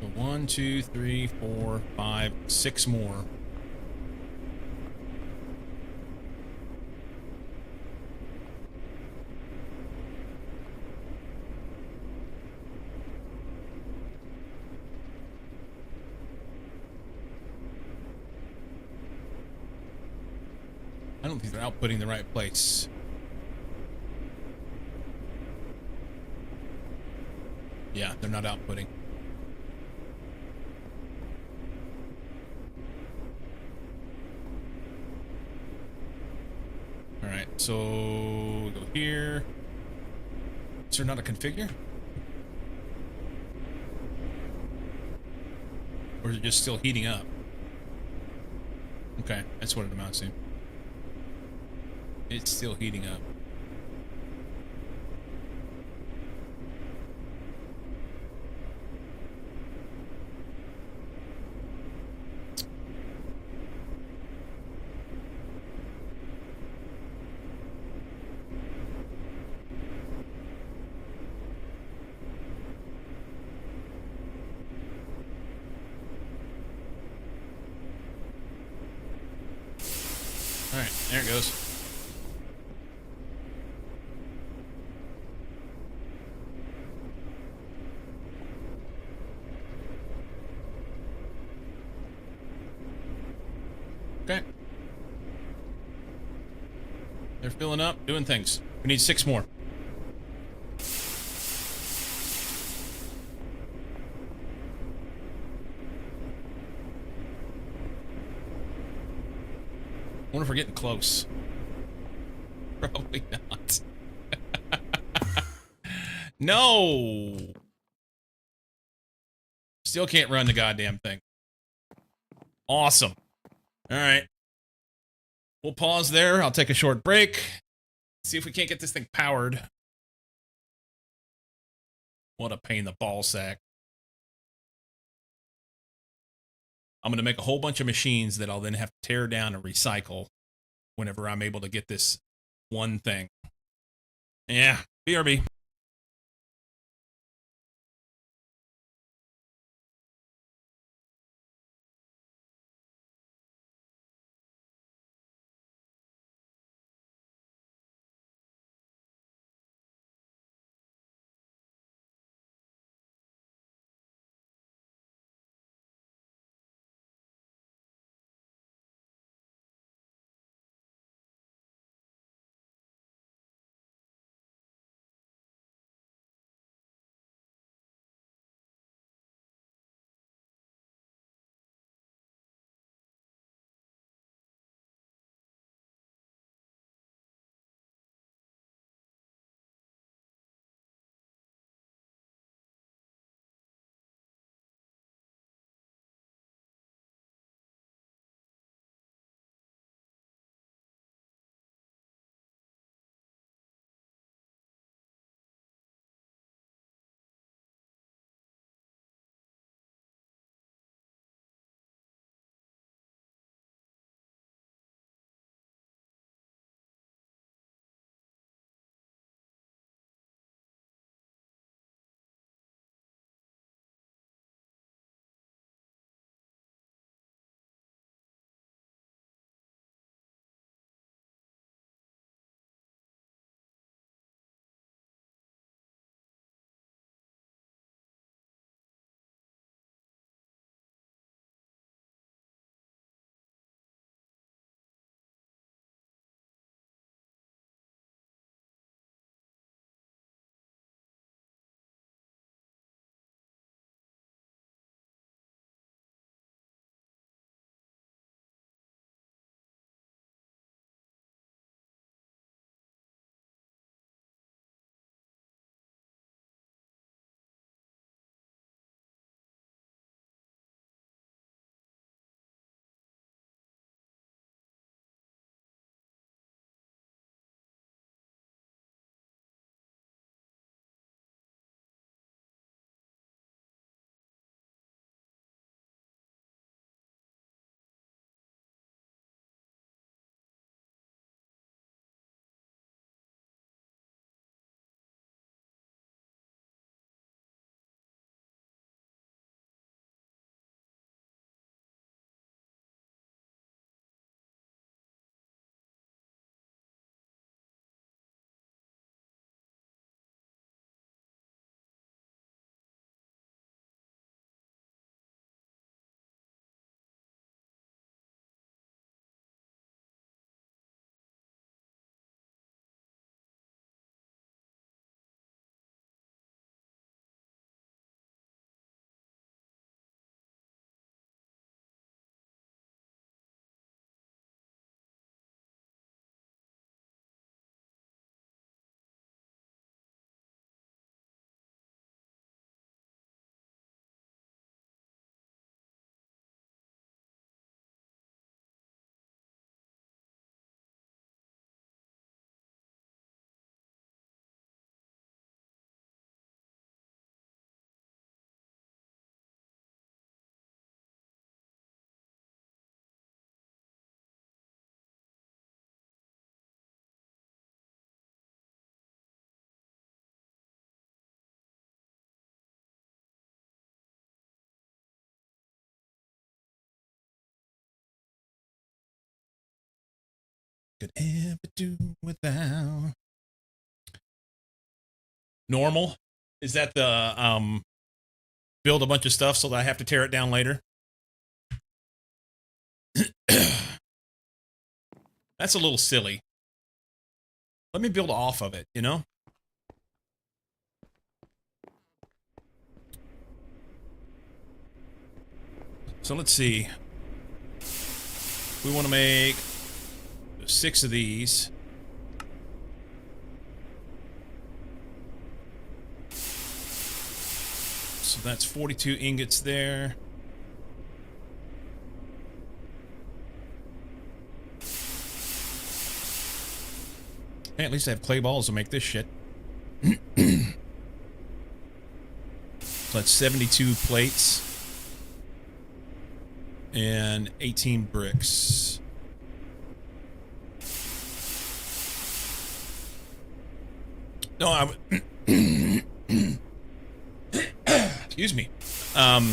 Speaker 2: So 1, 2, 3, 4, 5, 6 more. I don't think they're outputting the right place. Yeah, they're not outputting. All right, so go here. Is there not a configure? Or is it just still heating up? Okay, that's what it amounts to. It's still heating up. All right, there it goes. Okay. They're filling up, doing things. We need 6 more. I wonder if we're getting close. Probably not. No! Still can't run the goddamn thing. Awesome. All right. We'll pause there. I'll take a short break. See if we can't get this thing powered. What a pain in the ball sack. I'm going to make a whole bunch of machines that I'll then have to tear down and recycle whenever I'm able to get this one thing. Yeah, BRB. could ever do without. Normal? Is that the build a bunch of stuff so that I have to tear it down later? That's a little silly. Let me build off of it, you know? So let's see. We want to make 6 of these. So that's 42 ingots there. Hey, at least I have clay balls to make this shit. So that's 72 plates. And 18 bricks. No, excuse me. I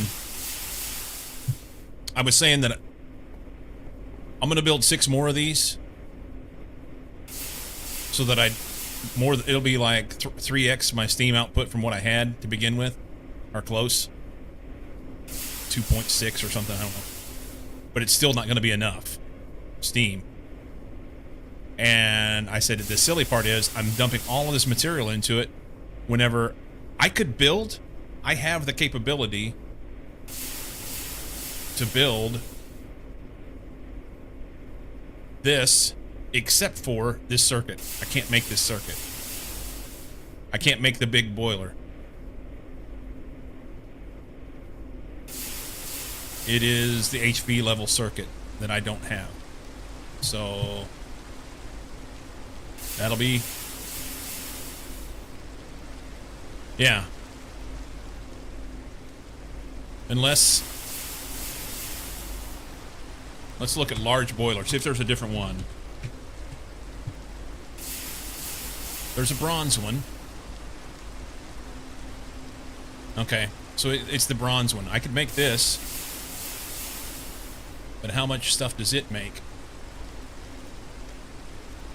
Speaker 2: was saying that I'm going to build 6 more of these so that it'll be like 3x my steam output from what I had to begin with, or close. 2.6 or something, I don't know. But it's still not going to be enough steam. And I said the silly part is I'm dumping all of this material into it whenever I could build. I have the capability to build this except for this circuit. I can't make this circuit. I can't make the big boiler. It is the HV level circuit that I don't have. So that'll be, yeah. Unless, let's look at large boilers, see if there's a different one. There's a bronze one. Okay, so it's the bronze one. I could make this, but how much stuff does it make?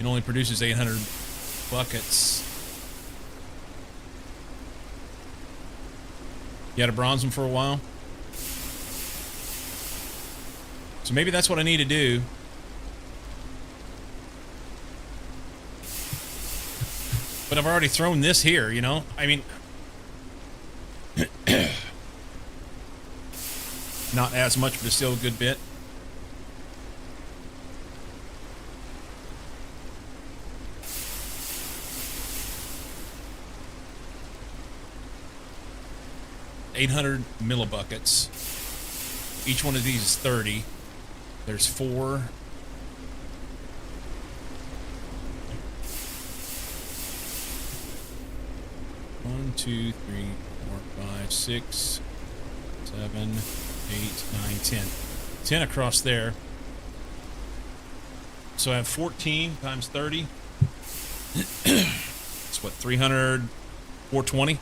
Speaker 2: It only produces 800 buckets. You had a bronze one for a while? So maybe that's what I need to do. But I've already thrown this here, you know? I mean... not as much, but still a good bit. $800 millibuckets. Each one of these is 30. There's 4. One, 2, 3, 4, 5, 6, 7, 8, 9, 10. 10 across there. So I have 14 times 30. It's what, 300, 420?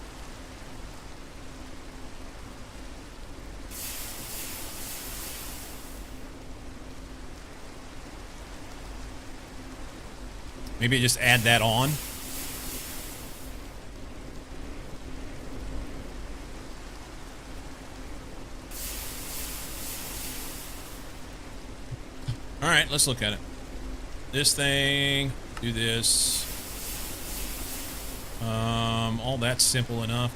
Speaker 2: Maybe just add that on. All right, let's look at it. This thing, do this. All that's simple enough.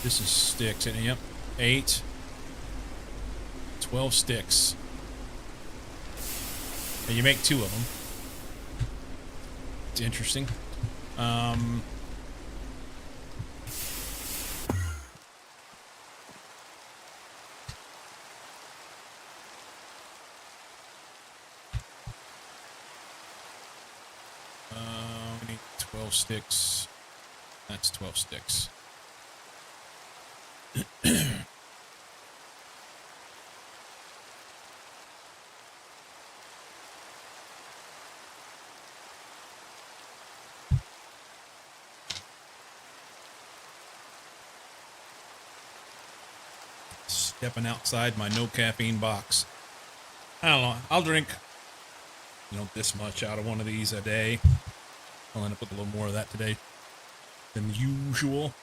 Speaker 2: This is sticks, and yep, 8, 12 sticks. And you make 2 of them. It's interesting. We need 12 sticks. That's 12 sticks. Stepping outside my no caffeine box. I don't know. I'll drink, this much out of one of these a day. I'll end up with a little more of that today than usual.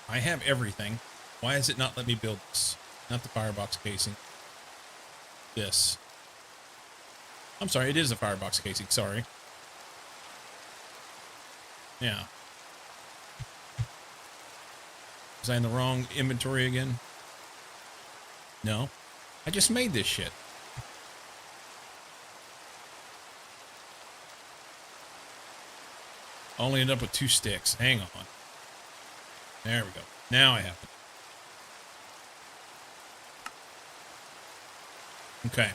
Speaker 2: I have everything. Why is it not let me build this? Not the firebox casing. This. I'm sorry, it is a firebox casing. Sorry. Yeah. Was I in the wrong inventory again? No. I just made this shit. Only ended up with 2 sticks. Hang on. There we go. Now I have it. Okay.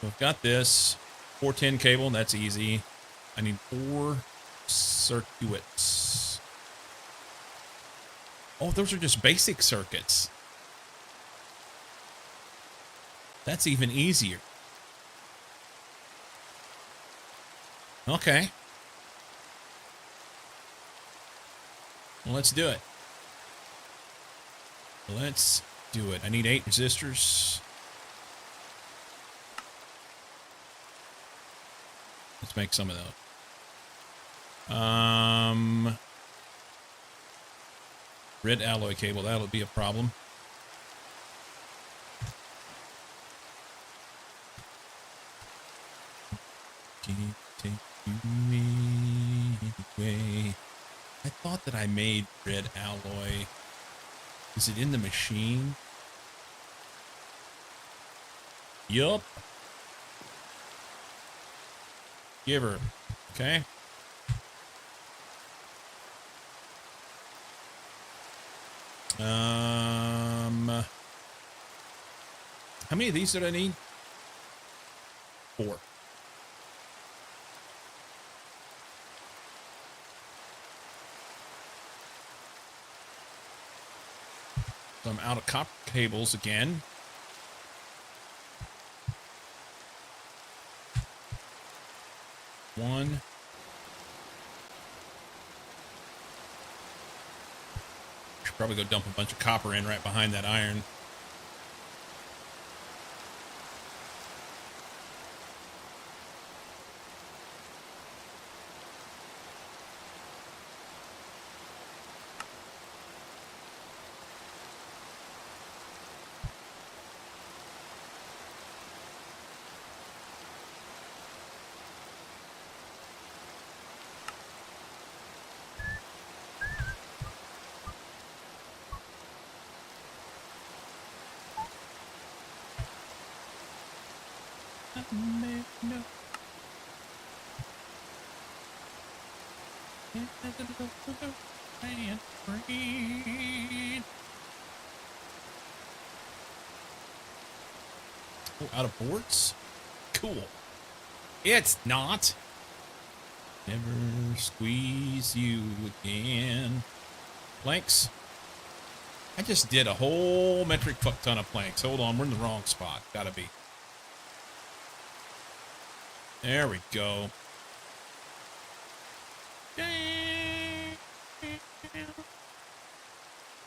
Speaker 2: So I've got this 410 cable. That's easy. I need 4 circuits. Oh, those are just basic circuits. That's even easier. Okay. Well, let's do it. Let's do it. I need 8 resistors. Let's make some of those. Red alloy cable, that'll be a problem. Can you take me anyway? I thought that I made red alloy. Is it in the machine? Yup. Give her. Okay. How many of these did I need? 4. So I'm out of copper cables again. One. Should probably go dump a bunch of copper in right behind that iron. No. Oh, out of boards? Cool. It's not. Never squeeze you again. Planks. I just did a whole metric fuck ton of planks. Hold on, we're in the wrong spot. Gotta be. There we go.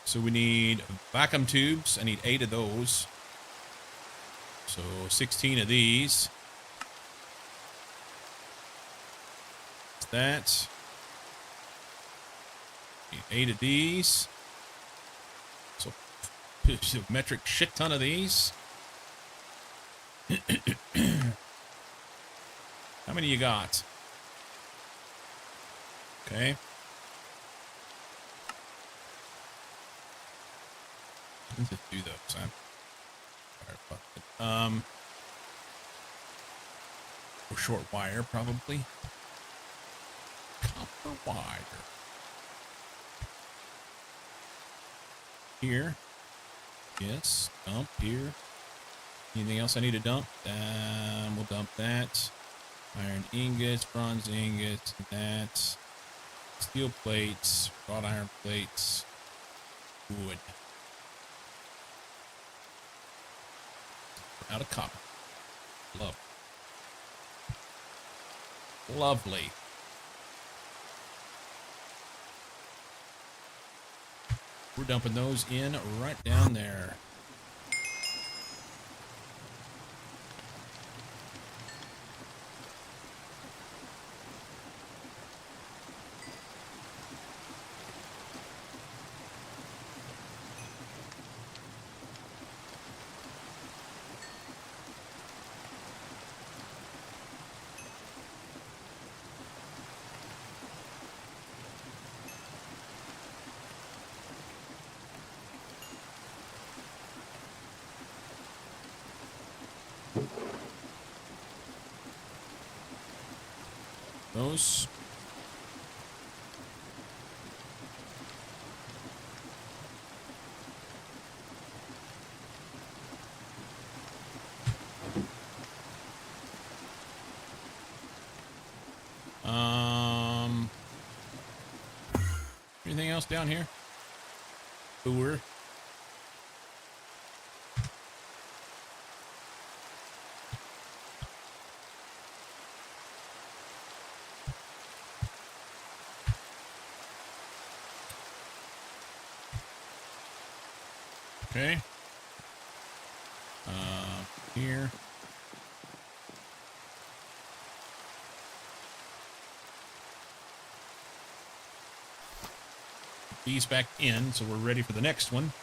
Speaker 2: So we need vacuum tubes. I need 8 of those. So 16 of these. That. Need 8 of these. So a metric shit ton of these. How many you got? Okay. Let's just do those, huh? Or short wire, probably. Copper wire. here. Yes, dump here. Anything else I need to dump? We'll dump that. Iron ingots, bronze ingots, that. Steel plates, wrought iron plates, wood. We're out of copper. Lovely. We're dumping those in right down there. Those. Anything else down here? Poor. Okay. Here. These back in, so we're ready for the next one.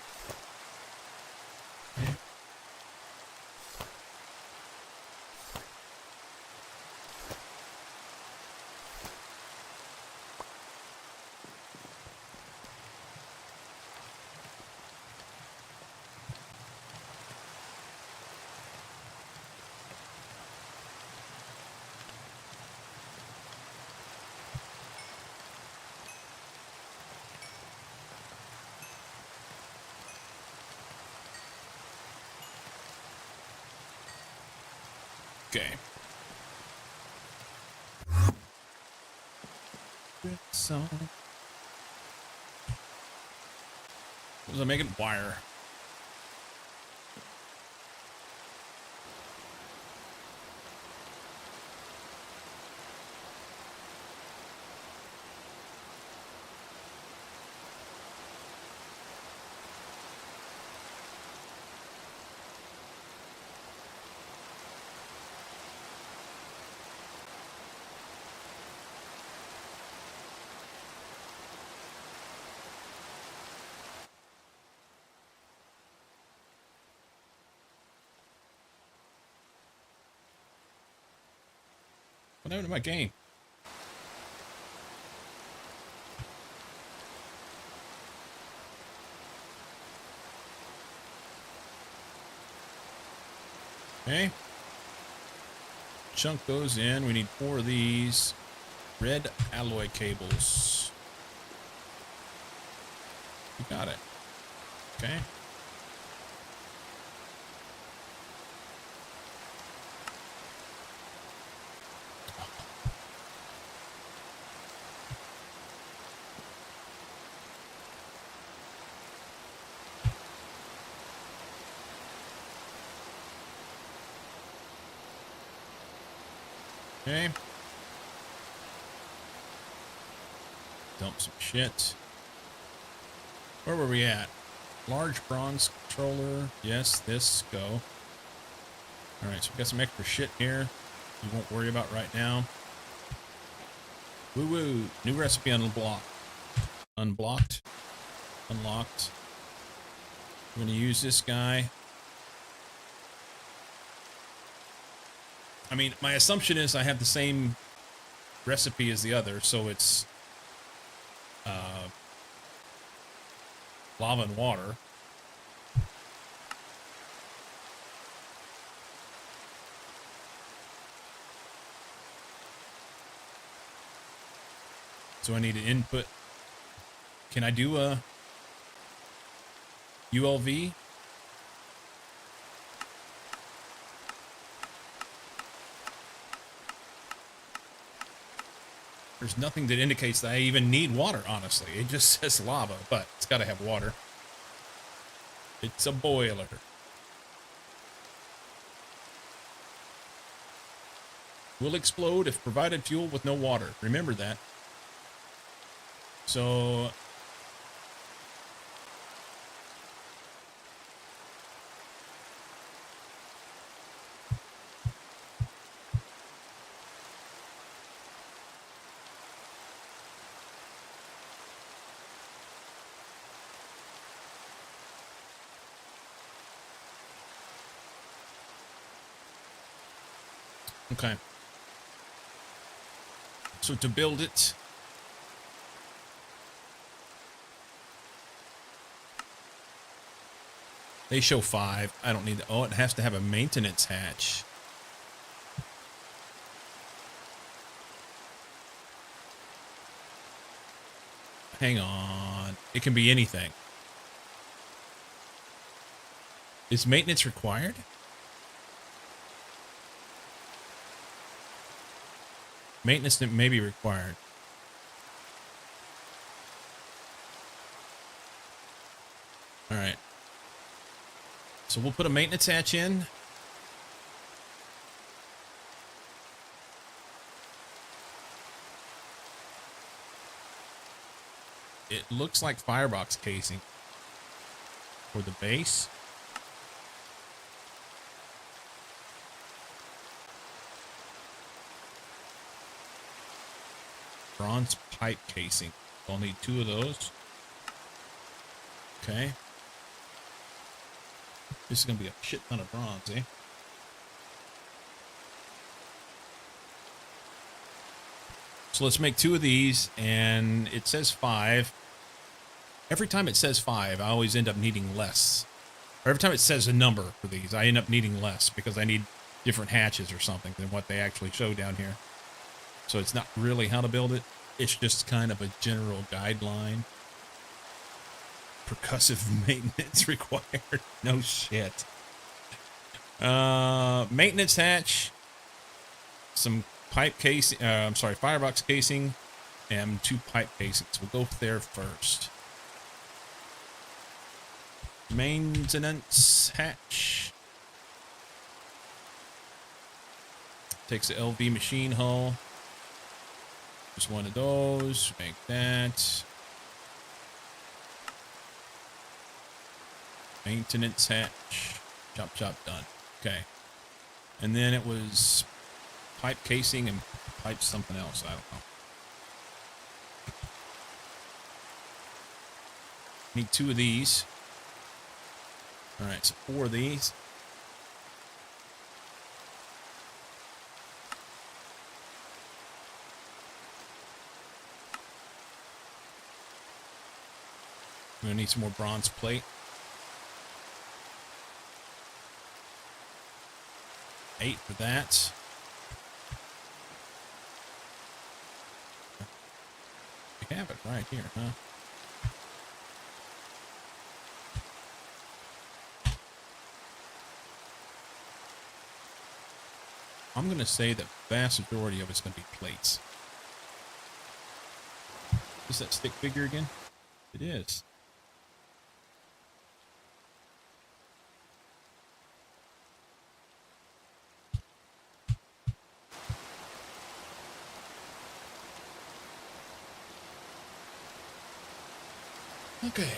Speaker 2: Okay. So, what was I making? Wire. What happened to my game? Okay. Chunk those in. We need 4 of these red alloy cables. You got it. Okay. Okay. Dump some shit. Where were we at? Large bronze controller. Yes, this. Go. Alright, so we got some extra shit here you won't worry about right now. Woo woo. New recipe unblocked. Unblocked. Unlocked. We're going to use this guy. I mean, my assumption is I have the same recipe as the other, so it's lava and water. So I need an input. Can I do a... ULV. There's nothing that indicates that I even need water, honestly. It just says lava, but it's got to have water. It's a boiler. Will explode if provided fuel with no water. Remember that. So... Okay. So to build it, they show 5. I don't need... Oh, it has to have a maintenance hatch. Hang on. It can be anything. Is maintenance required? Maintenance may be required. All right. So we'll put a maintenance hatch in. It looks like firebox casing for the base. Bronze pipe casing. I'll need 2 of those. Okay. This is going to be a shit ton of bronze, eh? So let's make 2 of these, and it says 5. Every time it says 5, I always end up needing less. Or every time it says a number for these, I end up needing less because I need different hatches or something than what they actually show down here. So it's not really how to build it. It's just kind of a general guideline. Percussive maintenance required. No shit. Maintenance hatch. Some pipe casing. I'm sorry, firebox casing. And 2 pipe casings. We'll go there first. Maintenance hatch. Takes the LV machine hull. Just 1 of those. Make that. Maintenance hatch. Chop, chop, done. Okay. And then it was pipe casing and pipe something else. I don't know. Need 2 of these. All right, so 4 of these. We're gonna need some more bronze plate. 8 for that. We have it right here, huh? I'm gonna say the vast majority of it's gonna be plates. Is that stick figure again? It is. Okay.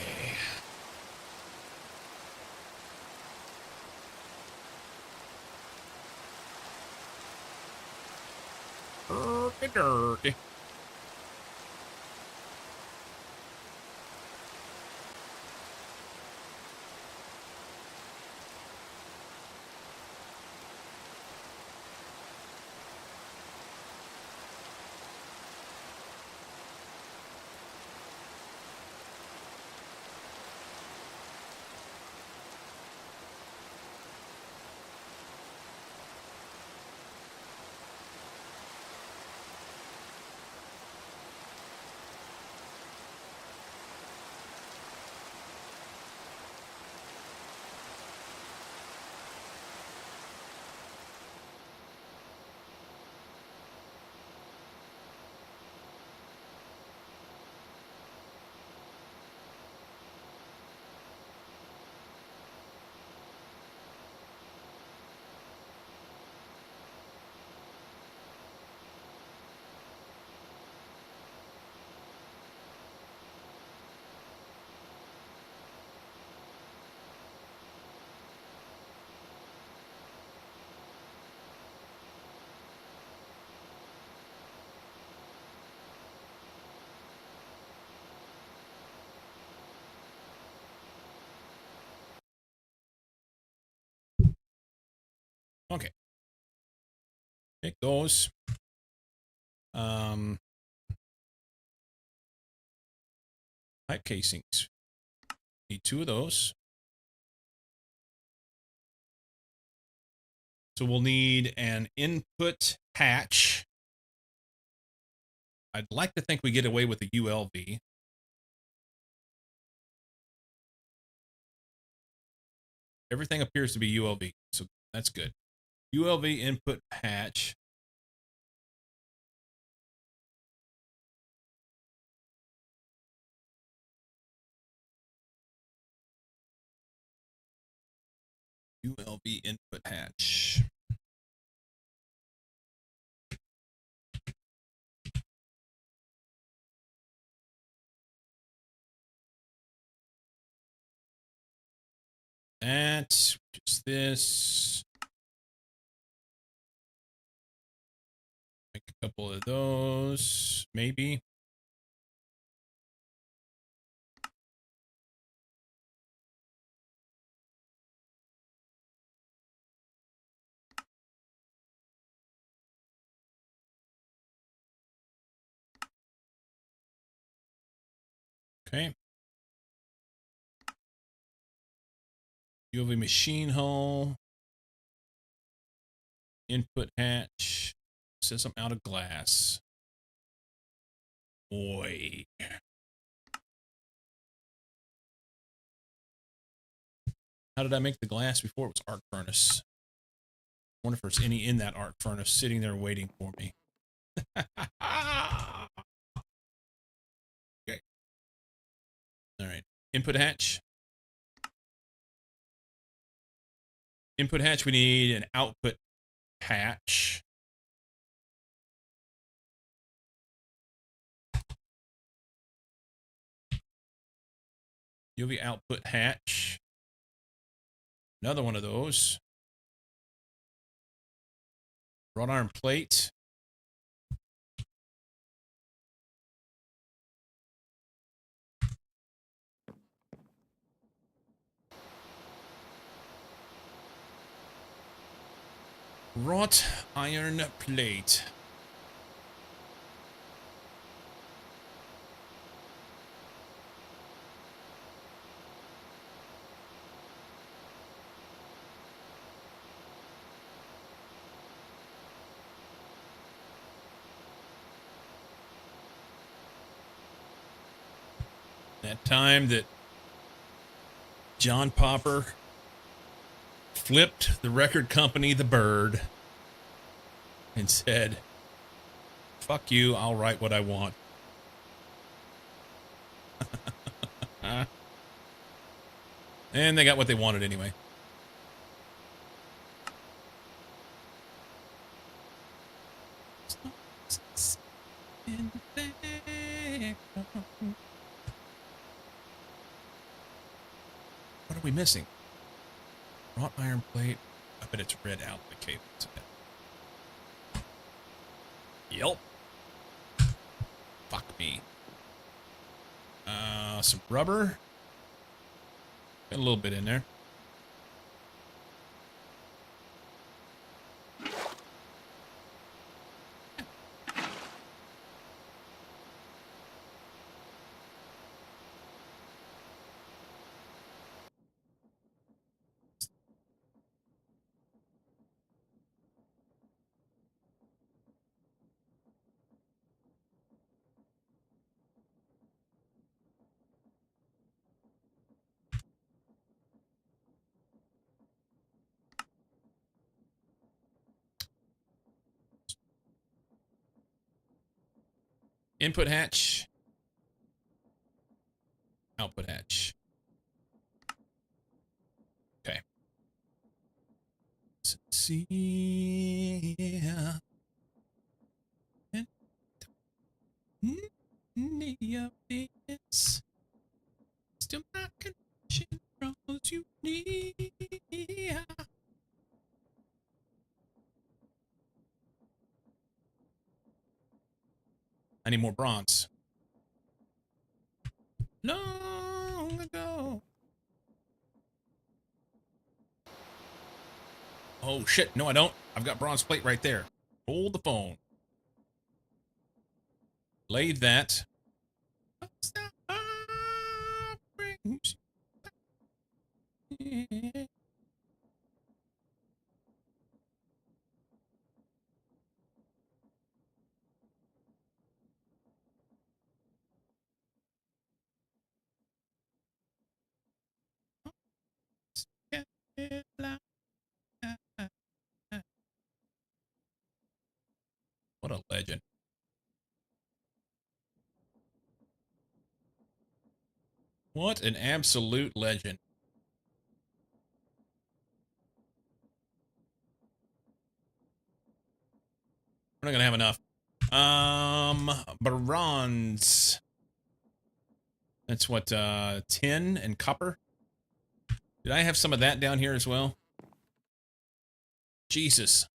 Speaker 2: Dirty. Okay. Pick those. Pipe casings. Need 2 of those. So we'll need an input hatch. I'd like to think we get away with the ULV. Everything appears to be ULV, so that's good. ULV input hatch. ULV input hatch. That, just this. Make a couple of those, maybe. Okay. ULV machine hull. Input hatch. Says I'm out of glass. Boy. How did I make the glass before? It was arc furnace. I wonder if there's any in that arc furnace sitting there waiting for me. Okay. All right. Input hatch. Input hatch, we need an output hatch. UV output hatch. Another one of those. Wrought iron plate. Wrought iron plate. That time that John Popper flipped the record company the bird and said, fuck you, I'll write what I want. And they got what they wanted anyway. What are we missing? Wrought iron plate. I bet it's red out the cable today. Yep. Fuck me. Some rubber. Got a little bit in there. Input hatch. Output hatch. Okay. Let's see. Still my connection draws you near. I need more bronze. Long ago. Oh shit, no I don't. I've got bronze plate right there. Hold the phone. Lay that. What a legend. What an absolute legend. We're not gonna have enough. Bronze. That's what, tin and copper. Did I have some of that down here as well? Jesus.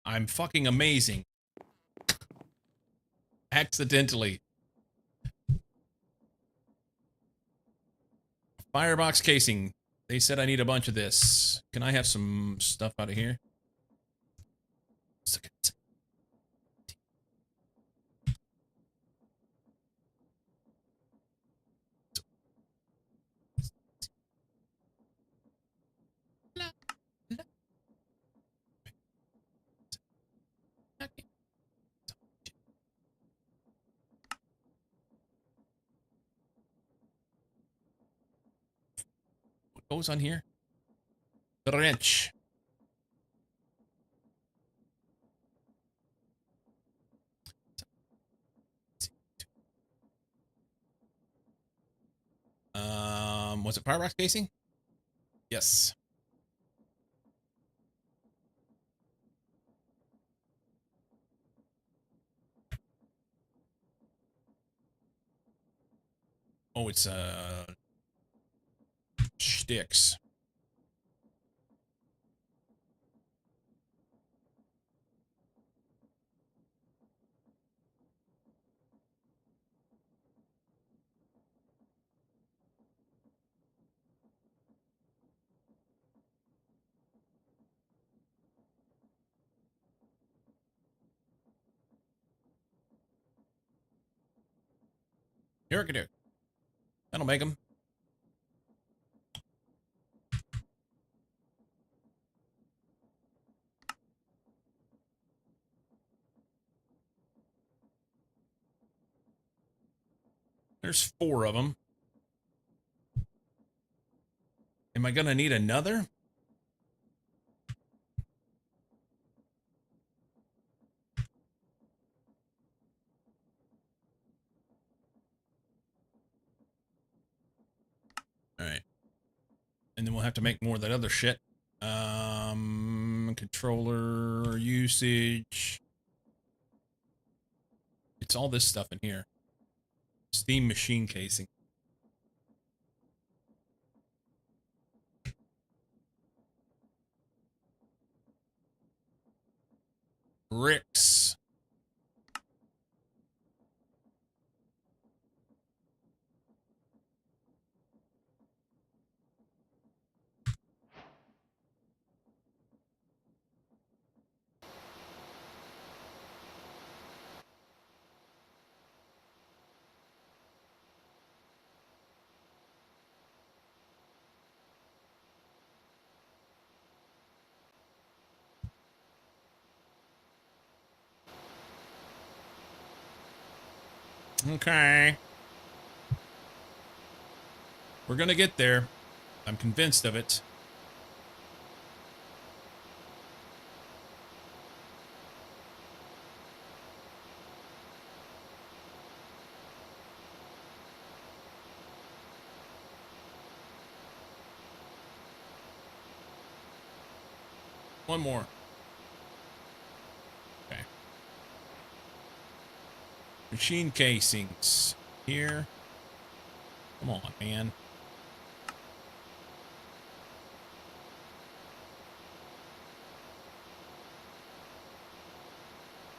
Speaker 2: I'm fucking amazing. Accidentally. Firebox casing. They said I need a bunch of this. Can I have some stuff out of here? Suck it. What goes on here? The wrench. Was it firebox casing? Yes. Oh, it's sticks. Here we go. That'll make them. There's 4 of them. Am I gonna need another? All right. And then we'll have to make more of that other shit. Controller usage. It's all this stuff in here. Steam machine casing. Bricks. Okay. We're gonna get there. I'm convinced of it. One more. Okay. Machine casings. Here. Come on, man.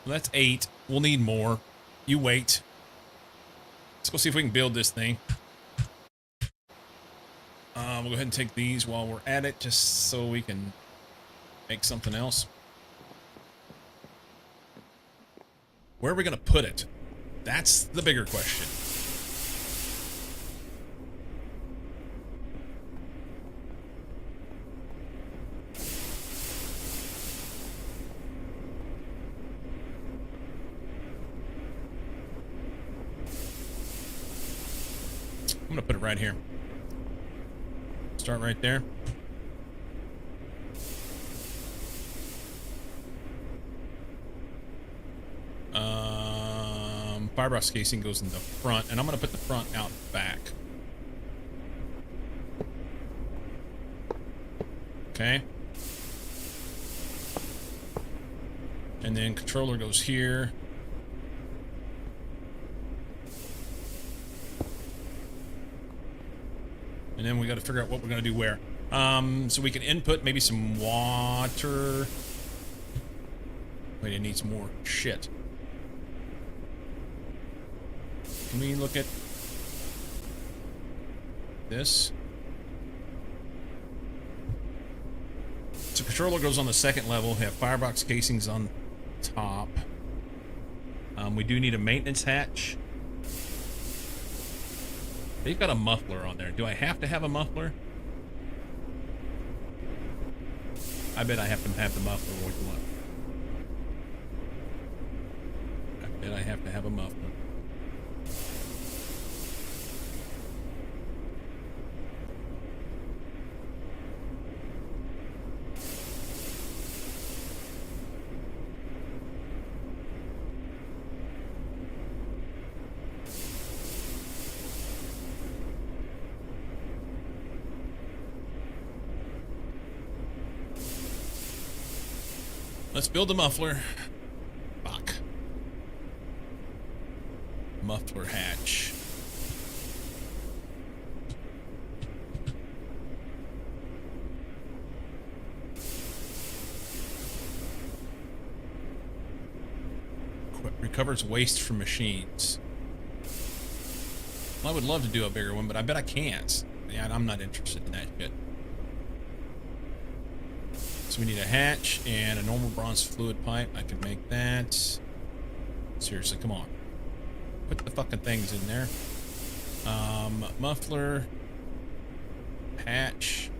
Speaker 2: Well, that's 8. We'll need more. You wait. Let's go see if we can build this thing. We'll go ahead and take these while we're at it, just so we can Make something else. Where are we going to put it? That's the bigger question. I'm going to put it right here. Start right there. Fiberglass casing goes in the front, and I'm going to put the front out back. Okay. And then controller goes here. And then we got to figure out what we're going to do where. So we can input maybe some water. Wait, it needs more shit. Can we look at this? So controller goes on the second level. We have firebox casings on top. We do need a maintenance hatch. They've got a muffler on there. Do I have to have a muffler? I bet I have to have the muffler. Which one? I bet I have to have a muffler. Let's build a muffler. Fuck. Muffler hatch. Recovers waste from machines. Well, I would love to do a bigger one, but I bet I can't. Yeah, I'm not interested in that shit. So we need a hatch and a normal bronze fluid pipe. I can make that. Seriously, come on. Put the fucking things in there. Muffler. Hatch.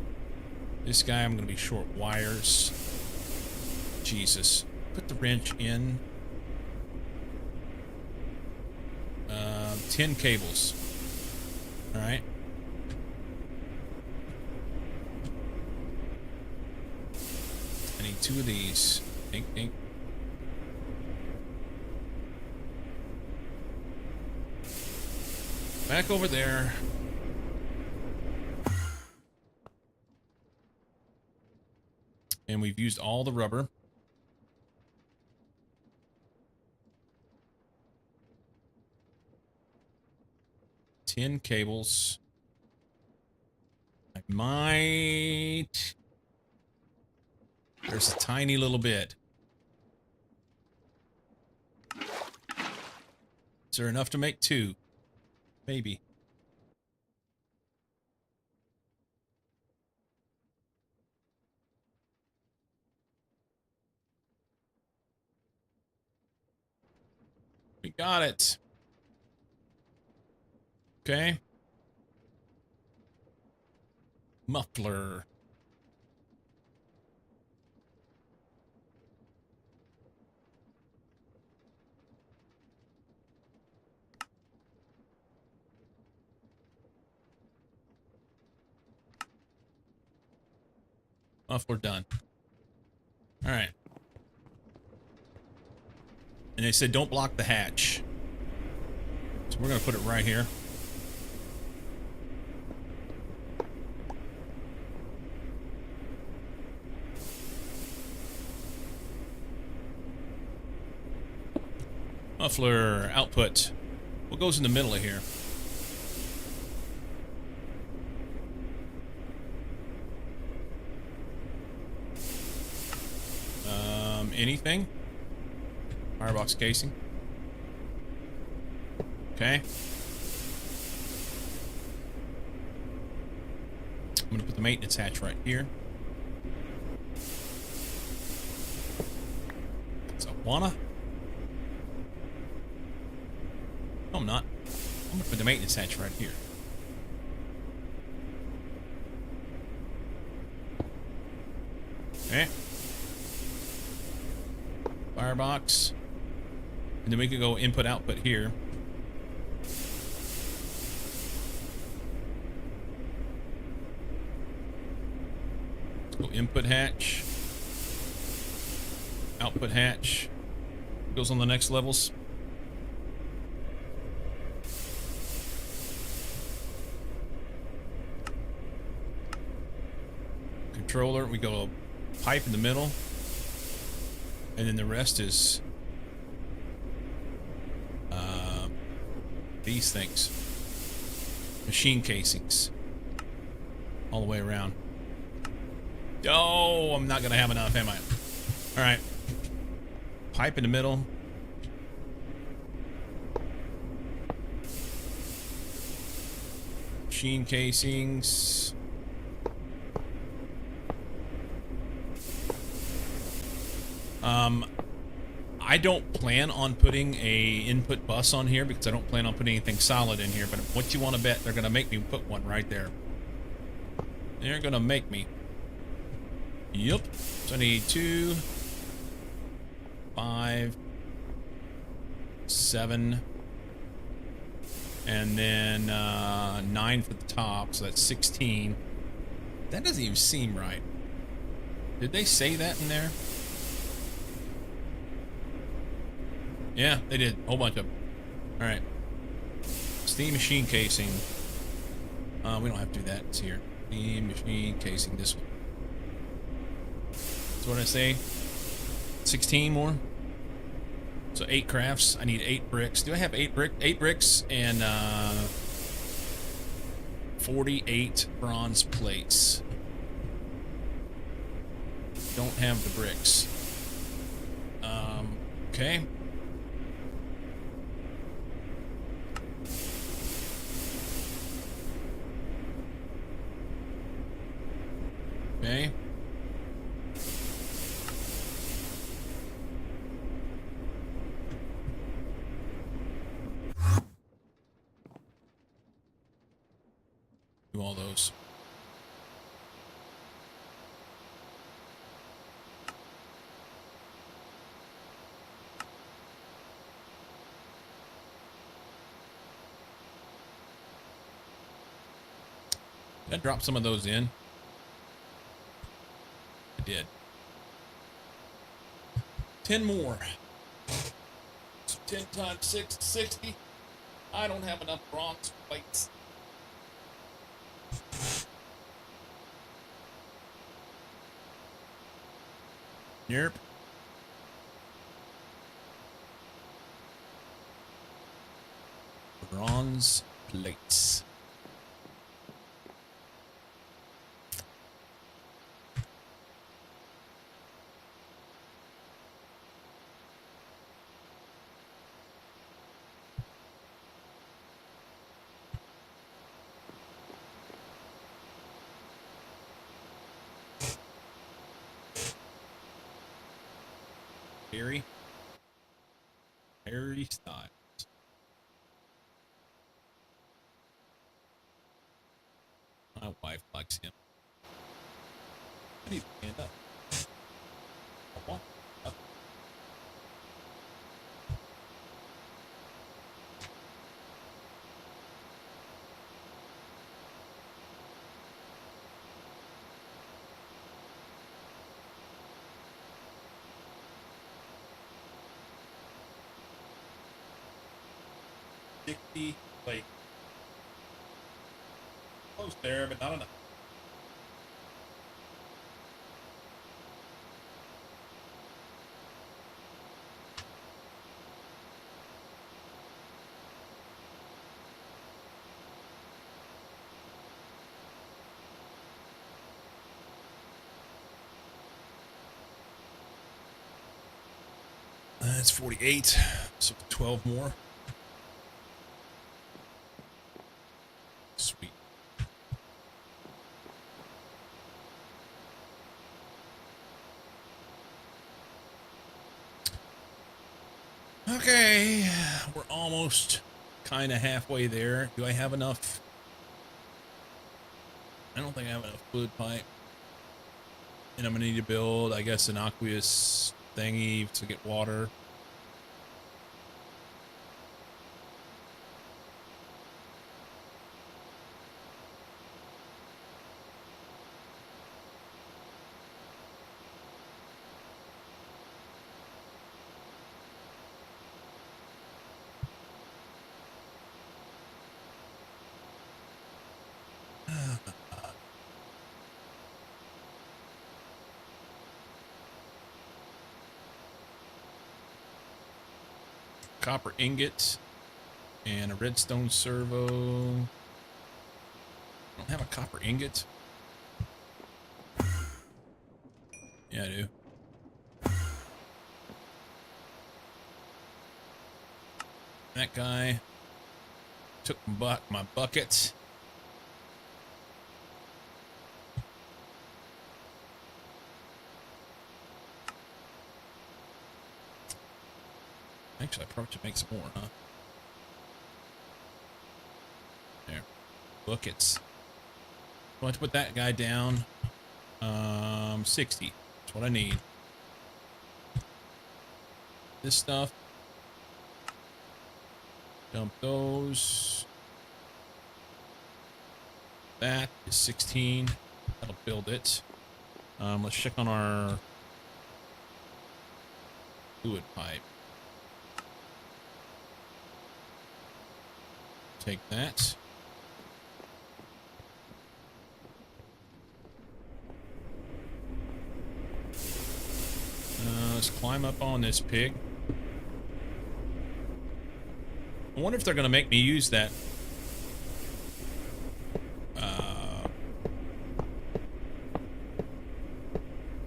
Speaker 2: This guy, I'm going to be short wires. Jesus. Put the wrench in. 10 cables. Alright. I need 2 of these. Dink, dink. Back over there. And we've used all the rubber. Tin cables. I might... There's a tiny little bit. Is there enough to make 2? Maybe. We got it. Okay. Muffler. Muffler done. All right. And they said don't block the hatch. So we're going to put it right here. Muffler output. What goes in the middle of here? Anything? Firebox casing. Okay. I'm gonna put the maintenance hatch right here. Wanna? No, I'm not. I'm gonna put the maintenance hatch right here. Okay. Firebox. And then we could go input output here. Let's go input hatch. Output hatch. Goes on the next levels. Controller, we go pipe in the middle. And then the rest is these things. Machine casings. All the way around. Oh, I'm not going to have enough, am I? All right. Pipe in the middle. Machine casings. I don't plan on putting a input bus on here because I don't plan on putting anything solid in here, but what you want to bet, they're going to make me put one right there. They're going to make me. Yep. So I need 2, 5, 7, and then 9 for the top, so that's 16. That doesn't even seem right. Did they say that in there? Yeah, they did. A whole bunch of them. All right. Steam machine casing. We don't have to do that. It's here. Steam machine casing. This one. That's what I say. 16 more. So 8 crafts. I need 8 bricks. Do I have 8 bricks and 48 bronze plates. Don't have the bricks. Okay. Okay. Do all those. Did I drop some of those in? I did. 10 more. So 10 times 6 is 60. I don't have enough bronze plates. Yerp. Bronze plates. Harry Styles. My wife likes him. I need to stand up. Come on. Up. Like close there, but not enough. That's 48, so 12 more. Sweet. Okay, we're almost kind of halfway there. Do I have enough? I don't think I have enough fluid pipe. And I'm gonna need to build, I guess, an aqueous thingy to get water. Copper ingot and a redstone servo. I don't have a copper ingot. Yeah, I do. That guy took my bucket. Actually, I probably should make some more, huh? There. Buckets. I want to put that guy down. 60. That's what I need. This stuff. Dump those. That is 16. That'll build it. Let's check on our fluid pipe. Take that. Let's climb up on this pig. I wonder if they're going to make me use that.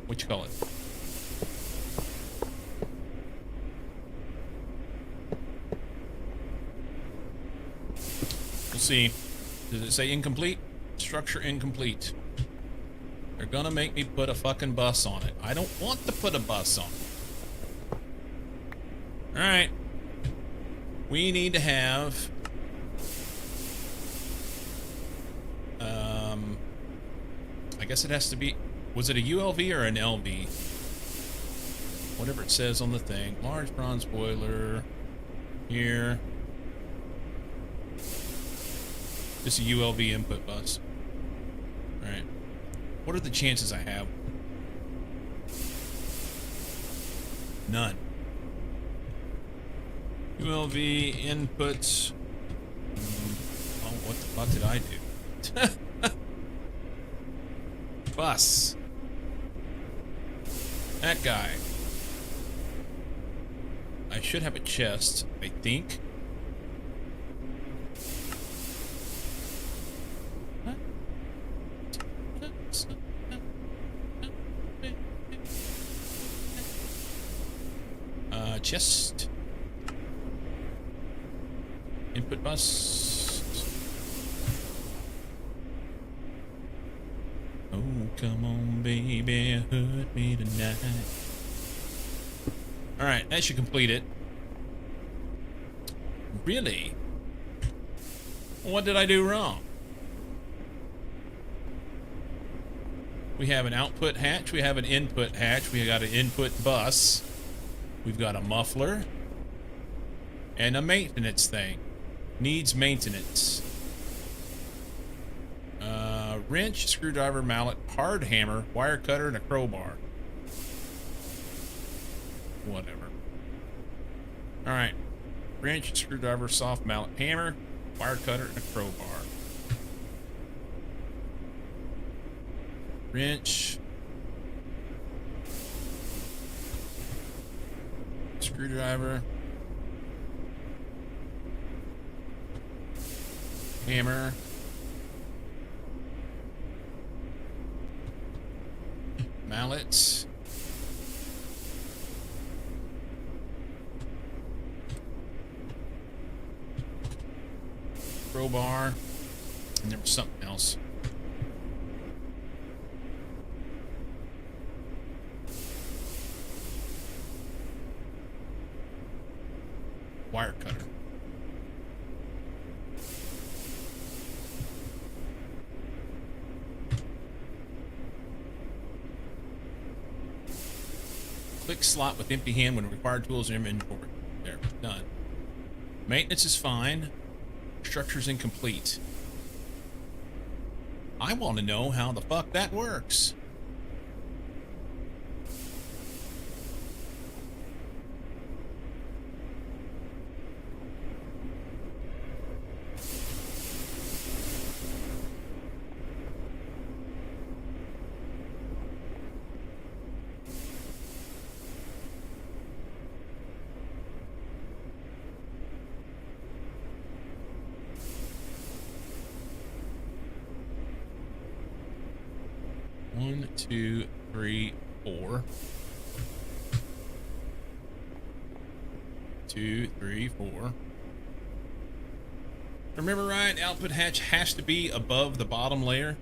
Speaker 2: What you call it? We'll see. Does it say incomplete? Structure incomplete. They're gonna make me put a fucking bus on it. I don't want to put a bus on it. Alright. We need to have... I guess it has to be... Was it a ULV or an LV? Whatever it says on the thing. Large bronze boiler. Here. Just a ULV input bus. Alright. What are the chances I have? None. ULV inputs. Oh, what the fuck did I do? Bus. That guy. I should have a chest, I think. Chest. Input bus. Oh, come on, baby, hurt me tonight. Alright, that should complete it. Really? What did I do wrong? We have an output hatch, we have an input hatch, we got an input bus. We've got a muffler and a maintenance thing. Needs maintenance. Wrench, screwdriver, mallet, hard hammer, wire cutter, and a crowbar. Whatever. Alright. Wrench, screwdriver, soft mallet, hammer, wire cutter, and a crowbar. Wrench. Screwdriver. Hammer. Mallets. Crowbar. And there was something else. Click slot with empty hand when required tools in inventory. There, done. Maintenance is fine. Structure's incomplete. I want to know how the fuck that works. One, two, three, four. 2, 3, 4. Remember right, output hatch has to be above the bottom layer.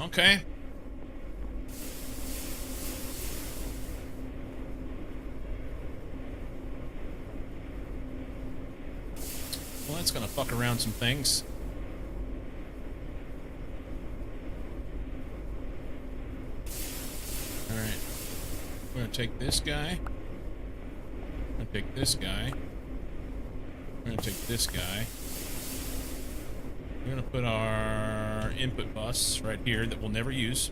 Speaker 2: Okay. Well, that's gonna fuck around some things. Alright. We're gonna take this guy. I'm gonna take this guy. We're gonna take this guy. We're gonna put our input bus right here that we'll never use.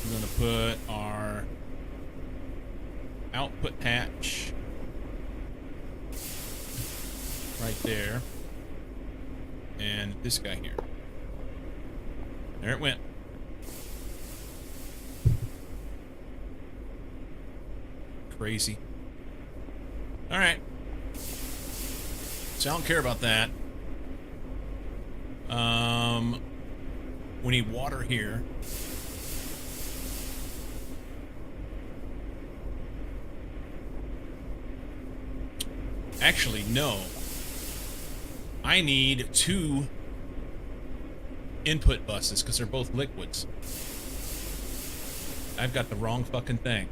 Speaker 2: We're gonna put our output hatch right there. And this guy here. There it went. Crazy. Alright. So I don't care about that. We need water here. Actually, no. I need 2 input buses because they're both liquids. I've got the wrong fucking thing.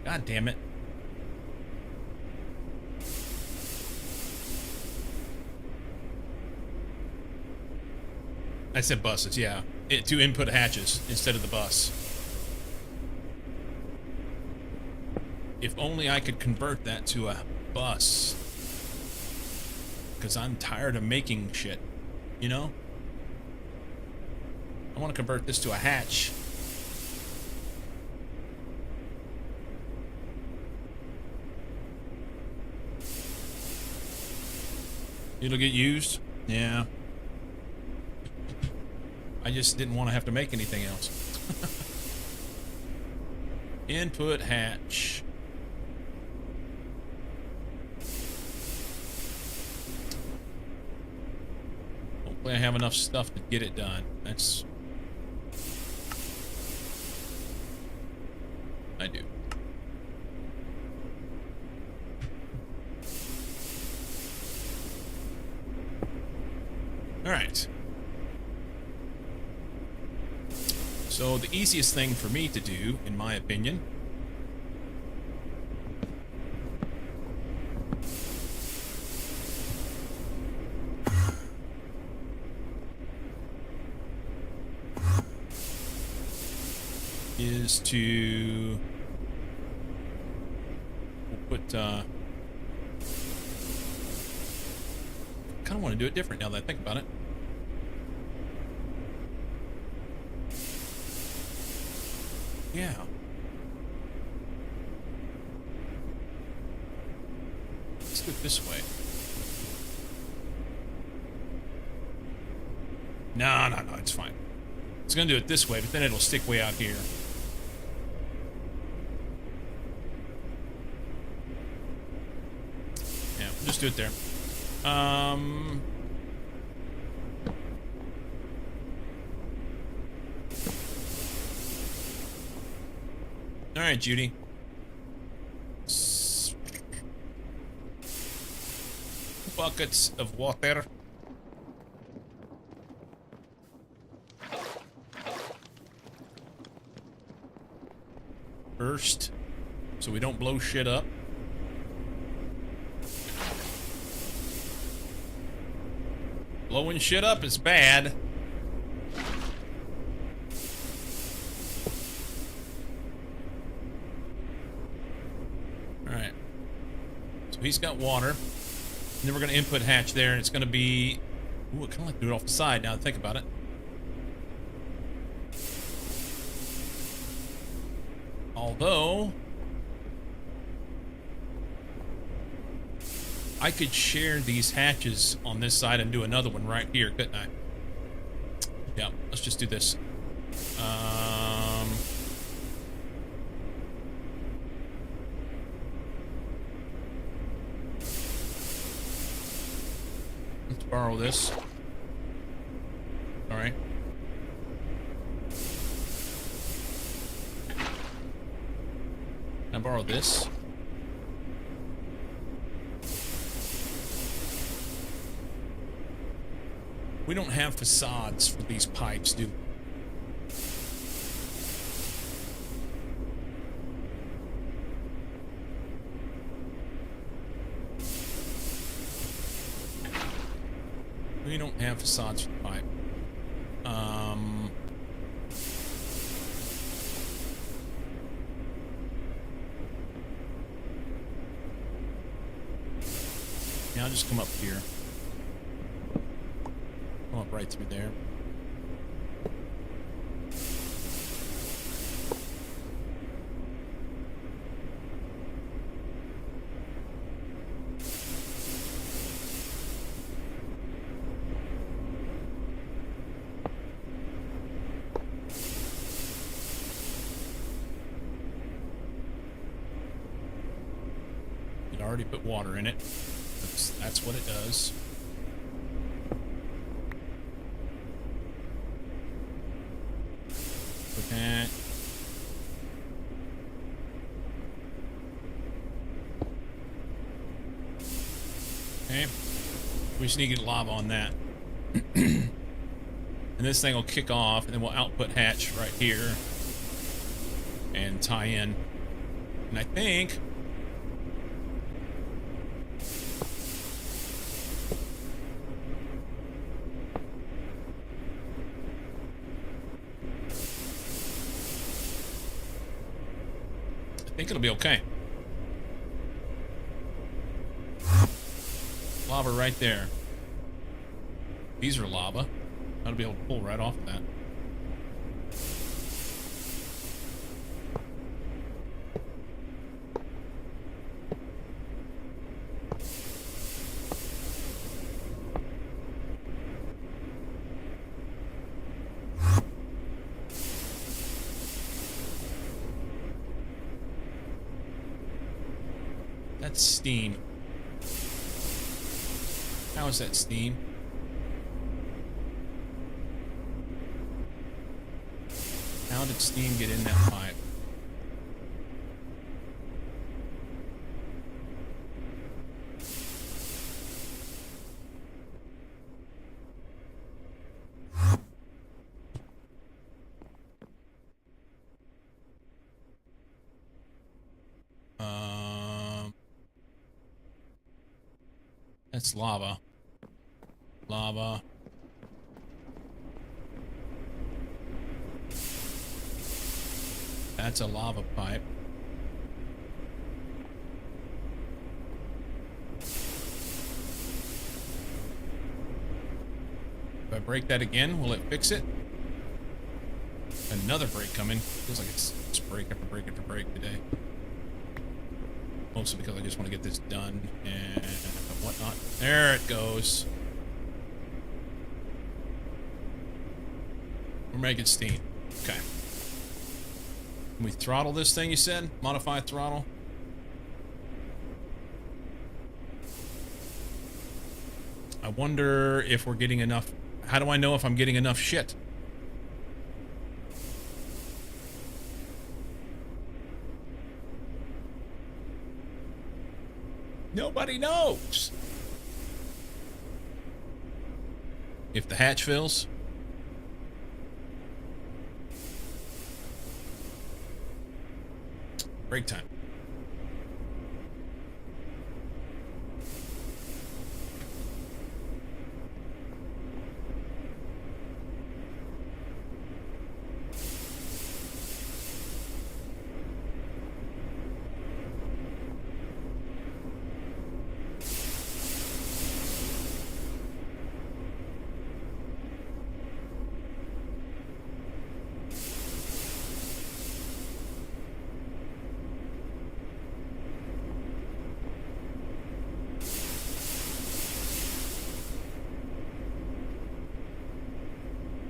Speaker 2: God damn it. I said buses, yeah. 2 input hatches instead of the bus. If only I could convert that to a bus. Because I'm tired of making shit. You know? I want to convert this to a hatch. It'll get used? Yeah. I just didn't want to have to make anything else. Input hatch. Hopefully I have enough stuff to get it done. That's... I do. All right. So the easiest thing for me to do, in my opinion, is to put, kind of want to do it different now that I think about it. Yeah. Let's do it this way. No, it's fine. It's gonna do it this way, but then it'll stick way out here. Yeah, we'll just do it there. All right, Judy. Buckets of water. first so we don't blow shit up. Blowing shit up is bad. Alright. So he's got water. And then we're going to input hatch there, and it's going to be... Ooh, I kind of like to do it off the side now that I think about it. Although... I could share these hatches on this side and do another one right here, couldn't I? Yeah, let's just do this. Let's borrow this. All right. Can I borrow this? We don't have facades for these pipes, do we? We don't have facades for the pipe. Yeah, I'll just come up here. Come up right through there. It already put water in it. That's what it does. Put that. Okay. We just need to get lava on that. And this thing will kick off, and then we'll output hatch right here. And tie in. And I think... I think it'll be okay. Lava right there. These are lava. I'll be able to pull right off of that. That's steam. How is that steam? How did steam get in that pipe? That's lava. Lava. That's a lava pipe. If I break that again, will it fix it? Another break coming. Feels like it's break after break after break today. Mostly because I just want to get this done and whatnot. There it goes. We're making steam. Okay. Can we throttle this thing, you said? Modify throttle? I wonder if we're getting enough... How do I know if I'm getting enough shit? Nobody knows. If the hatch fills. break time.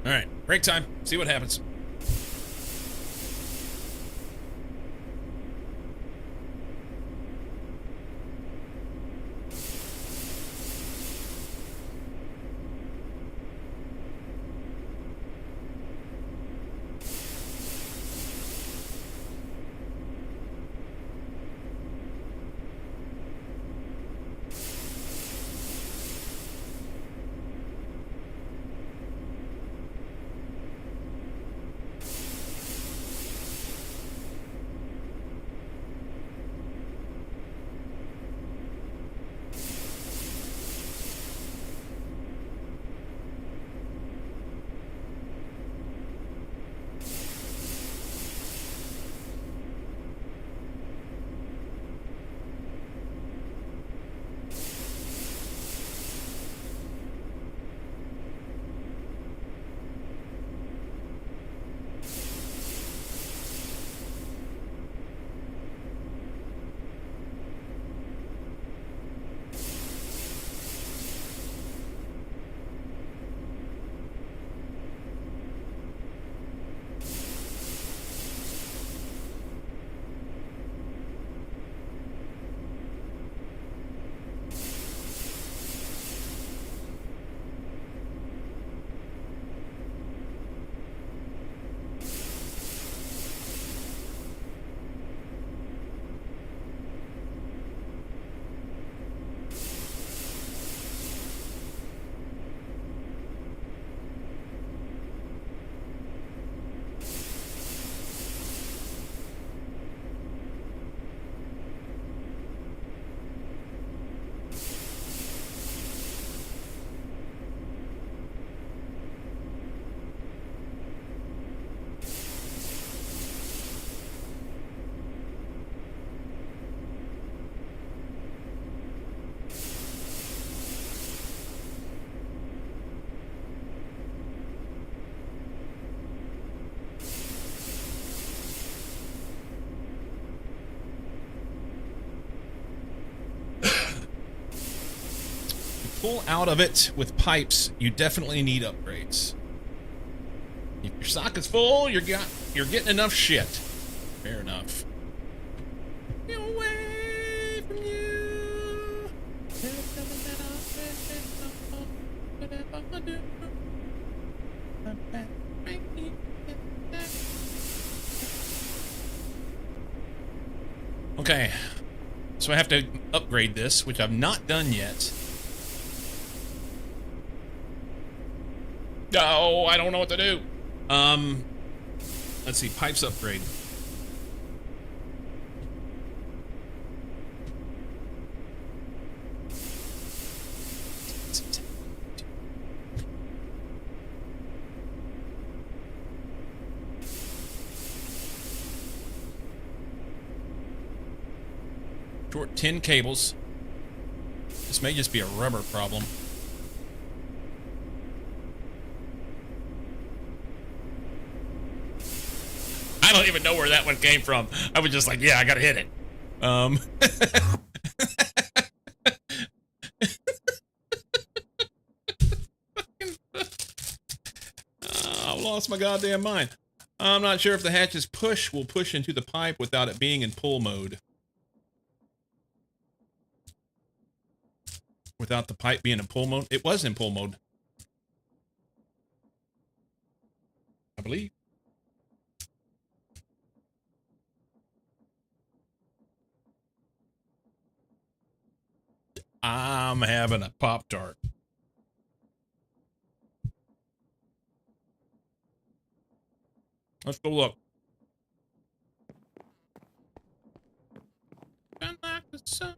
Speaker 2: All right, break time. See what happens. Pull out of it with pipes, you definitely need upgrades. If your socket's full, you're getting enough shit. Fair enough. Get away from you. Okay, so I have to upgrade this, which I've not done yet. No, I don't know what to do. Let's see, pipes upgrade. Short 10 cables. This may just be a rubber problem. I don't even know where that one came from. I was just like, yeah, I gotta hit it. I lost my goddamn mind. I'm not sure if the hatch's push will push into the pipe without it being in pull mode. Without the pipe being in pull mode? It was in pull mode, I believe. I'm having a Pop-Tart. Let's go look. Walking like the sun.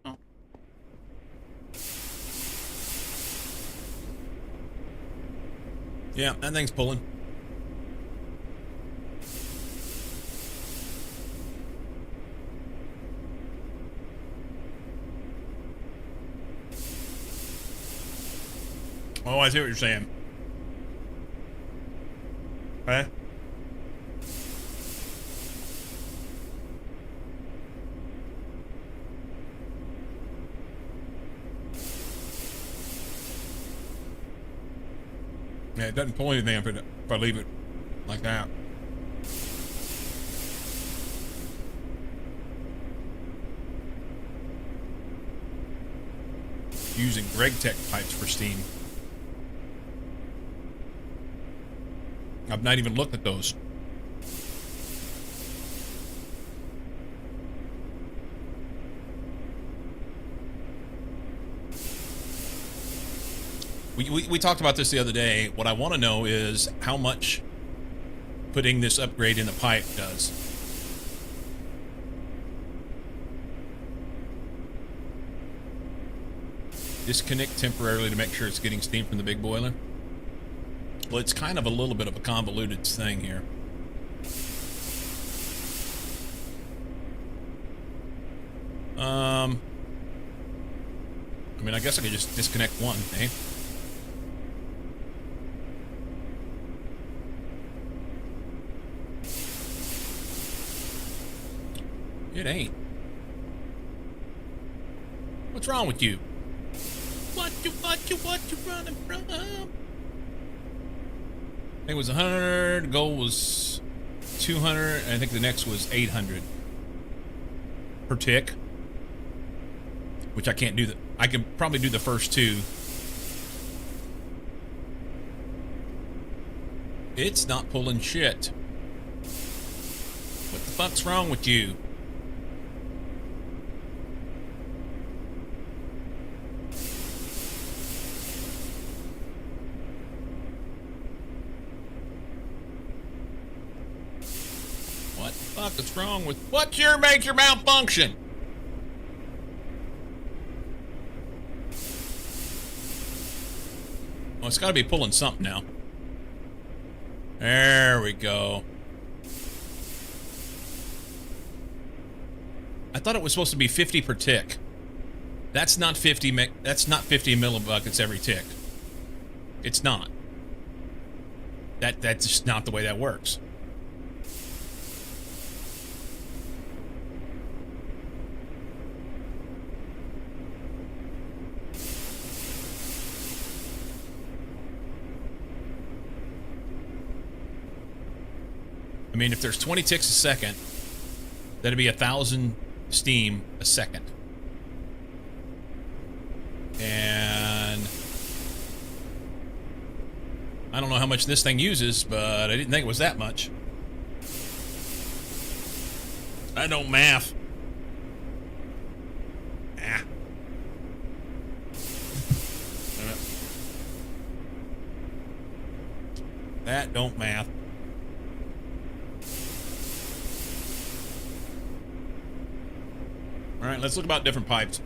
Speaker 2: Yeah, that thing's pulling. Oh, I see what you're saying. Okay. Yeah, it doesn't pull anything if I leave it like that. Using Tech pipes for steam. I've not even looked at those. We talked about this the other day. What I want to know is how much putting this upgrade in the pipe does. Disconnect temporarily to make sure it's getting steam from the big boiler. Well, it's kind of a little bit of a convoluted thing here. I mean, I guess I could just disconnect one, eh? It ain't. What's wrong with you? What you running from? I think it was 100, the goal was 200, and I think the next was 800 per tick. Which I can't do. I can probably do the first two. It's not pulling shit. What the fuck's wrong with you? What the fuck is wrong with... What's your major malfunction? Well, it's got to be pulling something now. There we go. I thought it was supposed to be 50 per tick. That's not 50. That's not 50 millibuckets every tick. It's not. That's just not the way that works. I mean, if there's 20 ticks a second, that'd be 1,000 steam a second. And I don't know how much this thing uses, but I didn't think it was that much. I don't math. Ah. That don't math. All right, let's look about different pipes.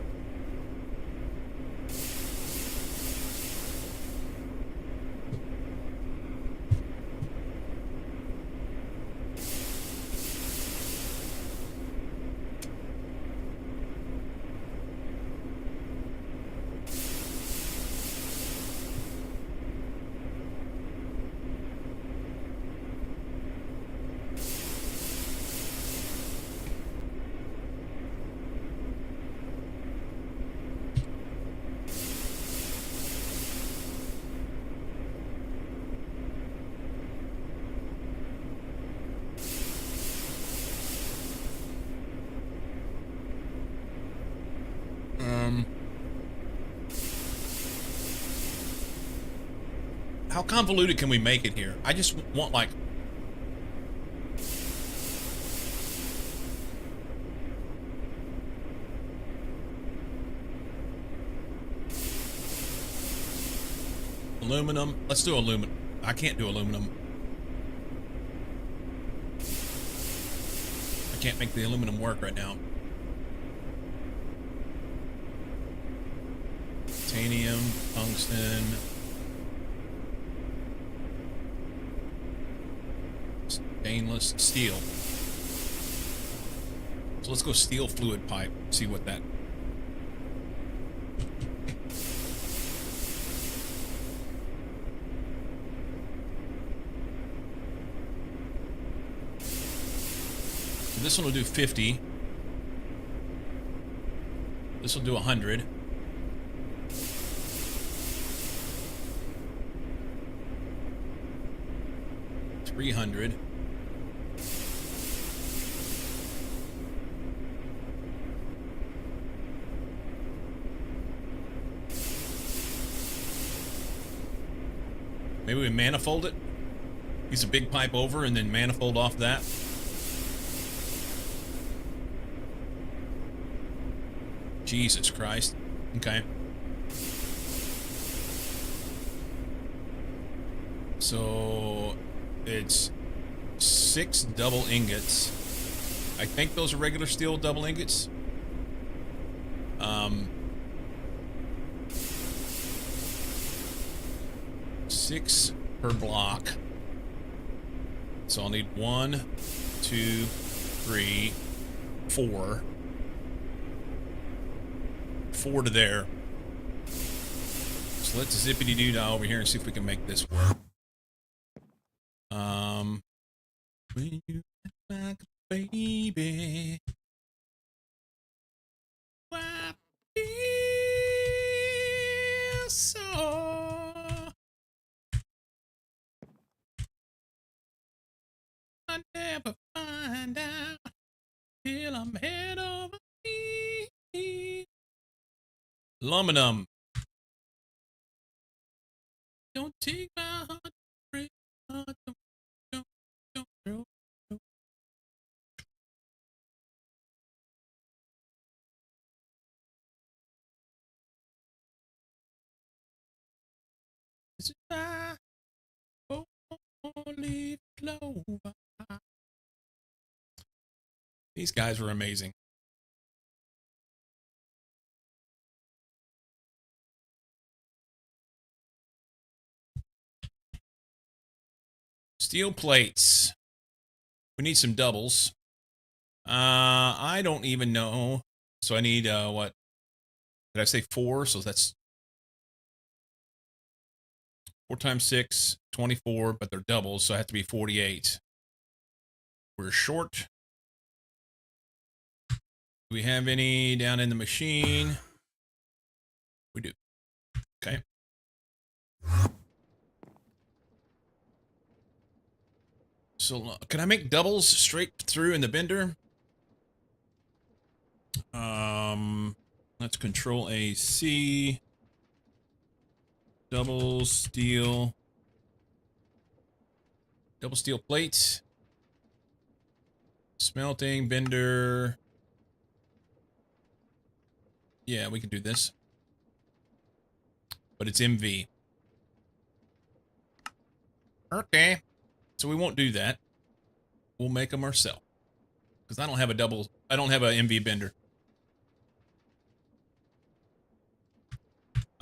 Speaker 2: How convoluted can we make it here? I just want, like... aluminum. Let's do aluminum. I can't do aluminum. I can't make the aluminum work right now. titanium, tungsten, stainless steel. So let's go steel fluid pipe, see what that. So this one will do 50. This will do 100. $300. Maybe we manifold it. Use a big pipe over and then manifold off that. Jesus Christ. Okay. So it's 6 double ingots. I think those are regular steel double ingots. 6 per block. So I'll need 1, 2, 3, 4. 4 to there. So let's zippity-doo-dah over here and see if we can make this work. When you act like a baby, I feel so. I never find out till I'm head over heels. Aluminum. Don't take my heart, break my heart, don't. This is my four-leaf clover. These guys were amazing. Steel plates. We need some doubles. I don't even know. So I need, what? Did I say 4? So that's 4 times 6, 24, but they're doubles, so I have to be 48. We're short. Do we have any down in the machine? We do. Okay. So can I make doubles straight through in the bender? Let's control A, C. Double steel plates. Smelting, bender. Yeah, we can do this. But it's MV. Okay. So we won't do that. We'll make them ourselves. Because I don't have a MV bender.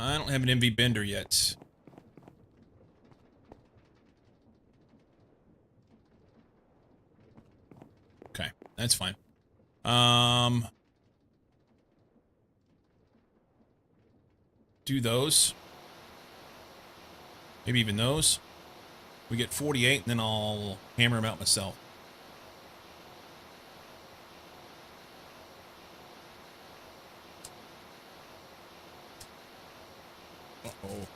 Speaker 2: I don't have an MV bender yet. Okay, that's fine. Do those. Maybe even those. We get 48, and then I'll hammer them out myself. Uh-oh.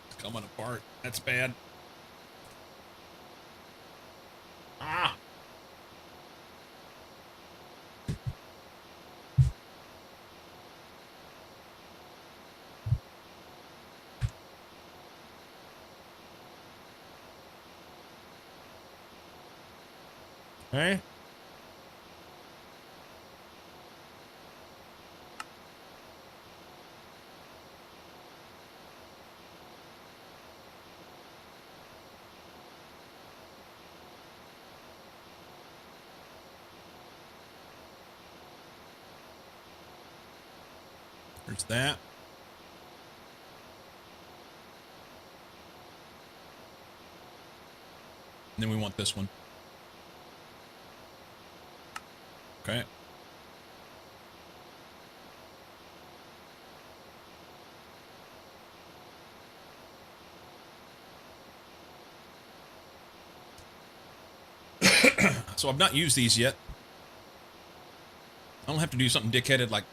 Speaker 2: It's coming apart. That's bad. Ah! Okay. There's that. And then we want this one. Okay. So I've not used these yet. I don't have to do something dickheaded like...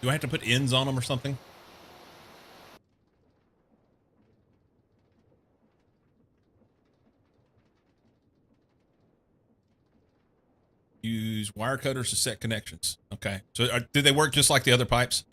Speaker 2: Do I have to put ends on them or something? Use wire cutters to set connections. Okay. So do they work just like the other pipes?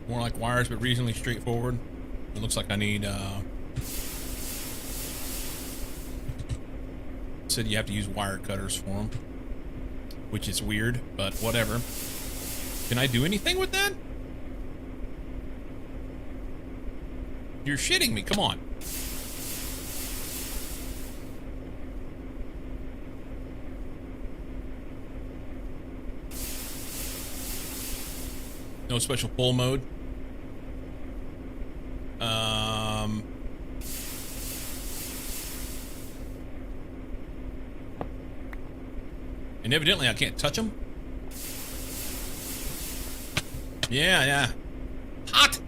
Speaker 2: More like wires, but reasonably straightforward. It looks like I need, said you have to use wire cutters for them, which is weird, but whatever. Can I do anything with that? You're shitting me, come on. No special pull mode. And evidently I can't touch them. Yeah. Hot!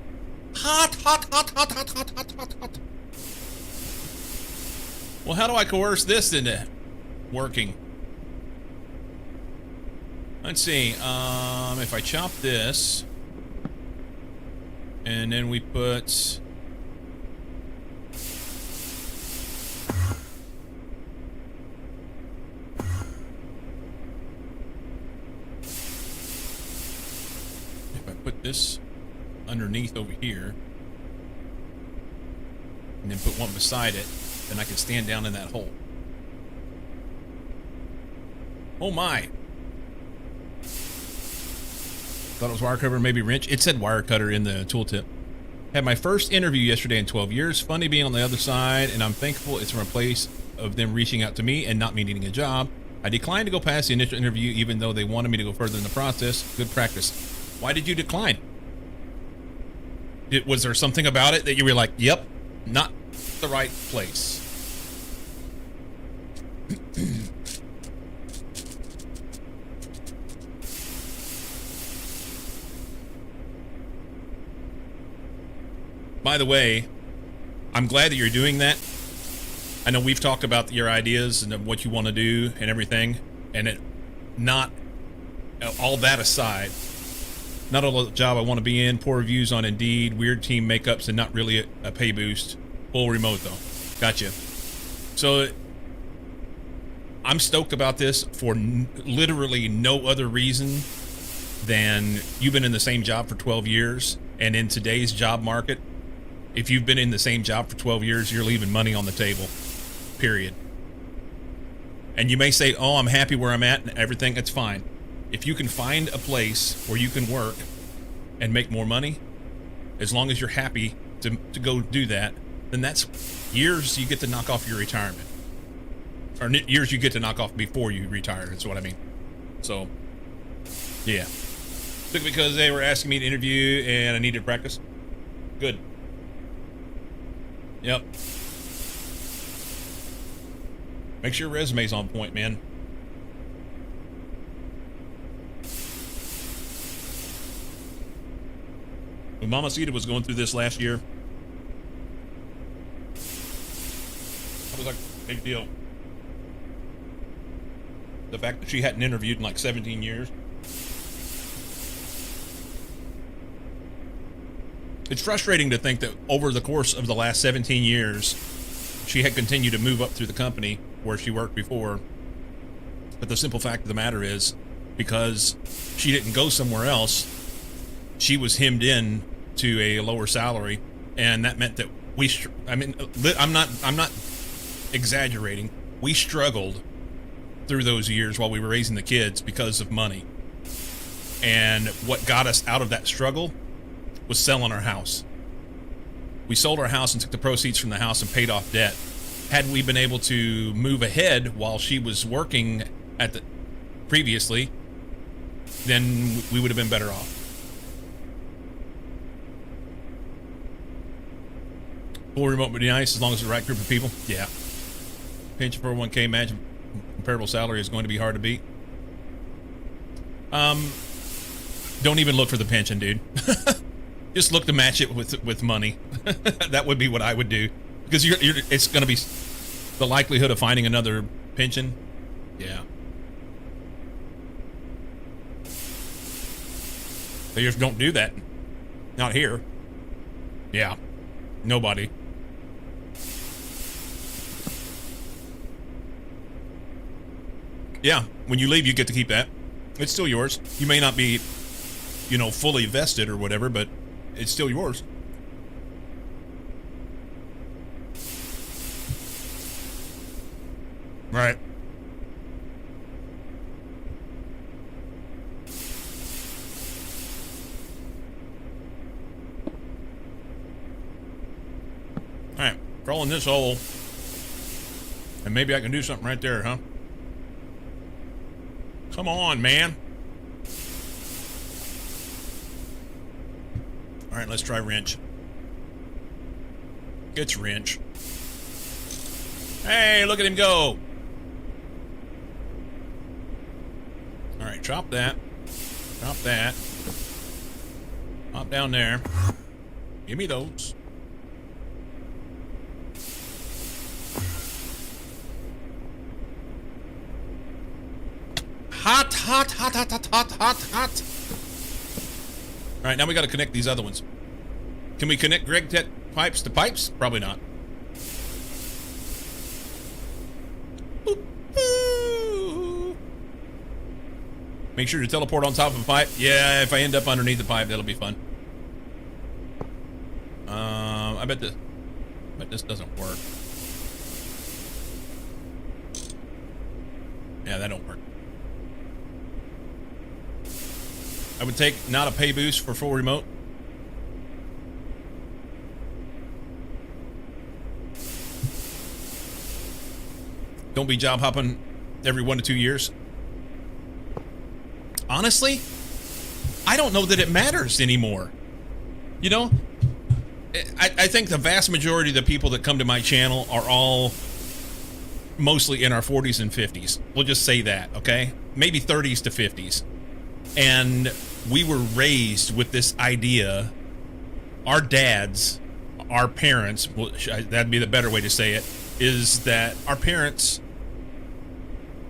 Speaker 2: Hot. Well, how do I coerce this into working? Let's see. If I chop this, and then we put... Put this underneath over here, and then put one beside it, then I can stand down in that hole. Oh my! Thought it was wire cutter, maybe wrench. It said wire cutter in the tooltip. Had my first interview yesterday in 12 years. Funny being on the other side, and I'm thankful it's from a place of them reaching out to me and not me needing a job. I declined to go past the initial interview even though they wanted me to go further in the process. Good practice. Why did you decline? Was there something about it that you were like, yep, not the right place? By the way, I'm glad that you're doing that. I know we've talked about your ideas and what you want to do and everything, and it not all that aside, not a job I want to be in, poor reviews on Indeed, weird team makeups, and not really a pay boost. Full remote, though. Gotcha. So, I'm stoked about this for literally no other reason than you've been in the same job for 12 years, and in today's job market, if you've been in the same job for 12 years, you're leaving money on the table. Period. And you may say, oh, I'm happy where I'm at and everything, that's fine. If you can find a place where you can work and make more money, as long as you're happy to go do that, then that's years you get to knock off your retirement. Or years you get to knock off before you retire, is what I mean. So, yeah. Because they were asking me to interview and I needed practice. Good. Yep. Make sure your resume's on point, man. When Mama Sita was going through this last year, that was like a big deal. The fact that she hadn't interviewed in like 17 years. It's frustrating to think that over the course of the last 17 years, she had continued to move up through the company where she worked before. But the simple fact of the matter is, because she didn't go somewhere else, she was hemmed in to a lower salary, and that meant that I'm not exaggerating. We struggled through those years while we were raising the kids because of money. And what got us out of that struggle was selling our house. We sold our house and took the proceeds from the house and paid off debt. Had we been able to move ahead while she was working previously, then we would have been better off. Full remote would be nice as long as the right group of people. Yeah. Pension 401k match comparable salary is going to be hard to beat. Don't even look for the pension, dude. Just look to match it with money. That would be what I would do, because it's going to be the likelihood of finding another pension. Yeah. They just don't do that. Not here. Yeah. Nobody. Yeah. When you leave, you get to keep that. It's still yours. You may not be, fully vested or whatever, but it's still yours. Right. All right, crawling this hole. And maybe I can do something right there, huh? Come on, man. All right, let's try wrench. It's wrench. Hey, look at him go. All right, chop that. Chop that. Hop down there. Give me those. Hot, hot, hot, hot, hot, hot, hot, hot. All right, now we got to connect these other ones. Can we connect Greg Tech pipes to pipes? Probably not. Boop, boop. Make sure to teleport on top of a pipe. Yeah, if I end up underneath the pipe, that'll be fun. I bet this doesn't work. Yeah, that don't work. I would take not a pay boost for full remote. Don't be job hopping every 1 to 2 years. Honestly, I don't know that it matters anymore. I think the vast majority of the people that come to my channel are all mostly in our 40s and 50s. We'll just say that, okay? Maybe 30s to 50s. And we were raised with this idea. Our dads, our parents, that'd be the better way to say it, is that our parents,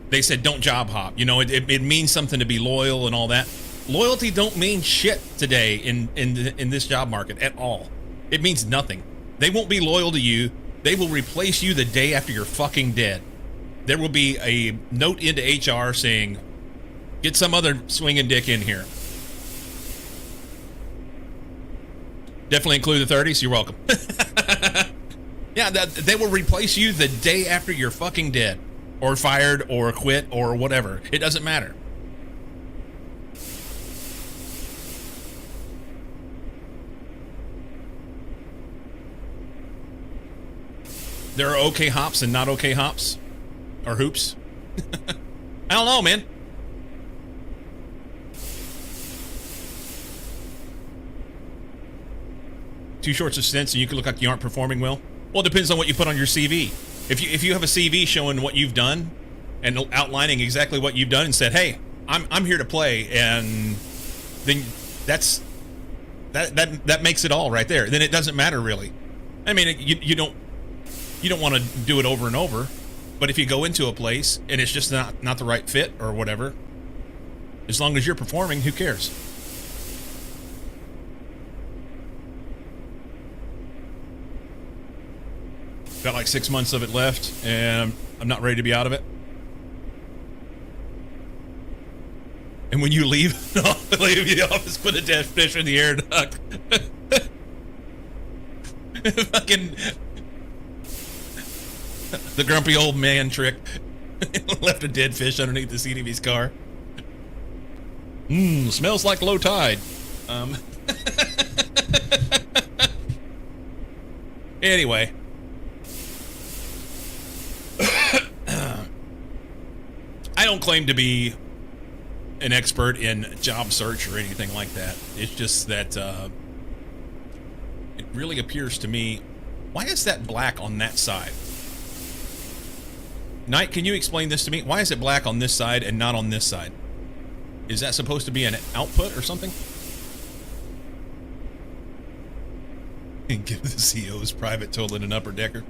Speaker 2: they said don't job hop. It means something to be loyal and all that. Loyalty don't mean shit today in this job market at all. It means nothing. They won't be loyal to you. They will replace you the day after you're fucking dead. There will be a note into HR saying, get some other swinging dick in here. Definitely include the 30s. You're welcome. Yeah, they will replace you the day after you're fucking dead, or fired, or quit, or whatever. It doesn't matter. There are okay hops and not okay hops, or hoops. I don't know, man. Too short of stints and you can look like you aren't performing well. Well, it depends on what you put on your CV. If you have a CV showing what you've done and outlining exactly what you've done and said, hey, I'm here to play, and then that makes it all right there. Then it doesn't matter really. I mean, you don't want to do it over and over, but if you go into a place and it's just not the right fit or whatever, as long as you're performing, who cares? Got like 6 months of it left, and I'm not ready to be out of it. And when you leave the office, put a dead fish in the air duck. Fucking the grumpy old man trick. Left a dead fish underneath the seat of his car. Smells like low tide. Anyway. I don't claim to be an expert in job search or anything like that. It's just that it really appears to me. Why is that black on that side? Knight, can you explain this to me? Why is it black on this side and not on this side? Is that supposed to be an output or something? And give the CO's private toilet an upper decker.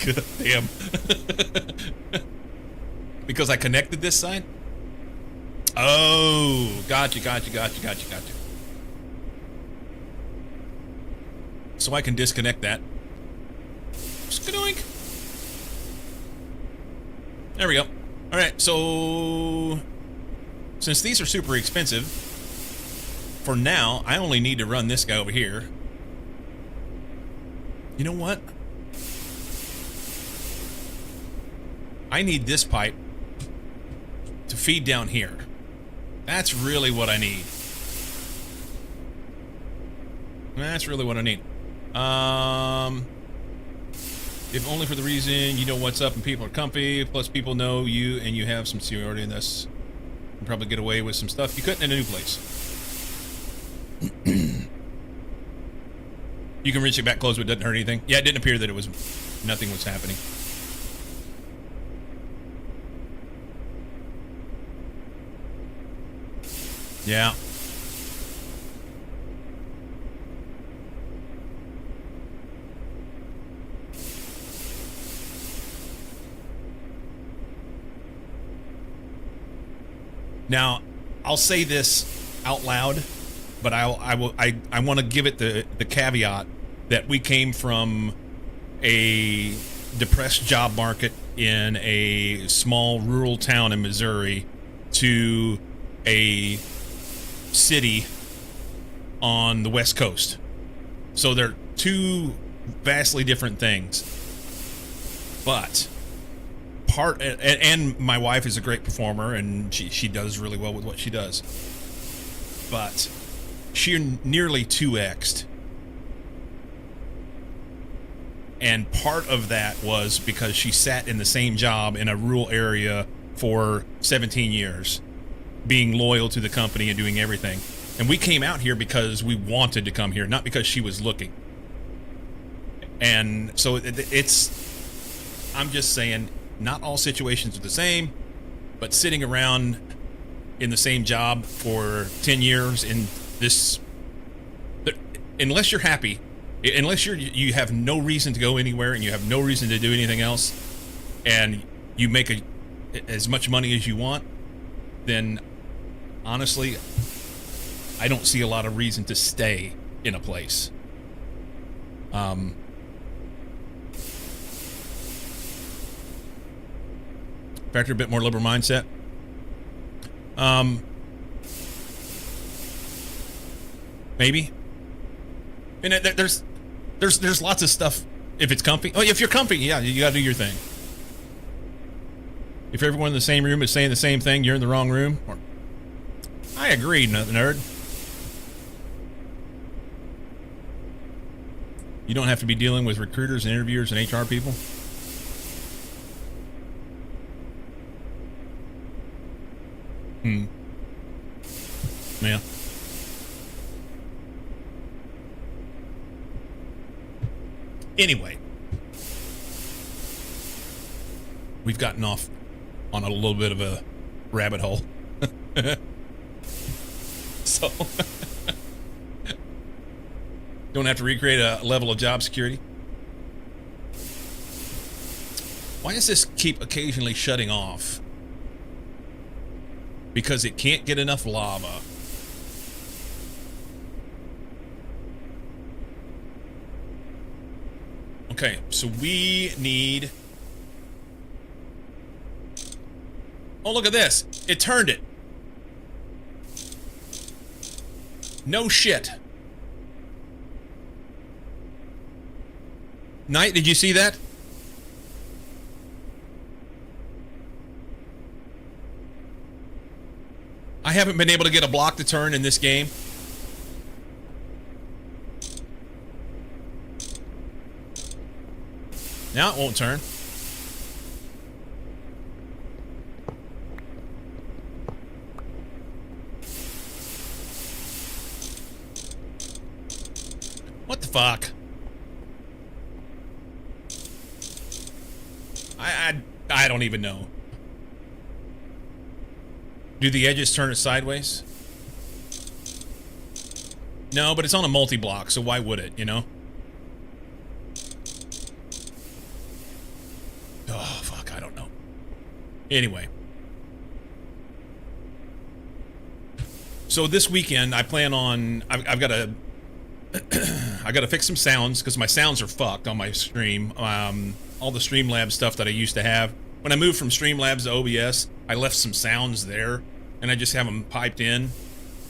Speaker 2: God damn. Because I connected this side? Oh, gotcha. So I can disconnect that. Skadoink. There we go. All right, so since these are super expensive, for now, I only need to run this guy over here. You know what? I need this pipe to feed down here. That's really what I need. That's really what I need. If only for the reason you know what's up and people are comfy, plus people know you and you have some seniority in this. You can probably get away with some stuff you couldn't in a new place. You can reach it back close, but it doesn't hurt anything. Yeah, it didn't appear that nothing was happening. Yeah. Now, I'll say this out loud, but I want to give it the caveat that we came from a depressed job market in a small rural town in Missouri to a city on the West Coast. So they're two vastly different things. But and my wife is a great performer and she does really well with what she does. But she nearly 2x'd. And part of that was because she sat in the same job in a rural area for 17 years, being loyal to the company and doing everything. And we came out here because we wanted to come here, not because she was looking. And so I'm just saying, not all situations are the same, but sitting around in the same job for 10 years in this, unless you're happy, unless you have no reason to go anywhere and you have no reason to do anything else, and you make as much money as you want, then honestly, I don't see a lot of reason to stay in a place. Factor a bit more liberal mindset. Maybe. And there's lots of stuff. If it's comfy, if you're comfy, yeah, you gotta do your thing. If everyone in the same room is saying the same thing, you're in the wrong room. I agree, nerd. You don't have to be dealing with recruiters and interviewers and HR people. Yeah. Anyway, we've gotten off on a little bit of a rabbit hole. So, don't have to recreate a level of job security. Why does this keep occasionally shutting off? Because it can't get enough lava. Okay, so we need... Oh, look at this. It turned it. No shit. Knight, did you see that? I haven't been able to get a block to turn in this game. Now it won't turn. What the fuck? I don't even know. Do the edges turn it sideways? No, but it's on a multi-block, so why would it, you know? Oh, fuck, I don't know. Anyway. So this weekend, I plan on... I've got to... I got to fix some sounds, because my sounds are fucked on my stream. All the Streamlabs stuff that I used to have. When I moved from Streamlabs to OBS, I left some sounds there, and I just have them piped in,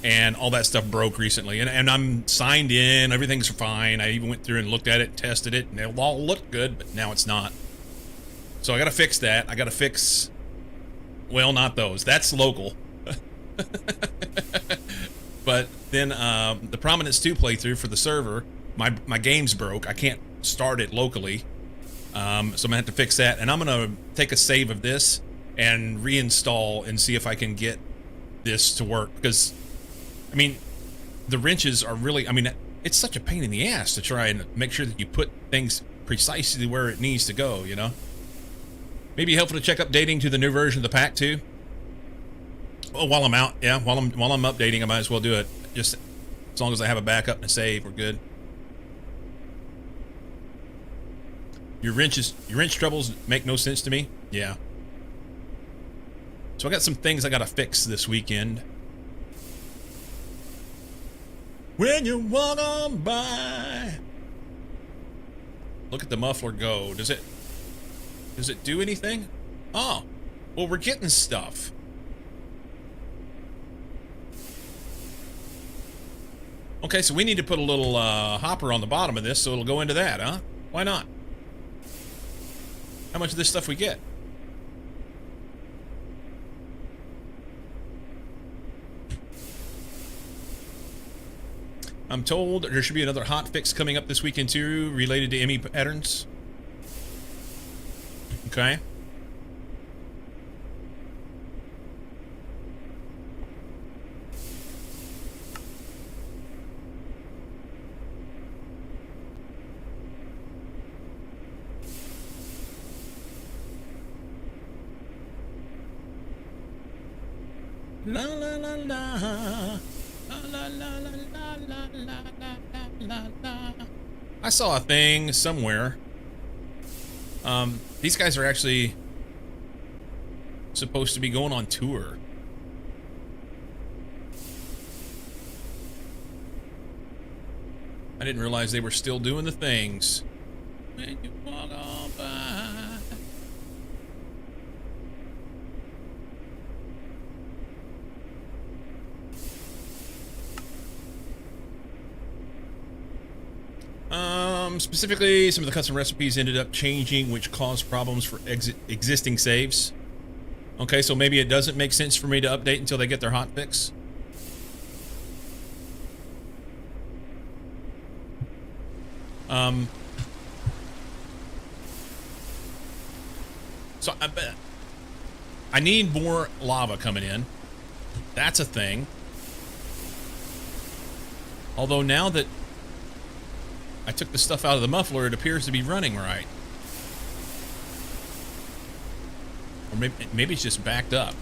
Speaker 2: and all that stuff broke recently. And I'm signed in, everything's fine. I even went through and looked at it, tested it, and it all looked good, but now it's not. So I got to fix that. I got to fix... Well, not those. That's local. But then the Prominence 2 playthrough for the server, my game's broke. I can't start it locally. So I'm going to have to fix that. And I'm going to take a save of this and reinstall and see if I can get this to work. Because, I mean, the wrenches are really... I mean, it's such a pain in the ass to try and make sure that you put things precisely where it needs to go, you know? Maybe helpful to check updating to the new version of the pack, too. Well, while I'm out, yeah, while I'm updating, I might as well do it. Just as long as I have a backup and a save, we're good. Your wrench troubles make no sense to me. Yeah. So I got some things I got to fix this weekend. When you walk on by, look at the muffler go. Does it do anything? Oh, well, we're getting stuff. Okay, so we need to put a little hopper on the bottom of this so it'll go into that, huh? Why not? How much of this stuff we get? I'm told there should be another hot fix coming up this weekend too, related to ME patterns. Okay. La la la la la la la la la la la la. I saw a thing somewhere. These guys are actually supposed to be going on tour. I didn't realize they were still doing the things. When you walk on by. Specifically, some of the custom recipes ended up changing, which caused problems for existing saves. Okay, so maybe it doesn't make sense for me to update until they get their hotfix. So I need more lava coming in. That's a thing. Although now that I took the stuff out of the muffler, it appears to be running right. Or maybe it's just backed up.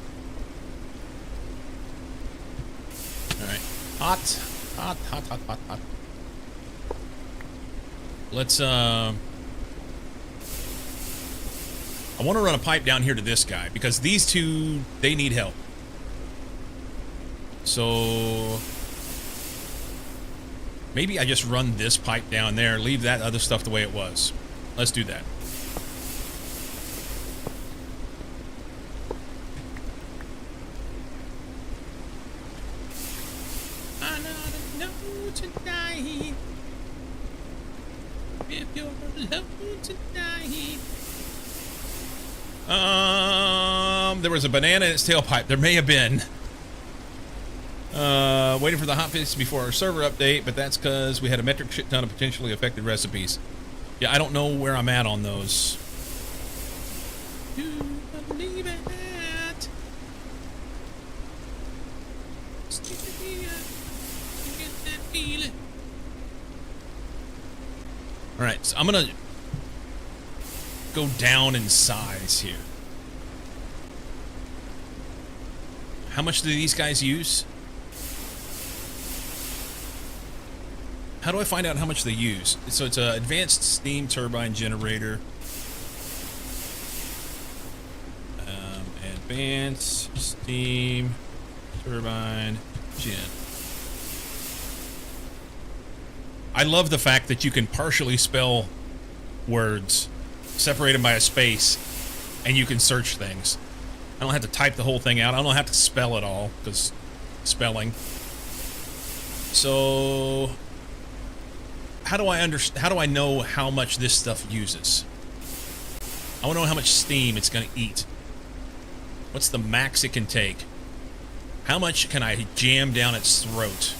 Speaker 2: Alright. Hot. Hot, hot, hot, hot, hot. Let's, I want to run a pipe down here to this guy, because these two, they need help. So... maybe I just run this pipe down there, leave that other stuff the way it was. Let's do that. I know tonight. If you're alone tonight. There was a banana in its tailpipe. There may have been. Waiting for the hotfix before our server update, but that's because we had a metric shit ton of potentially affected recipes. Yeah, I don't know where I'm at on those. Do believe it. All right, so I'm gonna go down in size here. How much do these guys use? How do I find out how much they use? So it's an advanced steam turbine generator. Advanced steam turbine gen. I love the fact that you can partially spell words, separate them by a space, and you can search things. I don't have to type the whole thing out. I don't have to spell it all, because spelling. So how do I know how much this stuff uses? I want to know how much steam it's going to eat. What's the max it can take? How much can I jam down its throat?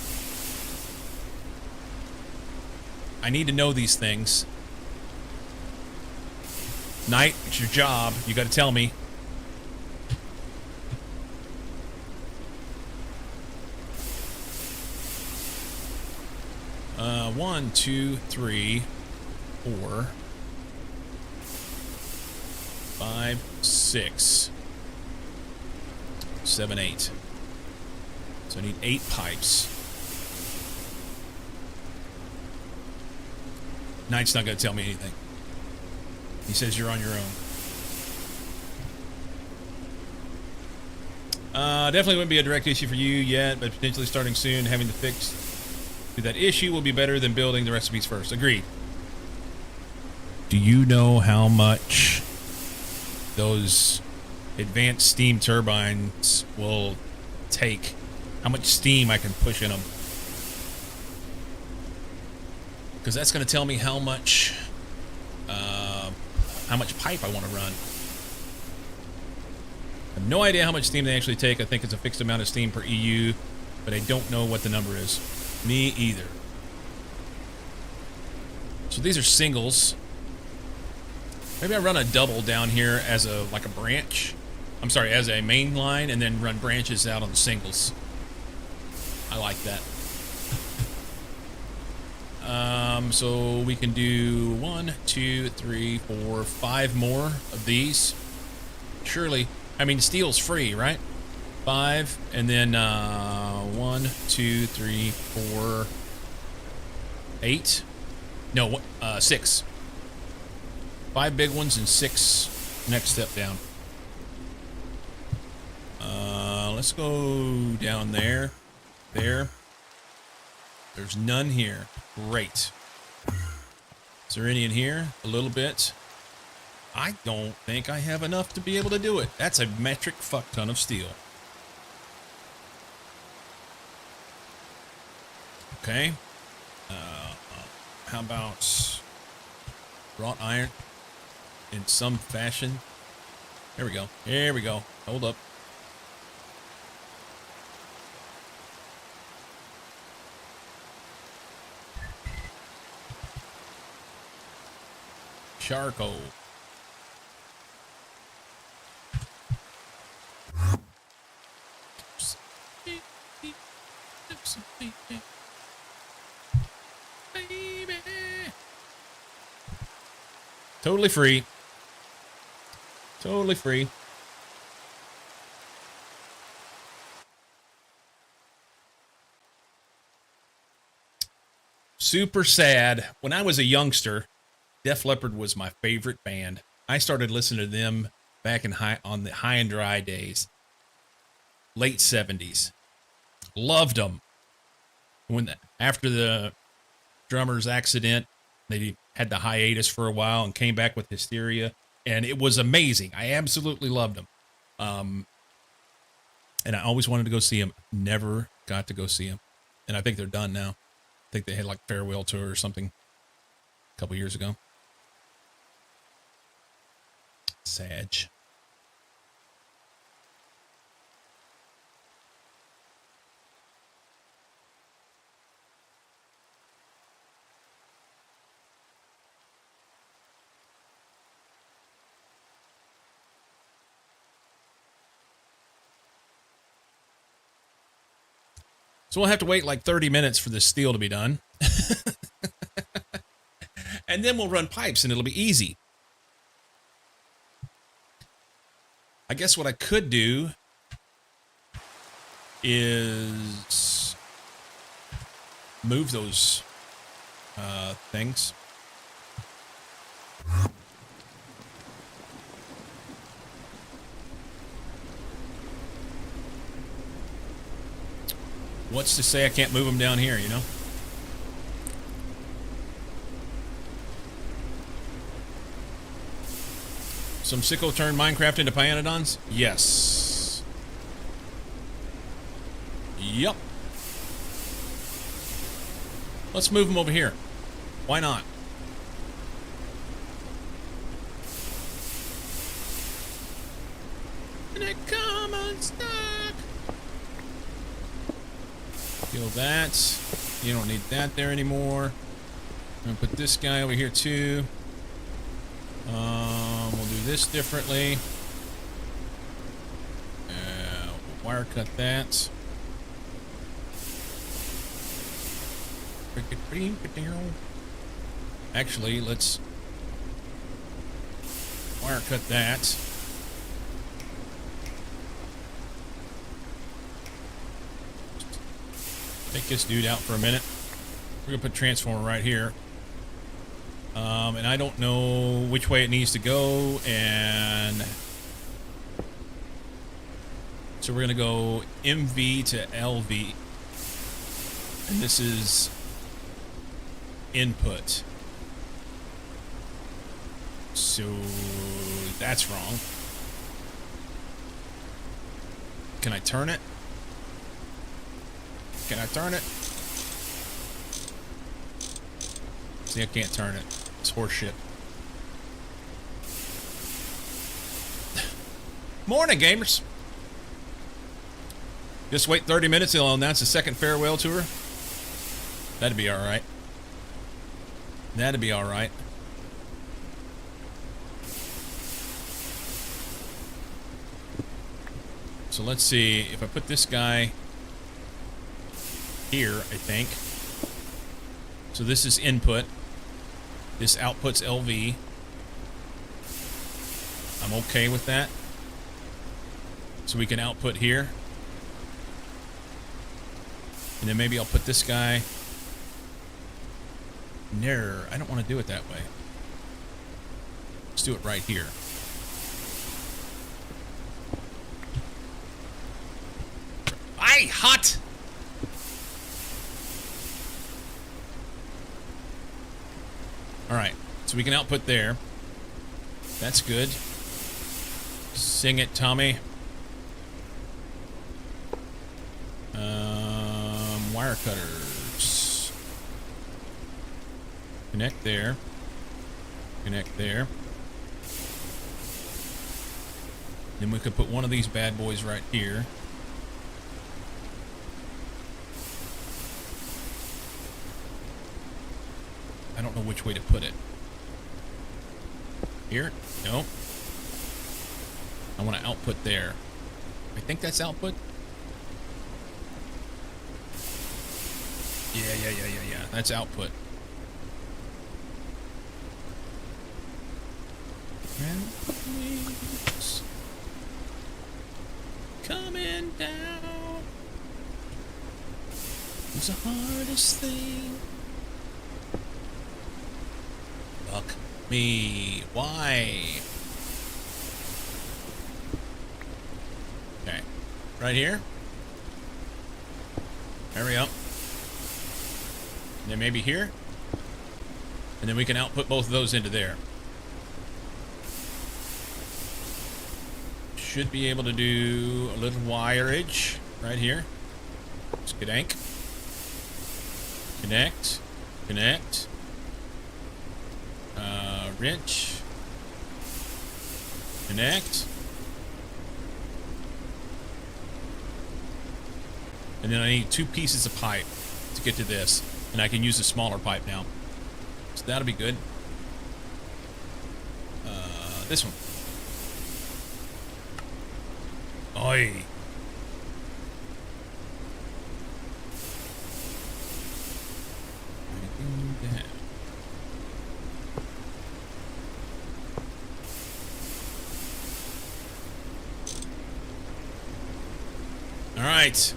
Speaker 2: I need to know these things. Knight, it's your job. You got to tell me. One, two, three, 4, 5, 6, 7, 8. So I need 8 pipes. Knight's not going to tell me anything. He says you're on your own. Definitely wouldn't be a direct issue for you yet, but potentially starting soon, having to fix that issue will be better than building the recipes first. Agreed. Do you know how much those advanced steam turbines will take? How much steam I can push in them? Because that's going to tell me how much pipe I want to run. I have no idea how much steam they actually take. I think it's a fixed amount of steam per EU, but I don't know what the number is. Me either. So these are singles. Maybe I run a double down here as a branch. I'm sorry, as a main line, and then run branches out on the singles. I like that. So we can do 1, 2, 3, 4, 5 more of these. Surely, I mean, steel's free, right? 5, and then 1, 2, 3, 4, 8. No, 6. 5 big ones and 6 next step down. Let's go down there. There. There's none here. Great. Is there any in here? A little bit. I don't think I have enough to be able to do it. That's a metric fuck ton of steel. Okay. How about wrought iron in some fashion? There we go. There we go. Hold up. Charcoal. Baby. Totally free. Totally free. Super sad. When I was a youngster, Def Leppard was my favorite band. I started listening to them back on the High and Dry days. Late 70s. Loved them. After the drummer's accident, they had the hiatus for a while and came back with Hysteria, and it was amazing. I absolutely loved them. And I always wanted to go see them. Never got to go see them. And I think they're done now. I think they had like farewell tour or something. a couple years ago. Sag. So we'll have to wait like 30 minutes for this steel to be done. And then we'll run pipes and it'll be easy. I guess what I could do is move those things. What's to say I can't move them down here, you know? Some sicko turned Minecraft into Pyanodons? Yes. Yup. Let's move them over here. Why not? And it come unstuck. Kill that. You don't need that there anymore. I'm gonna put this guy over here too. We'll do this differently. We'll wire cut that. Actually, let's wire cut that. Take this dude out for a minute. We're gonna put transformer right here. And I don't know which way it needs to go, and so we're gonna go MV to LV, and this is input. So that's wrong. Can I turn it? Can I turn it? See, I can't turn it. It's horseshit. Morning, gamers. Just wait 30 minutes, they'll announce a second farewell tour. That'd be alright. That'd be alright. So let's see, if I put this guy here, I think. So this is input. This output's LV. I'm okay with that. So we can output here. And then maybe I'll put this guy. No, I don't want to do it that way. Let's do it right here. Aye, hot! Alright, so we can output there. That's good. Sing it, Tommy. Wire cutters. Connect there. Connect there. Then we could put one of these bad boys right here. I don't know which way to put it. Here? No. I want to output there. I think that's output. Yeah. That's output. Wings coming down. It's the hardest thing. Fuck me. Why? Okay. Right here. There we go. And then maybe here. And then we can output both of those into there. Should be able to do a little wireage right here. Skidank. Connect. Connect. Wrench. Connect. And then I need 2 pieces of pipe to get to this. And I can use a smaller pipe now. So that'll be good. This one. Oi. All right.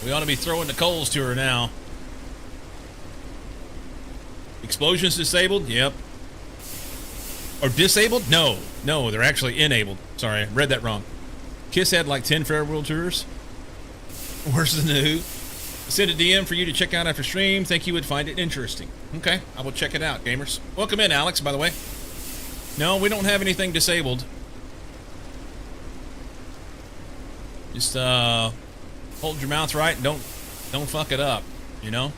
Speaker 2: We ought to be throwing the coals to her now. Explosions disabled? Yep. Or disabled? No. No, they're actually enabled. Sorry, I read that wrong. Kiss had like 10 Fair World Tours. Worse than who? Send a DM for you to check out after stream. Think you would find it interesting. Okay, I will check it out, gamers. Welcome in, Alex, by the way. No, we don't have anything disabled. Just hold your mouth right and don't fuck it up, you know?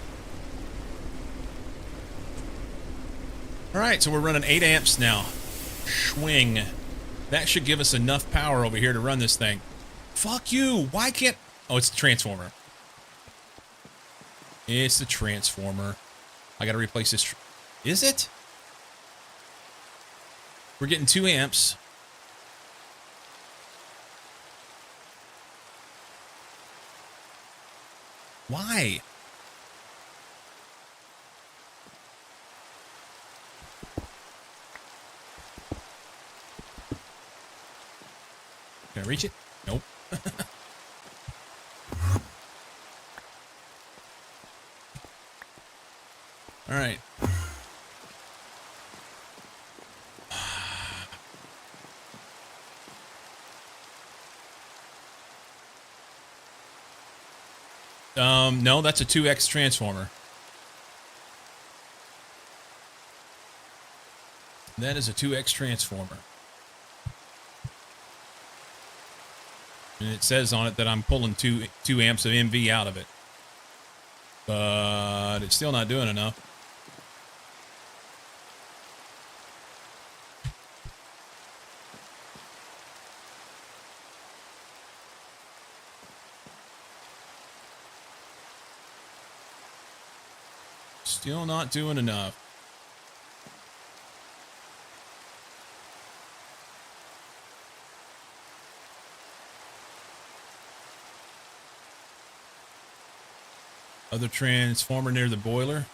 Speaker 2: Alright, so we're running 8 amps now. Swing. That should give us enough power over here to run this thing. Fuck you! Why can't... Oh, it's the transformer. It's the transformer. I gotta replace this... Is it? We're getting 2 amps. Why? Can I reach it? Nope. All right. No, that's a 2X transformer. That is a 2X transformer. And it says on it that I'm pulling 2 amps of MV out of it. But it's still not doing enough. Still not doing enough. Other transformer near the boiler.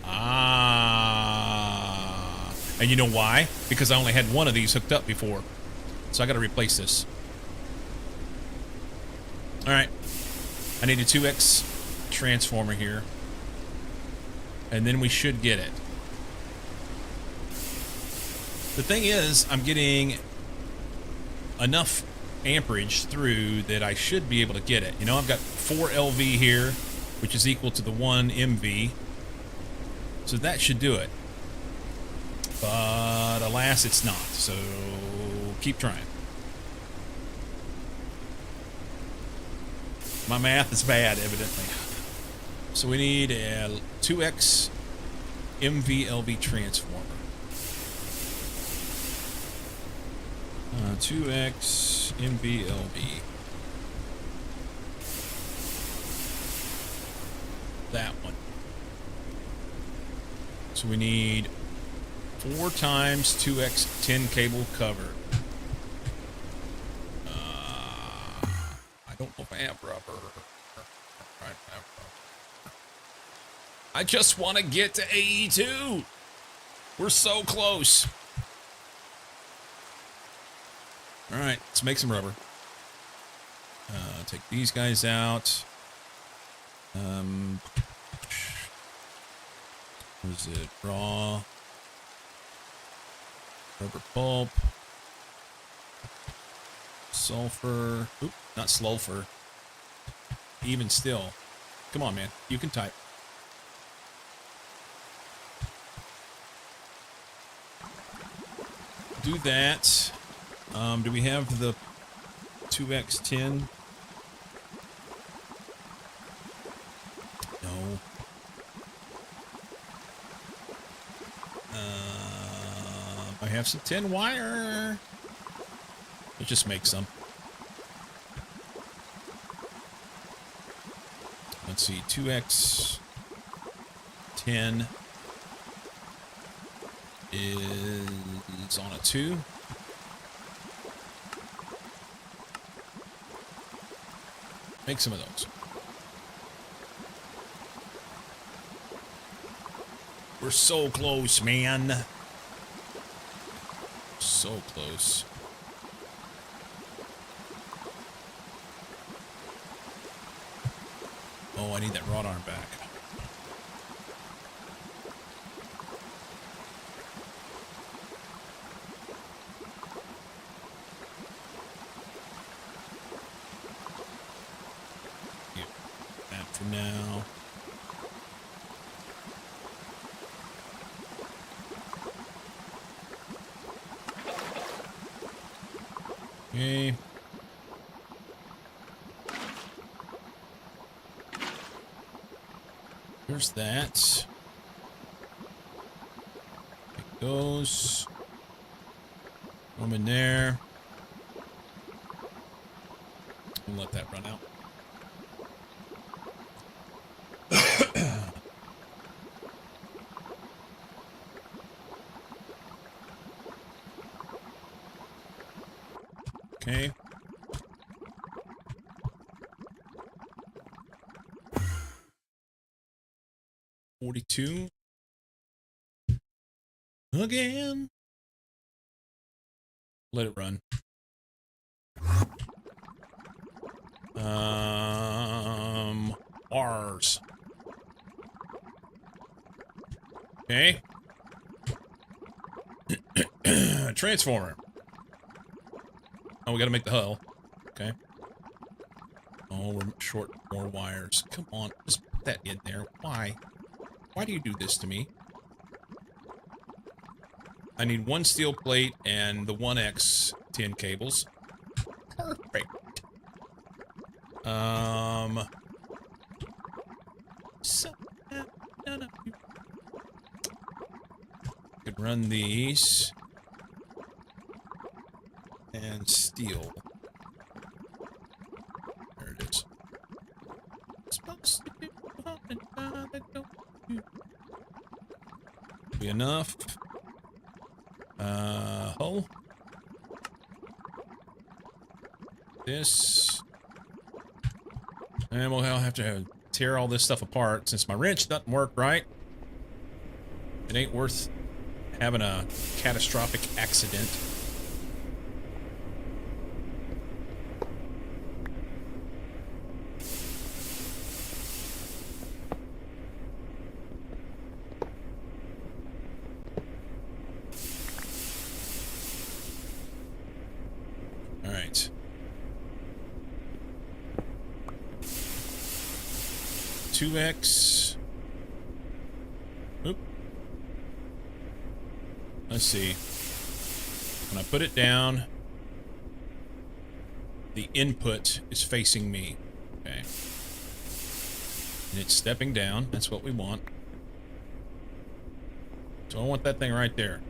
Speaker 2: Ah. And you know why? Because I only had one of these hooked up before. So I got to replace this. All right. I need a 2X transformer here. And then we should get it. The thing is, I'm getting enough amperage through that I should be able to get it. You know, I've got 4 LV here, which is equal to the 1 MV. So that should do it. But alas, it's not. So keep trying. My math is bad, evidently. So we need a 2X MV-LV transformer. 2X MV-LV. That one. So we need 4 times 2X 10 cable cover. I don't know if I have rubber. I just want to get to AE2. We're so close. All right, let's make some rubber. Take these guys out. What is it? Raw. Rubber pulp. Sulfur. Oop, not sulfur. Even still. Come on, man. You can type. Do that. Do we have the 2x10. No. I have some tin wire. Let's just make some. Let's see, 2x10 is on a 2. Make some of those. We're so close, man. So close. Oh, I need that rod arm back. Get that for now. Okay. There's that. Take those. Throw them in there. We'll let that run out. Okay. $42. Again. Let it run. R's. Okay. Transformer. Oh, we gotta make the hull. Okay. Oh, we're short more wires. Come on, just put that in there. Why? Why do you do this to me? I need 1 steel plate and the 1X tin cables. Perfect. So, no. Could run these. And steel. There it is. Supposed to do be enough. Hull. This. And we'll have to tear all this stuff apart since my wrench doesn't work right. It ain't worth having a catastrophic accident. All right. Two X. Oop. Let's see. When I put it down, the input is facing me. Okay. And it's stepping down. That's what we want. So I want that thing right there.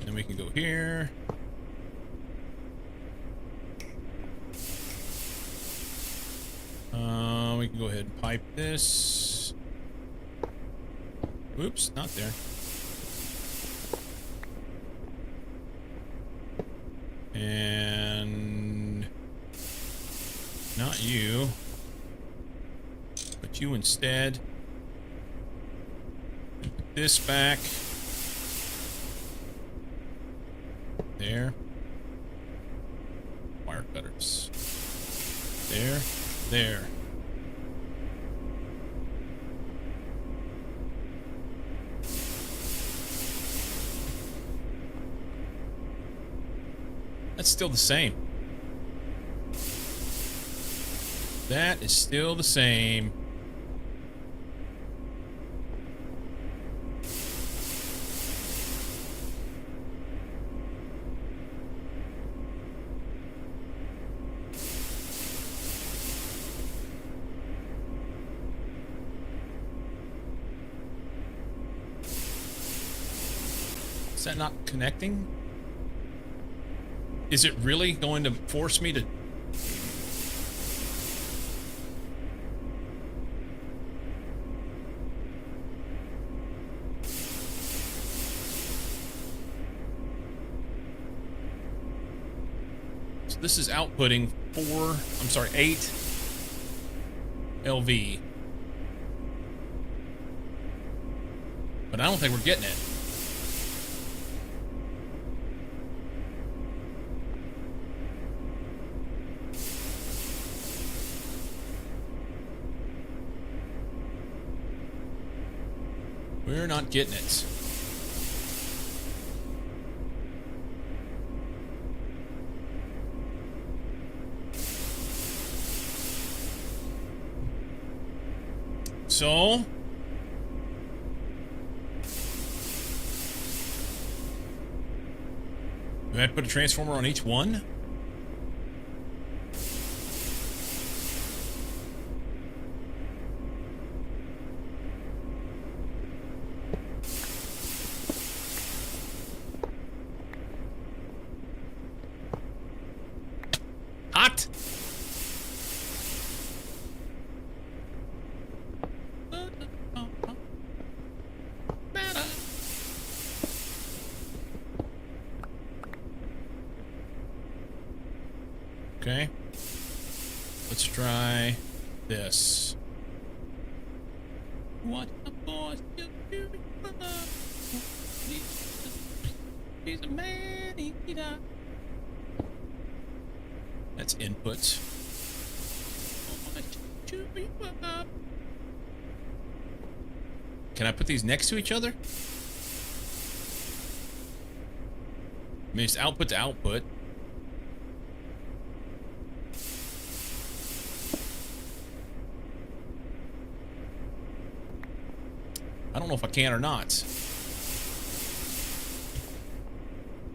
Speaker 2: And then we can go here. We can go ahead and pipe this. Oops, not there. And not you, but you instead. Put this back. There. Wire cutters. There. There. That's still the same. That is still the same. Is that not connecting? Is it really going to force me to... So this is outputting 8 LV. But I don't think we're getting it. We're not getting it. So... do I have to put a transformer on each one? Hot! Okay. Let's try this. What the boy still doing? He's a man eater. That's inputs. Can I put these next to each other? I mean, it's output to output. I don't know if I can or not.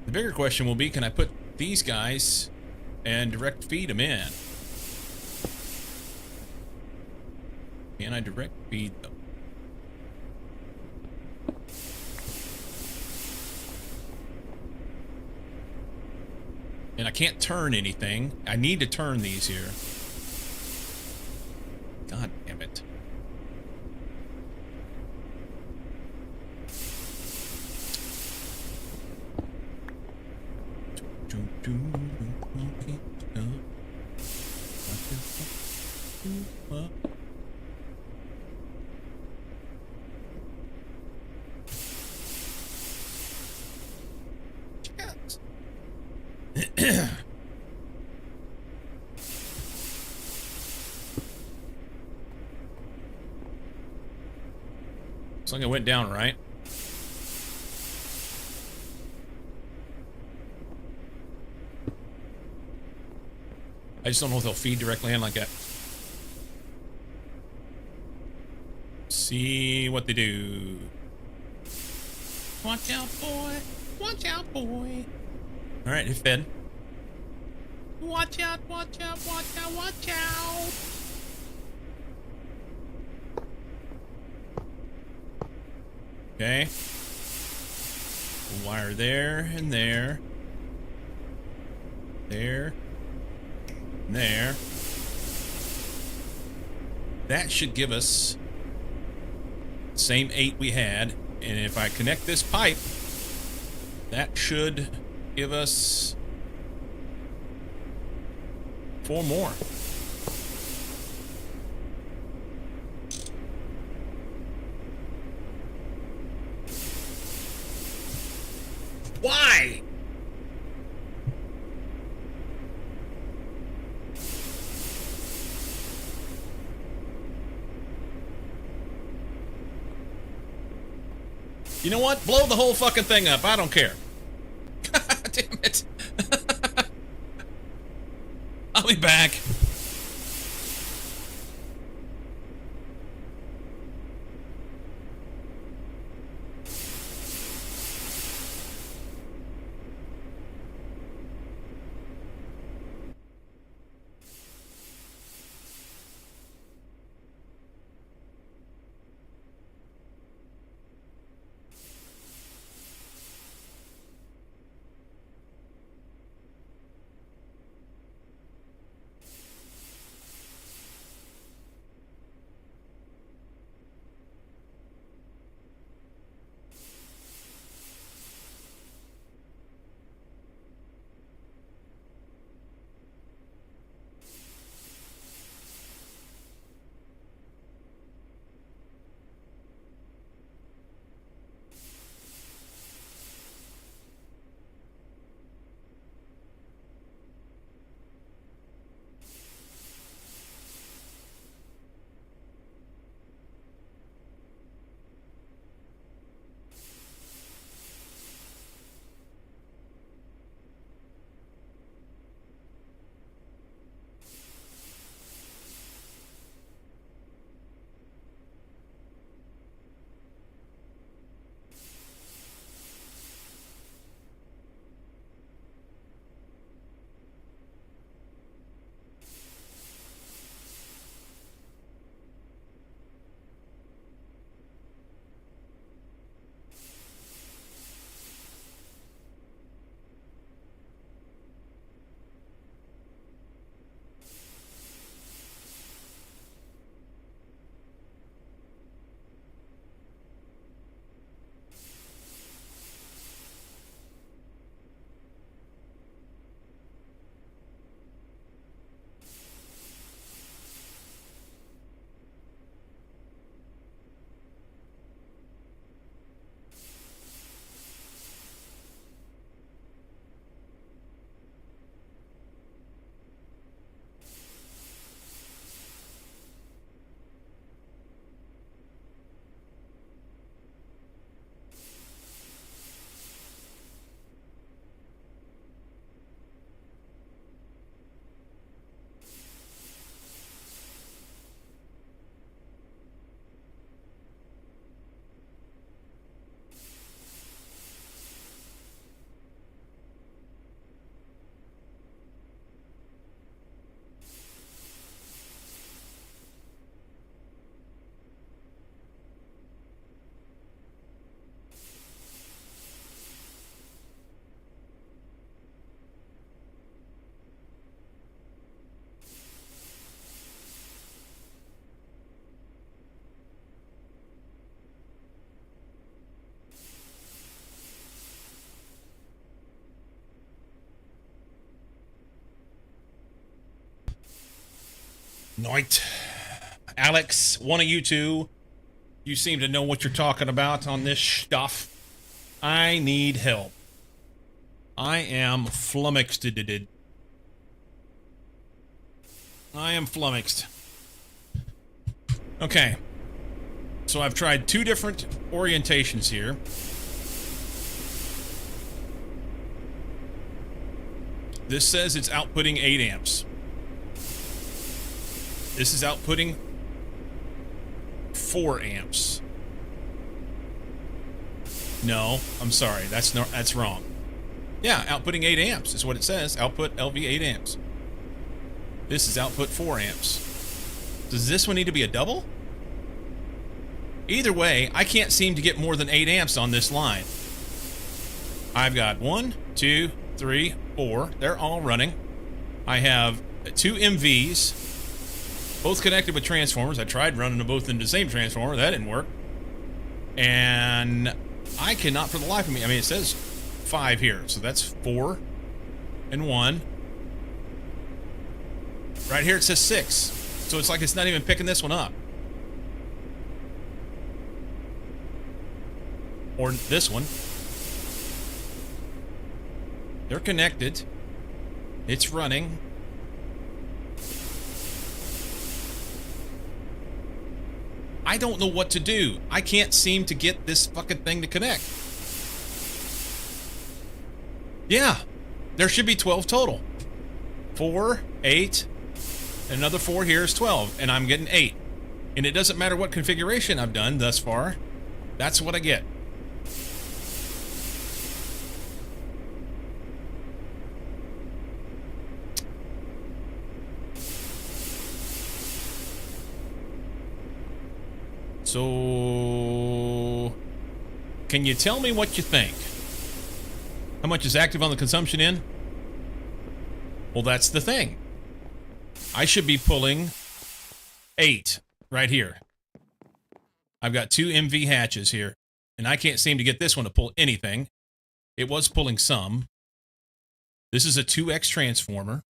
Speaker 2: The bigger question will be, can I put these guys and direct feed them in? Can I direct feed them? And I can't turn anything. I need to turn these here. God damn it. Looks like it went down, right? I just don't know if they'll feed directly in like that. See what they do. Watch out, boy. Watch out, boy. All right, it fed. Watch out, watch out, watch out, watch out. Okay. Wire there and there. There. And there. That should give us the same 8 we had. And if I connect this pipe, that should give us 4 more. Why? You know what? Blow the whole fucking thing up. I don't care. God damn it. I'll be back. Night. Alex, one of you two, you seem to know what you're talking about on this stuff. I need help. I am flummoxed. I am flummoxed. Okay. So I've tried two different orientations here. This says it's outputting 8 amps. This is outputting 4 amps. No, I'm sorry. That's wrong. Yeah, outputting 8 amps is what it says. Output LV 8 amps. This is output 4 amps. Does this one need to be a double? Either way, I can't seem to get more than 8 amps on this line. I've got 1, 2, 3, 4. They're all running. I have 2 MVs, both connected with transformers. I tried running them both into the same transformer. That didn't work. And I cannot for the life of me. I mean, it says 5 here, so that's 4 and 1. Right here it says 6. So it's like it's not even picking this one up. Or this one. They're connected. It's running. I don't know what to do. I can't seem to get this fucking thing to connect. Yeah. There should be 12 total. 4, 8, and another 4 here is 12, and I'm getting 8. And it doesn't matter what configuration I've done thus far. That's what I get. So, can you tell me what you think? How much is active on the consumption end? Well, that's the thing. I should be pulling 8 right here. I've got 2 MV hatches here, and I can't seem to get this one to pull anything. It was pulling some. This is a 2X transformer.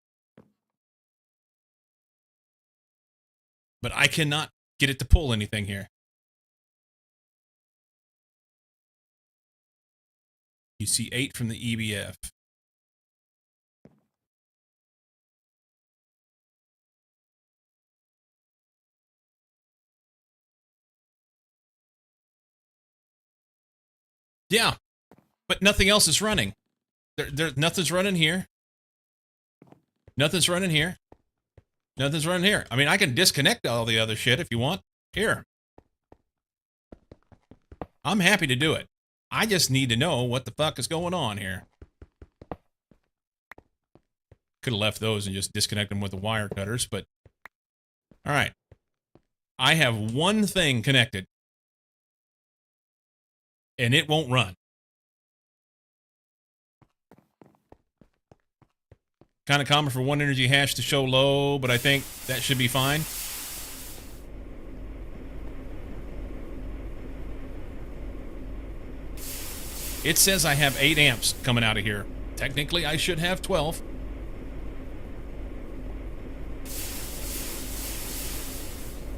Speaker 2: But I cannot get it to pull anything here. You see 8 from the EBF. Yeah, but nothing else is running. Nothing's running here. Nothing's running here. Nothing's running here. I mean, I can disconnect all the other shit if you want. Here. I'm happy to do it. I just need to know what the fuck is going on here. Could have left those and just disconnect them with the wire cutters, but... Alright. I have one thing connected. And it won't run. Kind of common for one energy hash to show low, but I think that should be fine. It says I have 8 amps coming out of here. Technically, I should have 12.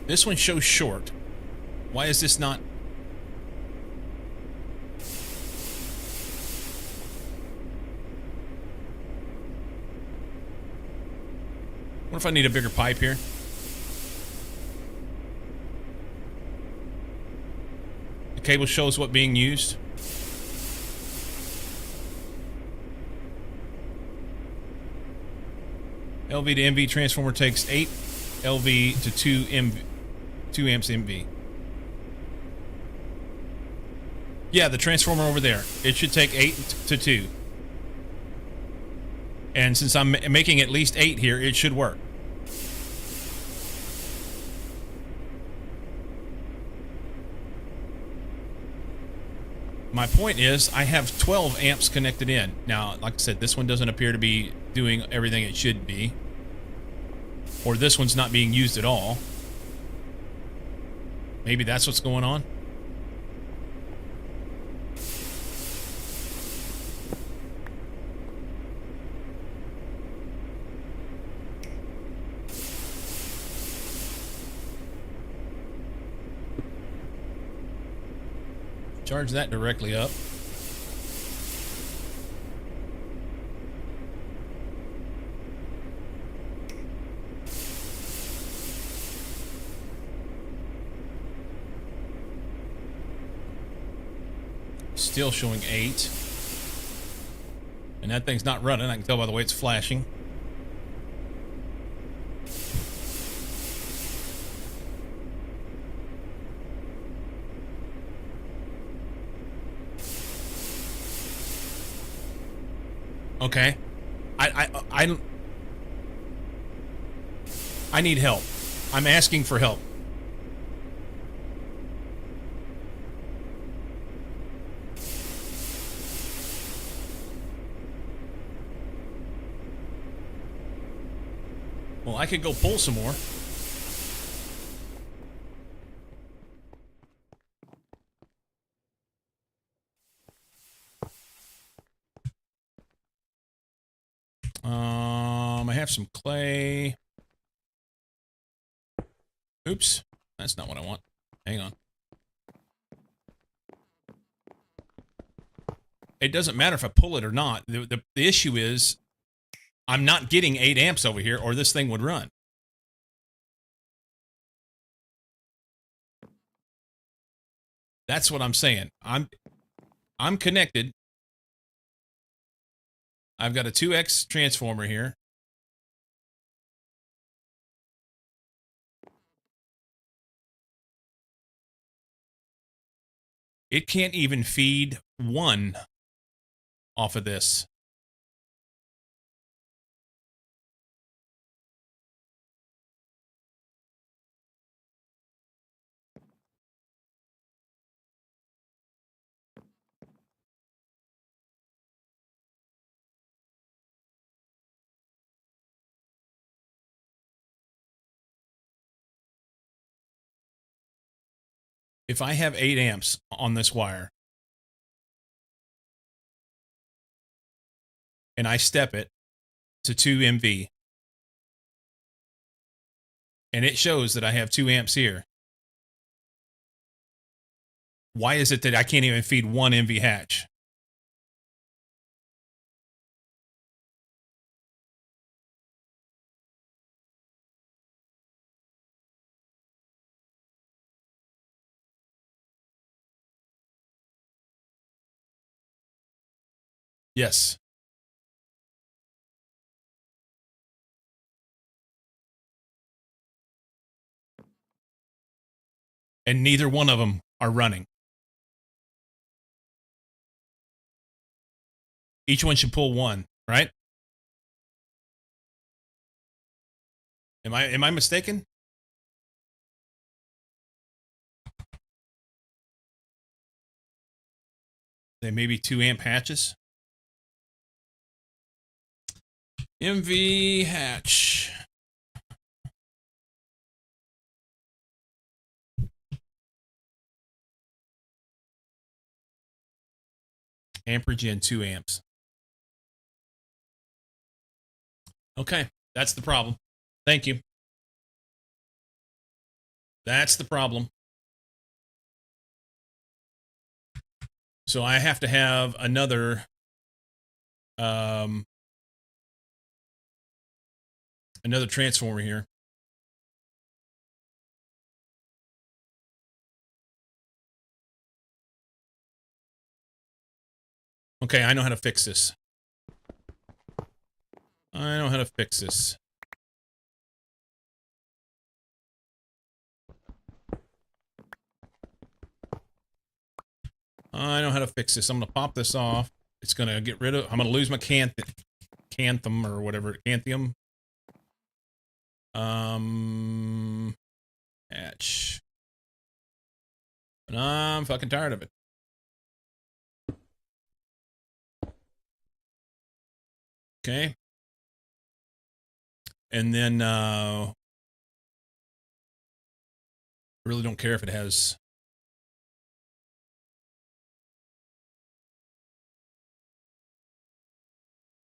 Speaker 2: This one shows short. Why is this not... What if I need a bigger pipe here? The cable shows what being used. LV to MV transformer takes 8 LV to 2 amps MV. Yeah, the transformer over there. It should take 8 to 2. And since I'm making at least 8 here, it should work. My point is, I have 12 amps connected in. Now, like I said, this one doesn't appear to be doing everything it should be. Or this one's not being used at all. Maybe that's what's going on. Charge that directly up. Still showing 8. And that thing's not running. I can tell by the way it's flashing. Okay. I need help. I'm asking for help. Well, I could go pull some more. I have some clay. Oops, that's not what I want. Hang on. It doesn't matter if I pull it or not. The issue is I'm not getting 8 amps over here, or this thing would run. That's what I'm saying. I'm connected. I've got a 2X transformer here. It can't even feed 1 off of this. If I have 8 amps on this wire and I step it to 2 MV and it shows that I have 2 amps here, why is it that I can't even feed 1 MV hatch? Yes. And neither one of them are running. Each one should pull 1, right? Am I mistaken? They may be 2 amp hatches. MV hatch. Amperage in 2 amps. Okay, that's the problem. Thank you. That's the problem. So I have to have another another transformer here. Okay, I know how to fix this. I know how to fix this. I know how to fix this. I'm going to pop this off. It's going to get rid of... I'm going to lose my Canthum or whatever. Canthium. Hatch. And I'm fucking tired of it. Okay. And then, really don't care if it has...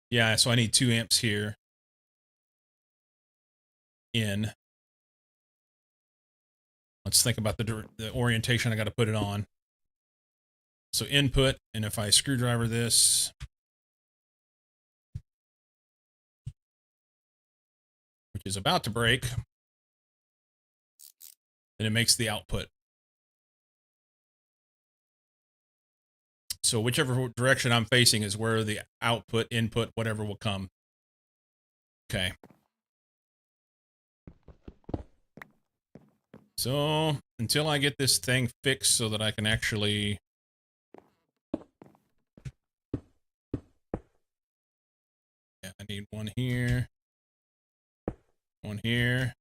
Speaker 2: Yeah, so I need 2 amps here. In. Let's think about the orientation I got to put it on. So input, and if I screwdriver this, which is about to break, then it makes the output. So whichever direction I'm facing is where the output, input, whatever will come. Okay. So until I get this thing fixed so that I can actually... Yeah, I need one here. One here.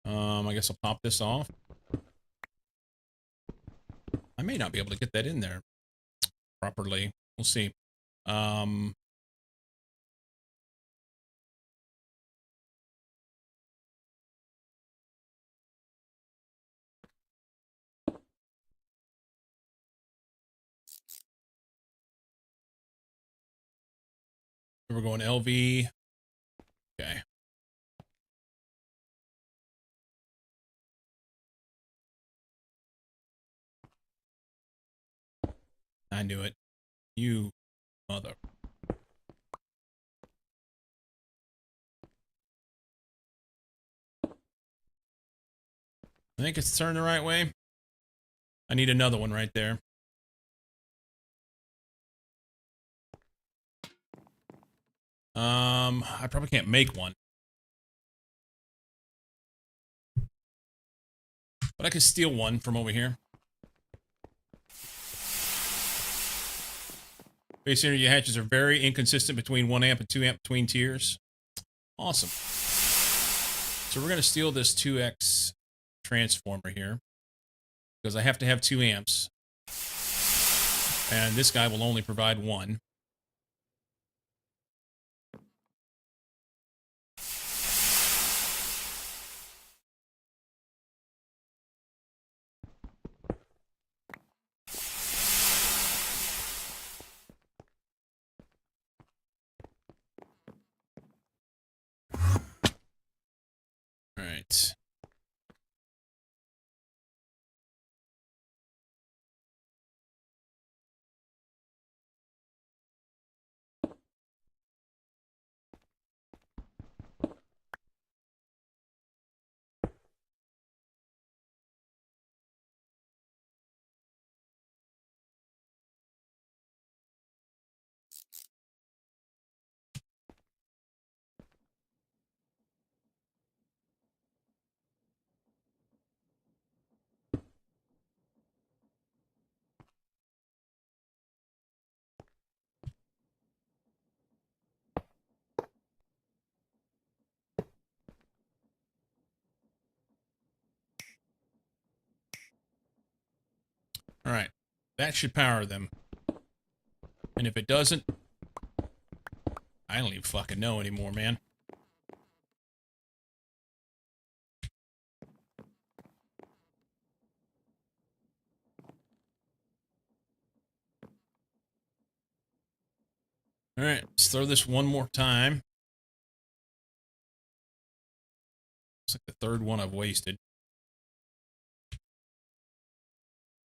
Speaker 2: I guess I'll pop this off. I may not be able to get that in there properly. We'll see. We're going LV. Okay. I knew it. You mother. I think it's turned the right way. I need another one right there. I probably can't make one. But I could steal one from over here. Base energy hatches are very inconsistent between 1 amp and 2 amp between tiers. Awesome. So we're going to steal this 2x transformer here, because I have to have 2 amps. And this guy will only provide 1. All right. All right. That should power them. And if it doesn't, I don't even fucking know anymore, man. All right, let's throw this one more time. It's like the third one I've wasted.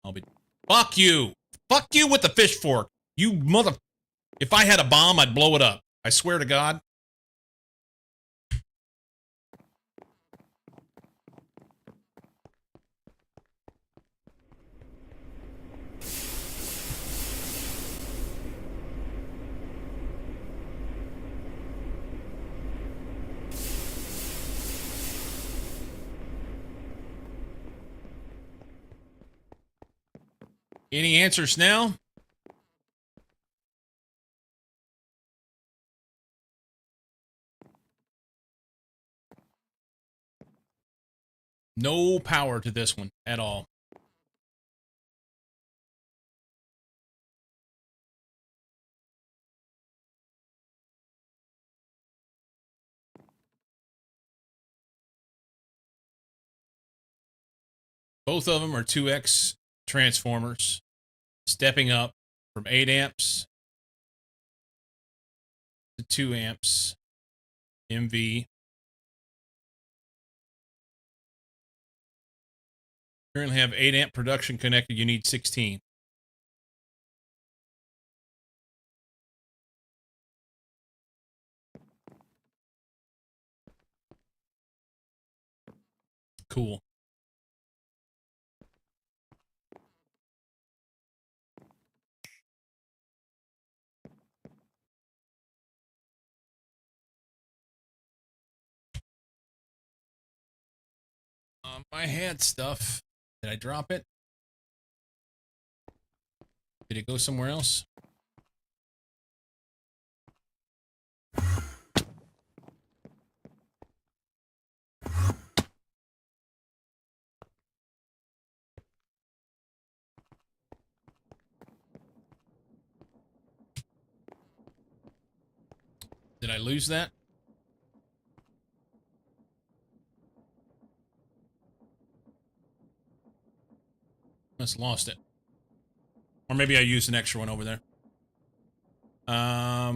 Speaker 2: I'll be... Fuck you! Fuck you with the fish fork! You mother... If I had a bomb, I'd blow it up. I swear to God. Any answers now? No power to this one at all. Both of them are 2x transformers, stepping up from 8 amps to 2 amps MV. Currently have 8 amp production connected. You need 16. Cool. I had stuff. Did I drop it? Did it go somewhere else? Did I lose that? Must have lost it. Or maybe I used an extra one over there. I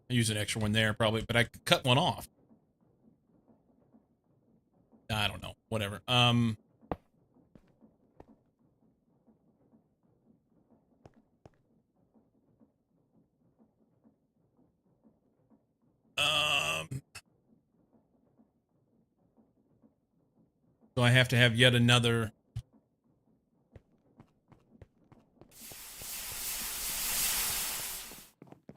Speaker 2: used an extra one there probably, but I cut one off. I don't know. Whatever. So I have to have yet another.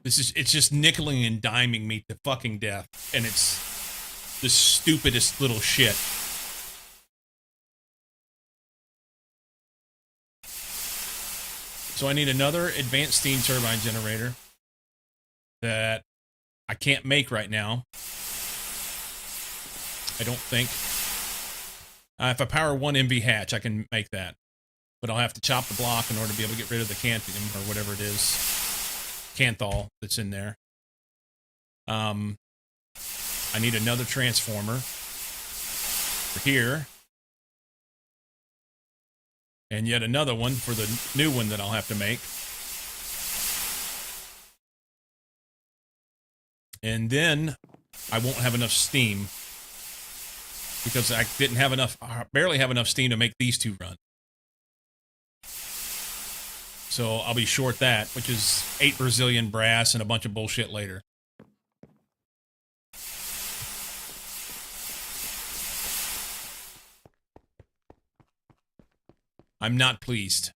Speaker 2: It's just nickeling and diming me to fucking death. And it's the stupidest little shit. So I need another advanced steam turbine generator that I can't make right now. I don't think. If I power one MV hatch, I can make that. But I'll have to chop the block in order to be able to get rid of the canthium or whatever it is. Canthol that's in there. I need another transformer for here. And yet another one for the new one that I'll have to make. And then I won't have enough steam because I didn't have enough, barely have enough steam to make these two run. So I'll be short that, which is 8 Brazilian brass and a bunch of bullshit later. I'm not pleased.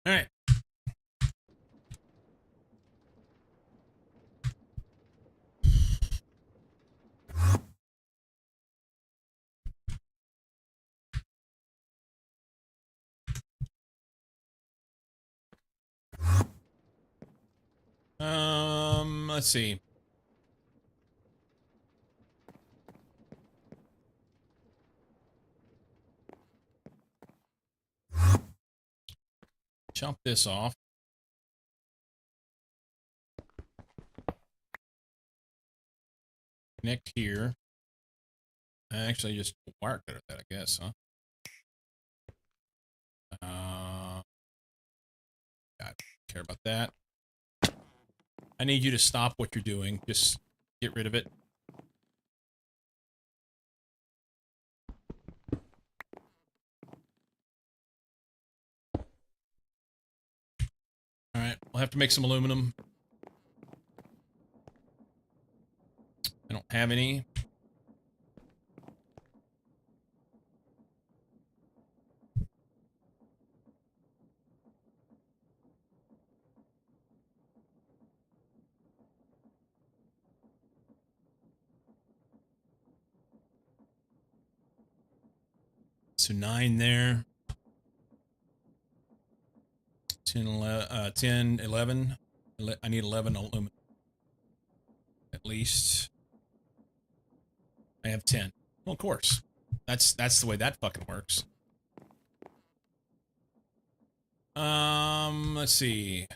Speaker 2: All right. Let's see. Chop this off. Connect here. Actually, just wire cutter that, I guess, huh? I don't care about that. I need you to stop what you're doing. Just get rid of it. All right, we'll have to make some aluminum. I don't have any. So 9 there. 10, 11. I need 11 aluminum. At least. I have 10. Well, of course. That's the way that fucking works. Let's see.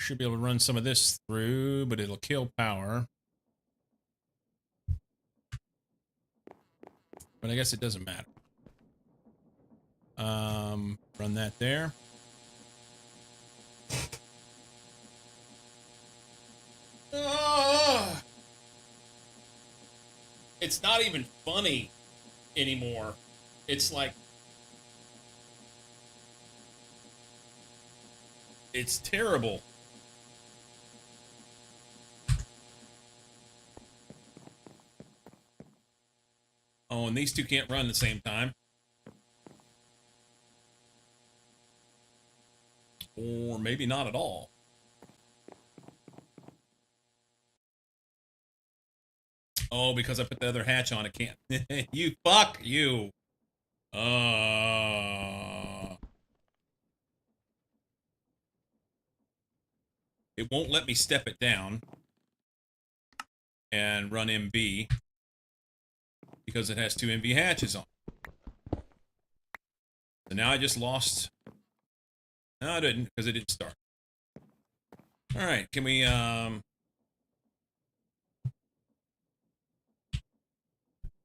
Speaker 2: Should be able to run some of this through, but it'll kill power. But I guess it doesn't matter. Run that there. It's not even funny anymore. It's like it's terrible. Oh, and these two can't run at the same time. Or maybe not at all. Oh, because I put the other hatch on, it can't. You fuck you. It won't let me step it down and run MV because it has 2 MV hatches on. So now I just lost. No, I didn't, because it didn't start. All right, can we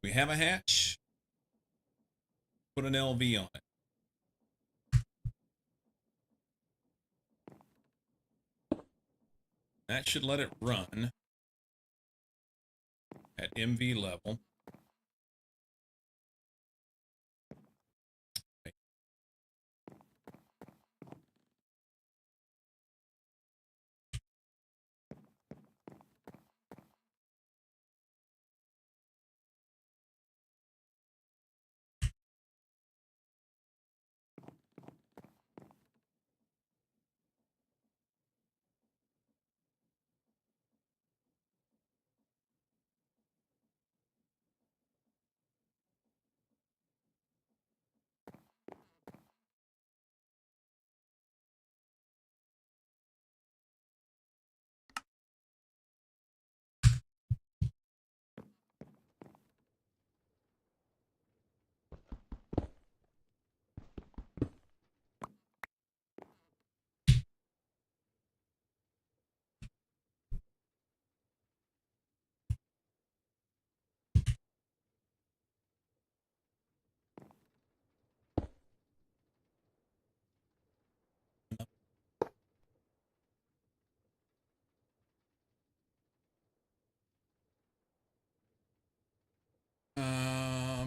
Speaker 2: we have a hatch? Put an LV on it. That should let it run at MV level.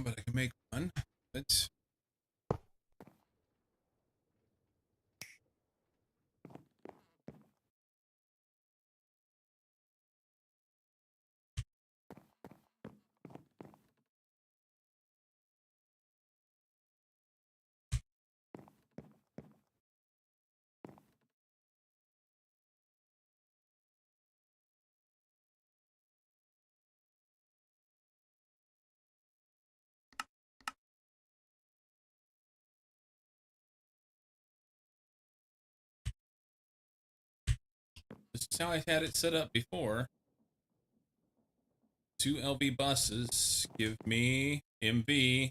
Speaker 2: But I can make one. Let's. This is how I had it set up before. 2 LV buses give me MV.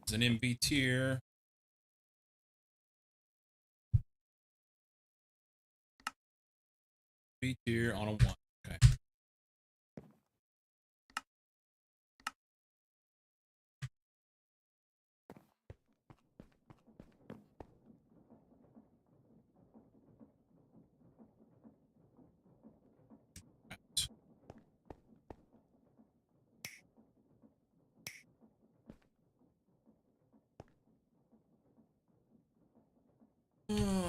Speaker 2: It's an MV tier. MV tier on a 1. Okay. Oh.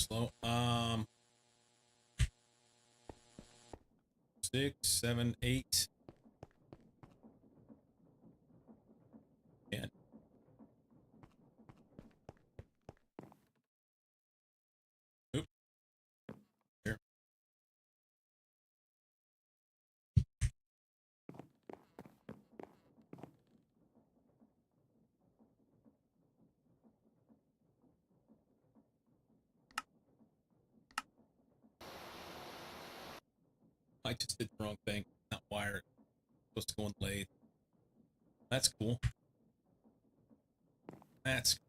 Speaker 2: slow. 6, 7, 8, 10. Oop. Here. I just did the wrong thing. Not wired. Supposed to go in lathe. That's cool. That's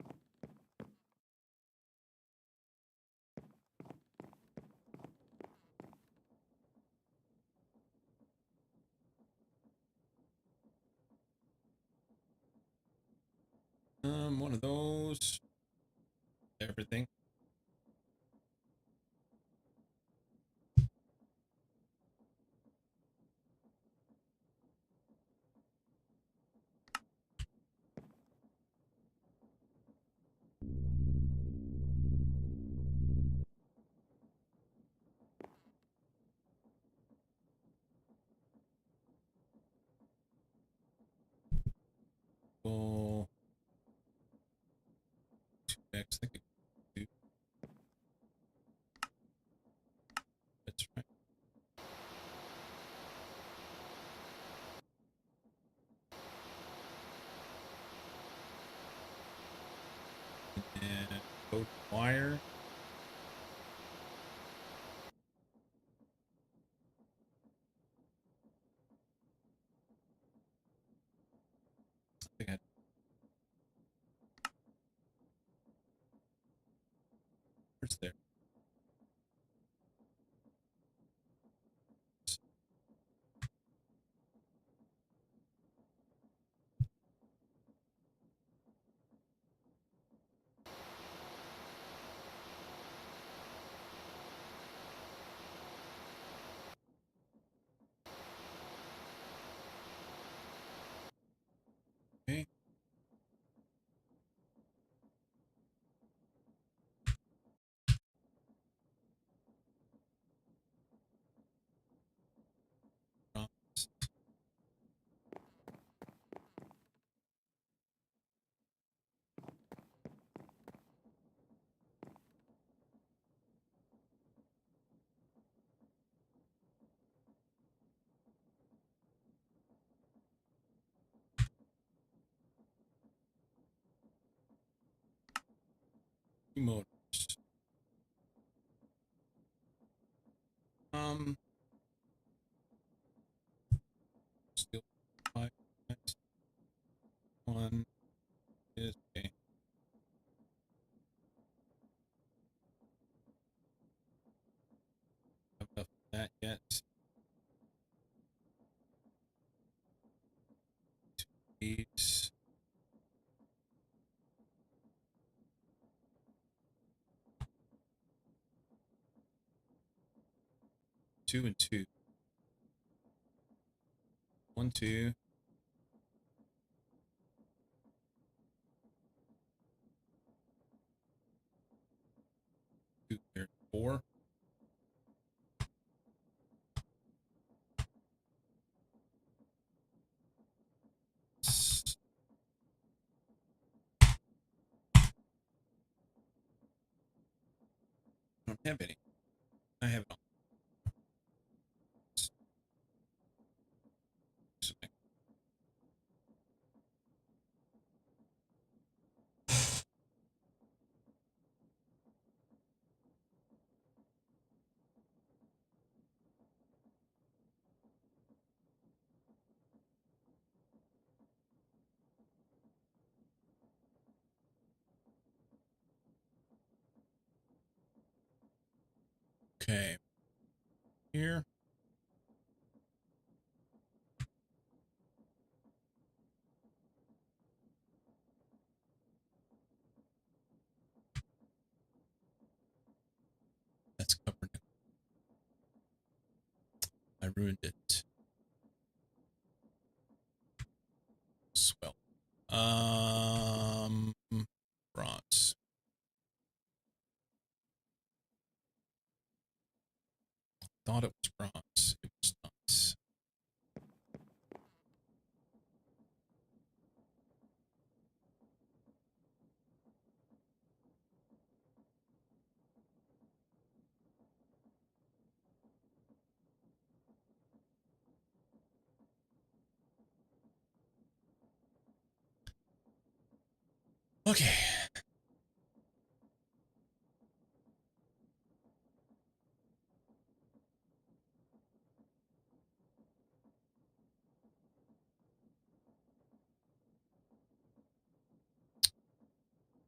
Speaker 2: one of those. Everything. Go. 2x. I think it, that's right. And code wire. I think where's there? Okay. Motors. Still 5. Next one is okay. Have enough of that yet. 2 8. 2 and 2. 1, 2. 2, there's 4. I don't have any. I have it on. Okay. Here. That's covered. I ruined it. Swell. Bronze. Thought it was bronze. It was not. Okay.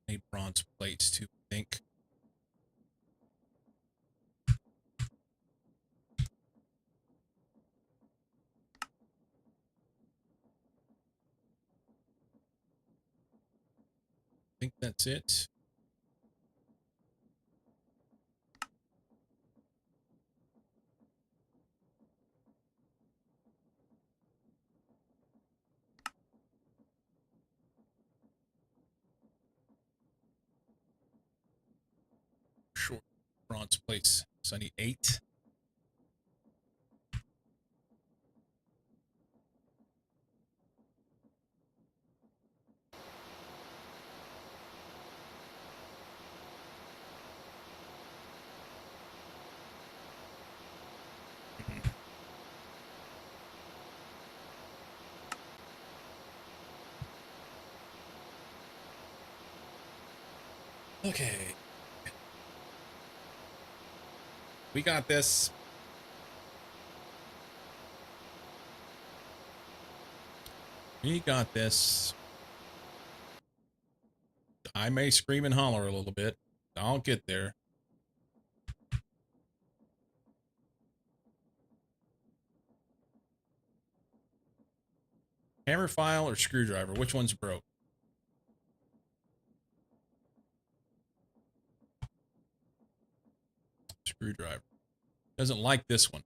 Speaker 2: Need bronze plates too, I think. I think that's it. Short bronze plates. So I need 8. Okay. We got this. We got this. I may scream and holler a little bit. I'll get there. Hammer file or screwdriver? Which one's broke? Screwdriver. Doesn't like this one.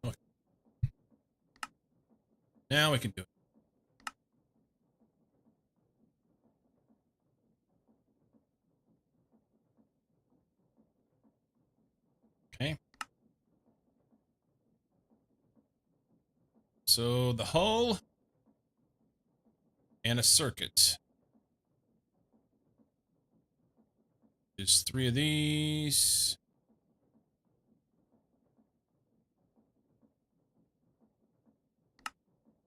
Speaker 2: Okay. Now we can do it. Okay. So the hull and a circuit is 3 of these.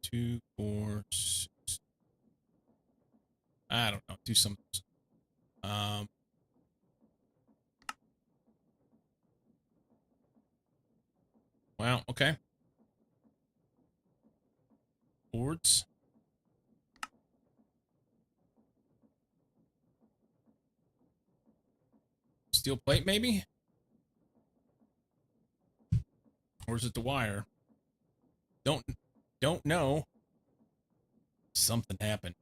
Speaker 2: Two, four, six. I don't know. Do some. Wow. Okay. Boards. Steel plate, maybe? Or is it the wire? Don't know. Something happened.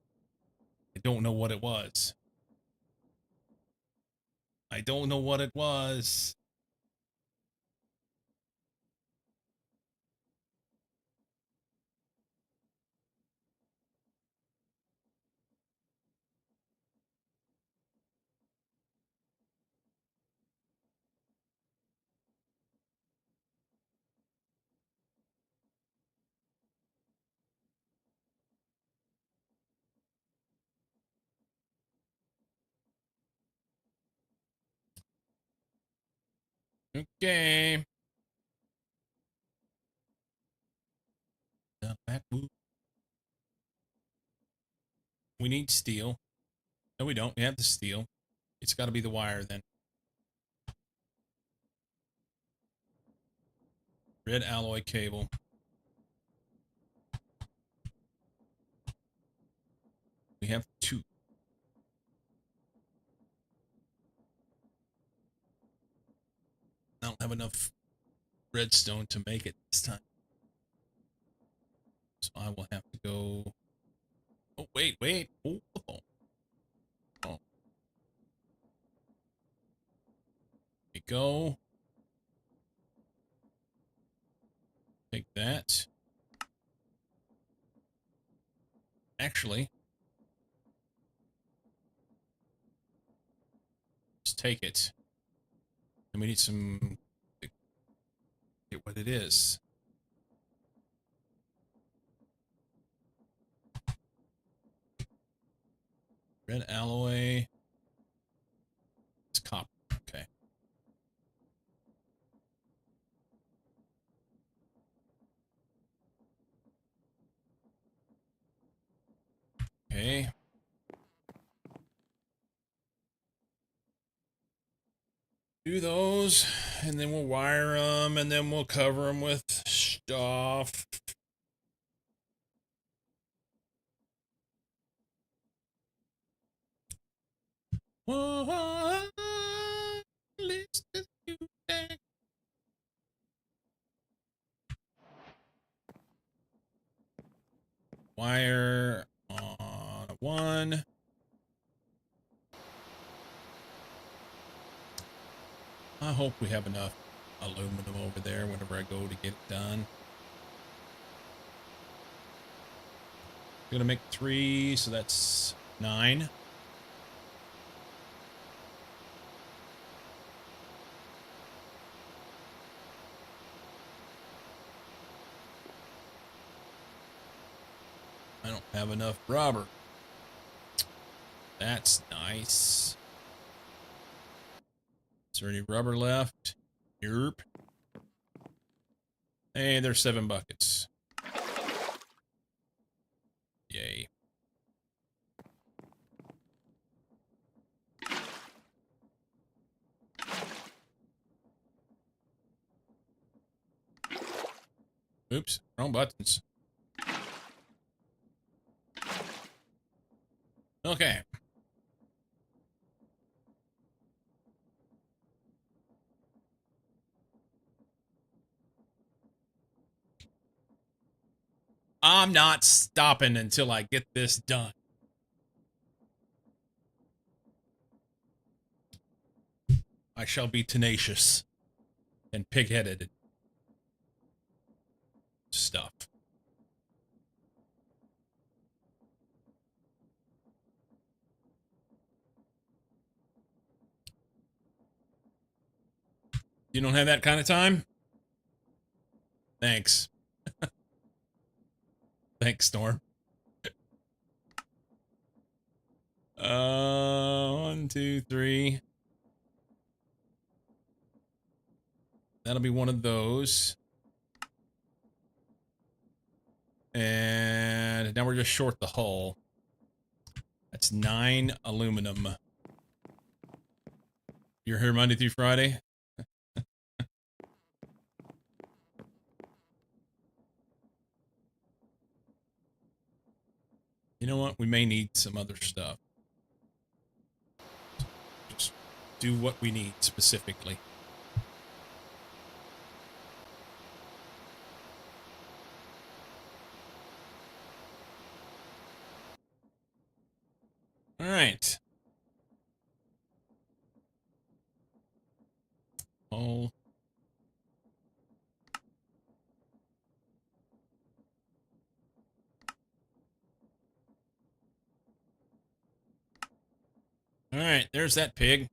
Speaker 2: I don't know what it was. I don't know what it was. Okay. Back move. We need steel. No, we don't. We have the steel. It's got to be the wire then. Red alloy cable. We have 2. have enough redstone to make it this time. So I will have to go. Oh, wait. Hold the phone. Oh. There we go. Take that. Actually, let's take it. And we need some. Get what it is. Red alloy. It's copper. Okay. Okay. Do those, and then we'll wire them, and then we'll cover them with stuff. Wire on one. I hope we have enough aluminum over there whenever I go to get it done. I'm gonna make 3, so that's 9. I don't have enough rubber. That's nice. Is there any rubber left? Yerp. Hey, there's 7 buckets. Yay. Oops, wrong buttons. Okay. I'm not stopping until I get this done. I shall be tenacious and pig-headed stuff. You don't have that kind of time? Thanks. Thanks, Storm. 1, 2, 3. That'll be one of those. And now we're just short the hull. That's 9 aluminum. You're here Monday through Friday? You know what? We may need some other stuff. Just do what we need specifically. All right. Oh. All right, there's that pig.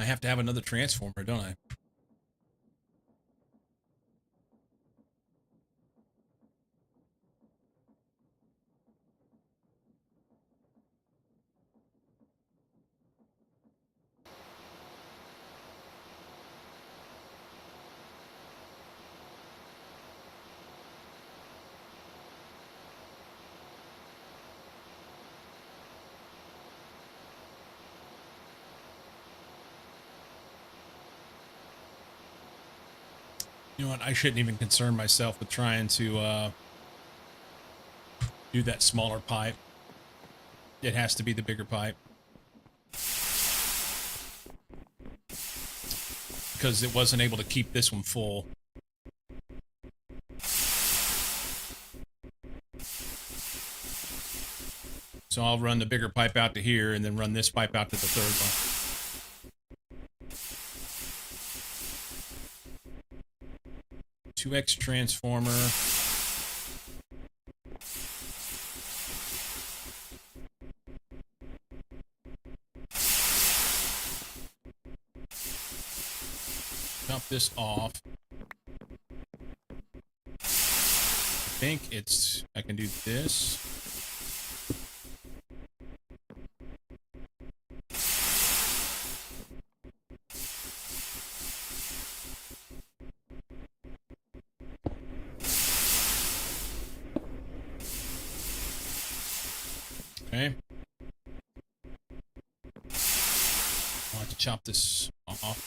Speaker 2: I have to have another transformer, don't I? You know what? I shouldn't even concern myself with trying to do that smaller pipe. It has to be the bigger pipe. Because it wasn't able to keep this one full. So I'll run the bigger pipe out to here and then run this pipe out to the third one. 2X transformer. Chop this off. I think I can do this. Okay. I'll have to chop this off.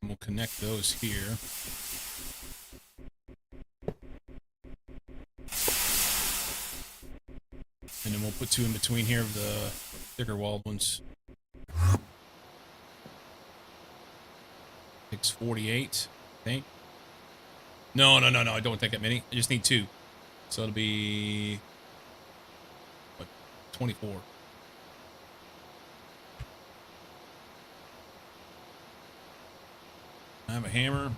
Speaker 2: And we'll connect those here. And then we'll put two in between here of the thicker walled ones. Takes 48, I think. No, I don't take that many. I just need two. So it'll be, what, 24. I have a hammer.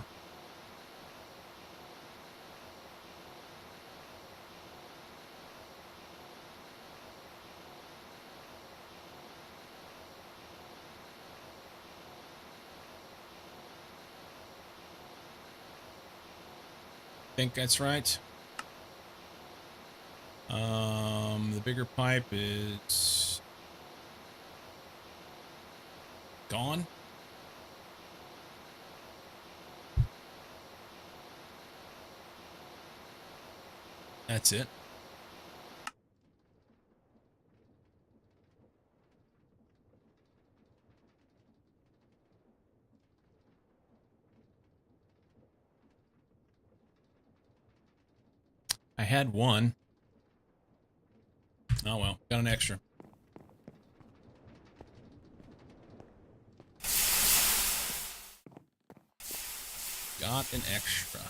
Speaker 2: I think that's right. The bigger pipe is gone. That's it. I had one. Oh well, got an extra. Got an extra.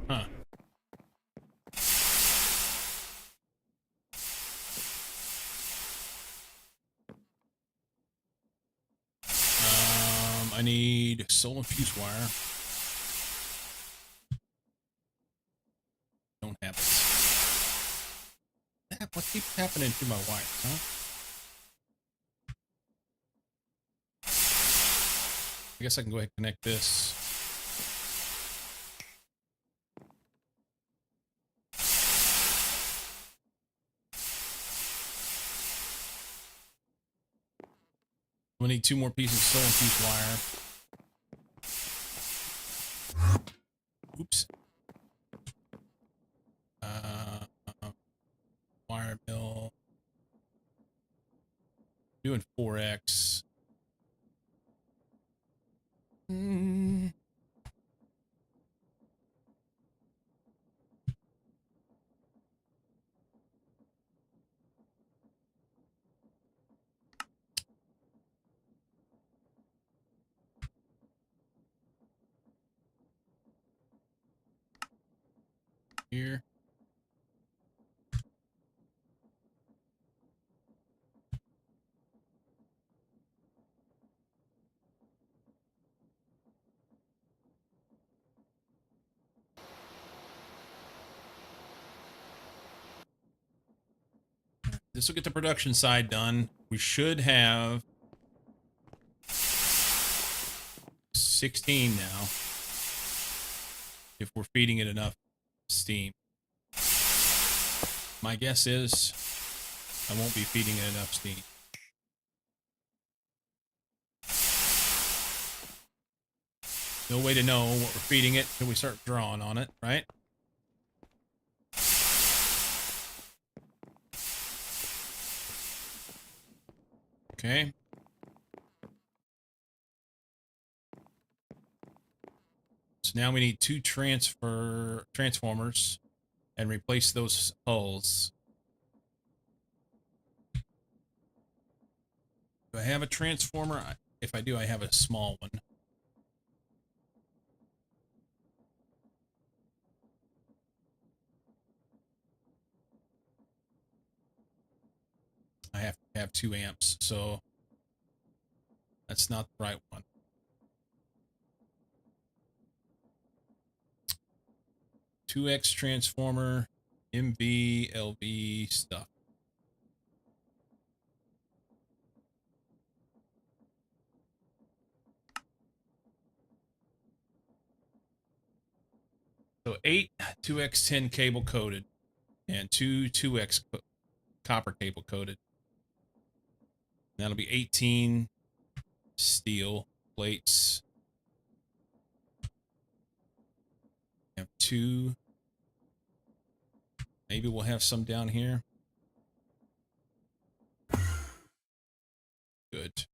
Speaker 2: Huh. I need solar fuse wire. Don't have it. What keeps happening to my wires, huh? I guess I can go ahead and connect this. We'll need two more pieces of solar fuse wire. Oops. Wire mill. Doing 4X. Here. This will get the production side done. We should have 16 now, if we're feeding it enough steam. My guess is I won't be feeding it enough steam. No way to know what we're feeding it until we start drawing on it, right? Okay. So now we need 2 transformers and replace those hulls. Do I have a transformer? If I do, I have a small one. I have to have 2 amps, so that's not the right one. Two X transformer, MV, LV stuff. So 8 2X10 cable coated and 2X copper cable coated. That'll be 18 steel plates. Have 2. Maybe we'll have some down here. Good.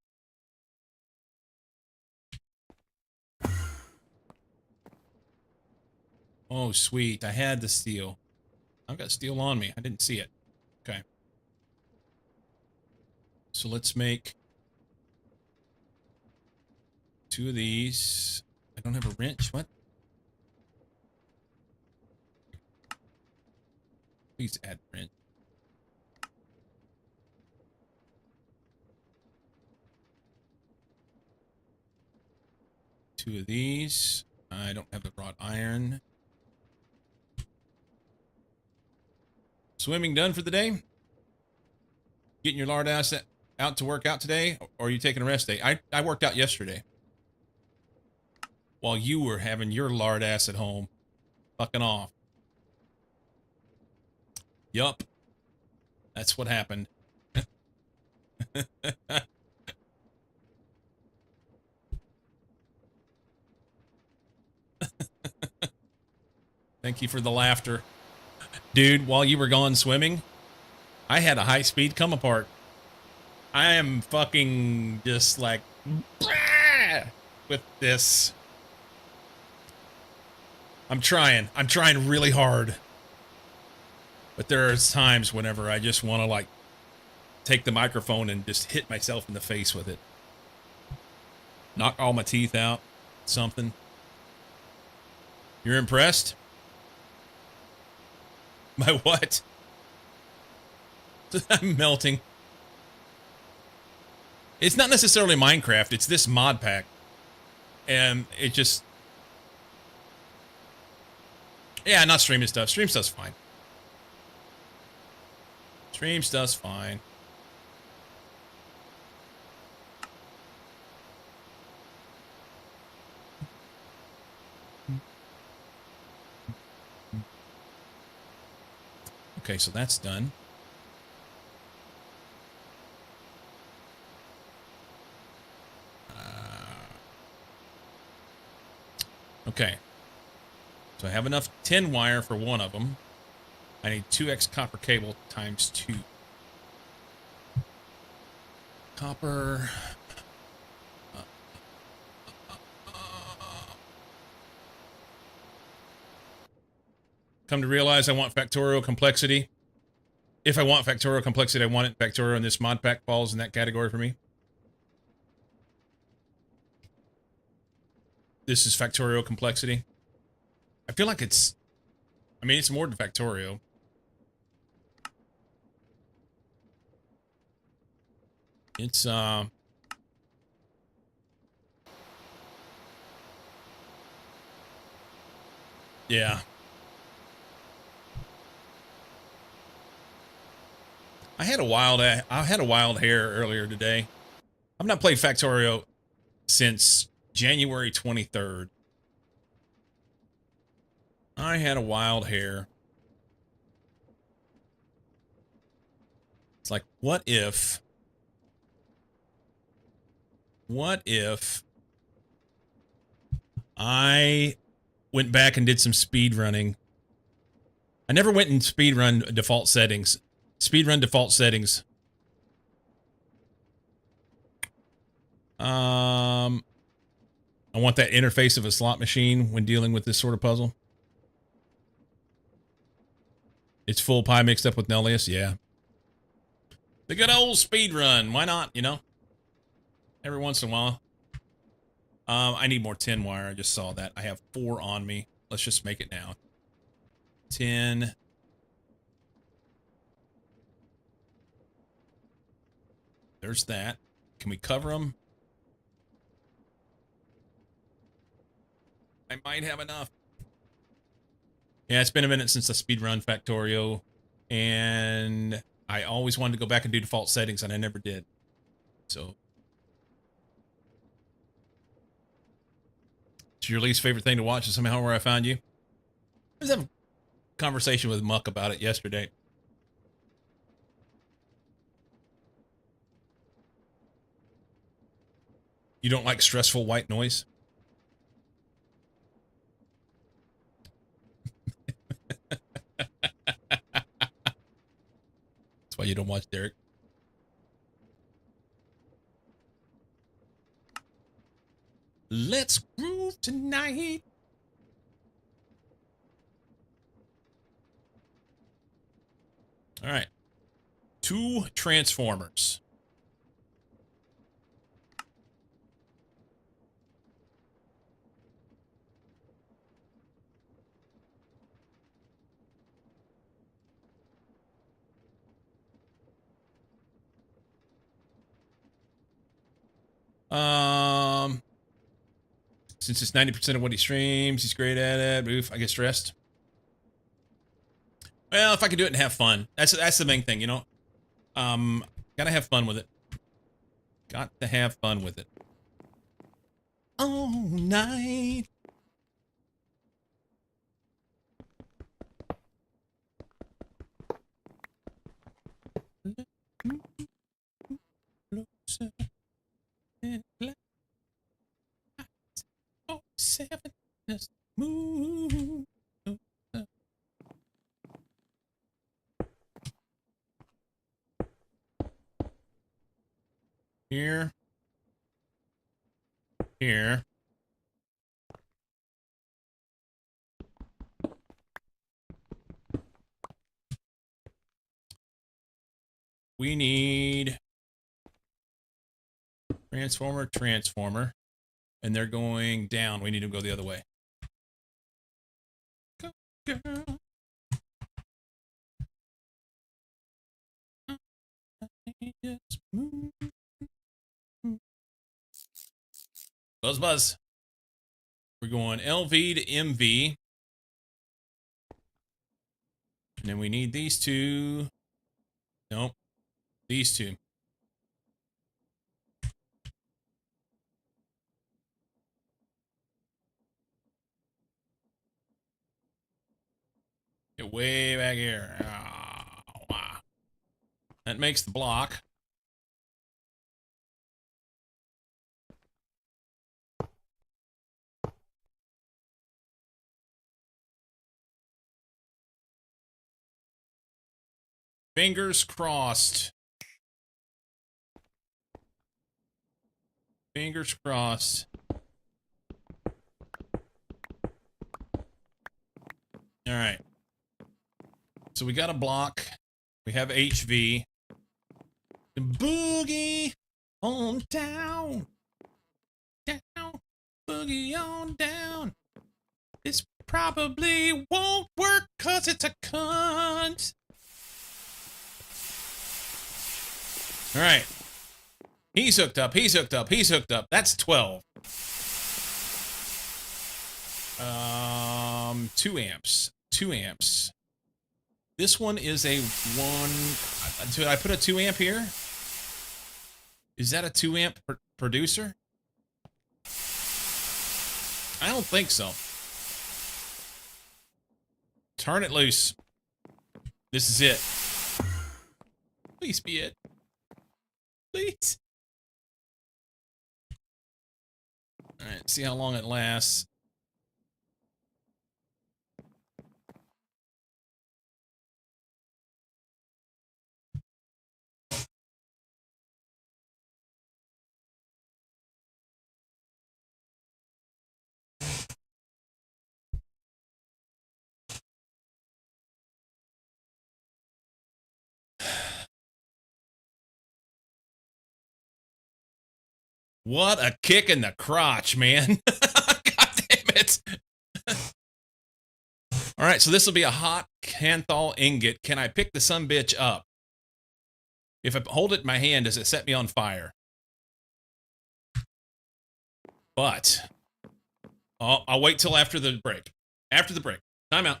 Speaker 2: Oh, sweet. I had the steel. I've got steel on me. I didn't see it. Okay. So let's make 2 of these. I don't have a wrench. What? Please add wrench. Two of these. I don't have the wrought iron. Swimming done for the day? Getting your lard ass out to work out today? Or are you taking a rest day? I worked out yesterday. While you were having your lard ass at home. Fucking off. Yup. That's what happened. Thank you for the laughter. Dude, while you were gone swimming, I had a high-speed come apart. I am fucking just like with this. I'm trying really hard. But there are times whenever I just want to like take the microphone and just hit myself in the face with it. Knock all my teeth out. Something. You're impressed? My what? I'm melting. It's not necessarily Minecraft, it's this mod pack. And it just... Yeah, not streaming stuff. Stream stuff's fine. Stream stuff's fine. Okay, so that's done. Okay. So I have enough tin wire for one of them. I need 2x copper cable times 2. Copper. Come to realize I want factorial complexity. If I want factorial complexity, I want it factorial, and this mod pack falls in that category for me. This is factorial complexity. I feel like it's... I mean, it's more than factorial. It's, yeah. I had a wild hair earlier today. I've not played Factorio since January 23rd. I had a wild hair. It's like, what if I went back and did some speed running. I never went in speed run default settings. Speed run default settings. I want that interface of a slot machine when dealing with this sort of puzzle. It's full pie mixed up with Nullius, yeah. The good old speed run. Why not, you know? Every once in a while. I need more 10 wire. I just saw that. I have 4 on me. Let's just make it now. 10. There's that. Can we cover them? I might have enough. Yeah, it's been a minute since I speedrun Factorio, and I always wanted to go back and do default settings, and I never did. So, it's your least favorite thing to watch is somehow where I found you. I was having a conversation with Muck about it yesterday. You don't like stressful white noise? That's why you don't watch Derek. Let's groove tonight. All right. 2 transformers. Since it's 90% of what he streams, he's great at it. Oof, I get stressed. Well, if I could do it and have fun. That's the main thing, you know? Gotta have fun with it. Got to have fun with it. All night. Here. Here. We need transformer, and they're going down. We need to go the other way. Go, girl. Buzz, buzz. We're going LV to MV. And then we need these 2. Nope. These 2. Get way back here. Oh, wow. That makes the block. Fingers crossed. Fingers crossed. All right. So we got a block. We have HV. Boogie on down. Down. Boogie on down. This probably won't work because it's a cunt. All right. He's hooked up. He's hooked up. He's hooked up. That's 12. 2 amps. 2 amps. This one is a 1. Did I put a 2 amp here? Is that a 2 amp producer? I don't think so. Turn it loose. This is it. Please be it. Please. All right, see how long it lasts. What a kick in the crotch, man. God damn it. All right, so this will be a hot Kanthal ingot. Can I pick the sumbitch up? If I hold it in my hand, does it set me on fire? But I'll wait till after the break. After the break. Time out.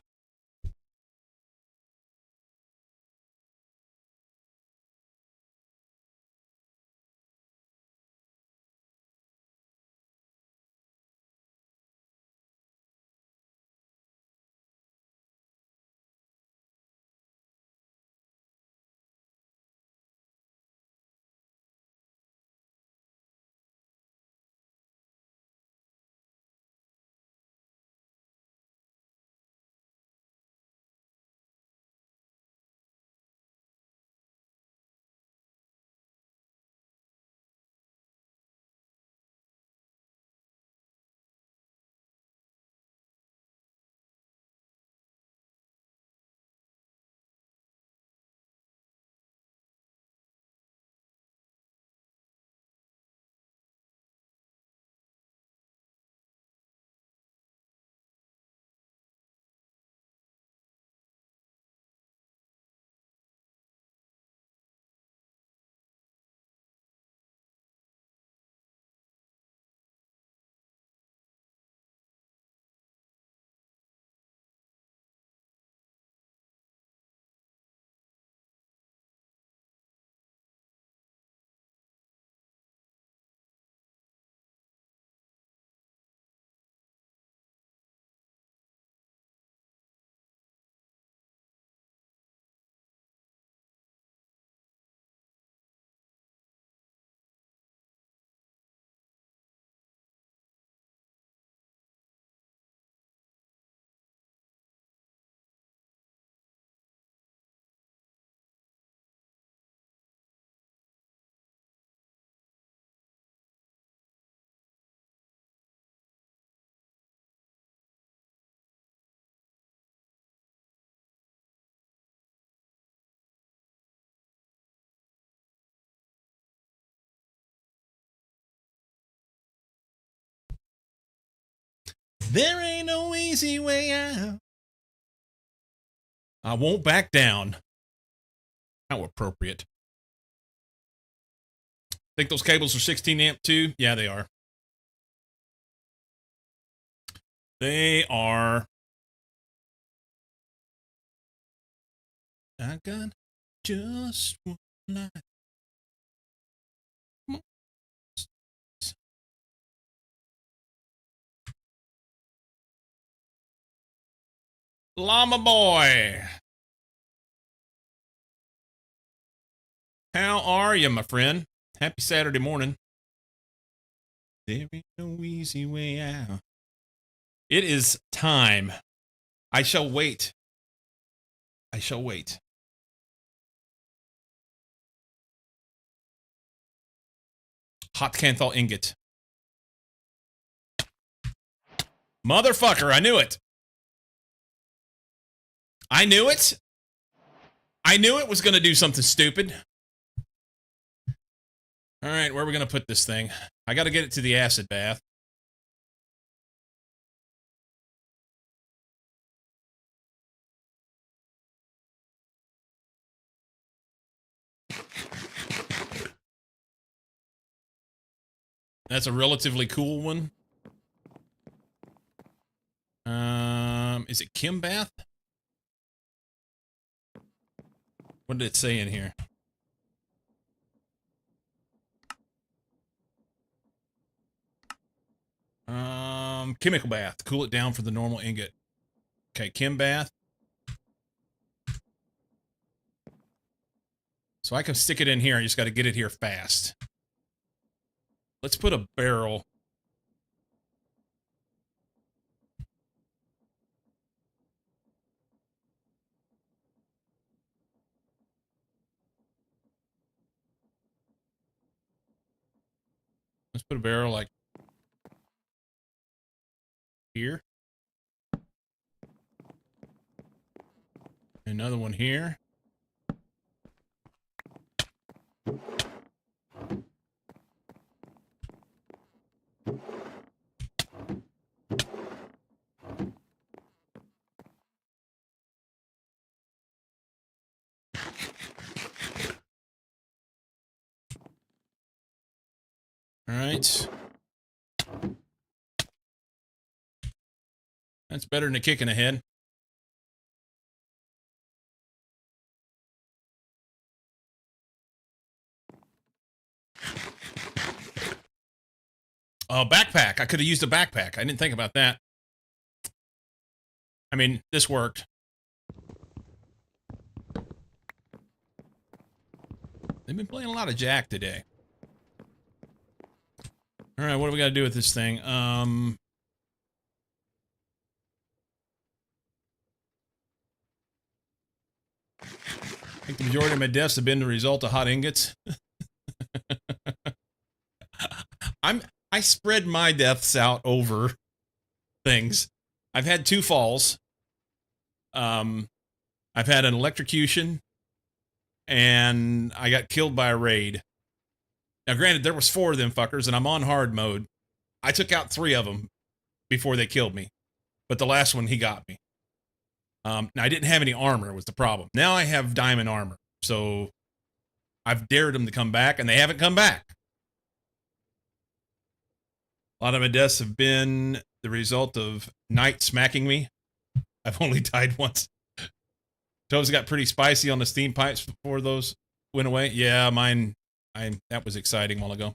Speaker 2: There ain't no easy way out. I won't back down. How appropriate. Think those cables are 16 amp too? Yeah, they are. They are. I got just one life. Llama boy. How are you, my friend? Happy Saturday morning. There ain't no easy way out. It is time. I shall wait. I shall wait. Hot Kanthal ingot. Motherfucker, I knew it. I knew it. I knew it was going to do something stupid. All right, where are we going to put this thing? I got to get it to the acid bath. That's a relatively cool one. Is it Kim Bath? What did it say in here? Chemical bath. Cool it down for the normal ingot. Okay, Kim Bath. So I can stick it in here. I just got to get it here fast. Let's put a barrel. Let's put a barrel like here. Another one here. All right. That's better than a kick in the head. Oh, backpack. I could have used a backpack. I didn't think about that. I mean, this worked. They've been playing a lot of Jack today. All right, what do we got to do with this thing? I think the majority of my deaths have been the result of hot ingots. I spread my deaths out over things. I've had 2 falls. I've had an electrocution, and I got killed by a raid. Now, granted, there was 4 of them fuckers, and I'm on hard mode. I took out 3 of them before they killed me, but the last one, he got me. Now, I didn't have any armor was the problem. Now I have diamond armor, so I've dared them to come back, and they haven't come back. A lot of my deaths have been the result of Knight smacking me. I've only died once. Toes got pretty spicy on the steam pipes before those went away. Yeah, mine. That was exciting a while ago.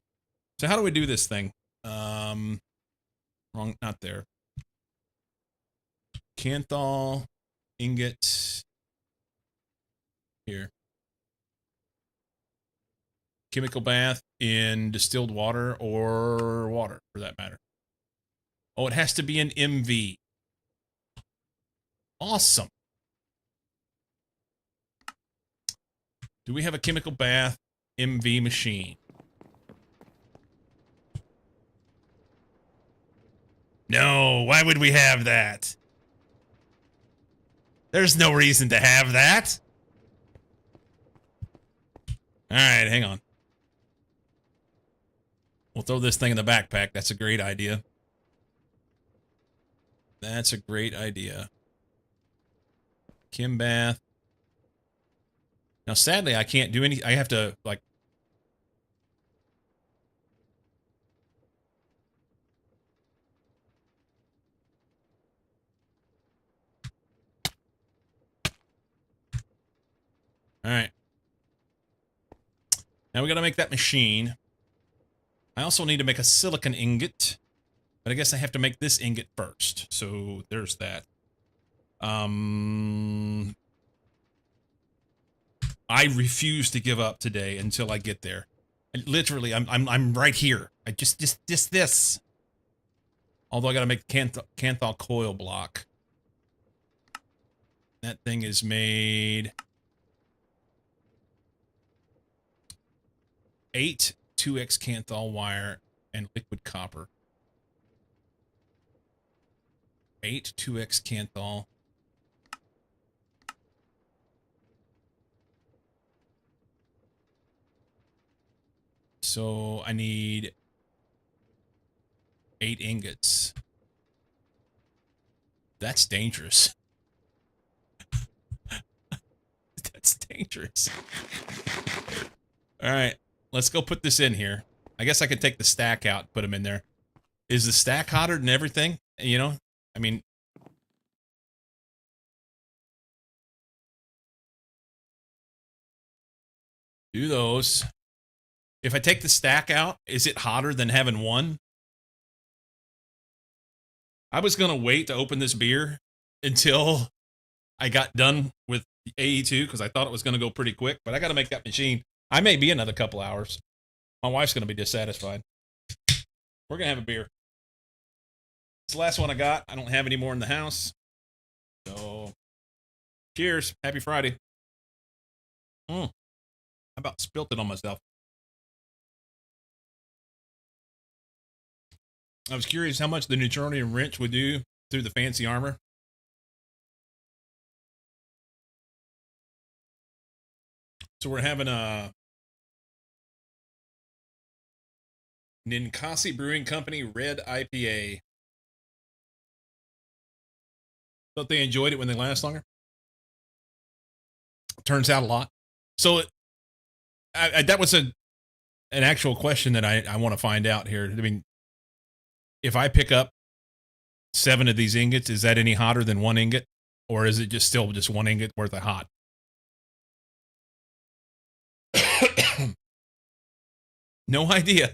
Speaker 2: So how do we do this thing? Wrong, not there. Canthal, ingot. Here. Chemical bath in distilled water or water, for that matter. Oh, it has to be an MV. Awesome. Do we have a chemical bath MV machine? No, why would we have that? There's no reason to have that. All right, hang on. We'll throw this thing in the backpack. That's a great idea. That's a great idea. Chem bath. Now, sadly, I can't do any. I have to, like. All right. Now we got to make that machine. I also need to make a silicon ingot. But I guess I have to make this ingot first. So there's that. I refuse to give up today until I get there. And literally, I'm right here. I just this. Although I gotta make Canthal coil block. That thing is made 8 2x Canthal wire and liquid copper. 8 2x Canthal. So I need 8 ingots. That's dangerous. That's dangerous. All right, let's go put this in here. I guess I could take the stack out and put them in there. Is the stack hotter than everything? You know, I mean, do those. If I take the stack out, is it hotter than having one? I was going to wait to open this beer until I got done with AE2 because I thought it was going to go pretty quick, but I got to make that machine. I may be another couple hours. My wife's going to be dissatisfied. We're going to have a beer. It's the last one I got. I don't have any more in the house. So, cheers. Happy Friday. I about spilt it on myself. I was curious how much the Neutronium wrench would do through the fancy armor. So we're having a Ninkasi Brewing Company Red IPA. Thought they enjoyed it when they last longer. Turns out a lot. So that was an actual question that I want to find out here. I mean, if I pick up 7 of these ingots, is that any hotter than 1 ingot? Or is it just still just 1 ingot worth of hot? No idea.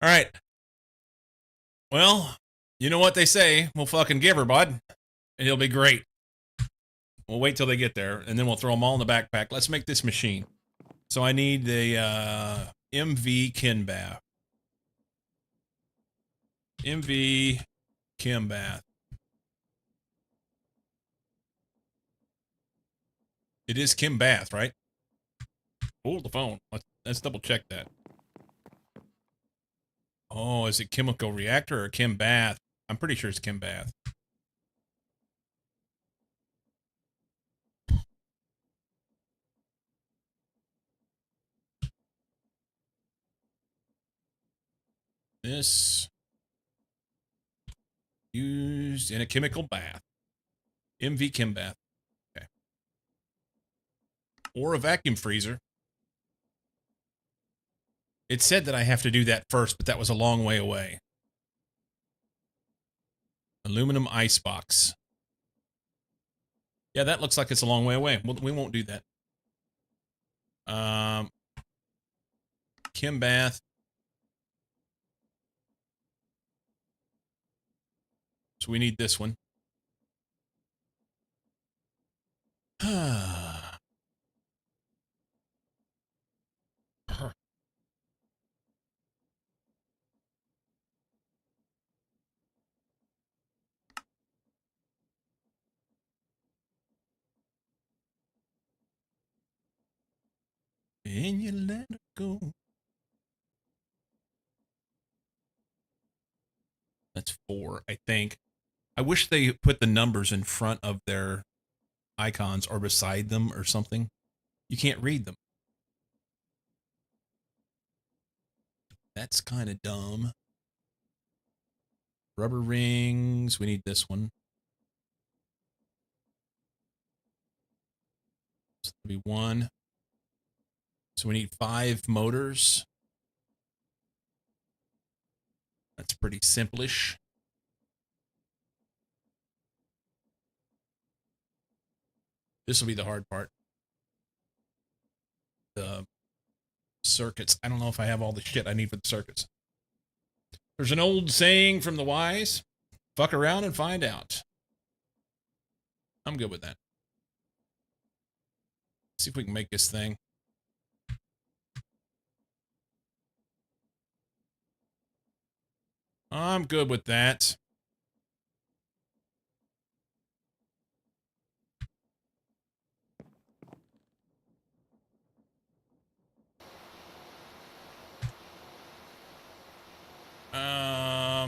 Speaker 2: All right. Well, you know what they say. We'll fucking give her, bud. And it'll be great. We'll wait till they get there, and then we'll throw them all in the backpack. Let's make this machine. So I need the MV Kin Bath. MV Kim Bath. It is Kim Bath, right? Hold the phone. Let's double check that. Oh, is it chemical reactor or Kim Bath? I'm pretty sure it's Kim Bath. This used in a chemical bath. MV Kim Bath. Okay. Or a vacuum freezer. It said that I have to do that first, but that was a long way away. Aluminum ice box. Yeah, that looks like it's a long way away. We won't do that. Kim Bath. So we need this one. And you let it go. That's 4, I think. I wish they put the numbers in front of their icons or beside them or something. You can't read them. That's kind of dumb. Rubber rings. We need this one. So that'll be 1. So we need 5 motors. That's pretty simplish. This will be the hard part. The circuits. I don't know if I have all the shit I need for the circuits. There's an old saying from the wise. Fuck around and find out. I'm good with that. See if we can make this thing. I'm good with that.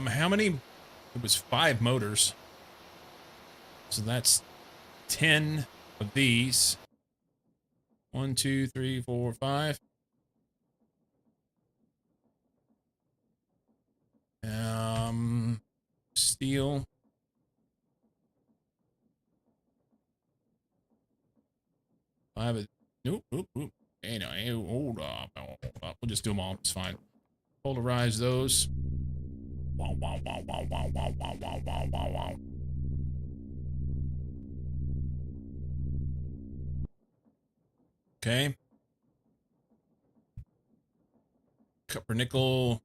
Speaker 2: How many? It was 5 motors. So that's 10 of these. 1, 2, 3, 4, 5. Steel. Nope. Hey, no, hey, hold up. We'll just do them all. It's fine. Polarize those. Wow. Okay. Copper nickel.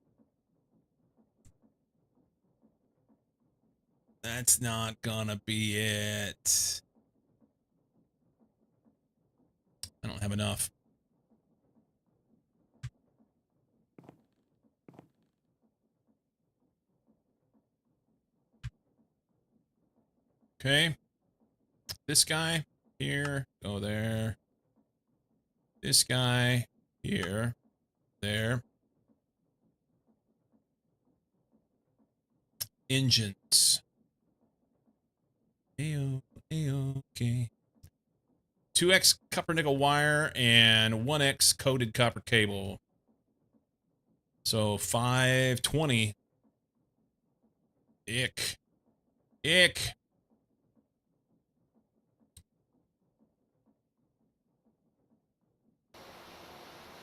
Speaker 2: That's not gonna be it. I don't have enough. Okay. This guy here, go there. This guy here, there. Engines. Okay. 2x copper nickel wire and 1x coated copper cable. So 520. Ick.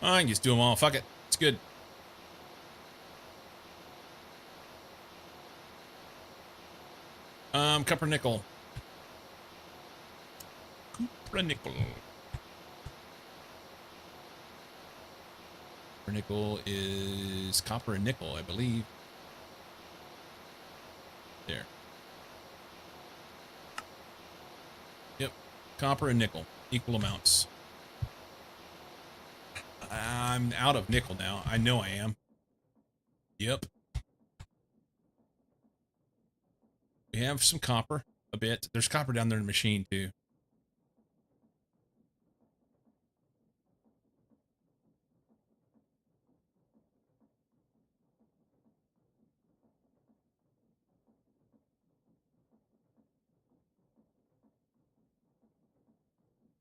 Speaker 2: I can just do them all. Fuck it. It's good. Copper nickel. Copper nickel. Copper nickel is copper and nickel, I believe. There. Yep. Copper and nickel. Equal amounts. I'm out of nickel now. I know I am. Yep. We have some copper. A bit. There's copper down there in the machine, too.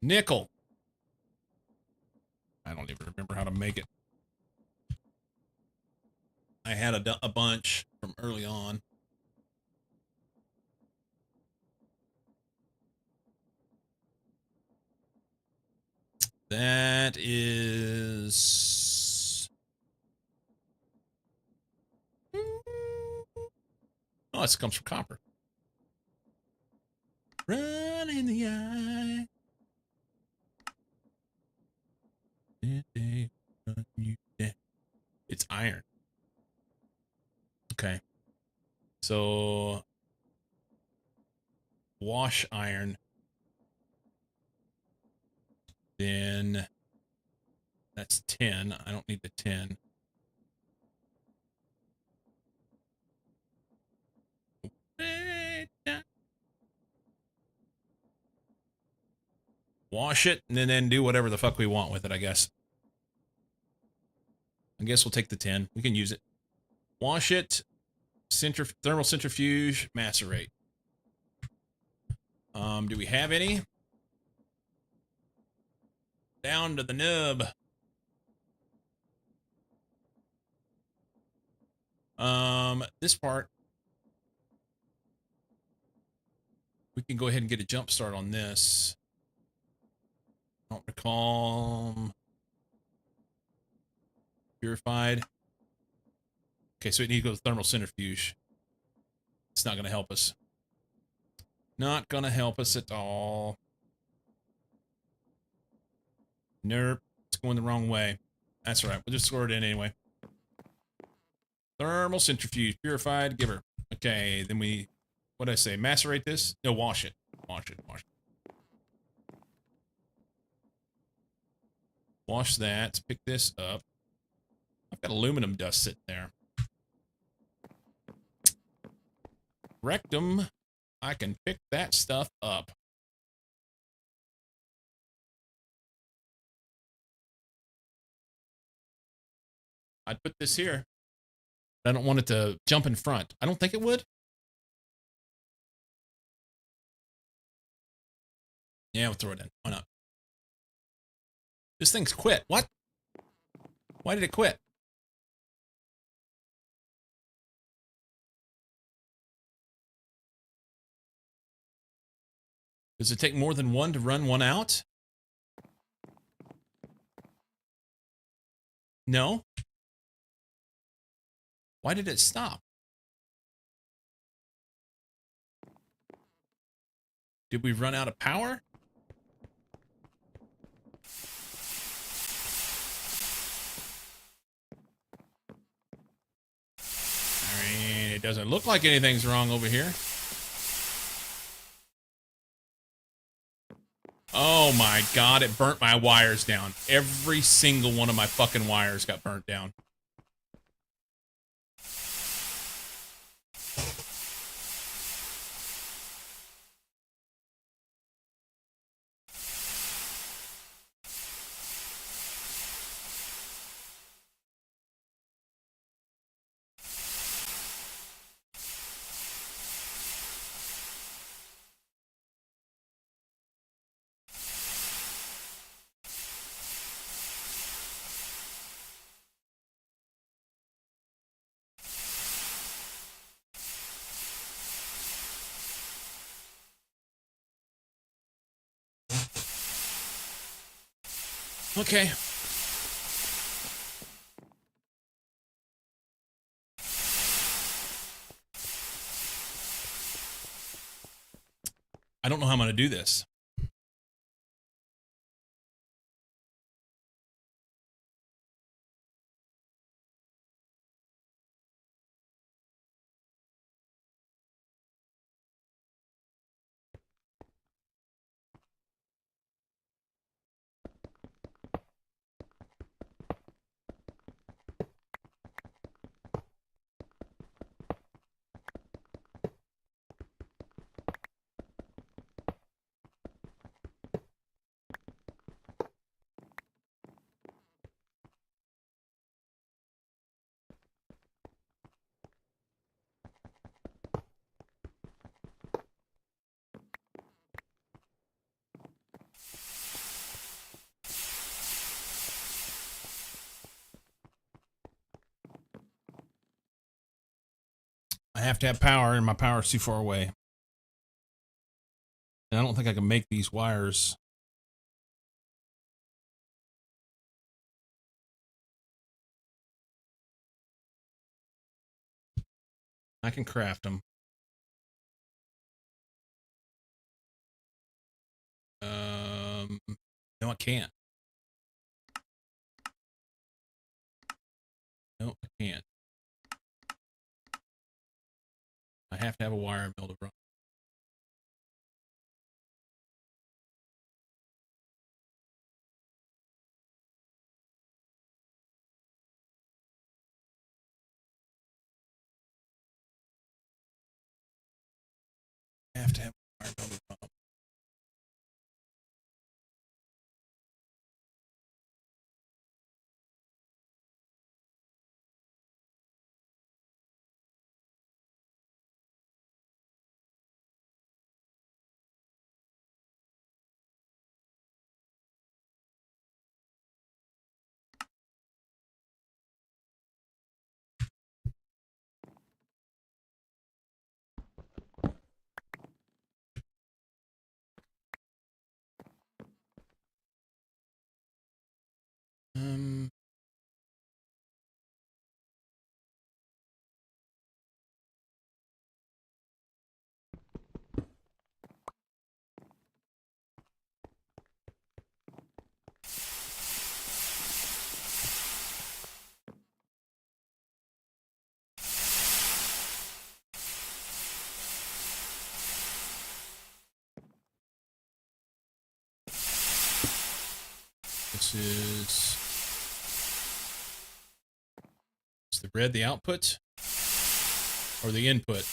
Speaker 2: Nickel. I don't even remember how to make it. I had a bunch from early on. That is... Oh, this comes from copper. Run in the eye. It's iron. Okay. So wash iron. Then that's 10. I don't need the 10. Wash it and then do whatever the fuck we want with it, I guess. I guess we'll take the 10. We can use it. Wash it. Thermal centrifuge. Macerate. Do we have any? Down to the nub. This part. We can go ahead and get a jump start on this. I don't recall. Purified. Okay, so we need to go to thermal centrifuge. It's not going to help us. Not going to help us at all. Nope. It's going the wrong way. That's all right. We'll just throw it in anyway. Thermal centrifuge. Purified. Give her. Okay, then we... What did I say? Macerate this? No, wash it. Wash it. Wash it. Wash that. Pick this up. I've got aluminum dust sitting there. Rectum. I can pick that stuff up. I'd put this here. I don't want it to jump in front. I don't think it would. Yeah, we'll throw it in. Why not? This thing's quit. What? Why did it quit? Does it take more than one to run one out? No. Why did it stop? Did we run out of power? I mean, it doesn't look like anything's wrong over here. Oh my god, it burnt my wires down. Every single one of my fucking wires got burnt down. Okay. I don't know how I'm going to do this. I have to have power, and my power's too far away. And I don't think I can make these wires. I can craft them. No, I can't. No, I can't. I have to have a wire mill to run. I have to have a wire mill to run. This is the red the output or the input?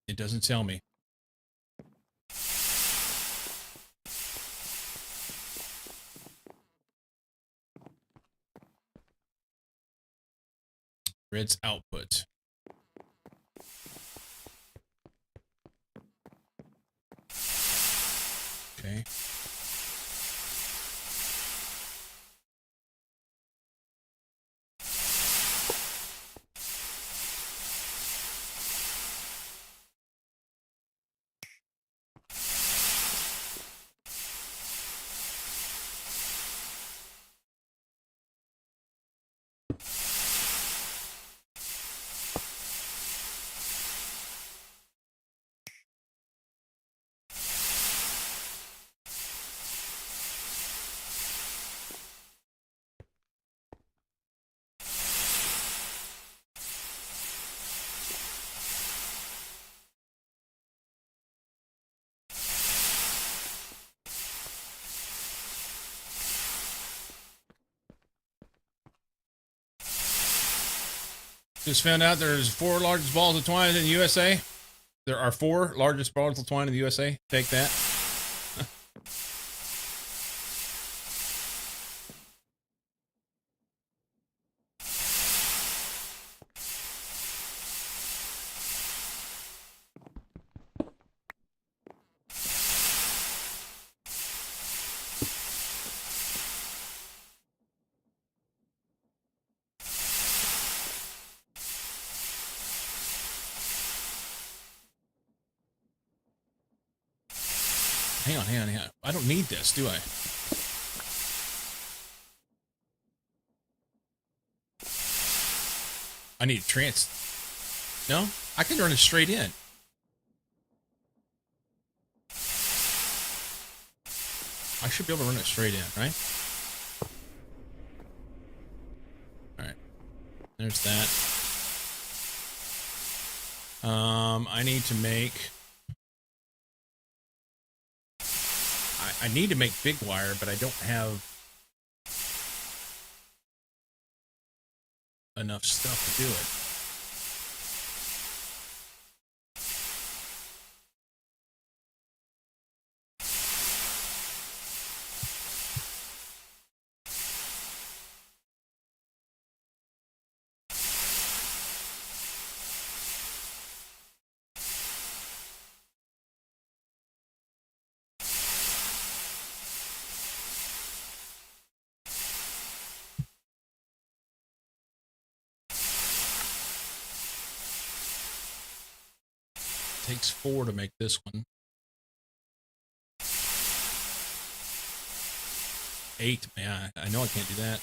Speaker 2: It doesn't tell me. Red's output. Okay. Just found out there's 4 largest balls of twine in the USA. There are 4 largest balls of twine in the USA. Take that. Hang on. I don't need this, do I? I need No? I can run it straight in. I should be able to run it straight in, right? All right. There's that. I need to make... I need to make big wire, but I don't have enough stuff to do it. Takes 4 to make this one. 8, man. I know I can't do that.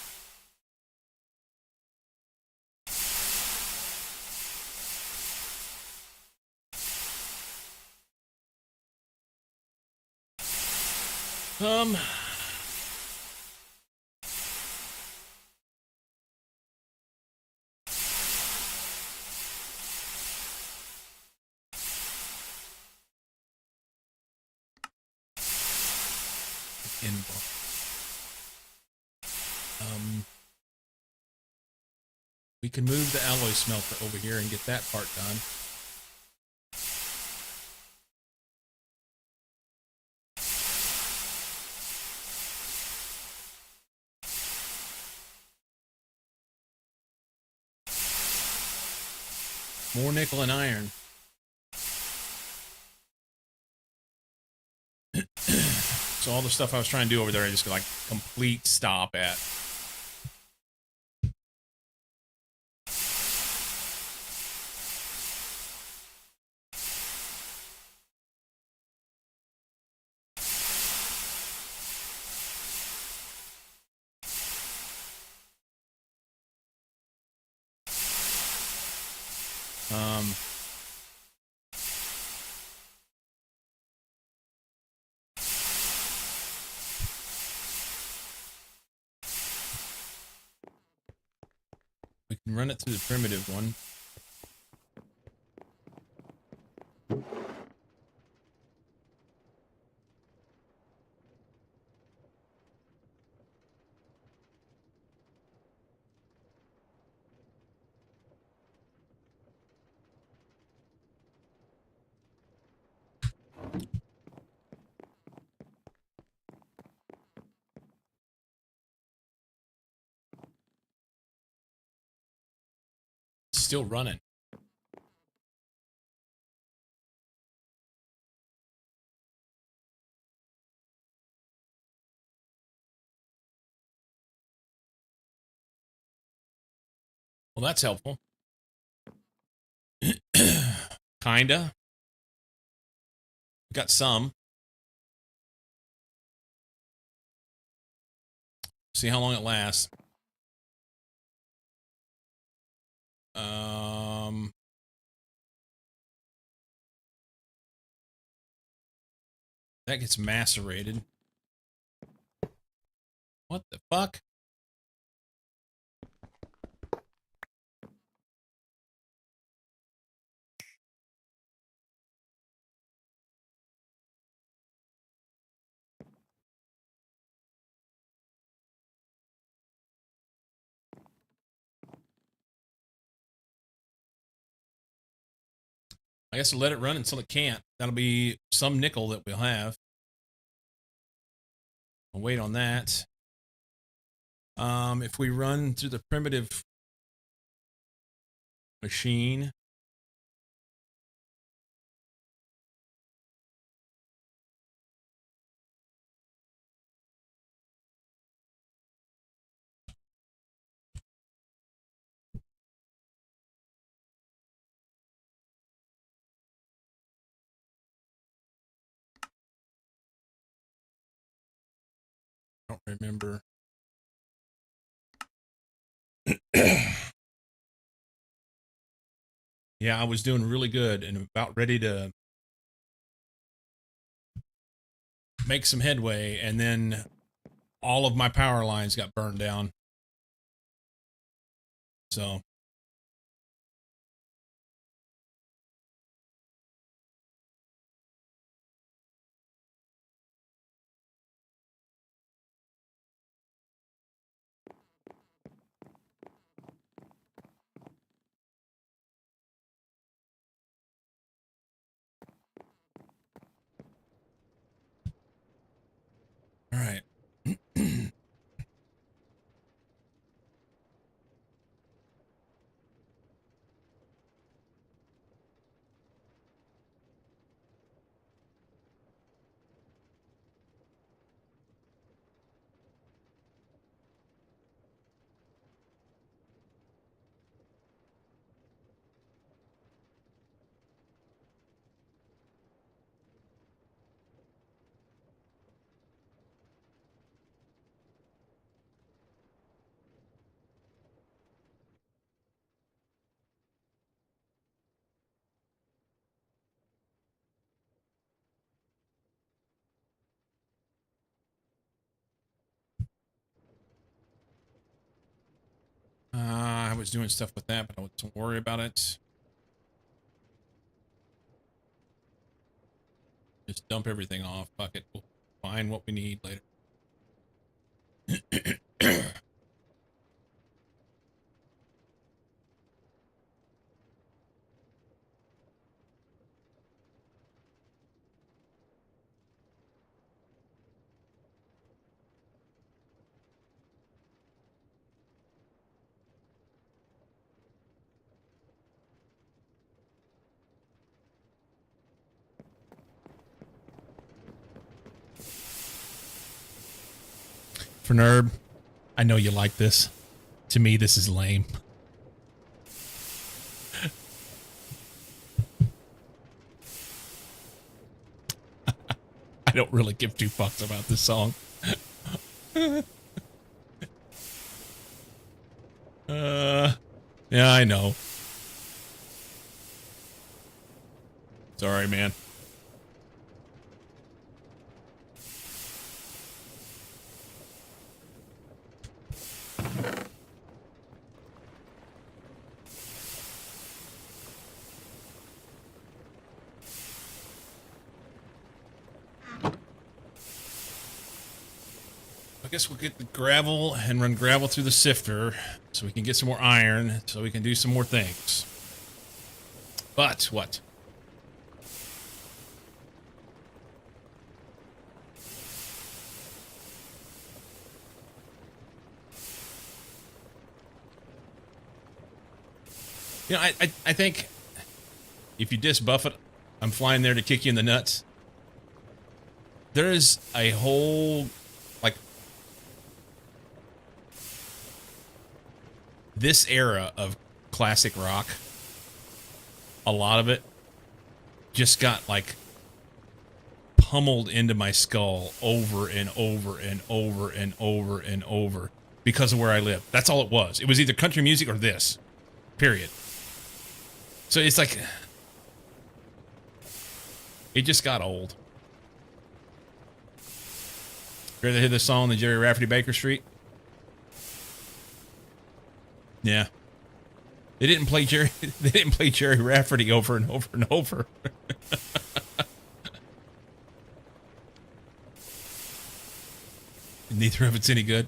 Speaker 2: We can move the alloy smelter over here and get that part done. More nickel and iron. So all the stuff I was trying to do over there, I just like complete stop at. We can run it through the primitive one. It's still running. Well, that's helpful. Kinda. Got some. See how long it lasts. That gets macerated. What the fuck? I guess I'll let it run until it can't. That'll be some nickel that we'll have. I'll wait on that. If we run through the primitive machine, I don't remember. Yeah, I was doing really good and about ready to make some headway, and then all of my power lines got burned down. So all right. I was doing stuff with that, but I wasn't worried about it. Just dump everything off. Fuck it. We'll find what we need later. For Nerb, I know you like this. To me, this is lame. I don't really give two fucks about this song. Yeah, I know. Sorry, man. I guess we'll get the gravel and run gravel through the sifter so we can get some more iron so we can do some more things. But what? You know, I think if you disbuff it, I'm flying there to kick you in the nuts. There is a whole, like, this era of classic rock, a lot of it just got, like, pummeled into my skull over and over and over and over and over because of where I live. That's all it was. It was either country music or this. Period. So it's like, it just got old. You ever hear the song, the Jerry Rafferty Baker Street? Yeah. They didn't play Jerry Rafferty over and over and over. Neither of it's any good.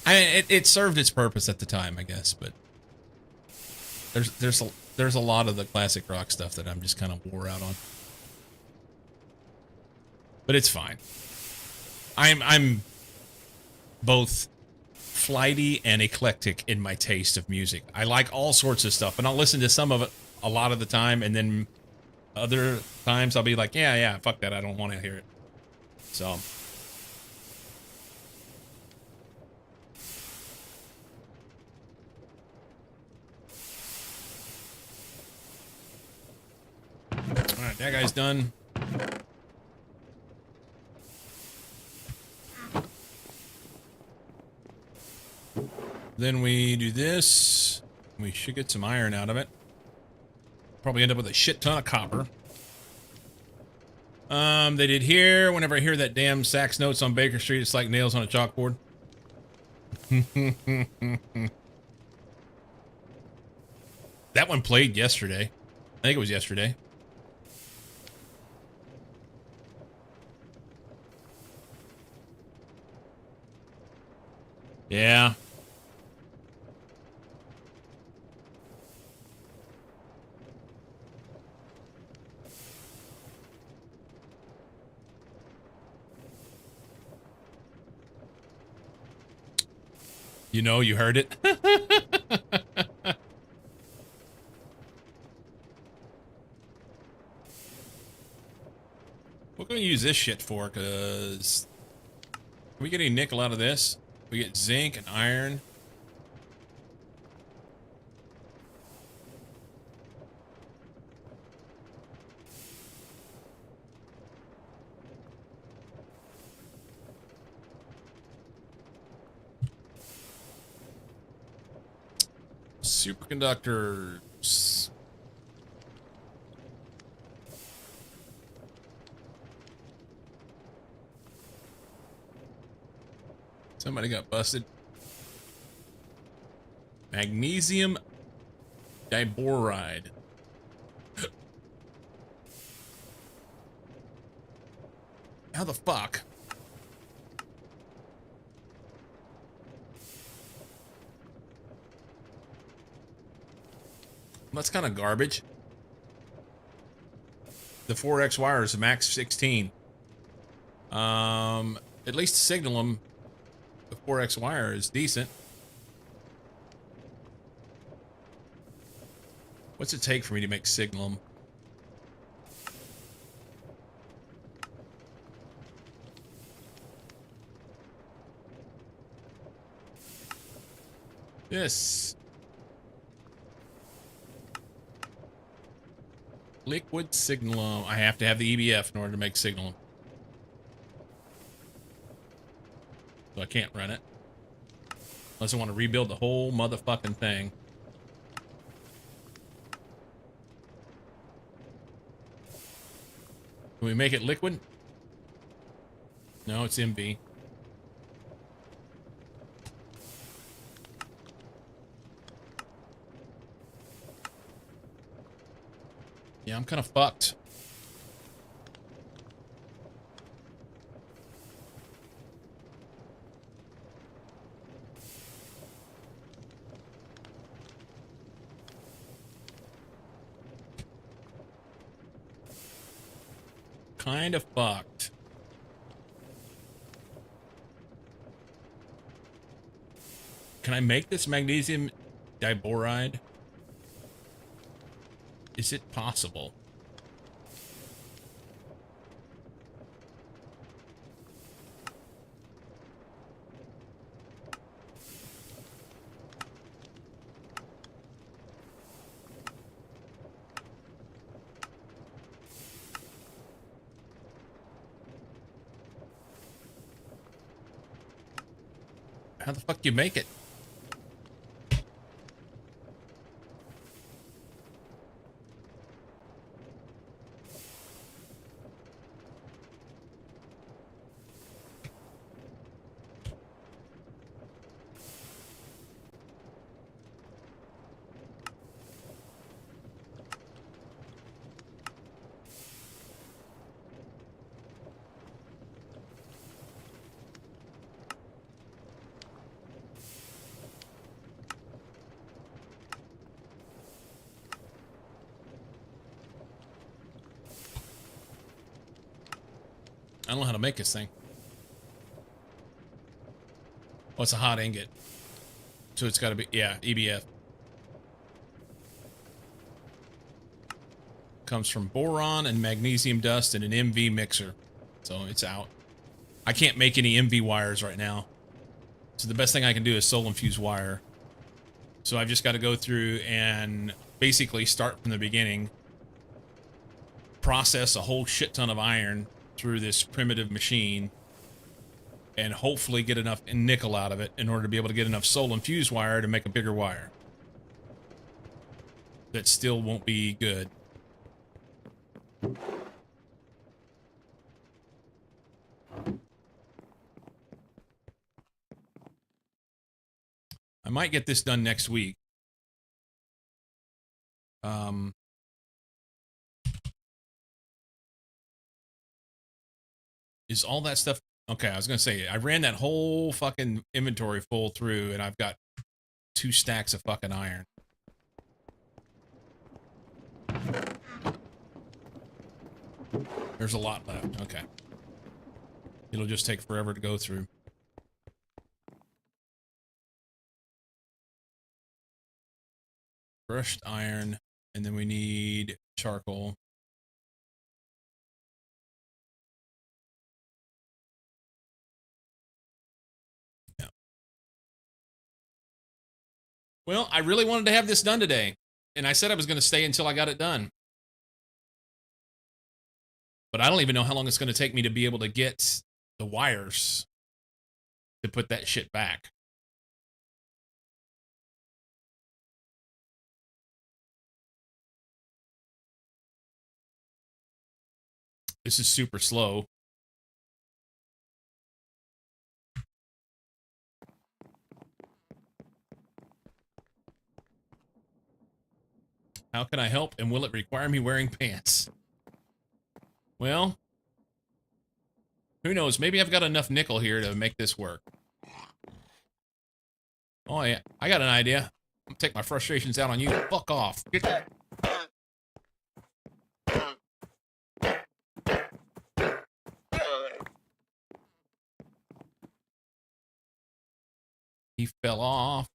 Speaker 2: I mean, it served its purpose at the time, I guess, but there's a lot of the classic rock stuff that I'm just kind of wore out on. But it's fine. I'm both flighty and eclectic in my taste of music. I like all sorts of stuff, and I'll listen to some of it a lot of the time, and then other times I'll be like, yeah, fuck that, I don't want to hear it. So all right, that guy's done. Then we do this. We should get some iron out of it. Probably end up with a shit ton of copper. They did here. Whenever I hear that damn sax notes on Baker Street, it's like nails on a chalkboard. That one played yesterday. I think it was yesterday. Yeah. You know, you heard it. What can we use this shit for? Because can we get any nickel out of this? We get zinc and iron. Superconductors. Somebody got busted. Magnesium diboride. How the fuck? That's kind of garbage. The 4X wire is a max 16. At least signal them. The 4X wire is decent. What's it take for me to make signal them? This. Liquid signal. I have to have the EBF in order to make signal. So I can't run it. Unless I want to rebuild the whole motherfucking thing. Can we make it liquid? No, it's MV. Yeah, I'm kind of fucked. Kind of fucked. Can I make this magnesium diboride? Is it possible? How the fuck do you make it? I don't know how to make this thing. Oh, it's a hot ingot. So it's got to be, yeah, EBF. Comes from boron and magnesium dust in an MV mixer. So it's out. I can't make any MV wires right now. So the best thing I can do is solar infused wire. So I've just got to go through and basically start from the beginning. Process a whole shit ton of iron through this primitive machine. And hopefully get enough nickel out of it in order to be able to get enough solar infused wire to make a bigger wire. That still won't be good. might get this done next week. Is all that stuff okay? I was gonna say I ran that whole fucking inventory full through, and I've got 2 stacks of fucking iron. There's a lot left. Okay. It'll just take forever to go through. Crushed iron, and then we need charcoal. Yeah. Well, I really wanted to have this done today, and I said I was going to stay until I got it done. But I don't even know how long it's going to take me to be able to get the wires to put that shit back. This is super slow. How can I help, and will it require me wearing pants? Well, who knows? Maybe I've got enough nickel here to make this work. Oh, yeah. I got an idea. I'm gonna take my frustrations out on you. Fuck off. Get... He fell off,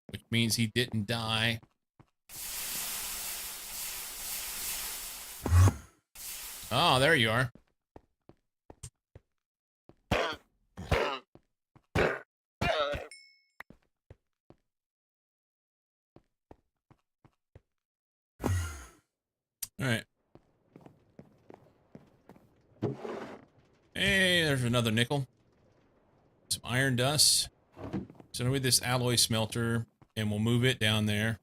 Speaker 2: which means he didn't die. Oh, there you are. All right. Hey, there's another nickel. Some iron dust. So with this alloy smelter, and we'll move it down there.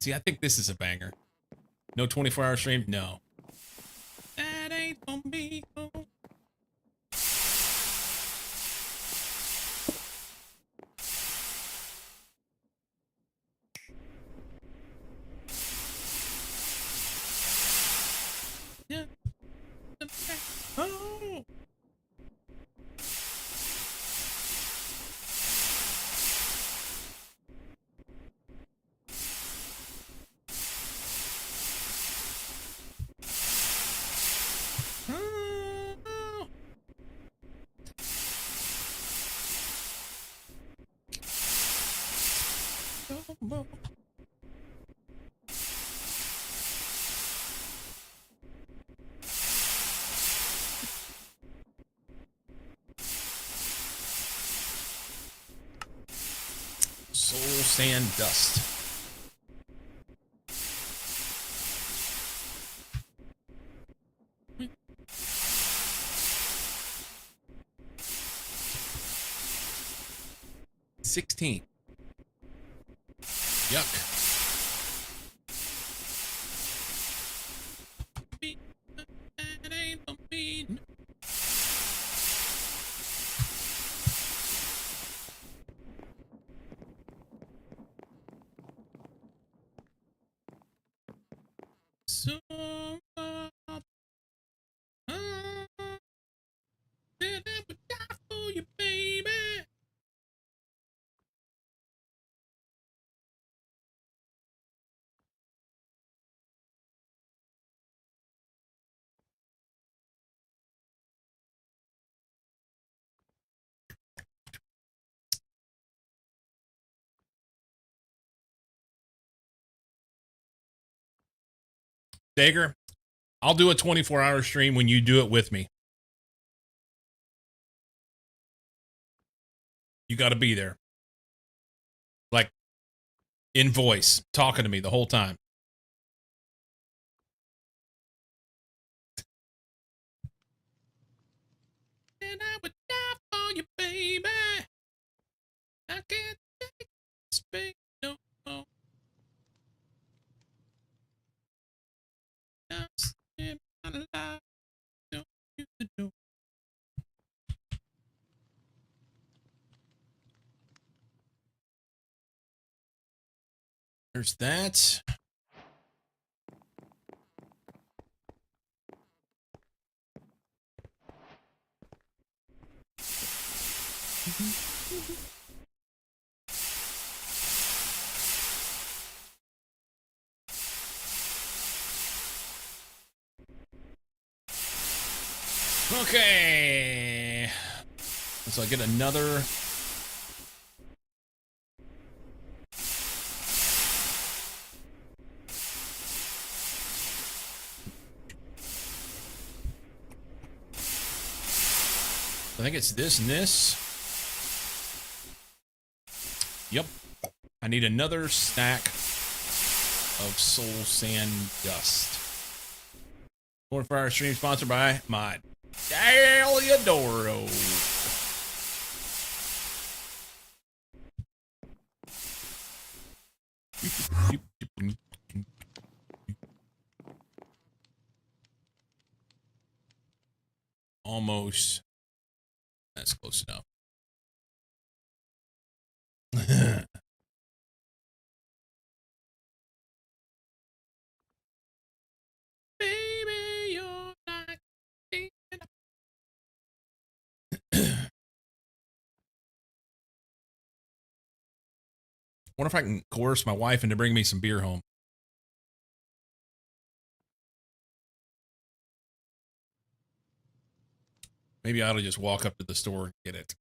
Speaker 2: See, I think this is a banger. No 24-hour stream? No. That ain't for me. Oh. Yeah. Oh. Soul sand dust. $16. Yuck. That ain't for me. So, then I would die for you, baby. Dagger, I'll do a 24-hour stream when you do it with me. You got to be there. Like, in voice, talking to me the whole time. And I would die for you, baby. I can't take this pain no more. I'm still alive. There's that. Okay. So I get another. I think it's this and this. Yep. I need another stack of soul sand dust. Corn Fire stream sponsored by my Daliadoro. Almost. That's close enough. Baby, you're like wonder if I can coerce my wife into bringing me some beer home. Maybe I ought to just walk up to the store and get it.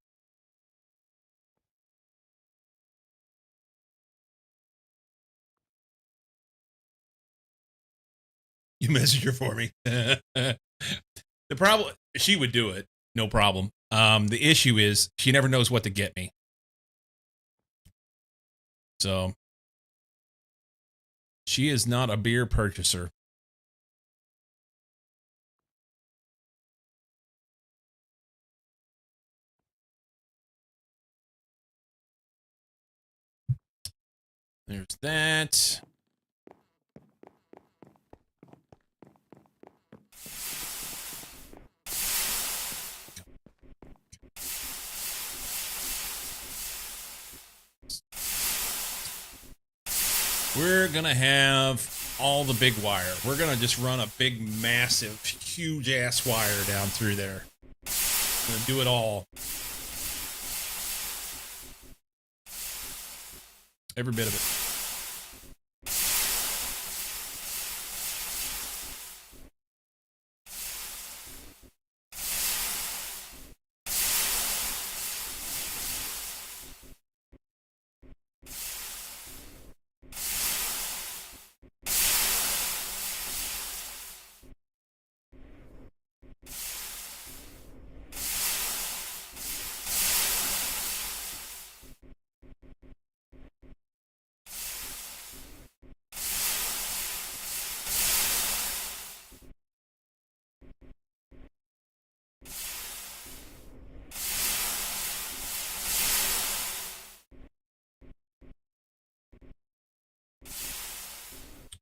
Speaker 2: You message her for me. The problem, she would do it, no problem. The issue is she never knows what to get me. So she is not a beer purchaser. There's that. We're going to have all the big wire. We're going to just run a big, massive, huge ass wire down through there. We're going to do it all. Every bit of it.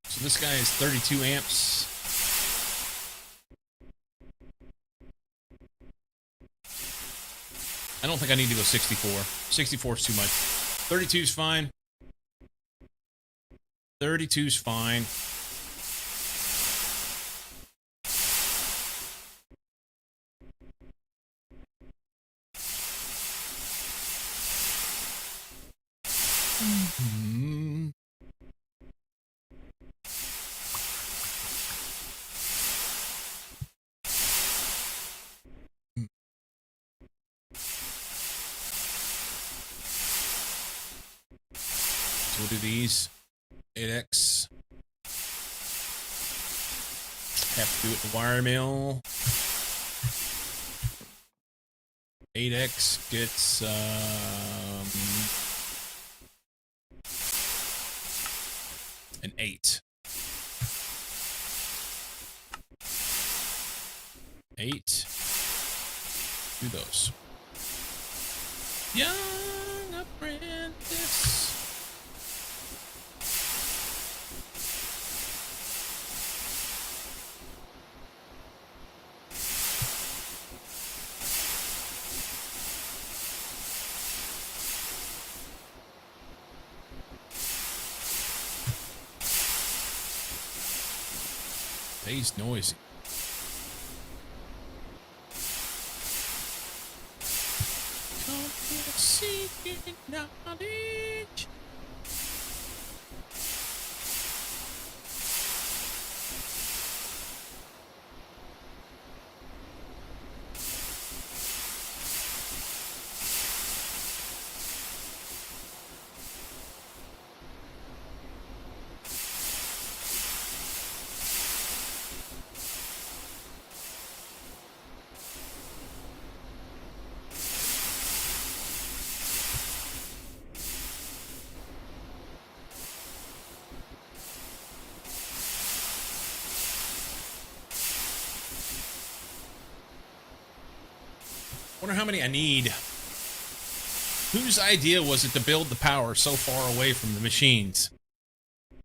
Speaker 2: So this guy is 32 amps. I don't think I need to go 64. 64 is too much. 32 is fine. 32 is fine. Mm-hmm. So we'll do these. 8X. Have to do it in the wire mill. 8X gets an 8. 8. Do those. Young apprentice. Today's noisy. Come here seeking knowledge. Wonder how many I need. Whose idea was it to build the power so far away from the machines?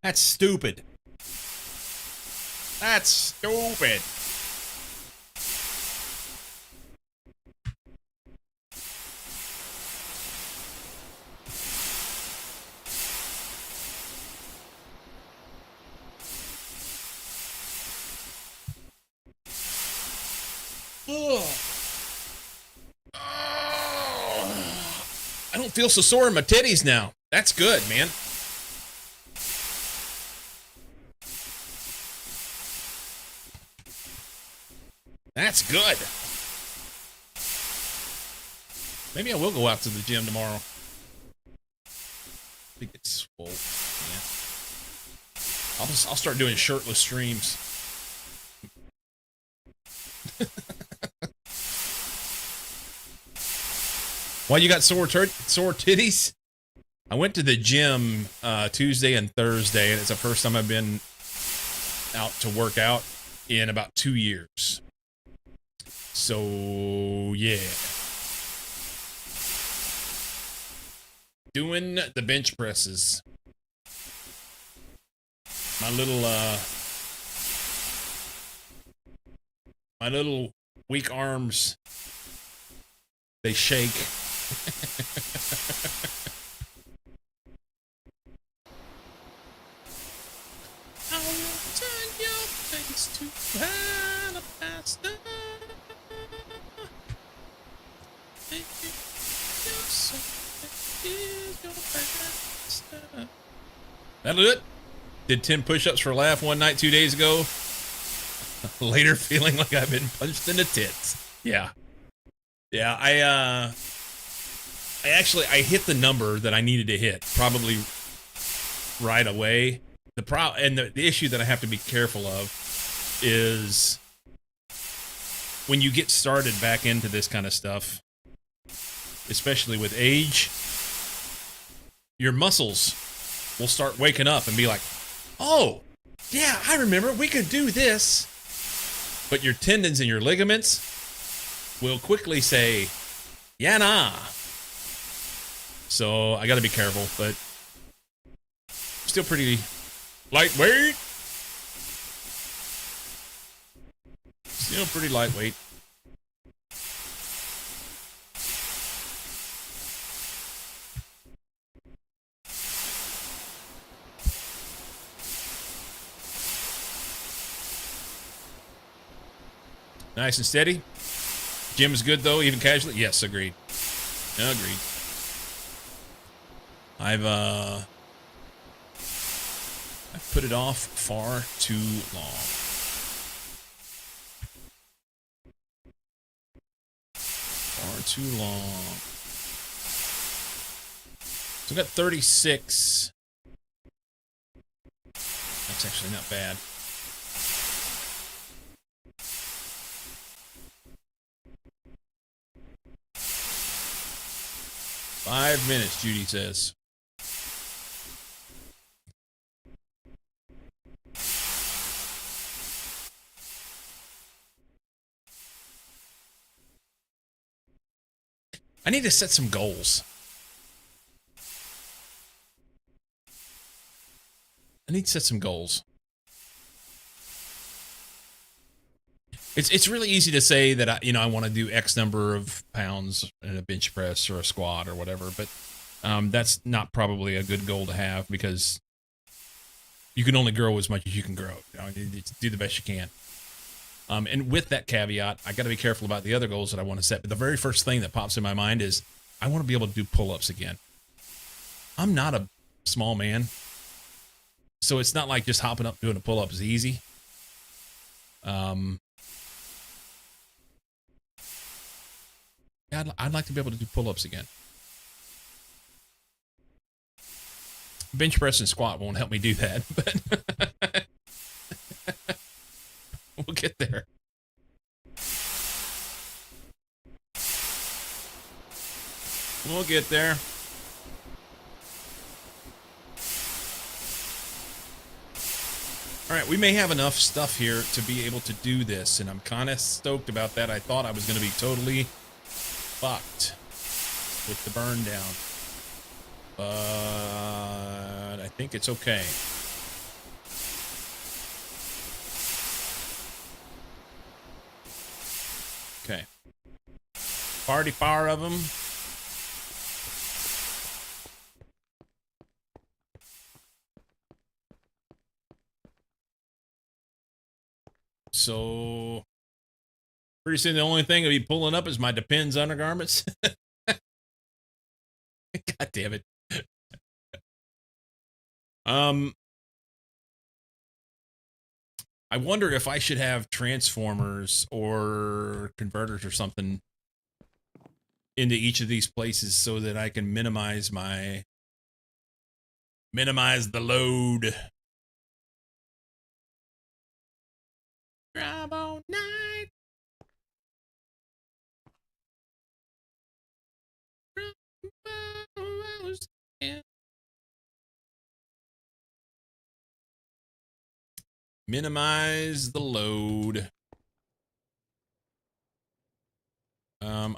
Speaker 2: That's stupid. That's stupid. Ugh. I don't feel so sore in my titties now. That's good, man. That's good. Maybe I will go out to the gym tomorrow. I think it's full. Yeah. I'll start doing shirtless streams. Why you got sore titties? I went to the gym Tuesday and Thursday, and it's the first time I've been out to work out in about 2 years. So, yeah. Doing the bench presses. My little weak arms, they shake. I will turn your face to alabaster. That'll do it. Did 10 push-ups for a laugh one night 2 days ago. Later feeling like I've been punched in the tits. Yeah. Yeah, I hit the number that I needed to hit probably right away. The issue that I have to be careful of is when you get started back into this kind of stuff, especially with age, your muscles will start waking up and be like, "Oh, yeah, I remember we could do this." But your tendons and your ligaments will quickly say, "Yeah, nah." So I got to be careful, but still pretty lightweight. Still pretty lightweight. Nice and steady. Gym is good though, even casually. Yes, agreed. Agreed. I've put it off far too long. Far too long. So I got 36. That's actually not bad. "5 minutes," Judy says. I need to set some goals. It's really easy to say that I want to do X number of pounds in a bench press or a squat or whatever, but that's not probably a good goal to have because you can only grow as much as you can grow. You know, do the best you can. And with that caveat, I got to be careful about the other goals that I want to set. But the very first thing that pops in my mind is I want to be able to do pull-ups again. I'm not a small man, so it's not like just hopping up doing a pull-up is easy. Yeah, I'd like to be able to do pull-ups again. Bench press and squat won't help me do that, but we'll get there. We'll get there. All right, we may have enough stuff here to be able to do this, and I'm kind of stoked about that. I thought I was going to be totally fucked with the burn down, but I think it's okay. Okay. Party fire of them. So pretty soon the only thing I'll be pulling up is my Depends undergarments. God damn it. I wonder if I should have transformers or converters or something into each of these places so that I can minimize the load. Drive all night. Minimize the load.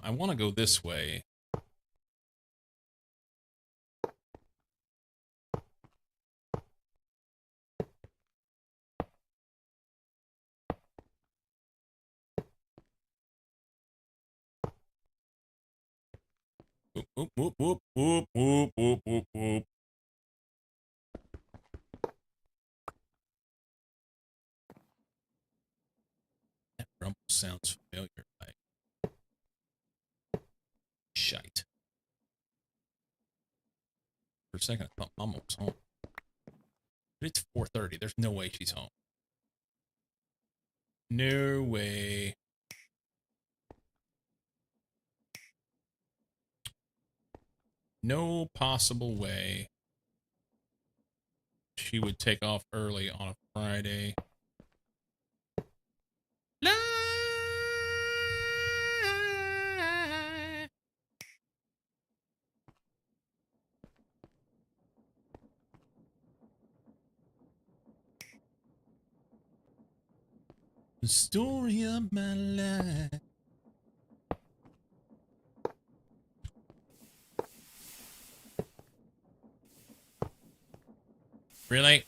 Speaker 2: I want to go this way. Whoop, whoop, whoop, whoop, whoop, whoop, whoop, whoop, whoop. That rumble sounds familiar. Like shite. For a second, I thought Mama was home. But it's 4:30. There's no way she's home. No way. No possible way she would take off early on a Friday. The story of my life. Really?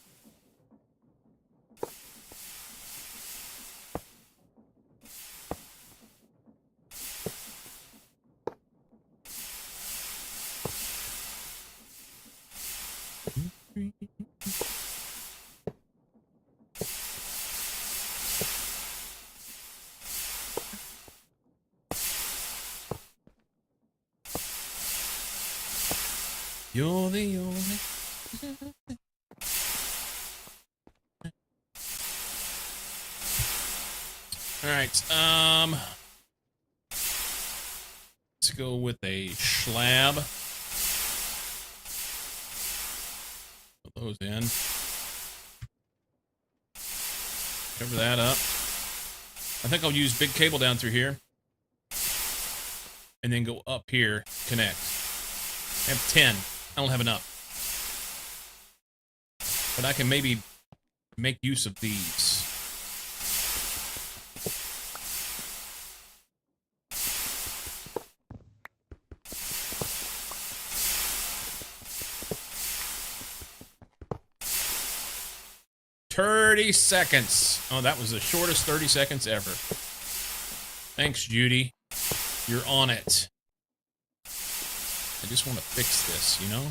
Speaker 2: You're the only. All right. Let's go with a slab. Put those in. Cover that up. I think I'll use big cable down through here. And then go up here, connect. I have 10. I don't have enough. But I can maybe make use of these. $30. Oh, that was the shortest 30 seconds ever. Thanks, Judy. You're on it. I just want to fix this, you know?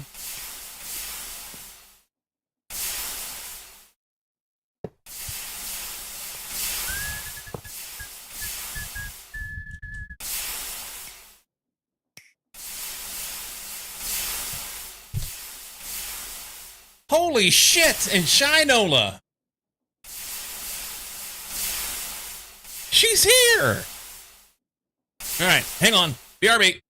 Speaker 2: Holy shit! And Shinola! She's here! Alright, hang on. BRB.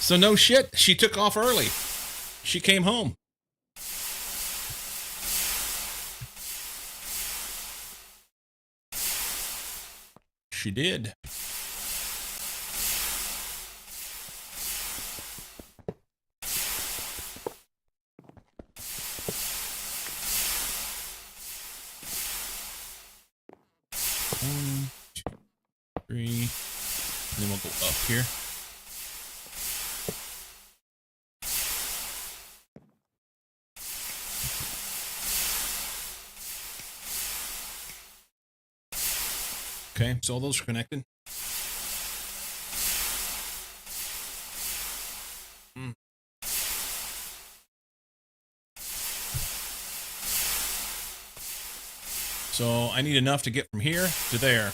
Speaker 2: So no shit, she took off early. She came home. She did. go up here. Okay, so all those are connected. So I need enough to get from here to there.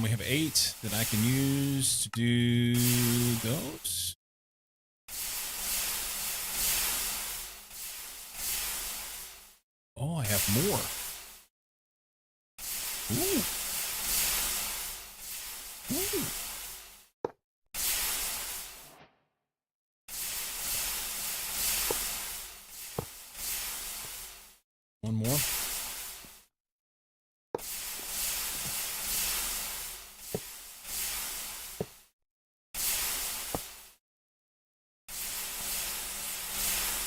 Speaker 2: We have 8 that I can use to do those. Oh, I have more. Ooh. Ooh. One more.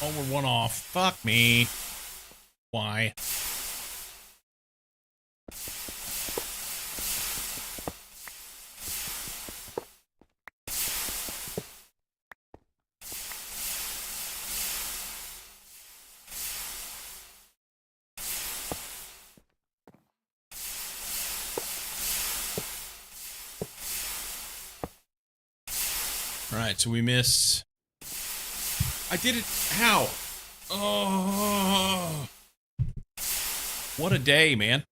Speaker 2: Oh, we're one off. Fuck me. Why? All right, so we missed. I did it. How? Oh. What a day, man.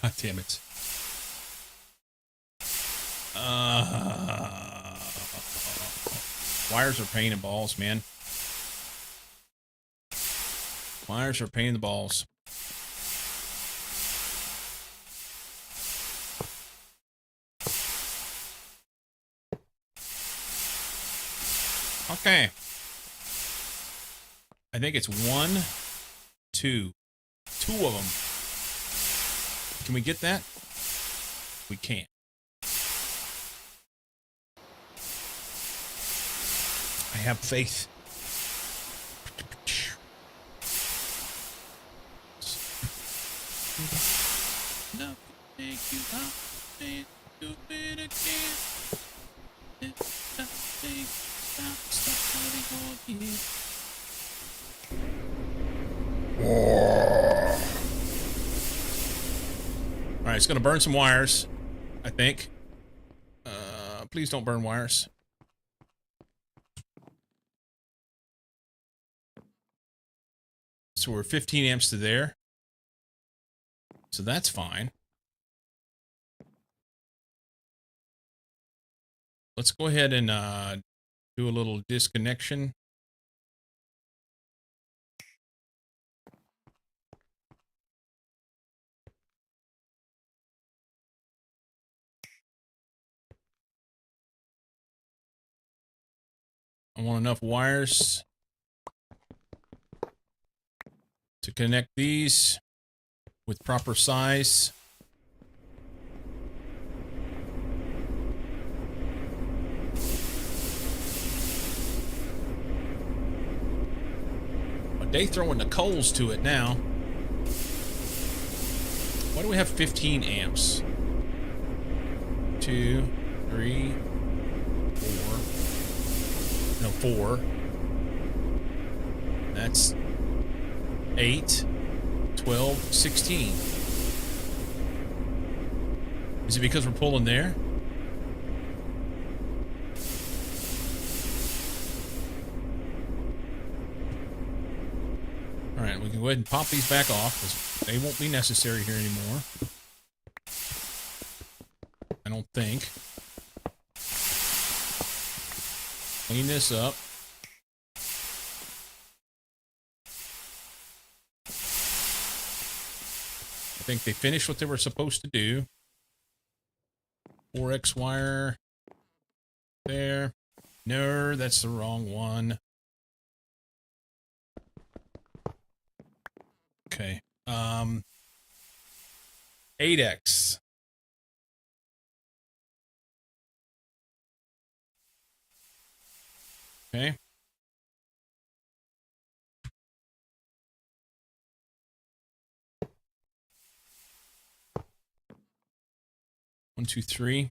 Speaker 2: God damn it. Wires are pain in the balls, man. Wires are pain in the balls. Okay. I think it's 1, 2. 2 of them. Can we get that? We can't. I have faith. No, make you stupid again. All right, it's gonna burn some wires, I think. Please don't burn wires. So we're 15 amps to there. So that's fine. Let's go ahead and do a little disconnection. I want enough wires to connect these with proper size. But they throwing the coals to it now. Why do we have 15 amps? 2, 3, 4. No, 4. That's 8, 12, 16. Is it because we're pulling there? All right, we can go ahead and pop these back off because they won't be necessary here anymore. I don't think. Clean this up. I think they finished what they were supposed to do. 4X wire. There. No, that's the wrong one. Okay. 8x. Okay. One, two, three.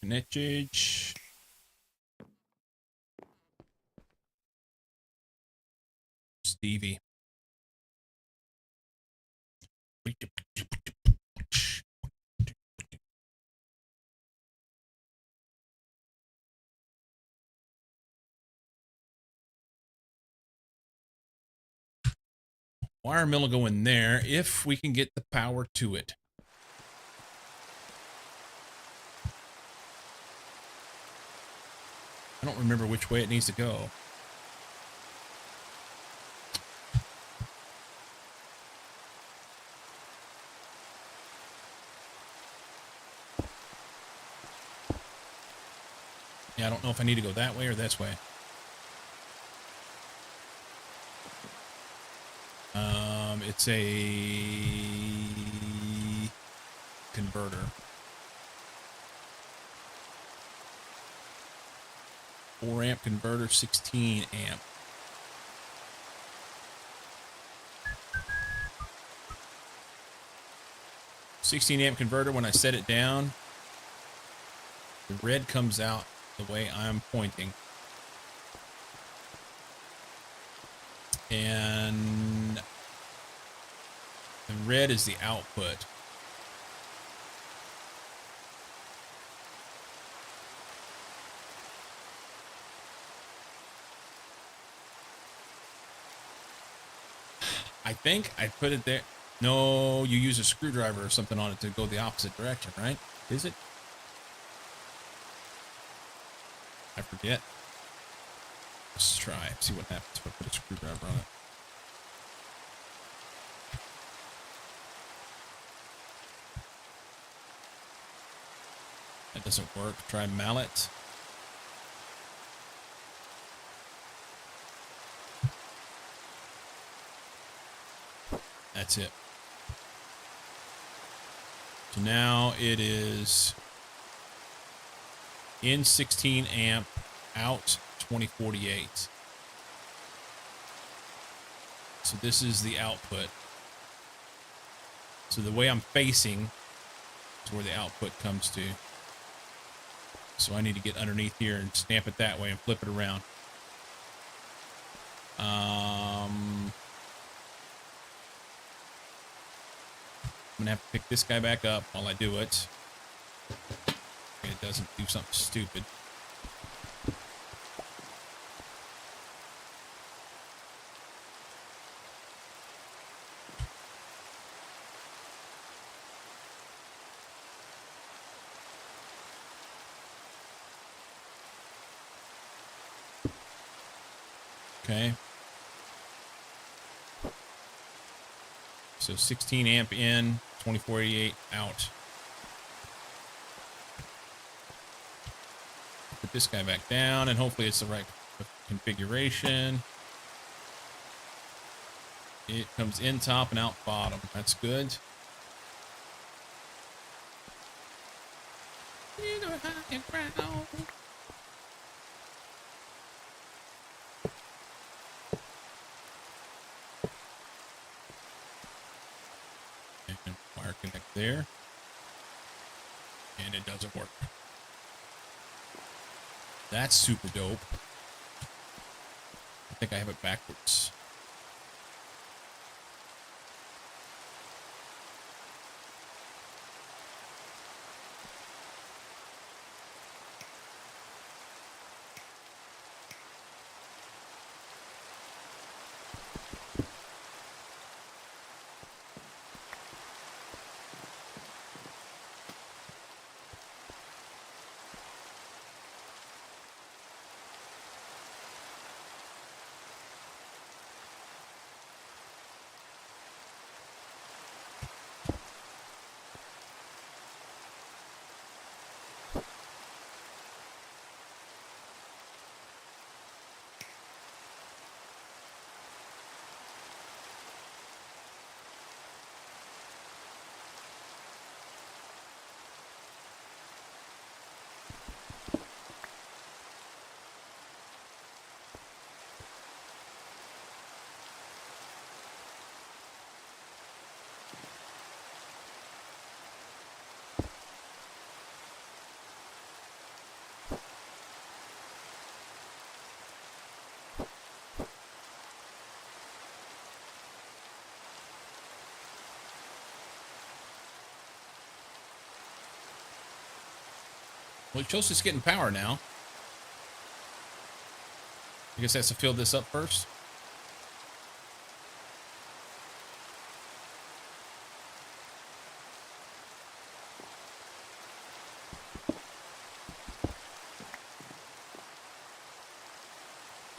Speaker 2: Connected. Stevie. Wire mill will go in there if we can get the power to it. I don't remember which way it needs to go. Yeah, I don't know if I need to go that way or this way. It's a converter. Four amp converter, 16 amp. $16 amp converter, when I set it down, the red comes out the way I'm pointing. And the red is the output. I think I put it there. No, you use a screwdriver or something on it to go the opposite direction, right? Is it? I forget. Let's try. See what happens if I put a screwdriver on it. That doesn't work. Try mallet. That's it. So now it is in 16 amp, out 2048. So this is the output. So the way I'm facing is where the output comes to. So I need to get underneath here and stamp it that way and flip it around. I'm gonna have to pick this guy back up while I do it. It doesn't do something stupid. Okay. So 16 amp in, 2488 out. Put this guy back down, and hopefully it's the right configuration. It comes in top and out bottom. That's good. And wire connect there. And it doesn't work. That's super dope. I think I have it backwards. Well, it shows it's getting power now. I guess it has to fill this up first.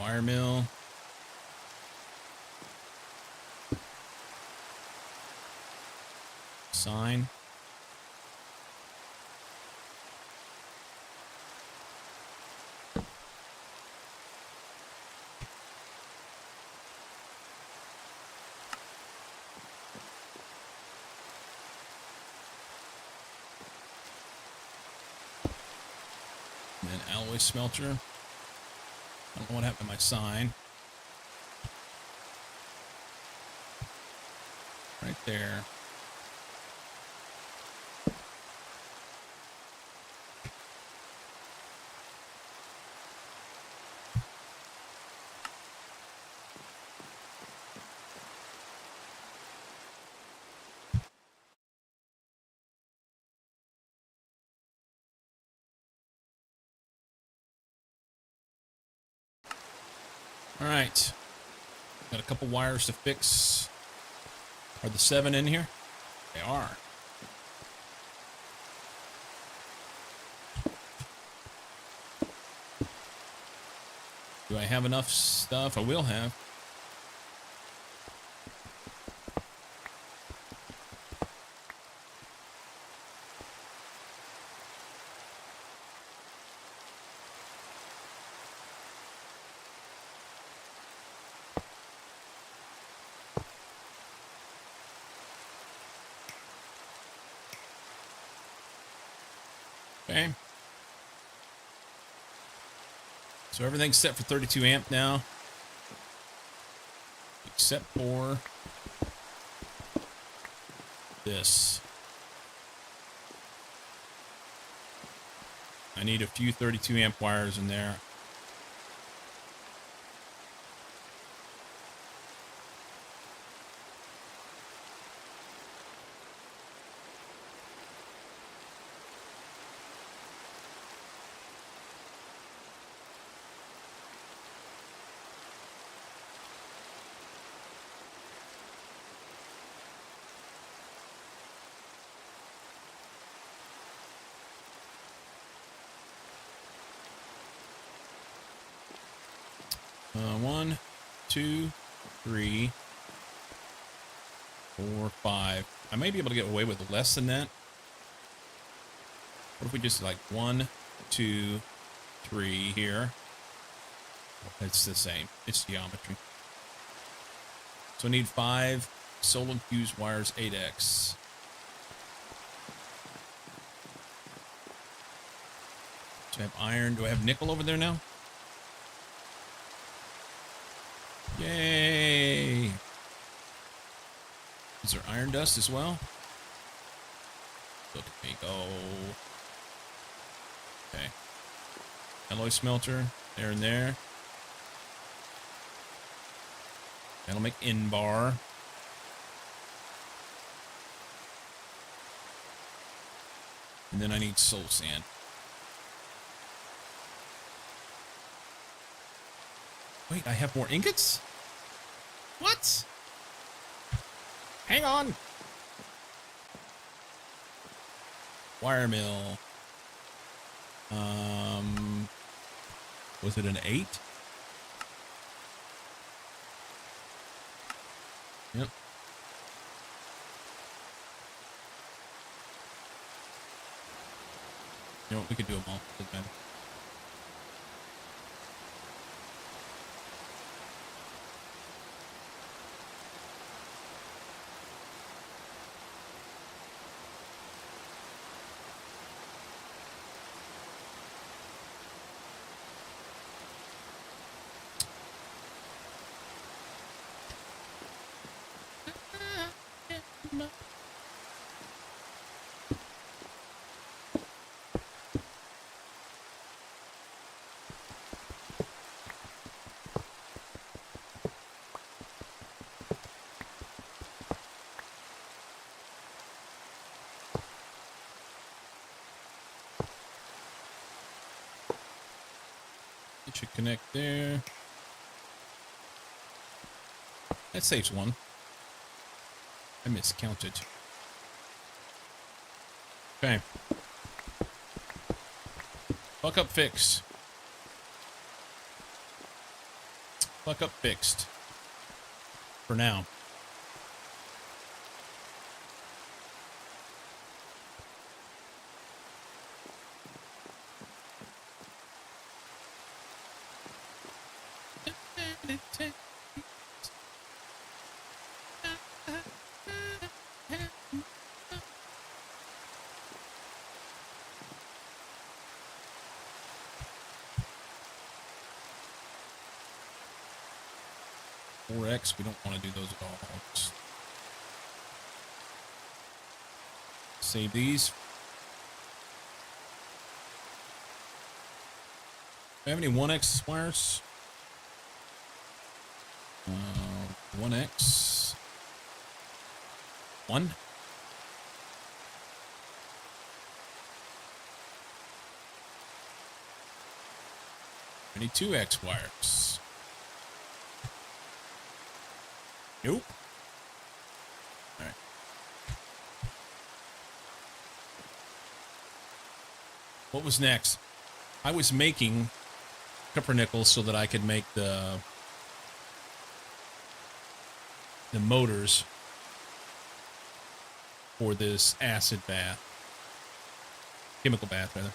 Speaker 2: Wire mill. Sign. And then alloy smelter. I don't know what happened to my sign. Right there. All right. Got a couple wires to fix. Are the 7 in here? They are. Do I have enough stuff? I will have. Okay. So everything's set for 32 amp now. Except for this. I need a few 32 amp wires in there. One, two, three, 4, 5. I may be able to get away with less than that. What if we just like 1, 2, 3 here? It's the same. It's geometry. So I need 5 solar fused wires 8x. Do I have iron? Do I have nickel over there now? Yay! Is there iron dust as well? Look at me go. Okay. Alloy smelter, there and there. That'll make N bar. And then I need soul sand. Wait, I have more ingots? What? Hang on. Wire mill. Was it an 8? Yep. You know what? We could do them all. Doesn't matter. Should connect there. That saves one. I miscounted. Okay. Fuck up fixed. Fuck up fixed. For now. X, we don't want to do those at all. Just save these. Do I have any 1X wires? 1X. 1. Any 2X wires? Nope. All right. What was next? I was making pumpernickel so that I could make the motors for this acid bath. Chemical bath, rather.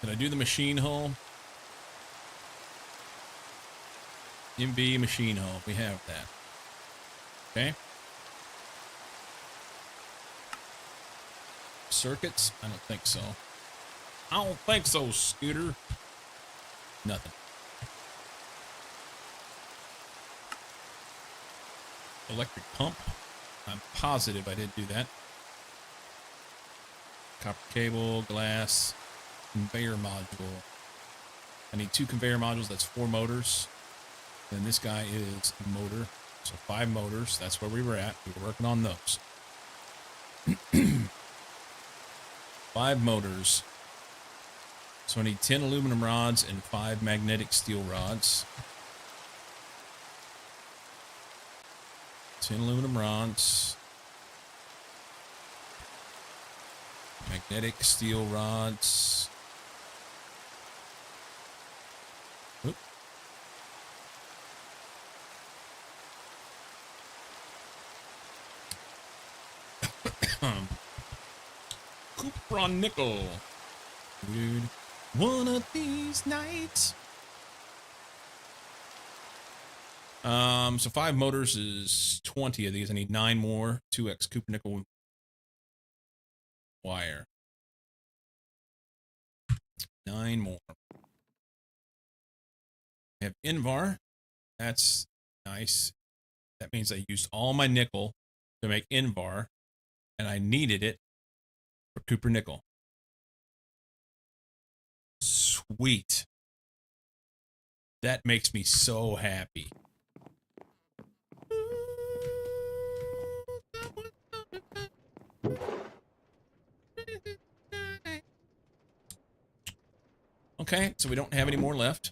Speaker 2: Did I do the machine hull? MB machine hull. We have that. Okay. Circuits? I don't think so. I don't think so, Scooter. Nothing. Electric pump. I'm positive I did do that. Copper cable, glass, conveyor module. I need 2 conveyor modules. That's 4 motors. Then this guy is a motor. So 5 motors. That's where we were at. We were working on those. 5 motors. So I need 10 aluminum rods and 5 magnetic steel rods. 10 aluminum rods. Magnetic steel rods. Oop. Cupron nickel. Dude. One of these nights. So 5 motors is 20 of these. I need 9 more 2X Cooper nickel wire. 9 more. I have Invar. That's nice. That means I used all my nickel to make Invar, and I needed it for Cooper nickel. Sweet. That makes me so happy. Okay, so we don't have any more left.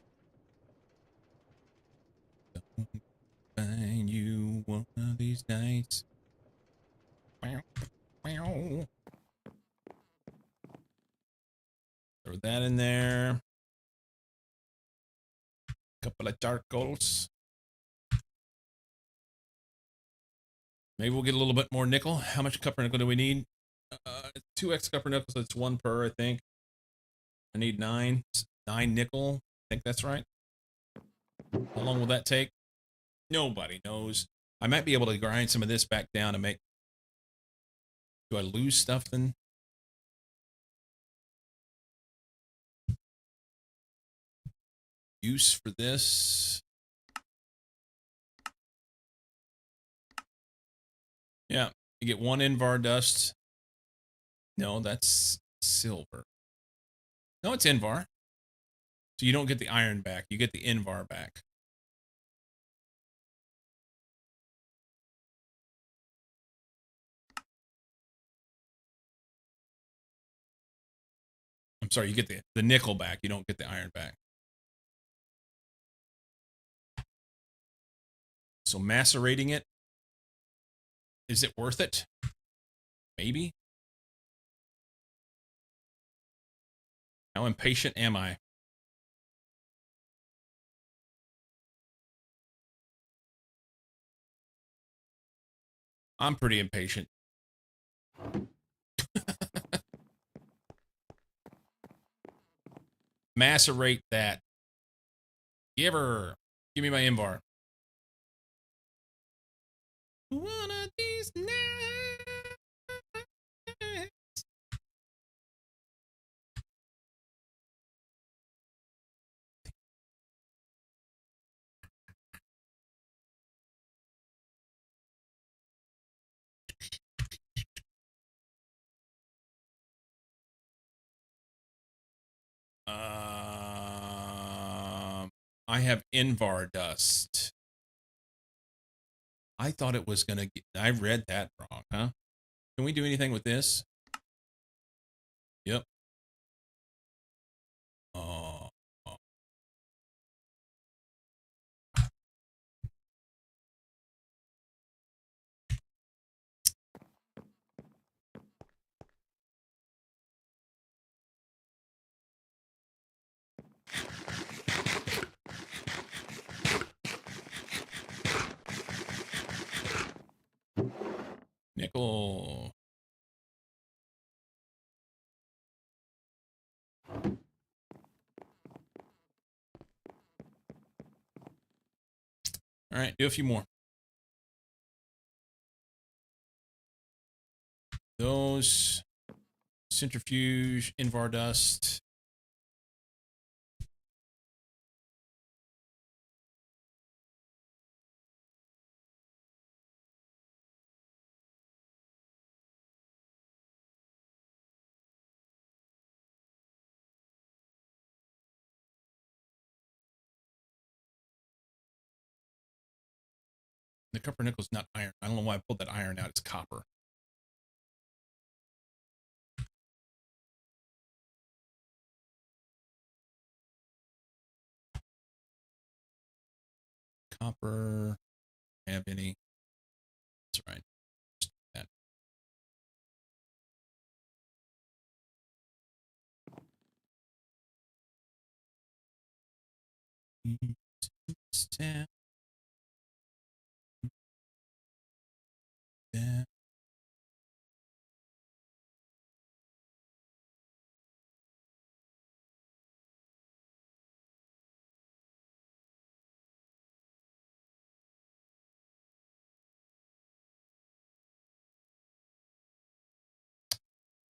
Speaker 2: Find you one of these nights. Throw that in there. Couple of charcoals. Maybe we'll get a little bit more nickel. How much copper nickel do we need? 2X copper nickel, so it's 1 per, I think. I need 9 nickel. I think that's right. How long will that take? Nobody knows. I might be able to grind some of this back down and make... Do I lose stuff then? Use for this. Yeah, you get 1 Invar dust. No, that's silver. No, it's Invar. So you don't get the iron back. You get the Invar back. Sorry, you get the nickel back. You don't get the iron back. So macerating it, is it worth it? Maybe. How impatient am I? I'm pretty impatient. Macerate that. Give me my Invar. One of these nights. I have Invar dust. I thought it was gonna get, I read that wrong, huh? Can we do anything with this? Yep. Oh. Nickel. All right, do a few more. Those centrifuge, Invar dust. The copper nickel's not iron. I don't know why I pulled that iron out. It's copper. Copper. Have any? That's right. Just that.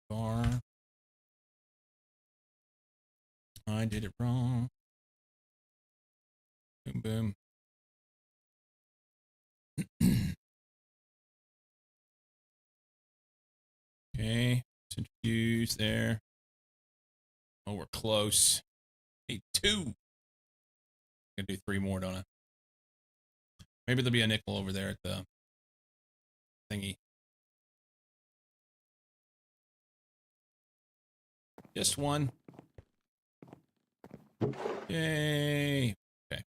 Speaker 2: Bar. I did it wrong. Boom, boom. Okay, centrifuge there. Oh, we're close. Need 2. Gonna do 3 more, don't I? Maybe there'll be a nickel over there at the thingy. Just 1. Yay. Okay,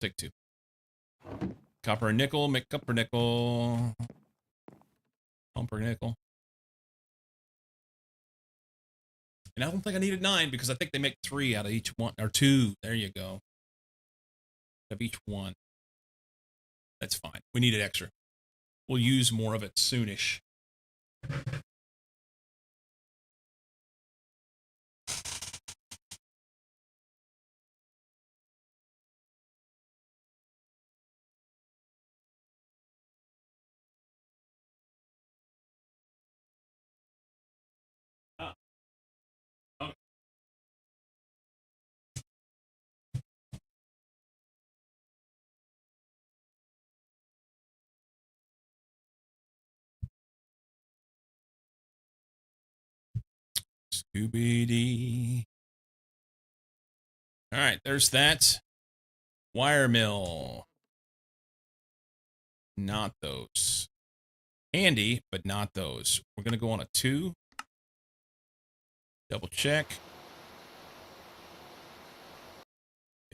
Speaker 2: take 2. Copper and nickel, make copper nickel. Pumper nickel. And I don't think I needed 9 because I think they make 3 out of each one, or 2. There you go. Of each one. That's fine. We need it extra. We'll use more of it soonish. Okay. Scooby-Dee. All right, there's that. Wire mill. Not those. Handy, but not those. We're going to go on a 2. Double check.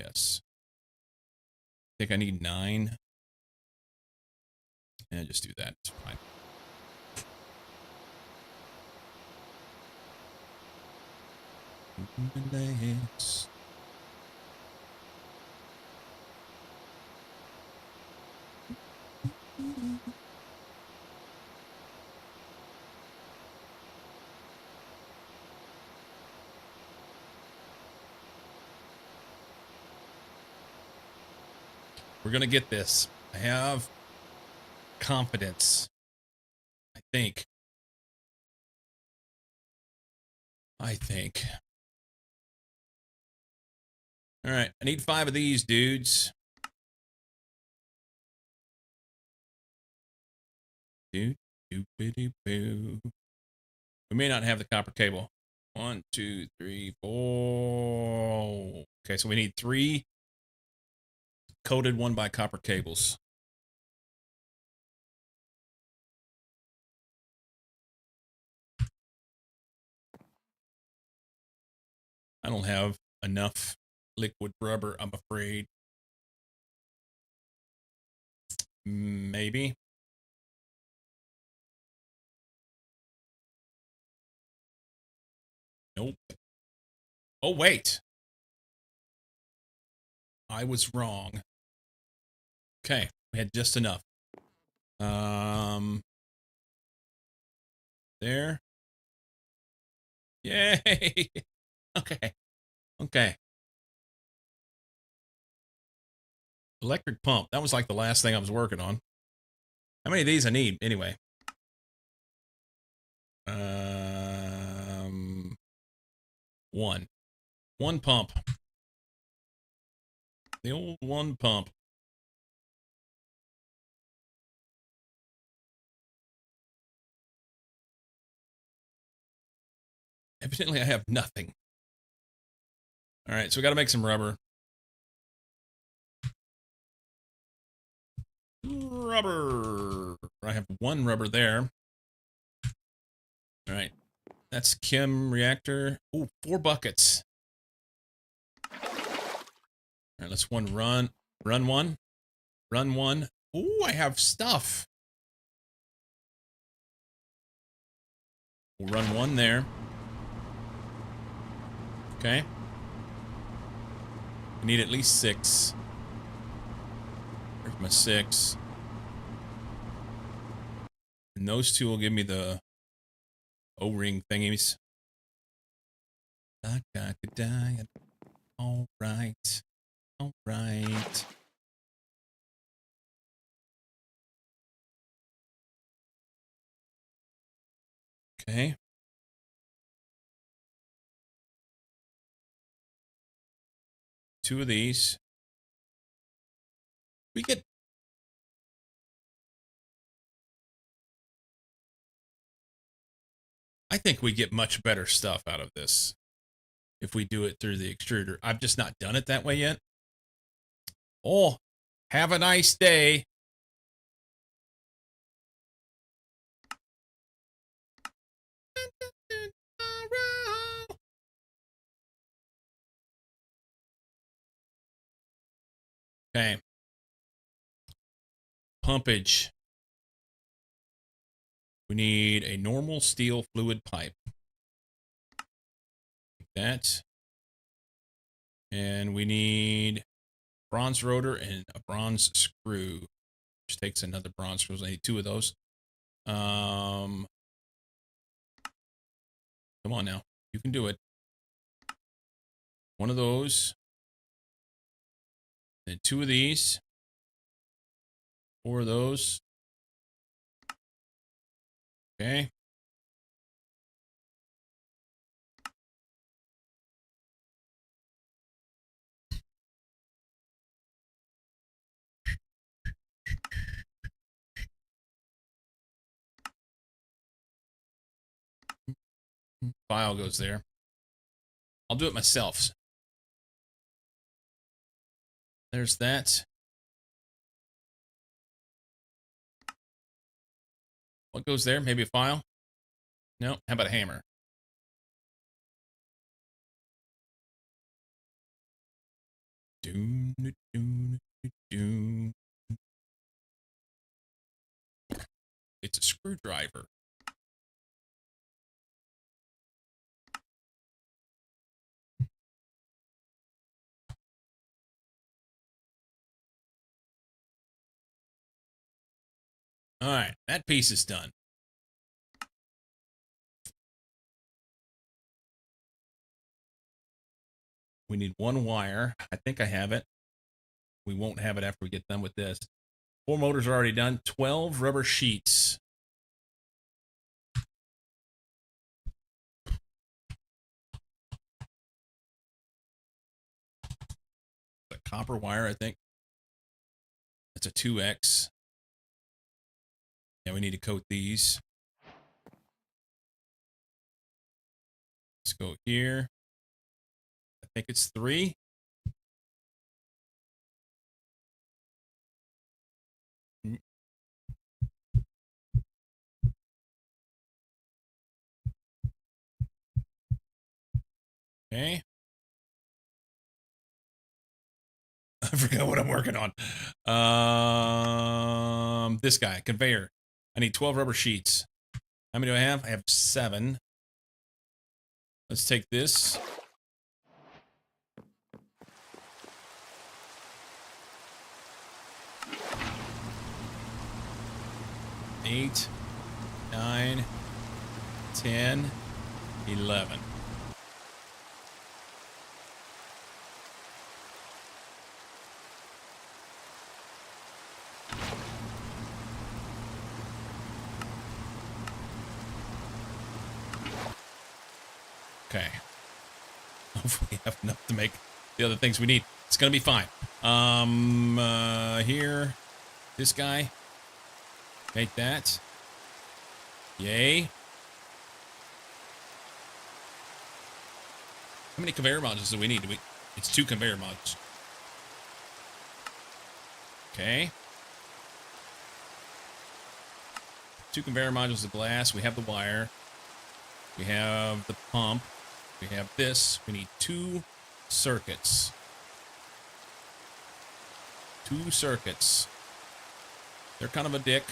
Speaker 2: Yes. I think I need 9. And just do that. It's fine. Nice. We're going to get this. I have confidence. I think. All right. I need 5 of these dudes. Do, do, biddy, boo. We may not have the copper cable. 1, 2, 3, 4. Okay, so we need 3 coated 1x copper cables. I don't have enough liquid rubber, I'm afraid. Maybe. Nope. Oh, wait. I was wrong. Okay, we had just enough. There. Yay. Okay. Okay. Electric pump. That was like the last thing I was working on. How many of these I need anyway? 1. 1 pump. The old 1 pump. Evidently I have nothing. All right, so we got to make some rubber. Rubber. I have 1 rubber there. All right. That's chem reactor. Ooh, 4 buckets. All right, let's run 1. Run 1. Ooh, I have stuff. We'll run 1 there. Okay. I need at least 6. There's my 6. And those 2 will give me the O-ring thingies. All right. All right. Okay. Two of these. We get... I think we get much better stuff out of this if we do it through the extruder. I've just not done it that way yet. Oh, have a nice day. Okay. Pumpage. We need a normal steel fluid pipe. Like that. And we need bronze rotor and a bronze screw, which takes another bronze screw. I need 2 of those. Come on now. You can do it. 1 of those. And 2 of these. 4 of those. Okay. File goes there. I'll do it myself. There's that. What goes there? Maybe a file? No. How about a hammer? Doom, doom, doom. It's a screwdriver. All right, that piece is done. We need one wire. I think I have it. We won't have it after we get done with this. 4 motors are already done. 12 rubber sheets. A copper wire, I think. It's a 2X. Yeah, we need to coat these. Let's go here. I think it's 3. Okay. I forgot what I'm working on. This guy, conveyor. I need 12 rubber sheets. How many do I have? I have 7. Let's take this. Eight, 9, 10, 11. Okay. Hopefully we have enough to make the other things we need. It's gonna be fine. Here, this guy. Make that. Yay. How many conveyor modules do we need? It's 2 conveyor modules. Okay. 2 conveyor modules of glass. We have the wire. We have the pump. We have this. We need 2 circuits. 2 circuits. They're kind of a dick.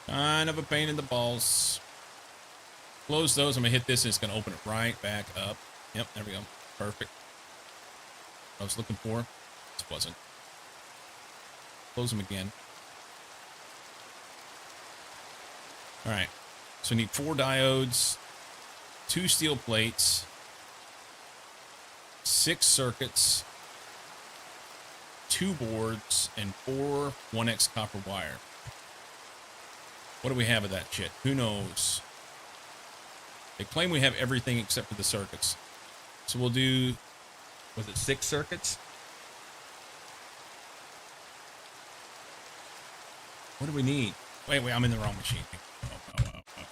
Speaker 2: Kind of a pain in the balls. Close those. I'm going to hit this and it's going to open it right back up. Yep, there we go. Perfect. What I was looking for. This wasn't. Close them again. All right. So we need 4 diodes, 2 steel plates, 6 circuits, 2 boards, and 4 1X copper wire. What do we have of that shit? Who knows? They claim we have everything except for the circuits. So we'll do, was it 6 circuits? What do we need? Wait, I'm in the wrong machine.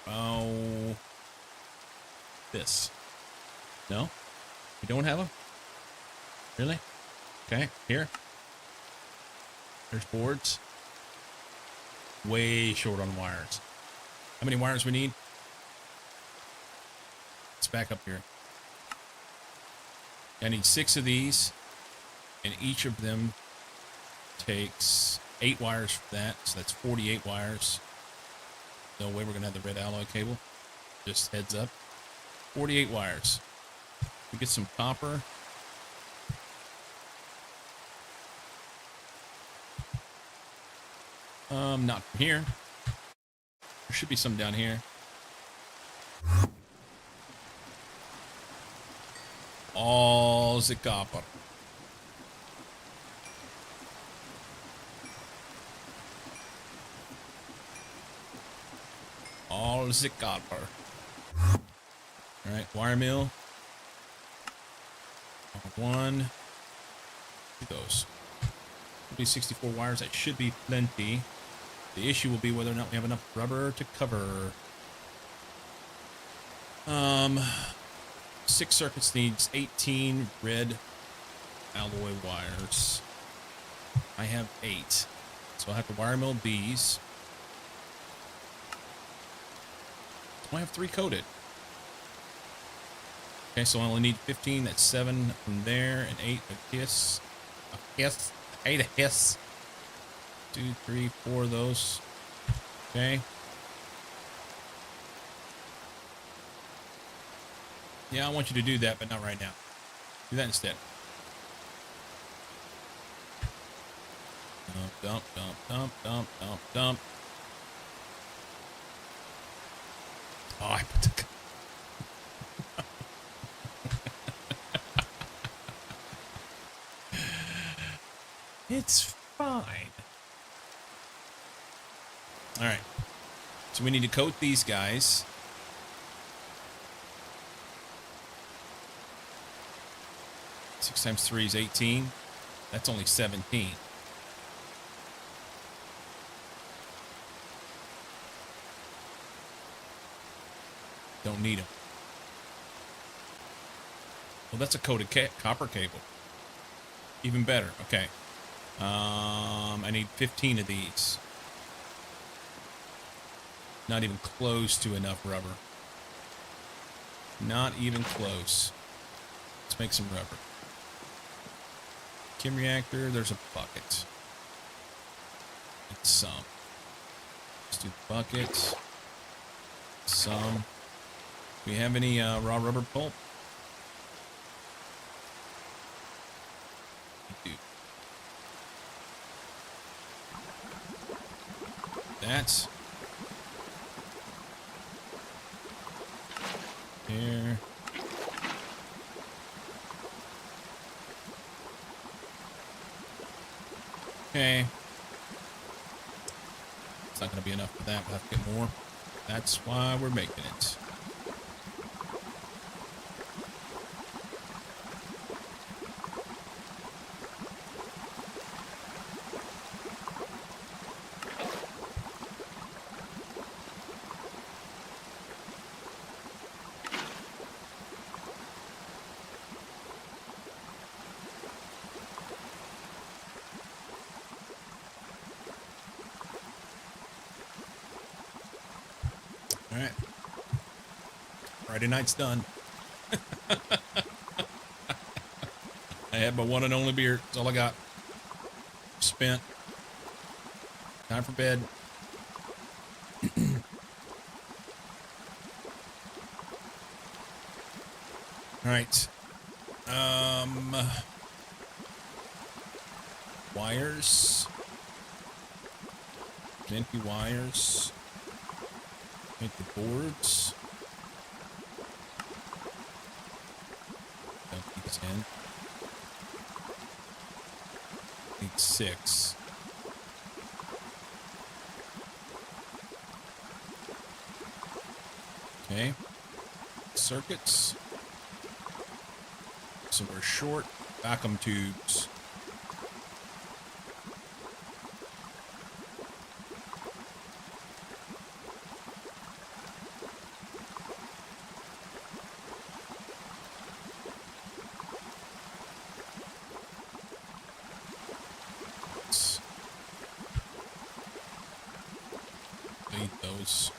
Speaker 2: Oh. This. No? We don't have them? Really? Okay, here. There's boards. Way short on wires. How many wires we need? Let's back up here. I need 6 of these, and each of them takes 8 wires for that, so that's 48 wires. No way we're going to have the red alloy cable. Just heads up. 48 wires. We get some copper. Not from here. There should be some down here. All the copper. All the copper. All right, wire mill. 1. Here goes. Should be 64 wires. That should be plenty. The issue will be whether or not we have enough rubber to cover. 6 circuits needs 18 red alloy wires. I have 8. So I'll have to wire mill these. So I have 3 coated. Okay, so I only need 15. That's 7 from there, and 8 a hiss. A hiss. 8 a hiss. 2, 3, 4 of those. Okay. Yeah, I want you to do that, but not right now. Do that instead. Dump, dump, dump, dump, dump, dump. Oh, I put the... It's fine. All right. So we need to coat these guys. 6 times 3 is 18. That's only 17. Don't need them. Well, that's a coated copper cable. Even better. Okay. I need 15 of these. Not even close to enough rubber. Not even close. Let's make some rubber. Chem reactor, there's a bucket. It's some. Let's do the bucket. Some. Do we have any raw rubber pulp? We do. That's here. Okay. It's not going to be enough for that. We'll have to get more. That's why we're making it. All right. Friday night's done. I had my one and only beer. That's all I got. Spent. Time for bed. All right. Wires. Empty wires. Make the boards. Don't need 10. Need 6. Okay. Circuits. So we're short vacuum tubes. Need those.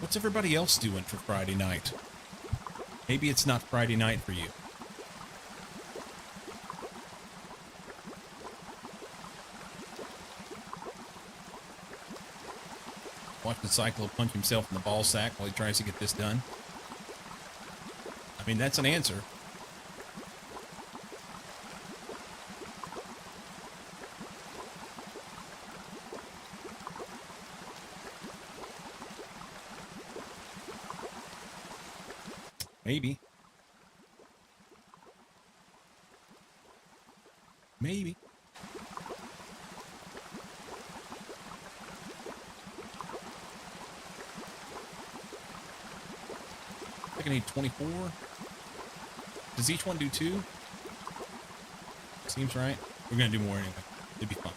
Speaker 2: What's everybody else doing for Friday night? Maybe it's not Friday night for you. Watch the Cyclo punch himself in the ball sack while he tries to get this done. I mean, that's an answer. Maybe. Maybe. I think I need 24. Does each one do 2? Seems right. We're going to do more anyway. It'd be fun.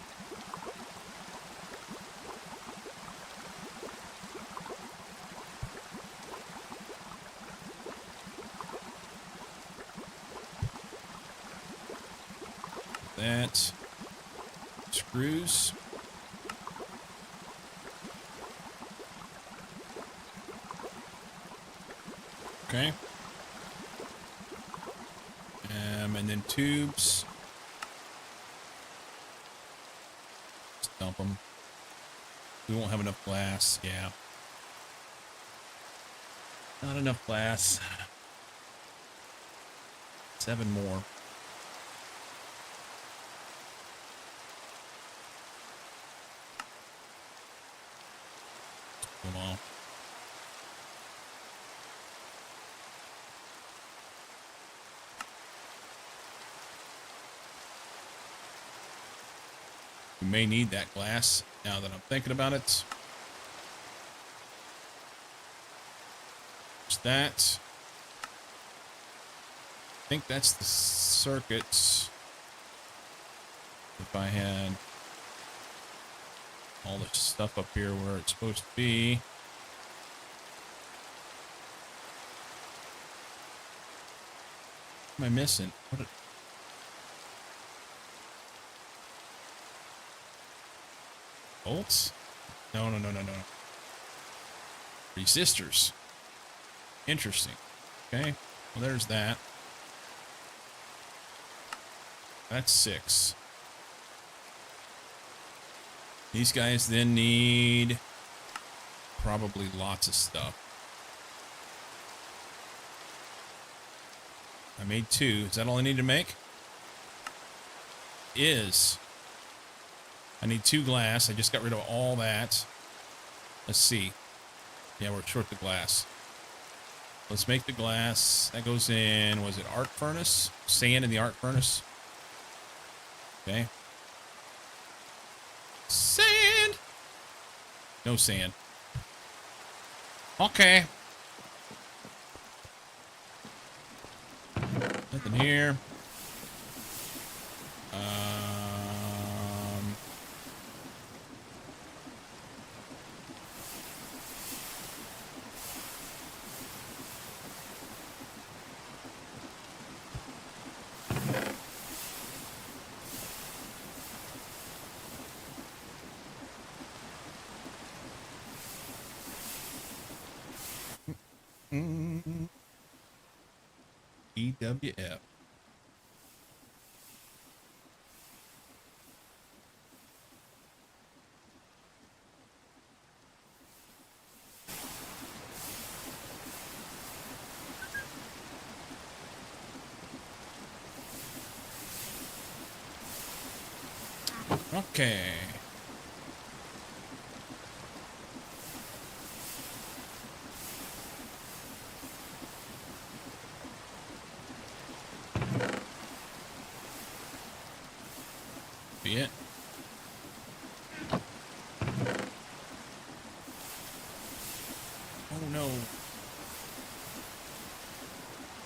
Speaker 2: That. Screws. Okay. And then tubes. Just dump them. We won't have enough glass. Yeah. Not enough glass. 7 more. Come on. We may need that glass now that I'm thinking about it. There's that. I think that's the circuits. If I had all the stuff up here where it's supposed to be. What am I missing? What? Bolts? No. Resistors. Interesting. Okay. Well, there's that. That's 6. These guys then need probably lots of stuff. I made 2. Is that all I need to make? I need 2 glass. I just got rid of all that. Let's see. Yeah, we're short the glass. Let's make the glass. That goes in, was it arc furnace? Sand in the arc furnace. Okay. Sand! No sand. Okay. Nothing here. EWF. Okay. Be it. Oh no.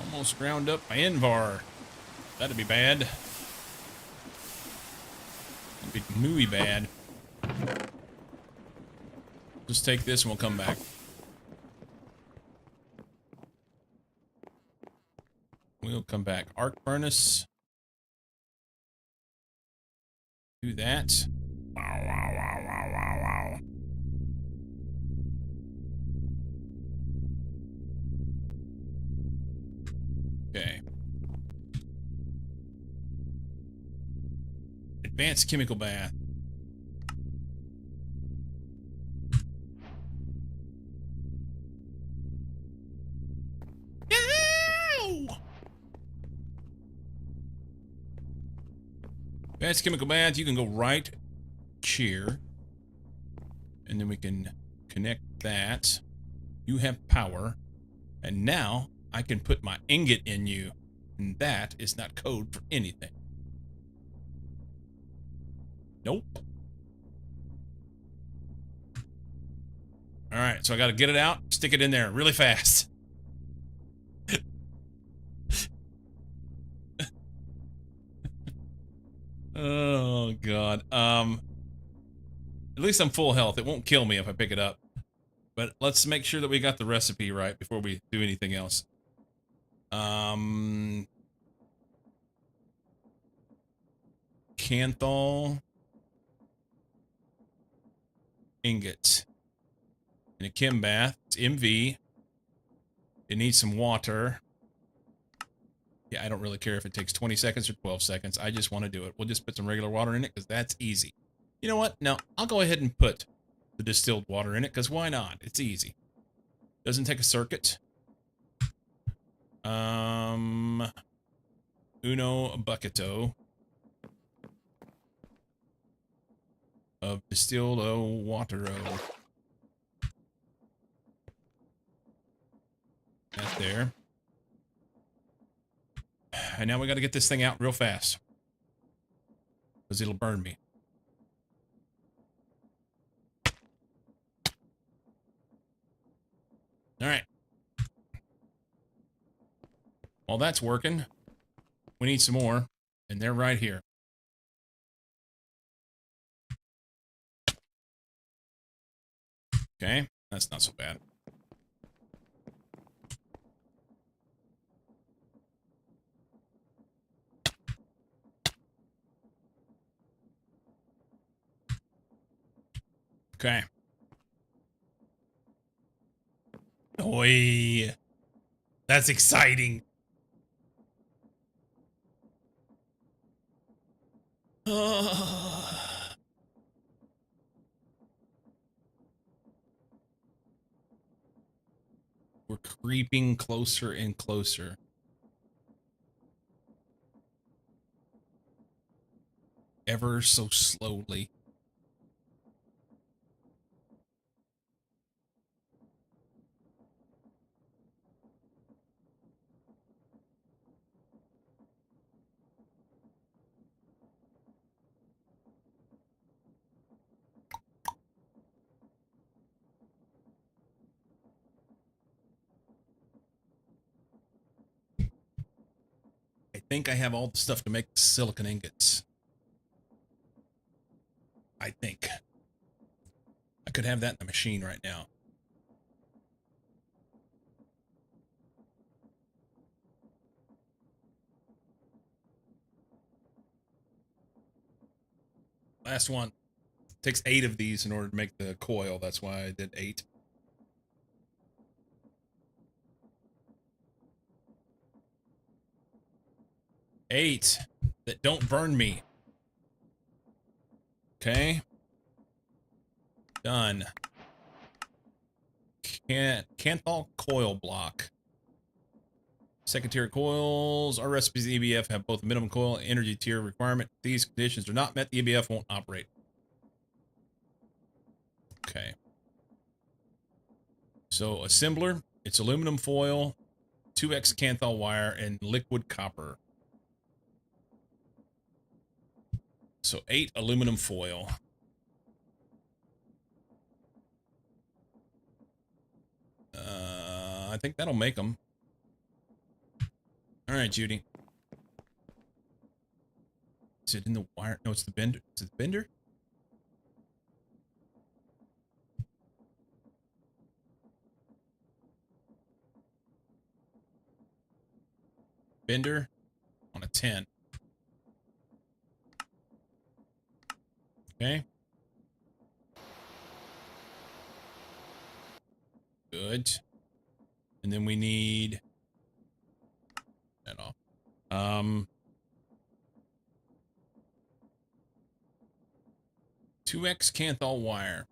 Speaker 2: Almost ground up my Invar. That'd be bad. That'd be muy bad. Just take this and we'll come back. We'll come back. Arc furnace. Do that. Wow. Okay. Advanced chemical bath. Advanced chemical bath, you can go right here. And then we can connect that. You have power. And now I can put my ingot in you. And that is not code for anything. Nope. Alright, so I gotta get it out, stick it in there really fast. Oh god. At least I'm full health. It won't kill me if I pick it up. But let's make sure that we got the recipe right before we do anything else. Canthal ingot. In a chem bath, it's MV. It needs some water. Yeah, I don't really care if it takes 20 seconds or 12 seconds. I just want to do it. We'll just put some regular water in it because that's easy. You know what? No, I'll go ahead and put the distilled water in it because why not? It's easy. Doesn't take a circuit. Uno bucketo of distilled water. That there. And now we got to get this thing out real fast because it'll burn me. All right. While that's working, we need some more, and they're right here. Okay, that's not so bad. Okay. Oi. That's exciting. We're creeping closer and closer. Ever so slowly. I think I have all the stuff to make the silicon ingots. I think. I could have that in the machine right now. Last one. Takes 8 of these in order to make the coil. That's why I did 8. Eight that don't burn me. Okay. Done. Canthal coil block. Second-tier coils. Our recipes EBF have both minimum coil and energy tier requirement. If these conditions are not met, the EBF won't operate. Okay. So assembler, it's aluminum foil, 2x Canthal wire, and liquid copper. So 8 aluminum foil. I think that'll make them. All right, Judy. Is it in the wire? No, it's the bender. Is it the bender? Bender on a 10. Okay. Good. And then we need that off. 2x Canthal wire.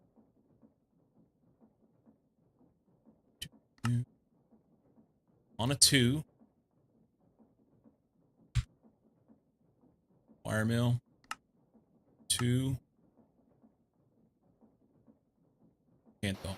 Speaker 2: On a 2. Wire mill. 2. Canthal.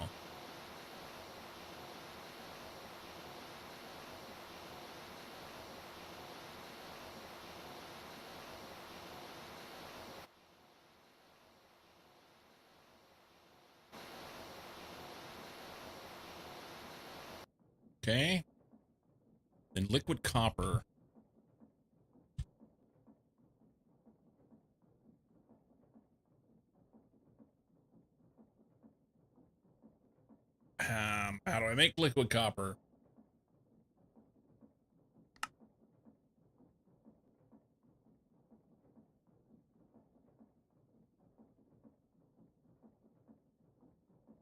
Speaker 2: Okay. Then liquid copper. How do I make liquid copper?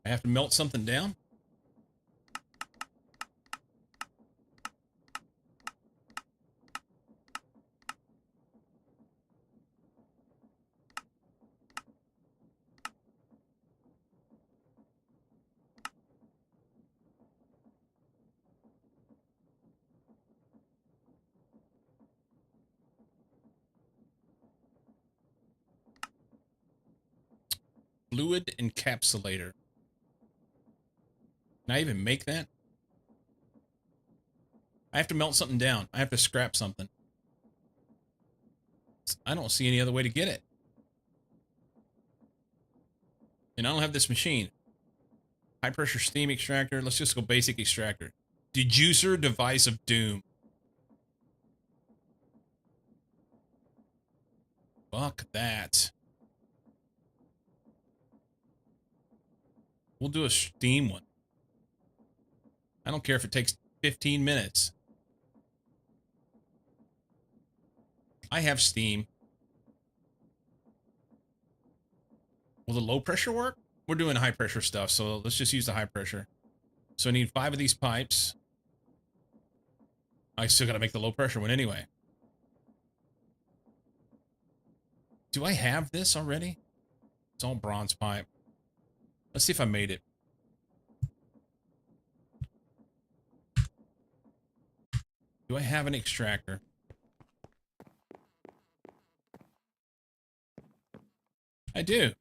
Speaker 2: I have to melt something down? Fluid encapsulator. Can I even make that? I have to melt something down. I have to scrap something. I don't see any other way to get it. And I don't have this machine. High pressure steam extractor. Let's just go basic extractor. Dejuicer device of doom. Fuck that. We'll do a steam one. I don't care if it takes 15 minutes. I have steam. Will the low pressure work? We're doing high pressure stuff, so let's just use the high pressure. So I need 5 of these pipes. I still gotta make the low pressure one anyway. Do I have this already? It's all bronze pipe. Let's see if I made it. Do I have an extractor? I do.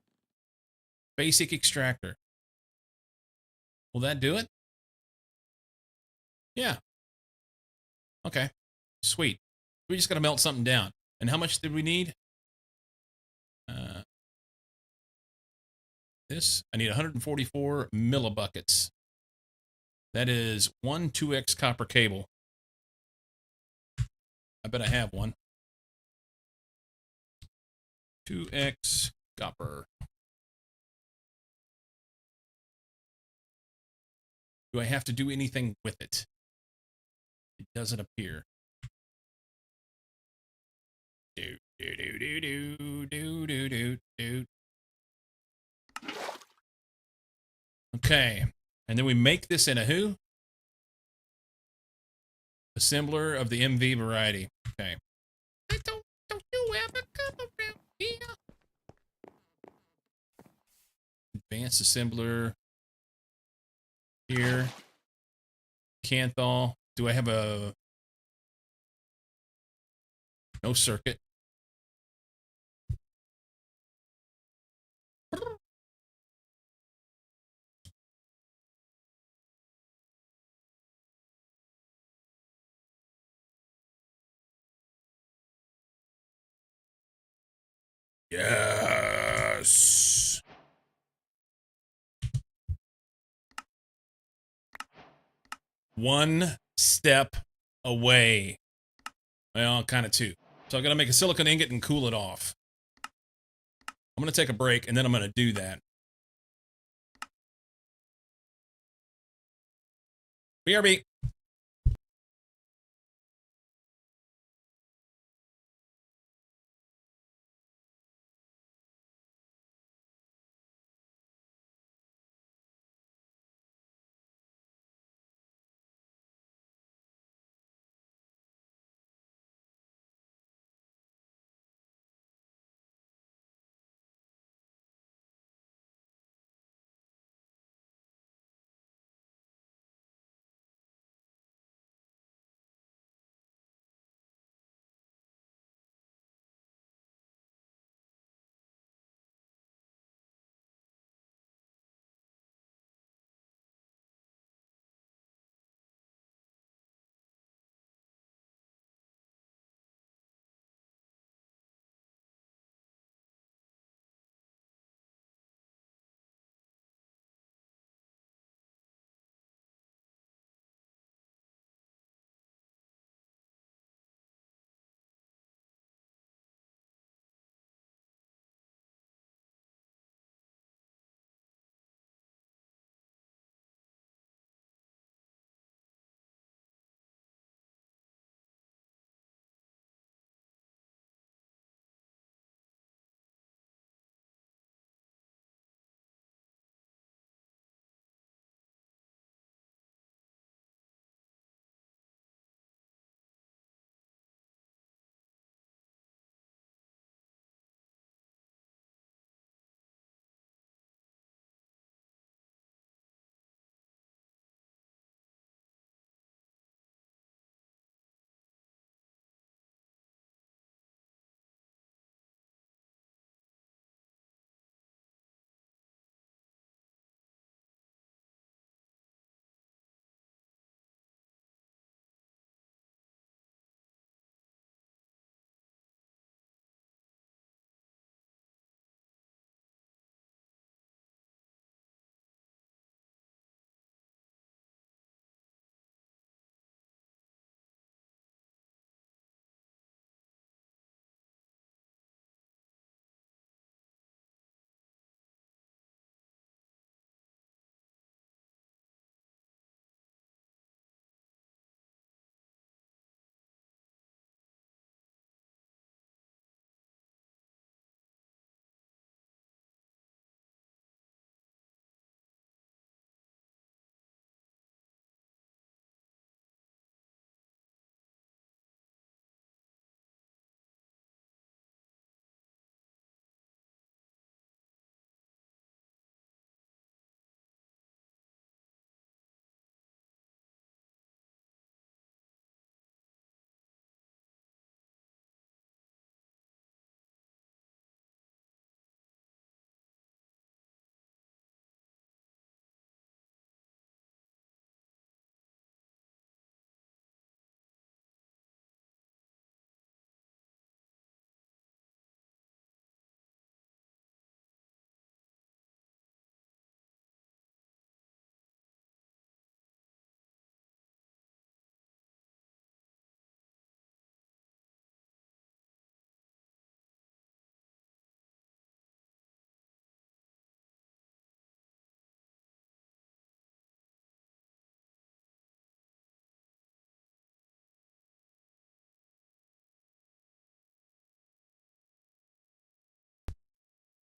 Speaker 2: Basic extractor. Will that do it? Yeah. Okay. Sweet. We just gotta melt something down. And how much did we need? This, I need 144 millibuckets. That is 1 2x copper cable. I bet I have one. 2x copper. Do I have to do anything with it? It doesn't appear. Do, do, do, do, do, do, do, do, do. Okay. And then we make this in a who? Assembler of the MV variety. Okay. Don't you ever come around here. Advanced assembler. Here. Canthal. Do I have a... No circuit. Yes. One step away. Well, kind of two. So I got to make a silicon ingot and cool it off. I'm going to take a break, and then I'm going to do that. BRB.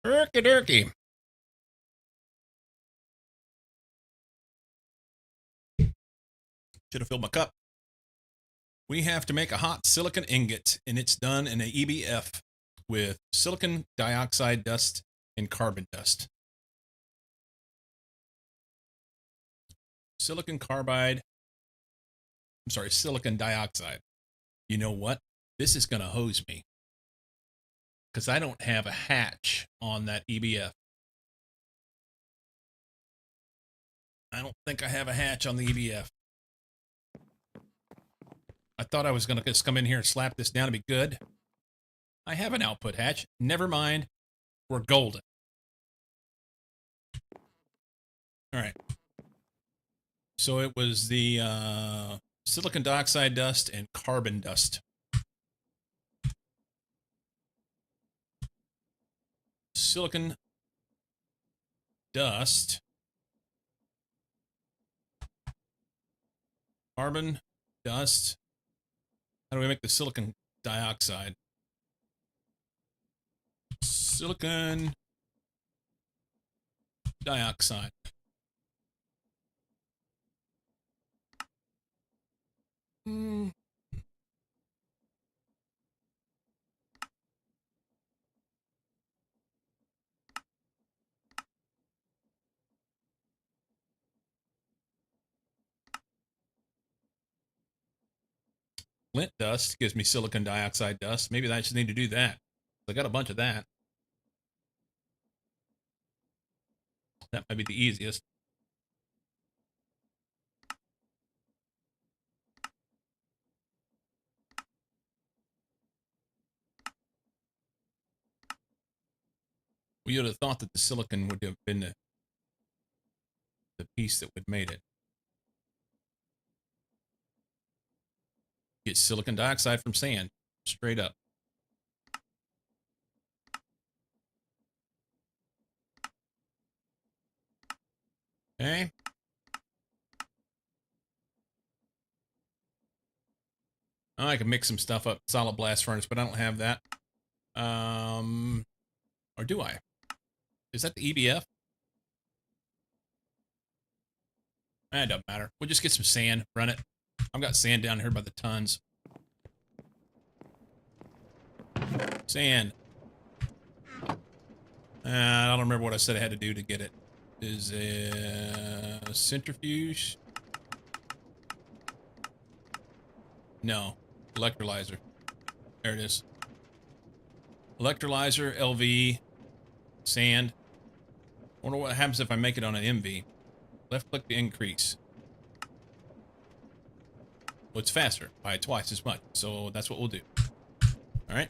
Speaker 2: Erky durky. Should have filled my cup. We have to make a hot silicon ingot, and it's done in an EBF with silicon dioxide dust and carbon dust. Silicon dioxide. You know what? This is going to hose me because I don't have a hatch on that EBF. I don't think I have a hatch on the EBF. I thought I was going to just come in here and slap this down and be good. I have an output hatch. Never mind. We're golden. All right. So it was the silicon dioxide dust and carbon dust. Silicon dust. Carbon dust. How do we make the silicon dioxide? Silicon dioxide. Flint dust gives me silicon dioxide dust. Maybe I just need to do that. I got a bunch of that. That might be the easiest. We would have thought that the silicon would have been the piece that would have made it. Get silicon dioxide from sand, straight up. Okay. Oh, I can mix some stuff up, solid blast furnace, but I don't have that. Or do I? Is that the EBF? It doesn't matter. We'll just get some sand, run it. I've got sand down here by the tons. Sand. I don't remember what I said I had to do to get it. Is a centrifuge? No. Electrolyzer. There it is. Electrolyzer, LV, sand. I wonder what happens if I make it on an MV. Left click to increase. Well, it's faster by twice as much. So that's what we'll do. All right.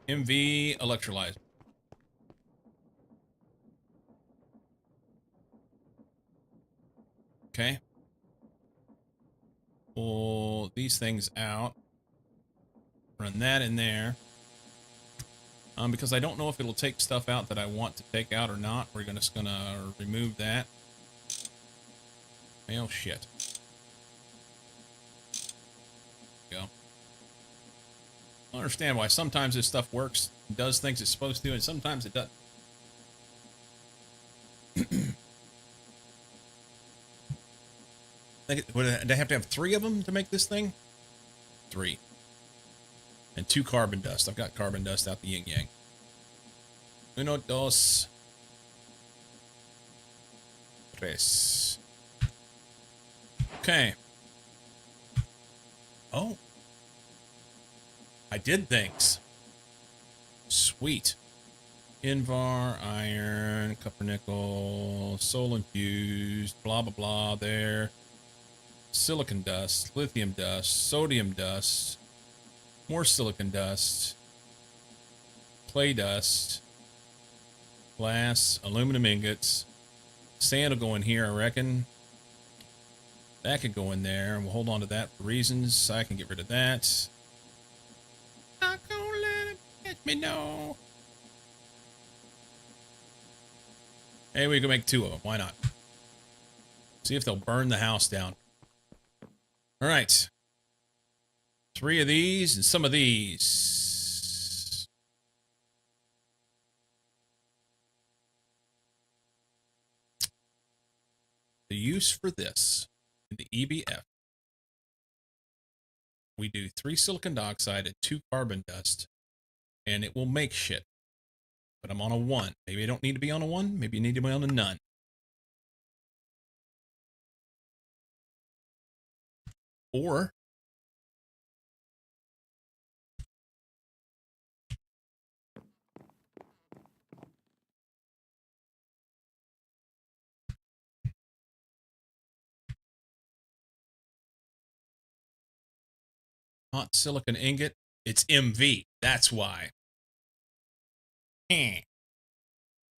Speaker 2: MV electrolyzer. Okay. Pull these things out. Run that in there. Because I don't know if it'll take stuff out that I want to take out or not. We're just gonna remove that. Oh shit. Go. I don't understand why sometimes this stuff works, does things it's supposed to, and sometimes it doesn't. Would I have to have 3 of them to make this thing? 3. And 2 carbon dust. I've got carbon dust out the yin yang. Uno, dos, tres. Okay. Oh. I did things. Sweet. Invar, iron, copper nickel, soul infused, blah, blah, blah there. Silicon dust, lithium dust, sodium dust, more silicon dust, clay dust, glass, aluminum ingots. Sand will go in here, I reckon. That could go in there. We'll hold on to that for reasons. I can get rid of that. Not gonna let him let me know. Hey, we can make 2 of them. Why not? See if they'll burn the house down. All right. 3 of these and some of these. The use for this in the EBF, we do 3 silicon dioxide and 2 carbon dust, and it will make shit. But I'm on a 1. Maybe I don't need to be on a 1. Maybe you need to be on a none. Or hot silicon ingot. It's MV. That's why.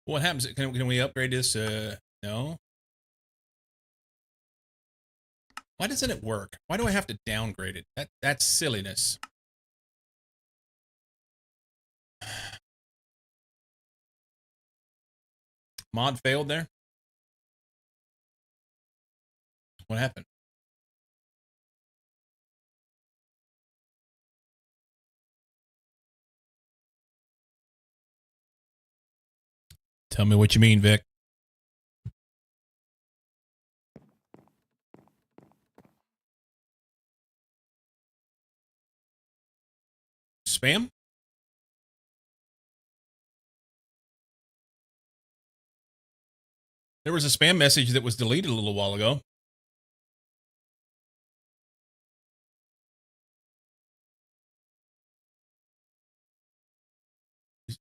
Speaker 2: What happens? Can we upgrade this? No. Why doesn't it work? Why do I have to downgrade it? That's silliness. Mod failed there. What happened? Tell me what you mean, Vic. Spam? There was a spam message that was deleted a little while ago.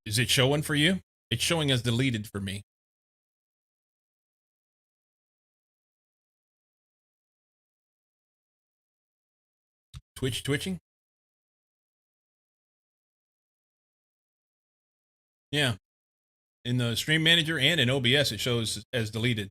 Speaker 2: Is it showing for you? It's showing as deleted for me. Twitch twitching? Yeah. In the stream manager and in OBS, it shows as deleted.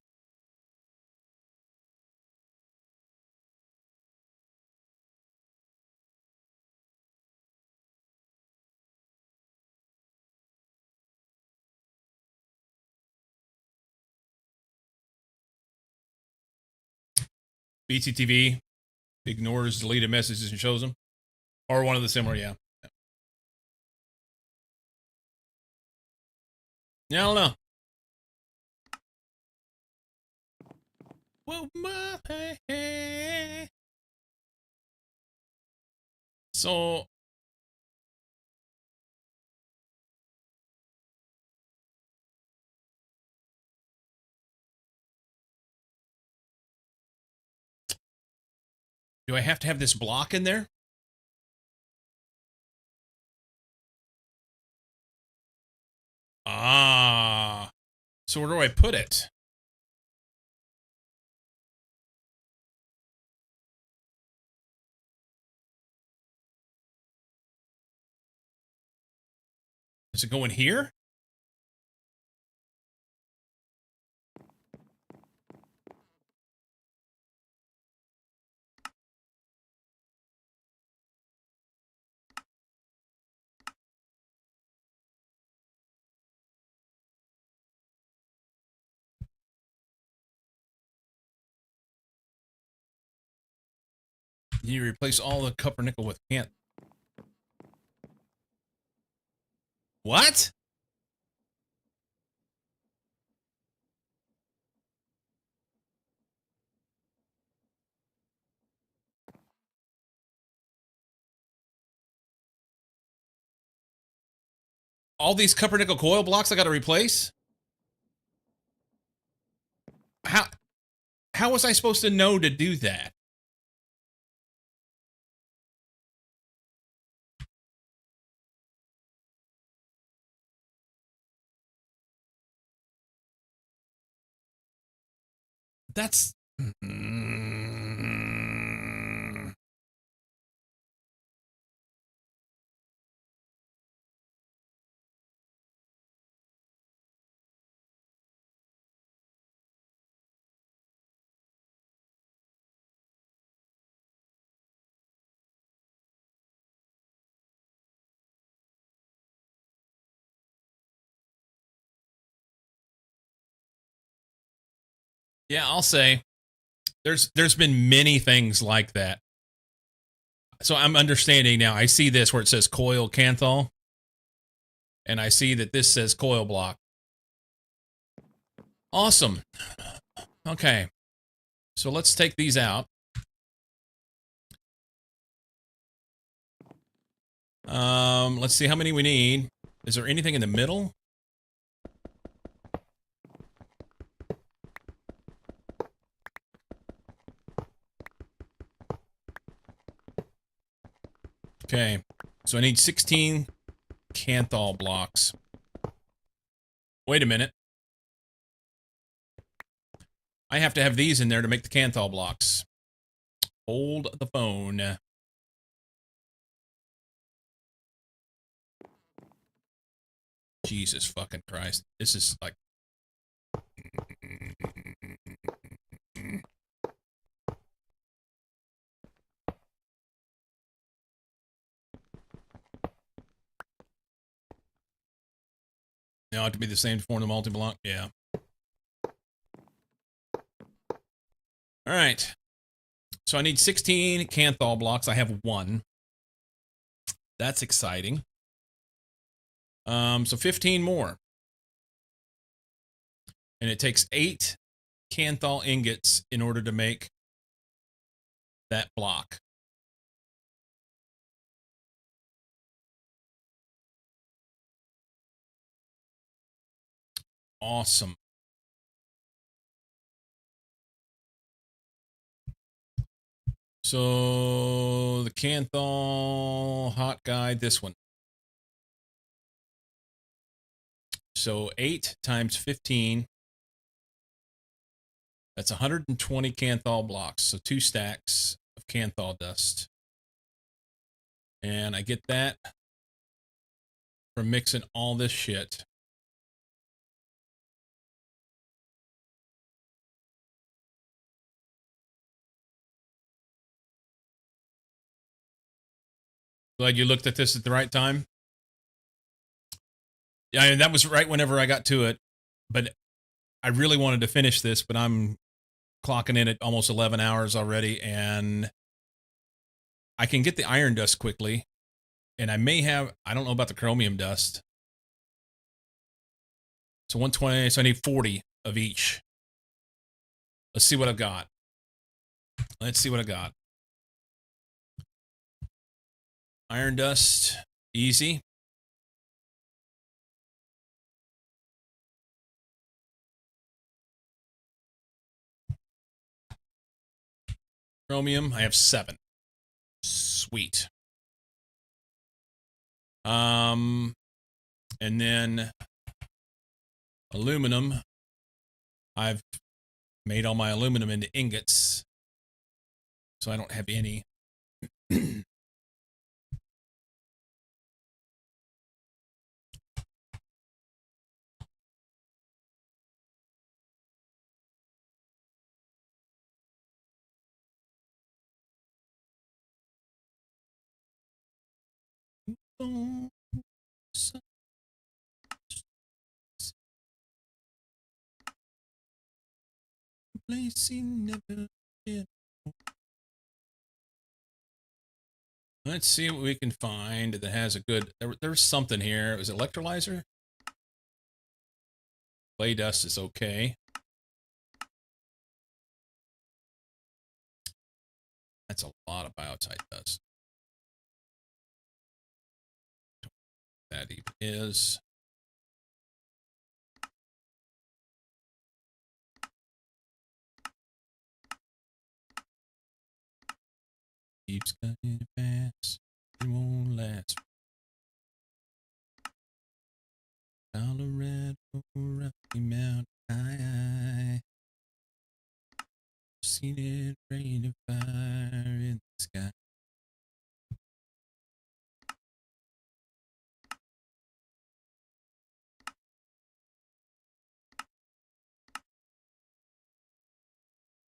Speaker 2: BTTV ignores deleted messages and shows them. Or one of the similar, yeah. Yeah, I don't know. Well, so do I have to have this block in there? Ah. So where do I put it? Does it go in here? You replace all the copper nickel with can't. What? All these copper nickel coil blocks I got to replace? How was I supposed to know to do that? That's yeah, I'll say there's been many things like that. So I'm understanding now. I see this where it says coil Canthal, and I see that this says coil block. Awesome. Okay. So let's take these out. Let's see how many we need. Is there anything in the middle? Okay, so I need 16 Canthal blocks. Wait a minute. I have to have these in there to make the Canthal blocks. Hold the phone. Jesus fucking Christ. This is like... Now it have to be the same to form the multi-block? Yeah. Alright. So I need 16 Canthal blocks. I have 1. That's exciting. So 15 more. And it takes 8 Canthal ingots in order to make that block. Awesome. So the Canthal hot guide, this one. So 8 times 15. That's 120 Canthal blocks. So 2 stacks of Canthal dust. And I get that from mixing all this shit. Glad you looked at this at the right time. Yeah, and that was right whenever I got to it. But I really wanted to finish this, but I'm clocking in at almost 11 hours already, and I can get the iron dust quickly. And I may have, I don't know about the chromium dust. So 120, so I need 40 of each. Let's see what I've got. Let's see what I got. Iron dust, easy. Chromium, I have 7. Sweet. And then aluminum. I've made all my aluminum into ingots, so I don't have any. Let's see what we can find that has a good... There's something here. Is it electrolyzer? Clay dust is okay. That's a lot of biotite dust. That even is. Keeps cutting fast. It won't last. Colorado, Rocky Mountain High. Seen it rain and fire in the sky.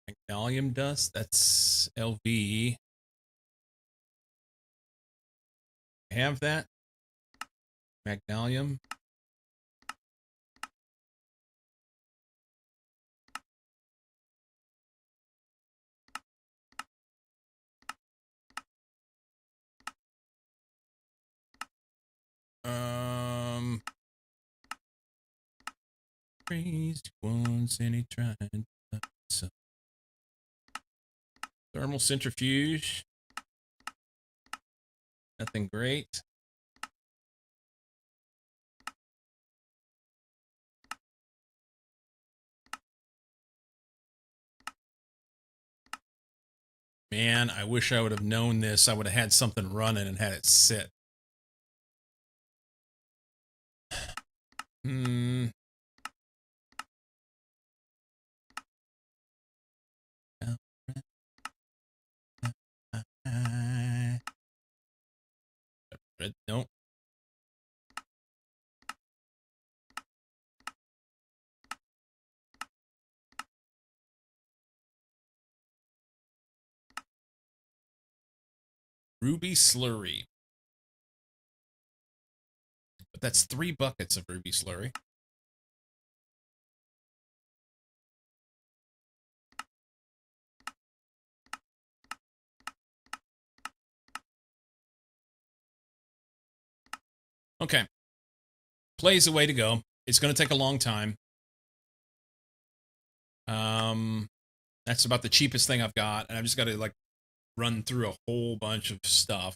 Speaker 2: Magnolium dust, that's LV. Have that. Magnolium. Crazy once and he tried so Thermal centrifuge. Nothing great. Man, I wish I would have known this. I would have had something running and had it sit. Hmm. Nope. Ruby slurry. But that's 3 buckets of ruby slurry. Okay. Play's the way to go. It's going to take a long time. That's about the cheapest thing I've got, and I've just got to like run through a whole bunch of stuff.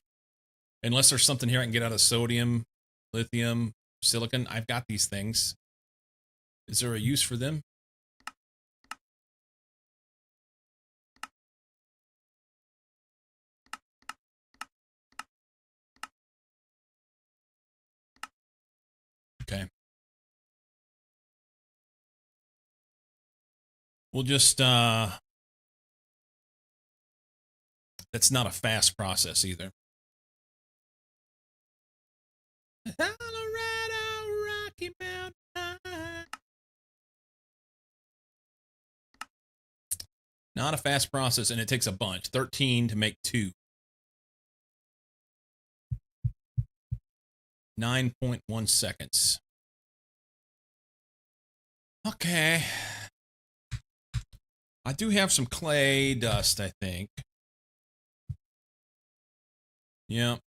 Speaker 2: Unless there's something here I can get out of sodium, lithium, silicon, I've got these things. Is there a use for them? Okay. We'll just, that's not a fast process either. Colorado Rocky Mountain High. Not a fast process, and it takes a bunch. 13 to make 2. 9.1 seconds. Okay. I do have some clay dust, I think. Yep.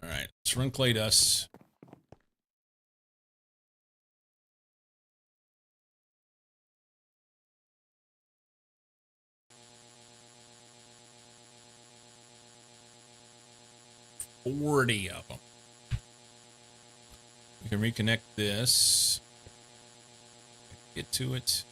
Speaker 2: All right, let's run clay dust. $40 of them. We can reconnect this. Get to it.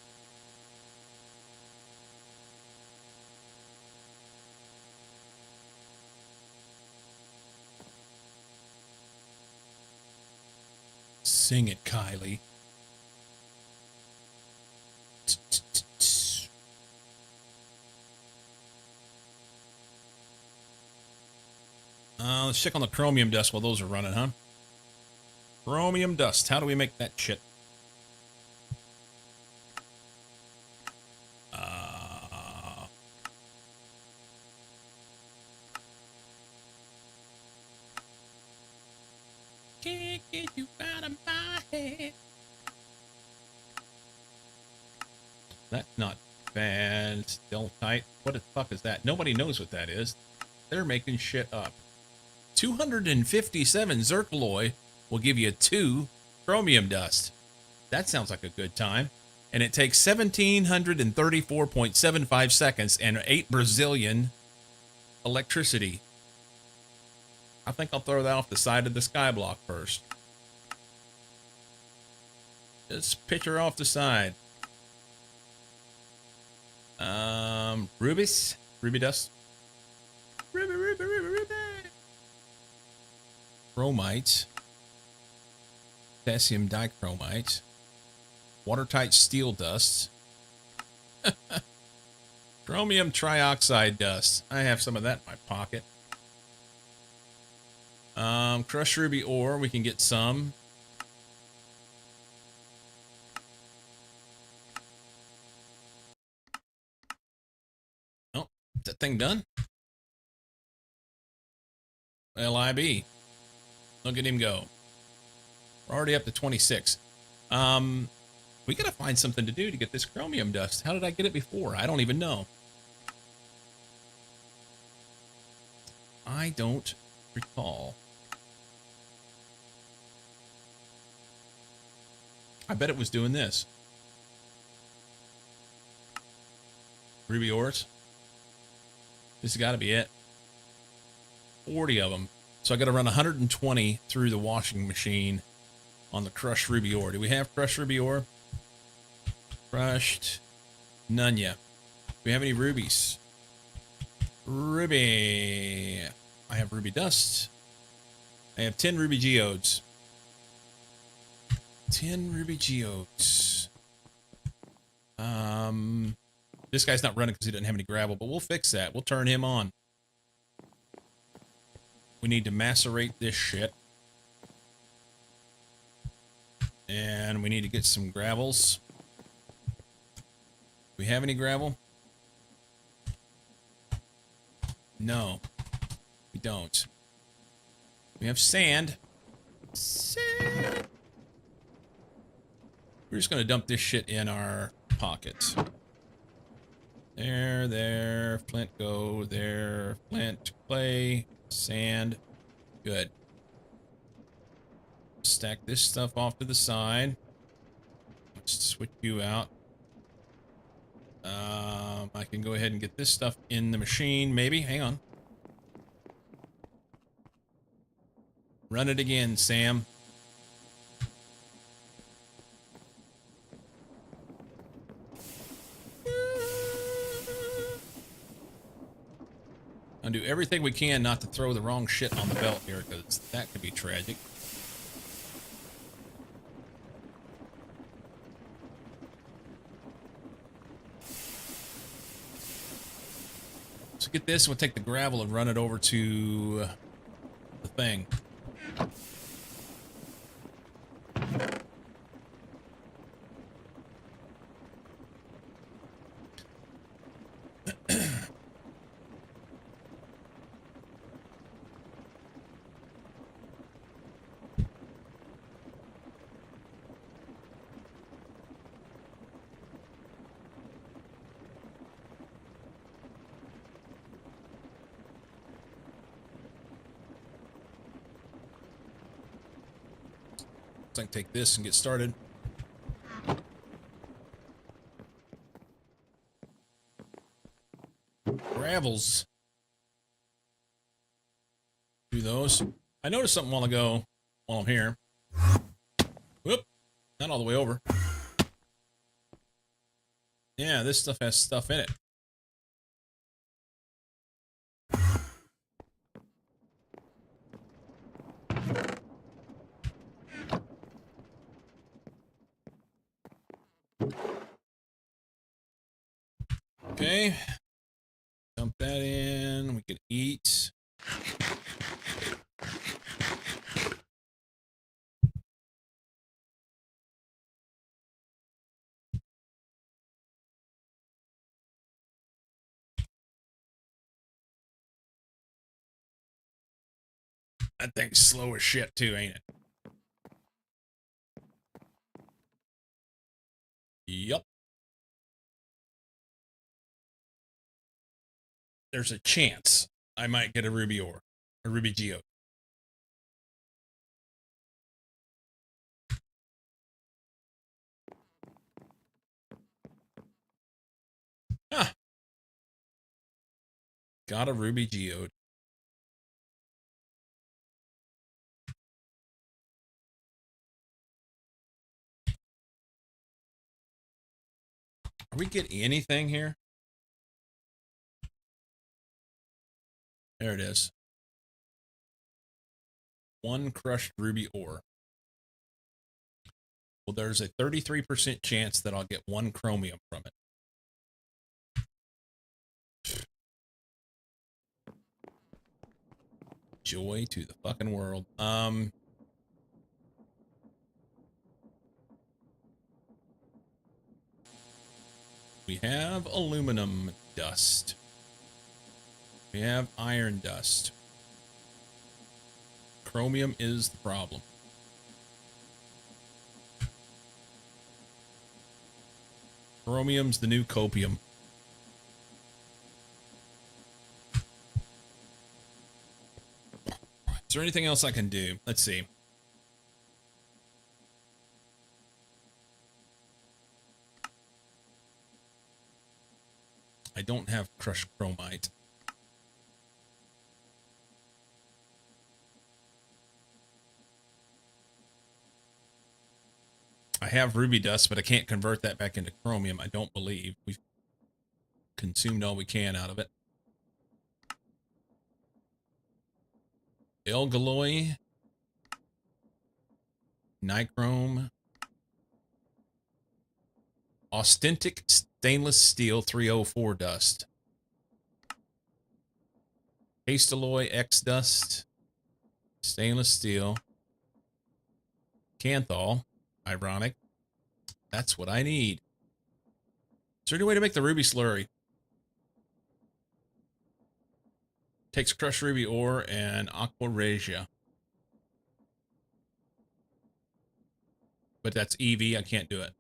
Speaker 2: Sing it, Kylie. Let's check on the chromium dust while those are running, huh? Chromium dust. How do we make that shit? Can't get you out of my head. That's not bad. Still tight. What the fuck is that? Nobody knows what that is. They're making shit up. 257 zircaloy will give you 2 chromium dust. That sounds like a good time. And it takes 1,734.75 seconds and 8 Brazilian electricity. I think I'll throw that off the side of the skyblock first. Just pitch her off the side. Rubies? Ruby dust? Ruby. Chromite. Potassium dichromite. Watertight steel dust. Chromium trioxide dust. I have some of that in my pocket. Crushed ruby ore. We can get some. Oh, is that thing done? LIB. Look at him go. We're already up to 26. We gotta find something to do to get this chromium dust. How did I get it before? I don't even know. I don't recall. I bet it was doing this. Ruby ores. This has got to be it. 40 of them. So I got to run 120 through the washing machine on the crushed ruby ore. Do we have crushed ruby ore? Crushed. None yet. Do we have any rubies? Ruby. I have ruby dust. I have 10 ruby geodes. 10 ruby geodes. This guy's not running because he doesn't have any gravel, but we'll fix that. We'll turn him on. We need to macerate this shit. And we need to get some gravels. Do we have any gravel? No, we don't. We have sand. Sand. We're just going to dump this shit in our pockets. There, flint go, there, flint, clay, sand. Good. Stack this stuff off to the side. Let's switch you out. I can go ahead and get this stuff in the machine, maybe. Hang on. Run it again, Sam. And do everything we can not to throw the wrong shit on the belt here, because that could be tragic. So get this, we'll take the gravel and run it over to the thing. I can take this and get started. Gravels. Do those. I noticed something a while ago while I'm here. Whoop. Not all the way over. Yeah, this stuff has stuff in it. Okay. Dump that in. We can eat. That thing's slow as shit too, ain't it? Yup. There's a chance I might get a ruby ore, a ruby geode. Huh. Got a ruby geode. Are we getting anything here? There it is. One crushed ruby ore. Well, there's a 33% chance that I'll get one chromium from it. Joy to the fucking world. We have aluminum dust. We have iron dust. Chromium is the problem. Chromium's the new copium. Is there anything else I can do? Let's see. don't have crushed chromite. I have ruby dust, but I can't convert that back into chromium, I don't believe. We've consumed all we can out of it. Elgaloy. Nichrome. Authentic stainless steel 304 dust. Pastalloy X dust. Stainless steel. Canthol. Ironic. That's what I need. Is there any way to make the ruby slurry? Takes crushed ruby ore and aqua regia. But that's EV. I can't do it.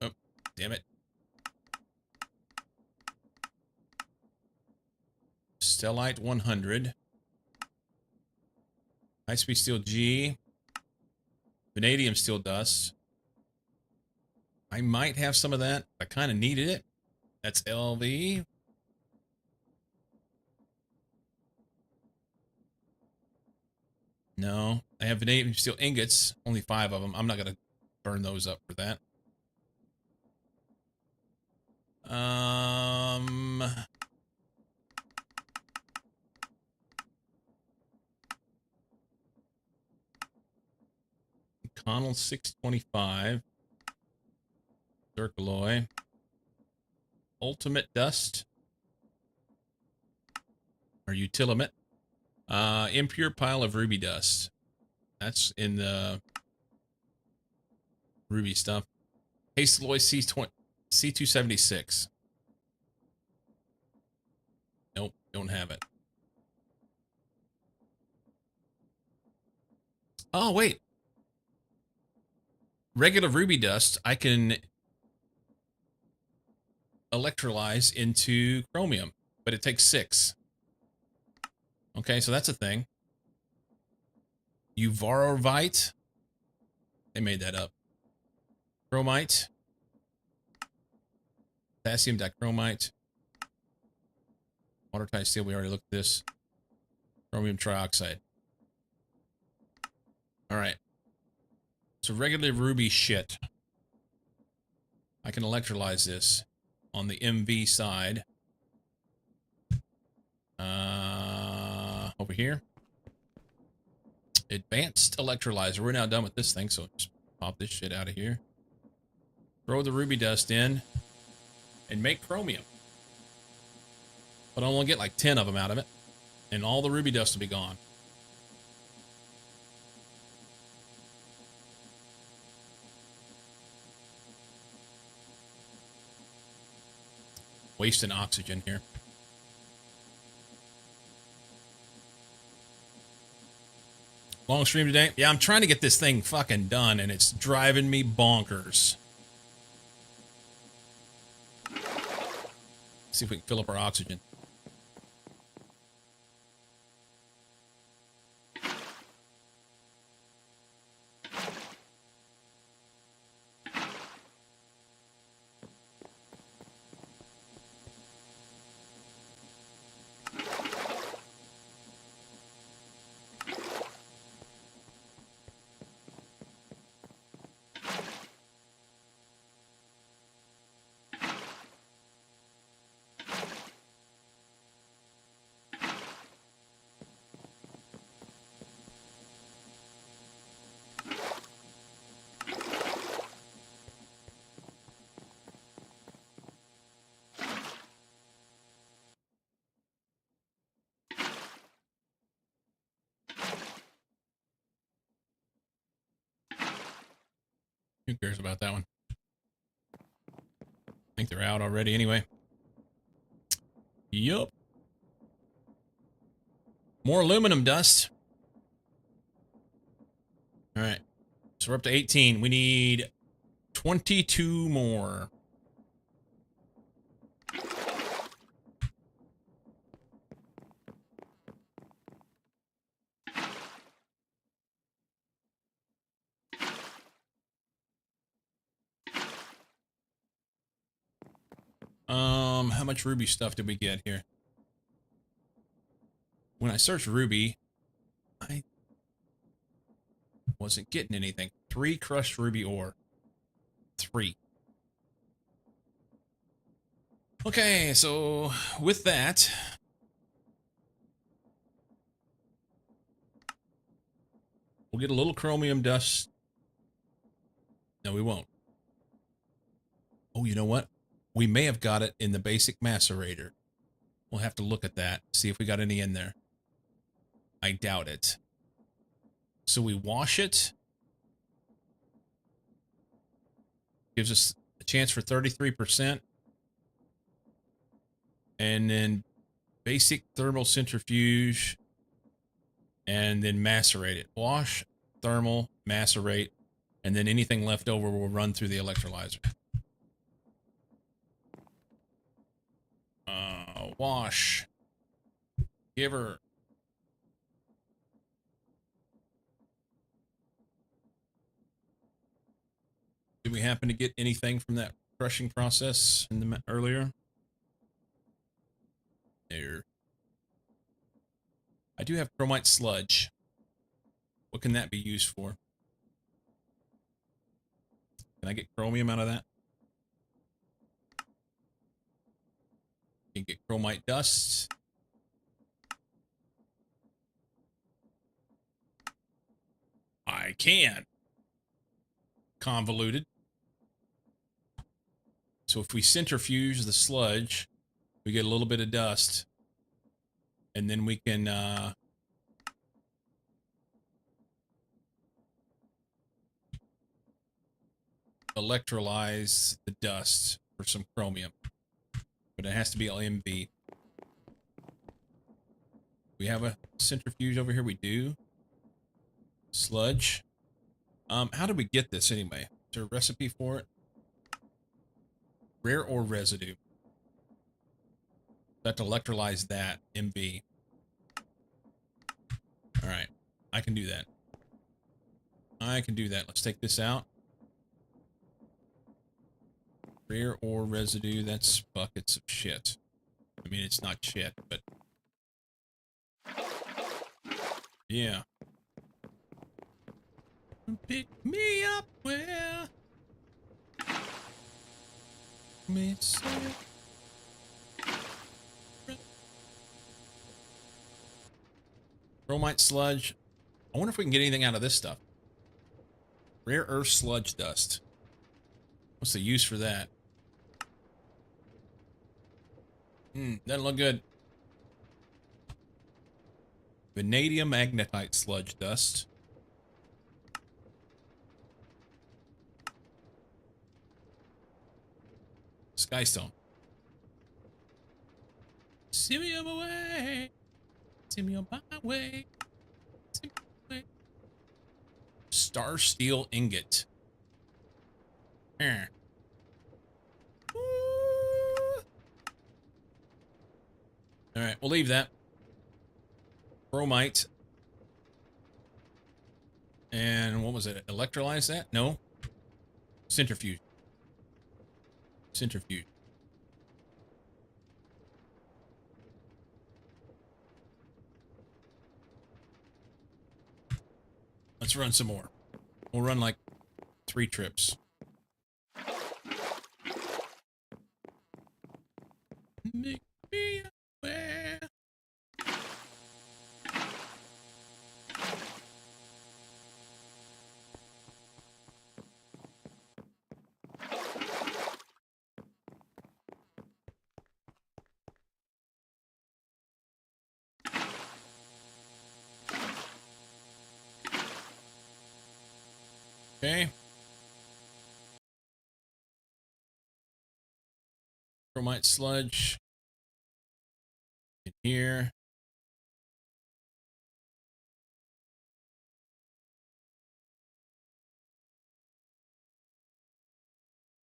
Speaker 2: Oh, damn it. Stellite 100. High-speed steel G. Vanadium steel dust. I might have some of that. I kind of needed it. That's LV. No, I have vanadium steel ingots. Only 5 of them. I'm not going to burn those up for that. Connell 625. Zircaloy. Ultimate dust. Or utilimate. Impure pile of ruby dust. That's in the ruby stuff. Pastalloy C276. Nope, don't have it. Oh, wait. Regular ruby dust, I can electrolyze into chromium, but it takes 6. Okay, so that's a thing. Uvarovite. They made that up. Chromite. Potassium dichromite. Watertight steel, we already looked at this. Chromium trioxide. Alright. So regular ruby shit. I can electrolyze this on the MV side. Over here. Advanced electrolyzer. We're now done with this thing, so just pop this shit out of here. Throw the ruby dust in. And make chromium. But I'll only get like 10 of them out of it. And all the ruby dust will be gone. Wasting oxygen here. Long stream today? Yeah, I'm trying to get this thing fucking done, and it's driving me bonkers. See if we can fill up our oxygen. Who cares about that one? I think they're out already anyway. Yup. More aluminum dust. All right. So we're up to 18. We need 22 more. How much ruby stuff did we get here? When I searched ruby, I wasn't getting anything. 3 crushed ruby ore. 3. Okay, so with that, we'll get a little chromium dust. No, we won't. Oh, you know what? We may have got it in the basic macerator. We'll have to look at that, see if we got any in there. I doubt it. So we wash it. Gives us a chance for 33%. And then basic thermal centrifuge. And then macerate it. Wash, thermal, macerate. And then anything left over will run through the electrolyzer. Wash. Give her. Did we happen to get anything from that crushing process in the earlier? There. I do have chromite sludge. What can that be used for? Can I get chromium out of that? You can get chromite dust. I can. Convoluted. So if we centrifuge the sludge, we get a little bit of dust. And then we can electrolyze the dust for some chromium. But it has to be LMB. We have a centrifuge over here. We do. Sludge. How did we get this anyway? Is there a recipe for it? Rare ore residue. Got to electrolyze that. MB. All right. I can do that. I can do that. Let's take this out. Rare ore residue. That's buckets of shit. I mean, it's not shit, but... yeah. Pick me up where... me say... Chromite sludge. I wonder if we can get anything out of this stuff. Rare earth sludge dust. What's the use for that? Doesn't look good. Vanadium magnetite sludge dust. Skystone. Send me on my way. Send me on my way. Send me on my way. Star steel ingot. All right, we'll leave that. Chromite. And what was it? Electrolyze that? No. Centrifuge. Centrifuge. Let's run some more. We'll run like 3 trips. Make me aware. Okay. Chromite sludge. In here.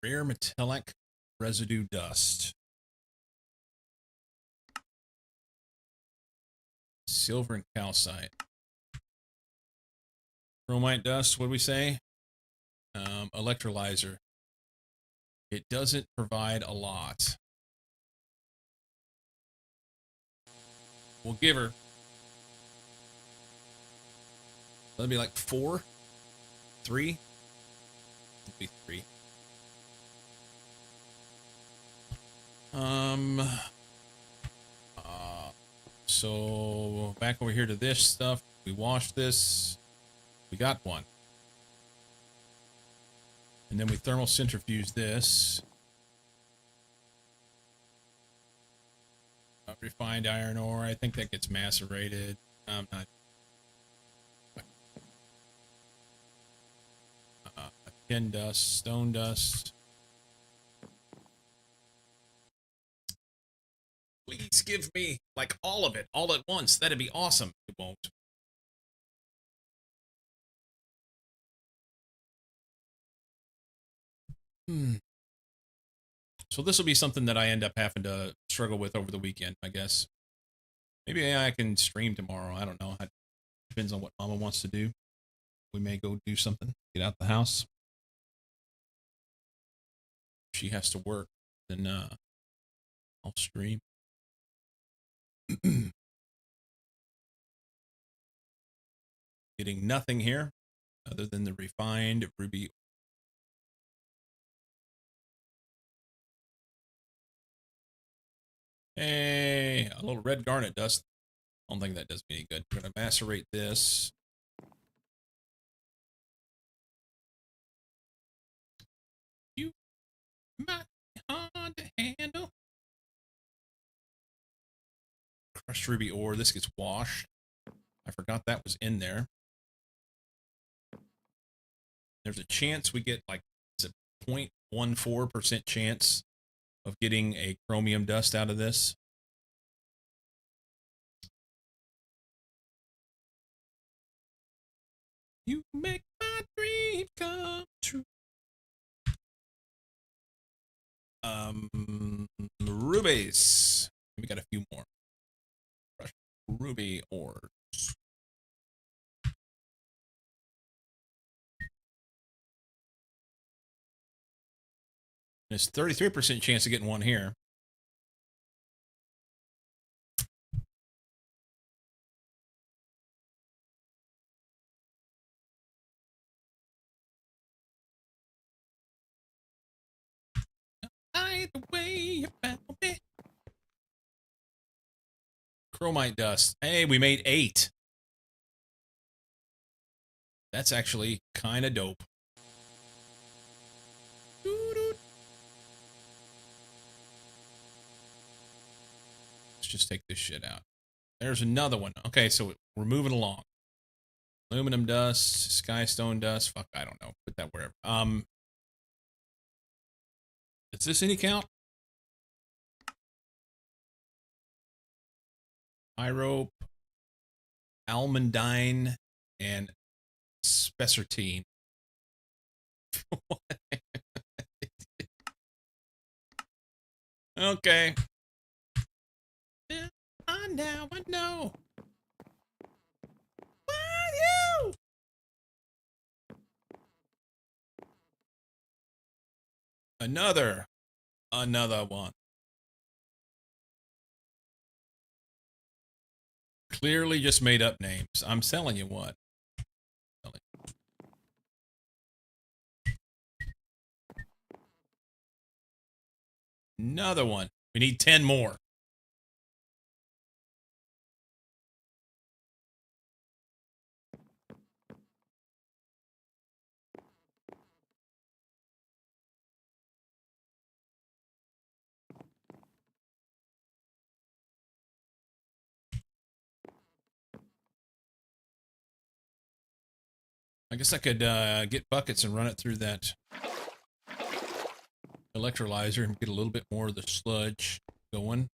Speaker 2: Rare metallic residue dust. Silver and calcite. Chromite dust, what do we say? Electrolyzer. It doesn't provide a lot. We'll give her. That'll be like 4, 3. It'll be 3. So back over here to this stuff. We washed this. We got one. And then we thermal centrifuge this. Refined iron ore. I think that gets macerated. Not. Tin dust, stone dust. Please give me like all of it all at once. That'd be awesome. It won't. So this will be something that I end up having to struggle with over the weekend, I guess. Maybe I can stream tomorrow. I don't know. It depends on what Mama wants to do. We may go do something, get out the house. If she has to work, then I'll stream. Getting nothing here other than the refined ruby. Hey, a little red garnet dust. I don't think that does me any good. We're going to macerate this. You might be hard to handle. Crushed ruby ore. This gets washed. I forgot that was in there. There's a chance we get like, it's a 0.14% chance of getting a chromium dust out of this. You make my dream come true. Rubies. We got a few more. Ruby ores. There's 33% chance of getting one here. Either way you found me. Chromite dust. Hey, we made 8. That's actually kind of dope. Let's just take this shit out. There's another one. Okay, so we're moving along. Aluminum dust, skystone dust. Fuck, I don't know. Put that wherever. Is this any count? Pyrope, almandine, and spessartine. Okay. Now I know. Why you? Another one. Clearly just made up names. I'm telling you what. Another one. We need 10 more. I guess I could get buckets and run it through that electrolyzer and get a little bit more of the sludge going.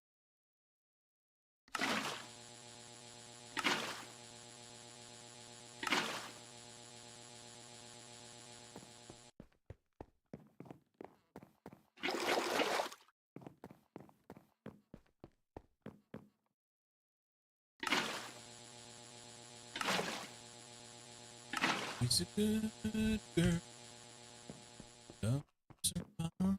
Speaker 2: She's a good girl. Loves her mama.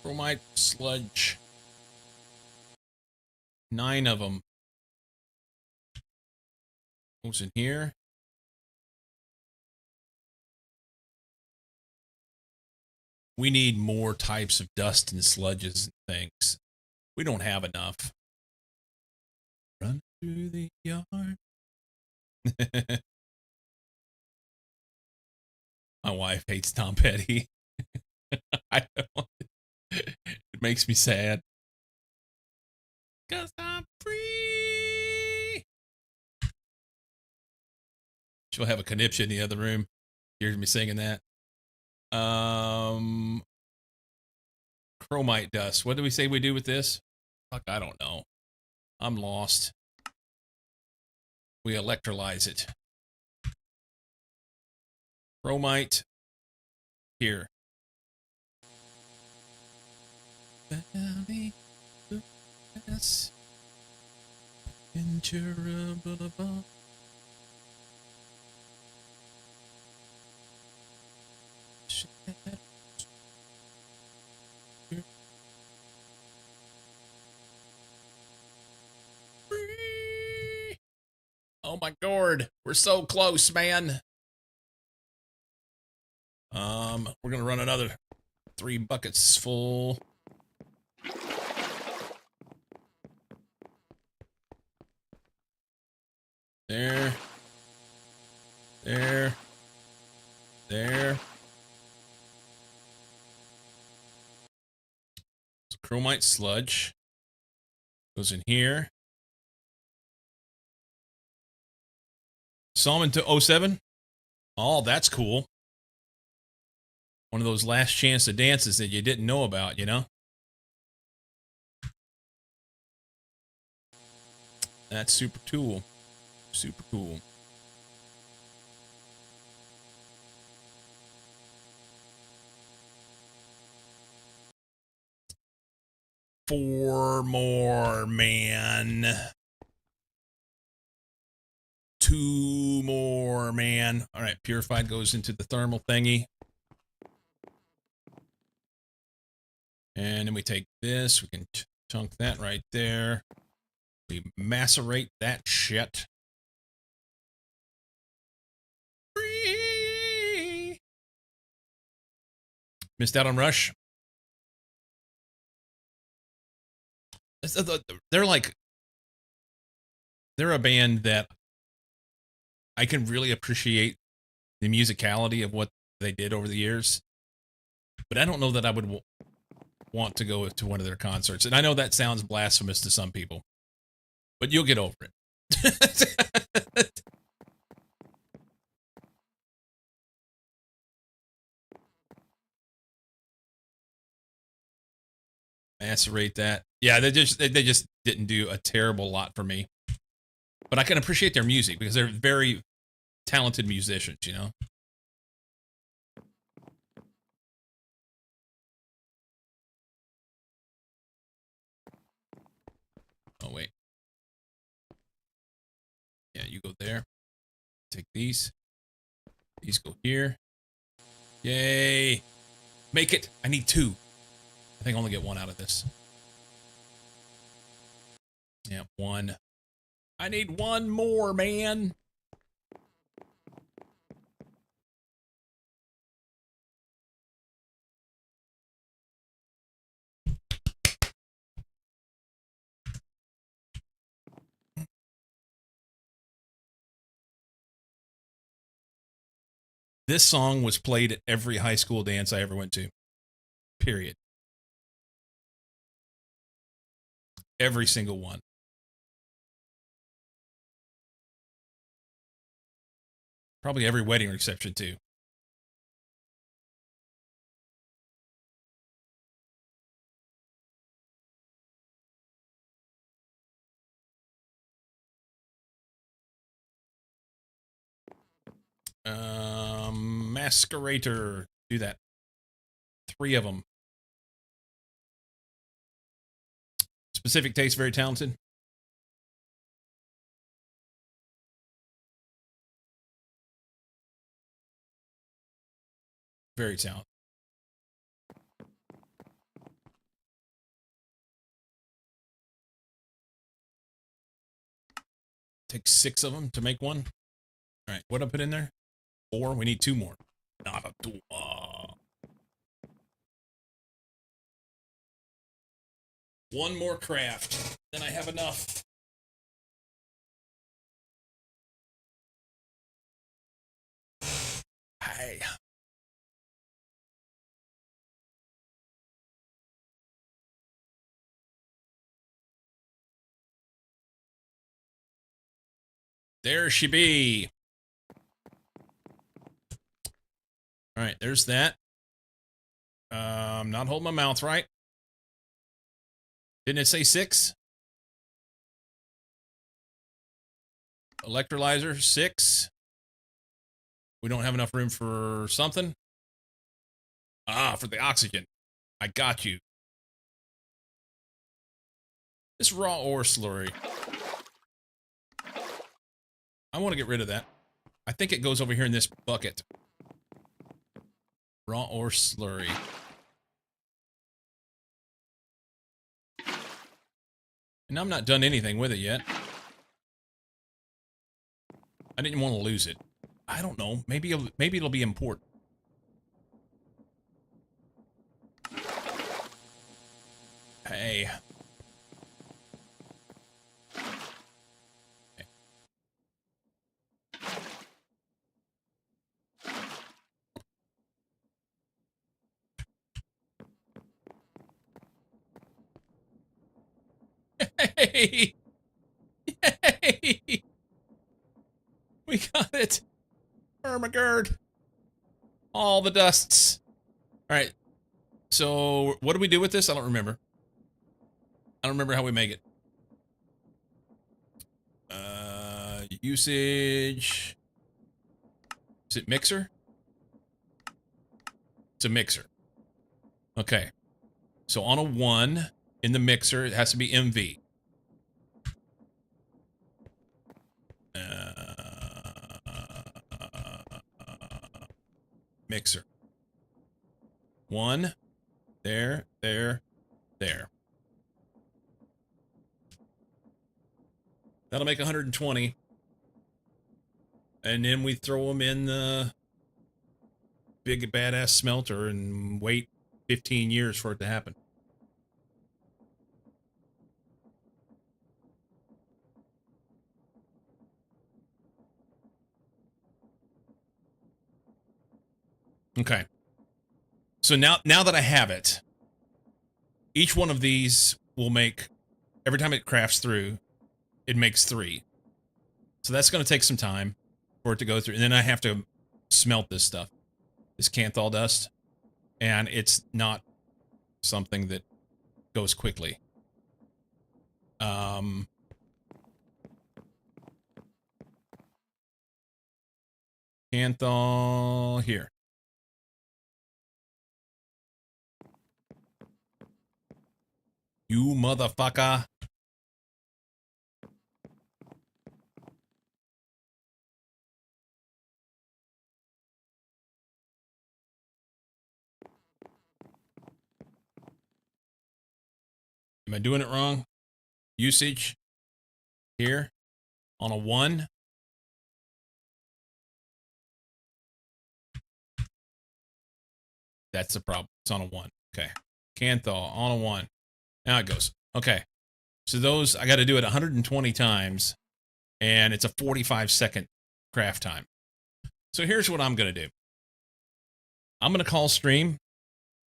Speaker 2: Chromite sludge. 9 of them. What's in here? We need more types of dust and sludges and things. We don't have enough. Run through the yard. My wife hates Tom Petty. I don't. It makes me sad. 'Cause I'm free. She'll have a conniption in the other room. Hears me singing that. Chromite dust. What do we say we do with this? Fuck, I don't know. I'm lost. We electrolyze it. Chromite. Here. Oh my god, we're so close, man. We're gonna run another 3 buckets full. There. There. There. So chromite sludge goes in here. Saw him into 07. Oh, that's cool. One of those last chance to dances that you didn't know about, you know? That's super cool. Super cool. Four more, man. 2 more, man. All right, purified goes into the thermal thingy. And then we take this. We can chunk that right there. We macerate that shit. Free. Missed out on Rush. They're a band that I can really appreciate the musicality of what they did over the years. But I don't know that I would want to go to one of their concerts. And I know that sounds blasphemous to some people, but you'll get over it. Macerate that. Yeah, they just didn't do a terrible lot for me. But I can appreciate their music because they're very talented musicians, you know? Oh, wait. Yeah, you go there. Take these. These go here. Yay. Make it. I need 2. I think I only get 1 out of this. Yeah, 1. I need 1 more, man. This song was played at every high school dance I ever went to. Period. Every single one. Probably every wedding reception, too. Masquerator. Do that. 3 of them. Specific taste, very talented. Very talented. Take 6 of them to make one. All right, what I put in there? 4. We need 2 more. Not a door. One more craft. Then I have enough. Hey. There she be. All right, there's that. Not holding my mouth right. Didn't it say 6? Electrolyzer, 6. We don't have enough room for something. Ah, for the oxygen. I got you. This raw ore slurry. I want to get rid of that. I think it goes over here in this bucket. Raw ore slurry. And I'm not done anything with it yet. I didn't want to lose it. I don't know. Maybe it'll be important. Hey. Hey! Yay! We got it! Ermagerd! All the dusts. Alright. So, what do we do with this? I don't remember. I don't remember how we make it. Usage. Is it mixer? It's a mixer. Okay. So on a 1 in the mixer, it has to be MV. Mixer. 1. There. That'll make 120. And then we throw them in the big badass smelter and wait 15 years for it to happen. Okay. So now that I have it, each one of these will make, every time it crafts through, it makes 3. So that's going to take some time for it to go through. And then I have to smelt this stuff, this Canthal dust. And it's not something that goes quickly. Canthal here. You motherfucker. Am I doing it wrong? Usage here on a 1. That's the problem. It's on a 1. Okay. Canthal on a 1. Now it goes. Okay. So those, I got to do it 120 times, and it's a 45-second craft time. So here's what I'm going to do. I'm going to call stream.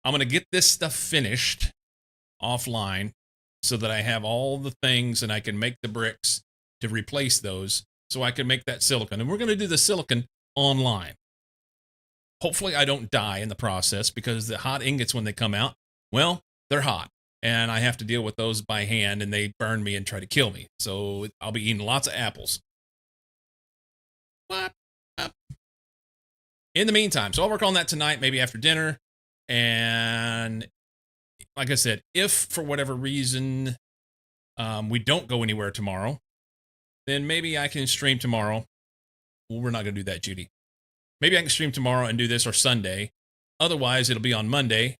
Speaker 2: I'm going to get this stuff finished offline so that I have all the things and I can make the bricks to replace those so I can make that silicon. And we're going to do the silicon online. Hopefully I don't die in the process because the hot ingots, when they come out, well, they're hot. And I have to deal with those by hand and they burn me and try to kill me. So I'll be eating lots of apples. What? In the meantime, so I'll work on that tonight, maybe after dinner. And like I said, if for whatever reason we don't go anywhere tomorrow, then maybe I can stream tomorrow. Well, we're not going to do that, Judy. Maybe I can stream tomorrow and do this, or Sunday. Otherwise, it'll be on Monday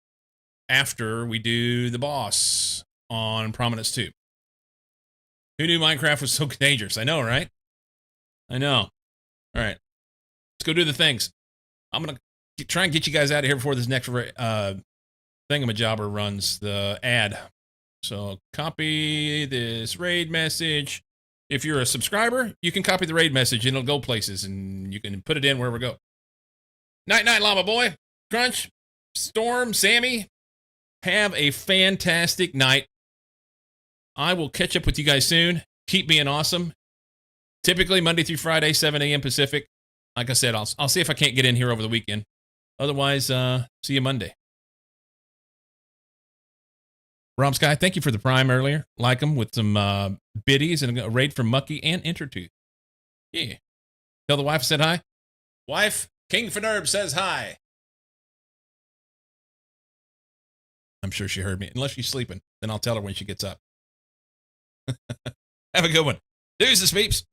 Speaker 2: after we do the boss on Prominence 2. Who knew Minecraft was so dangerous? I know, right? I know. All right. Let's go do the things. I'm going to try and get you guys out of here before this next thingamajobber runs the ad. So copy this raid message. If you're a subscriber, you can copy the raid message and it'll go places and you can put it in wherever we go. Night, night, Llama Boy. Crunch, Storm, Sammy. Have a fantastic night. I will catch up with you guys soon. Keep being awesome. Typically Monday through Friday, 7 a.m. Pacific. Like I said, I'll see if I can't get in here over the weekend. Otherwise, see you Monday. Rom Sky, thank you for the prime earlier. Like them with some biddies and a raid from Mucky and Intertooth. Yeah. Tell the wife I said hi. Wife, King Fenurb says hi. I'm sure she heard me. Unless she's sleeping, then I'll tell her when she gets up. Have a good one. Deuces, peeps.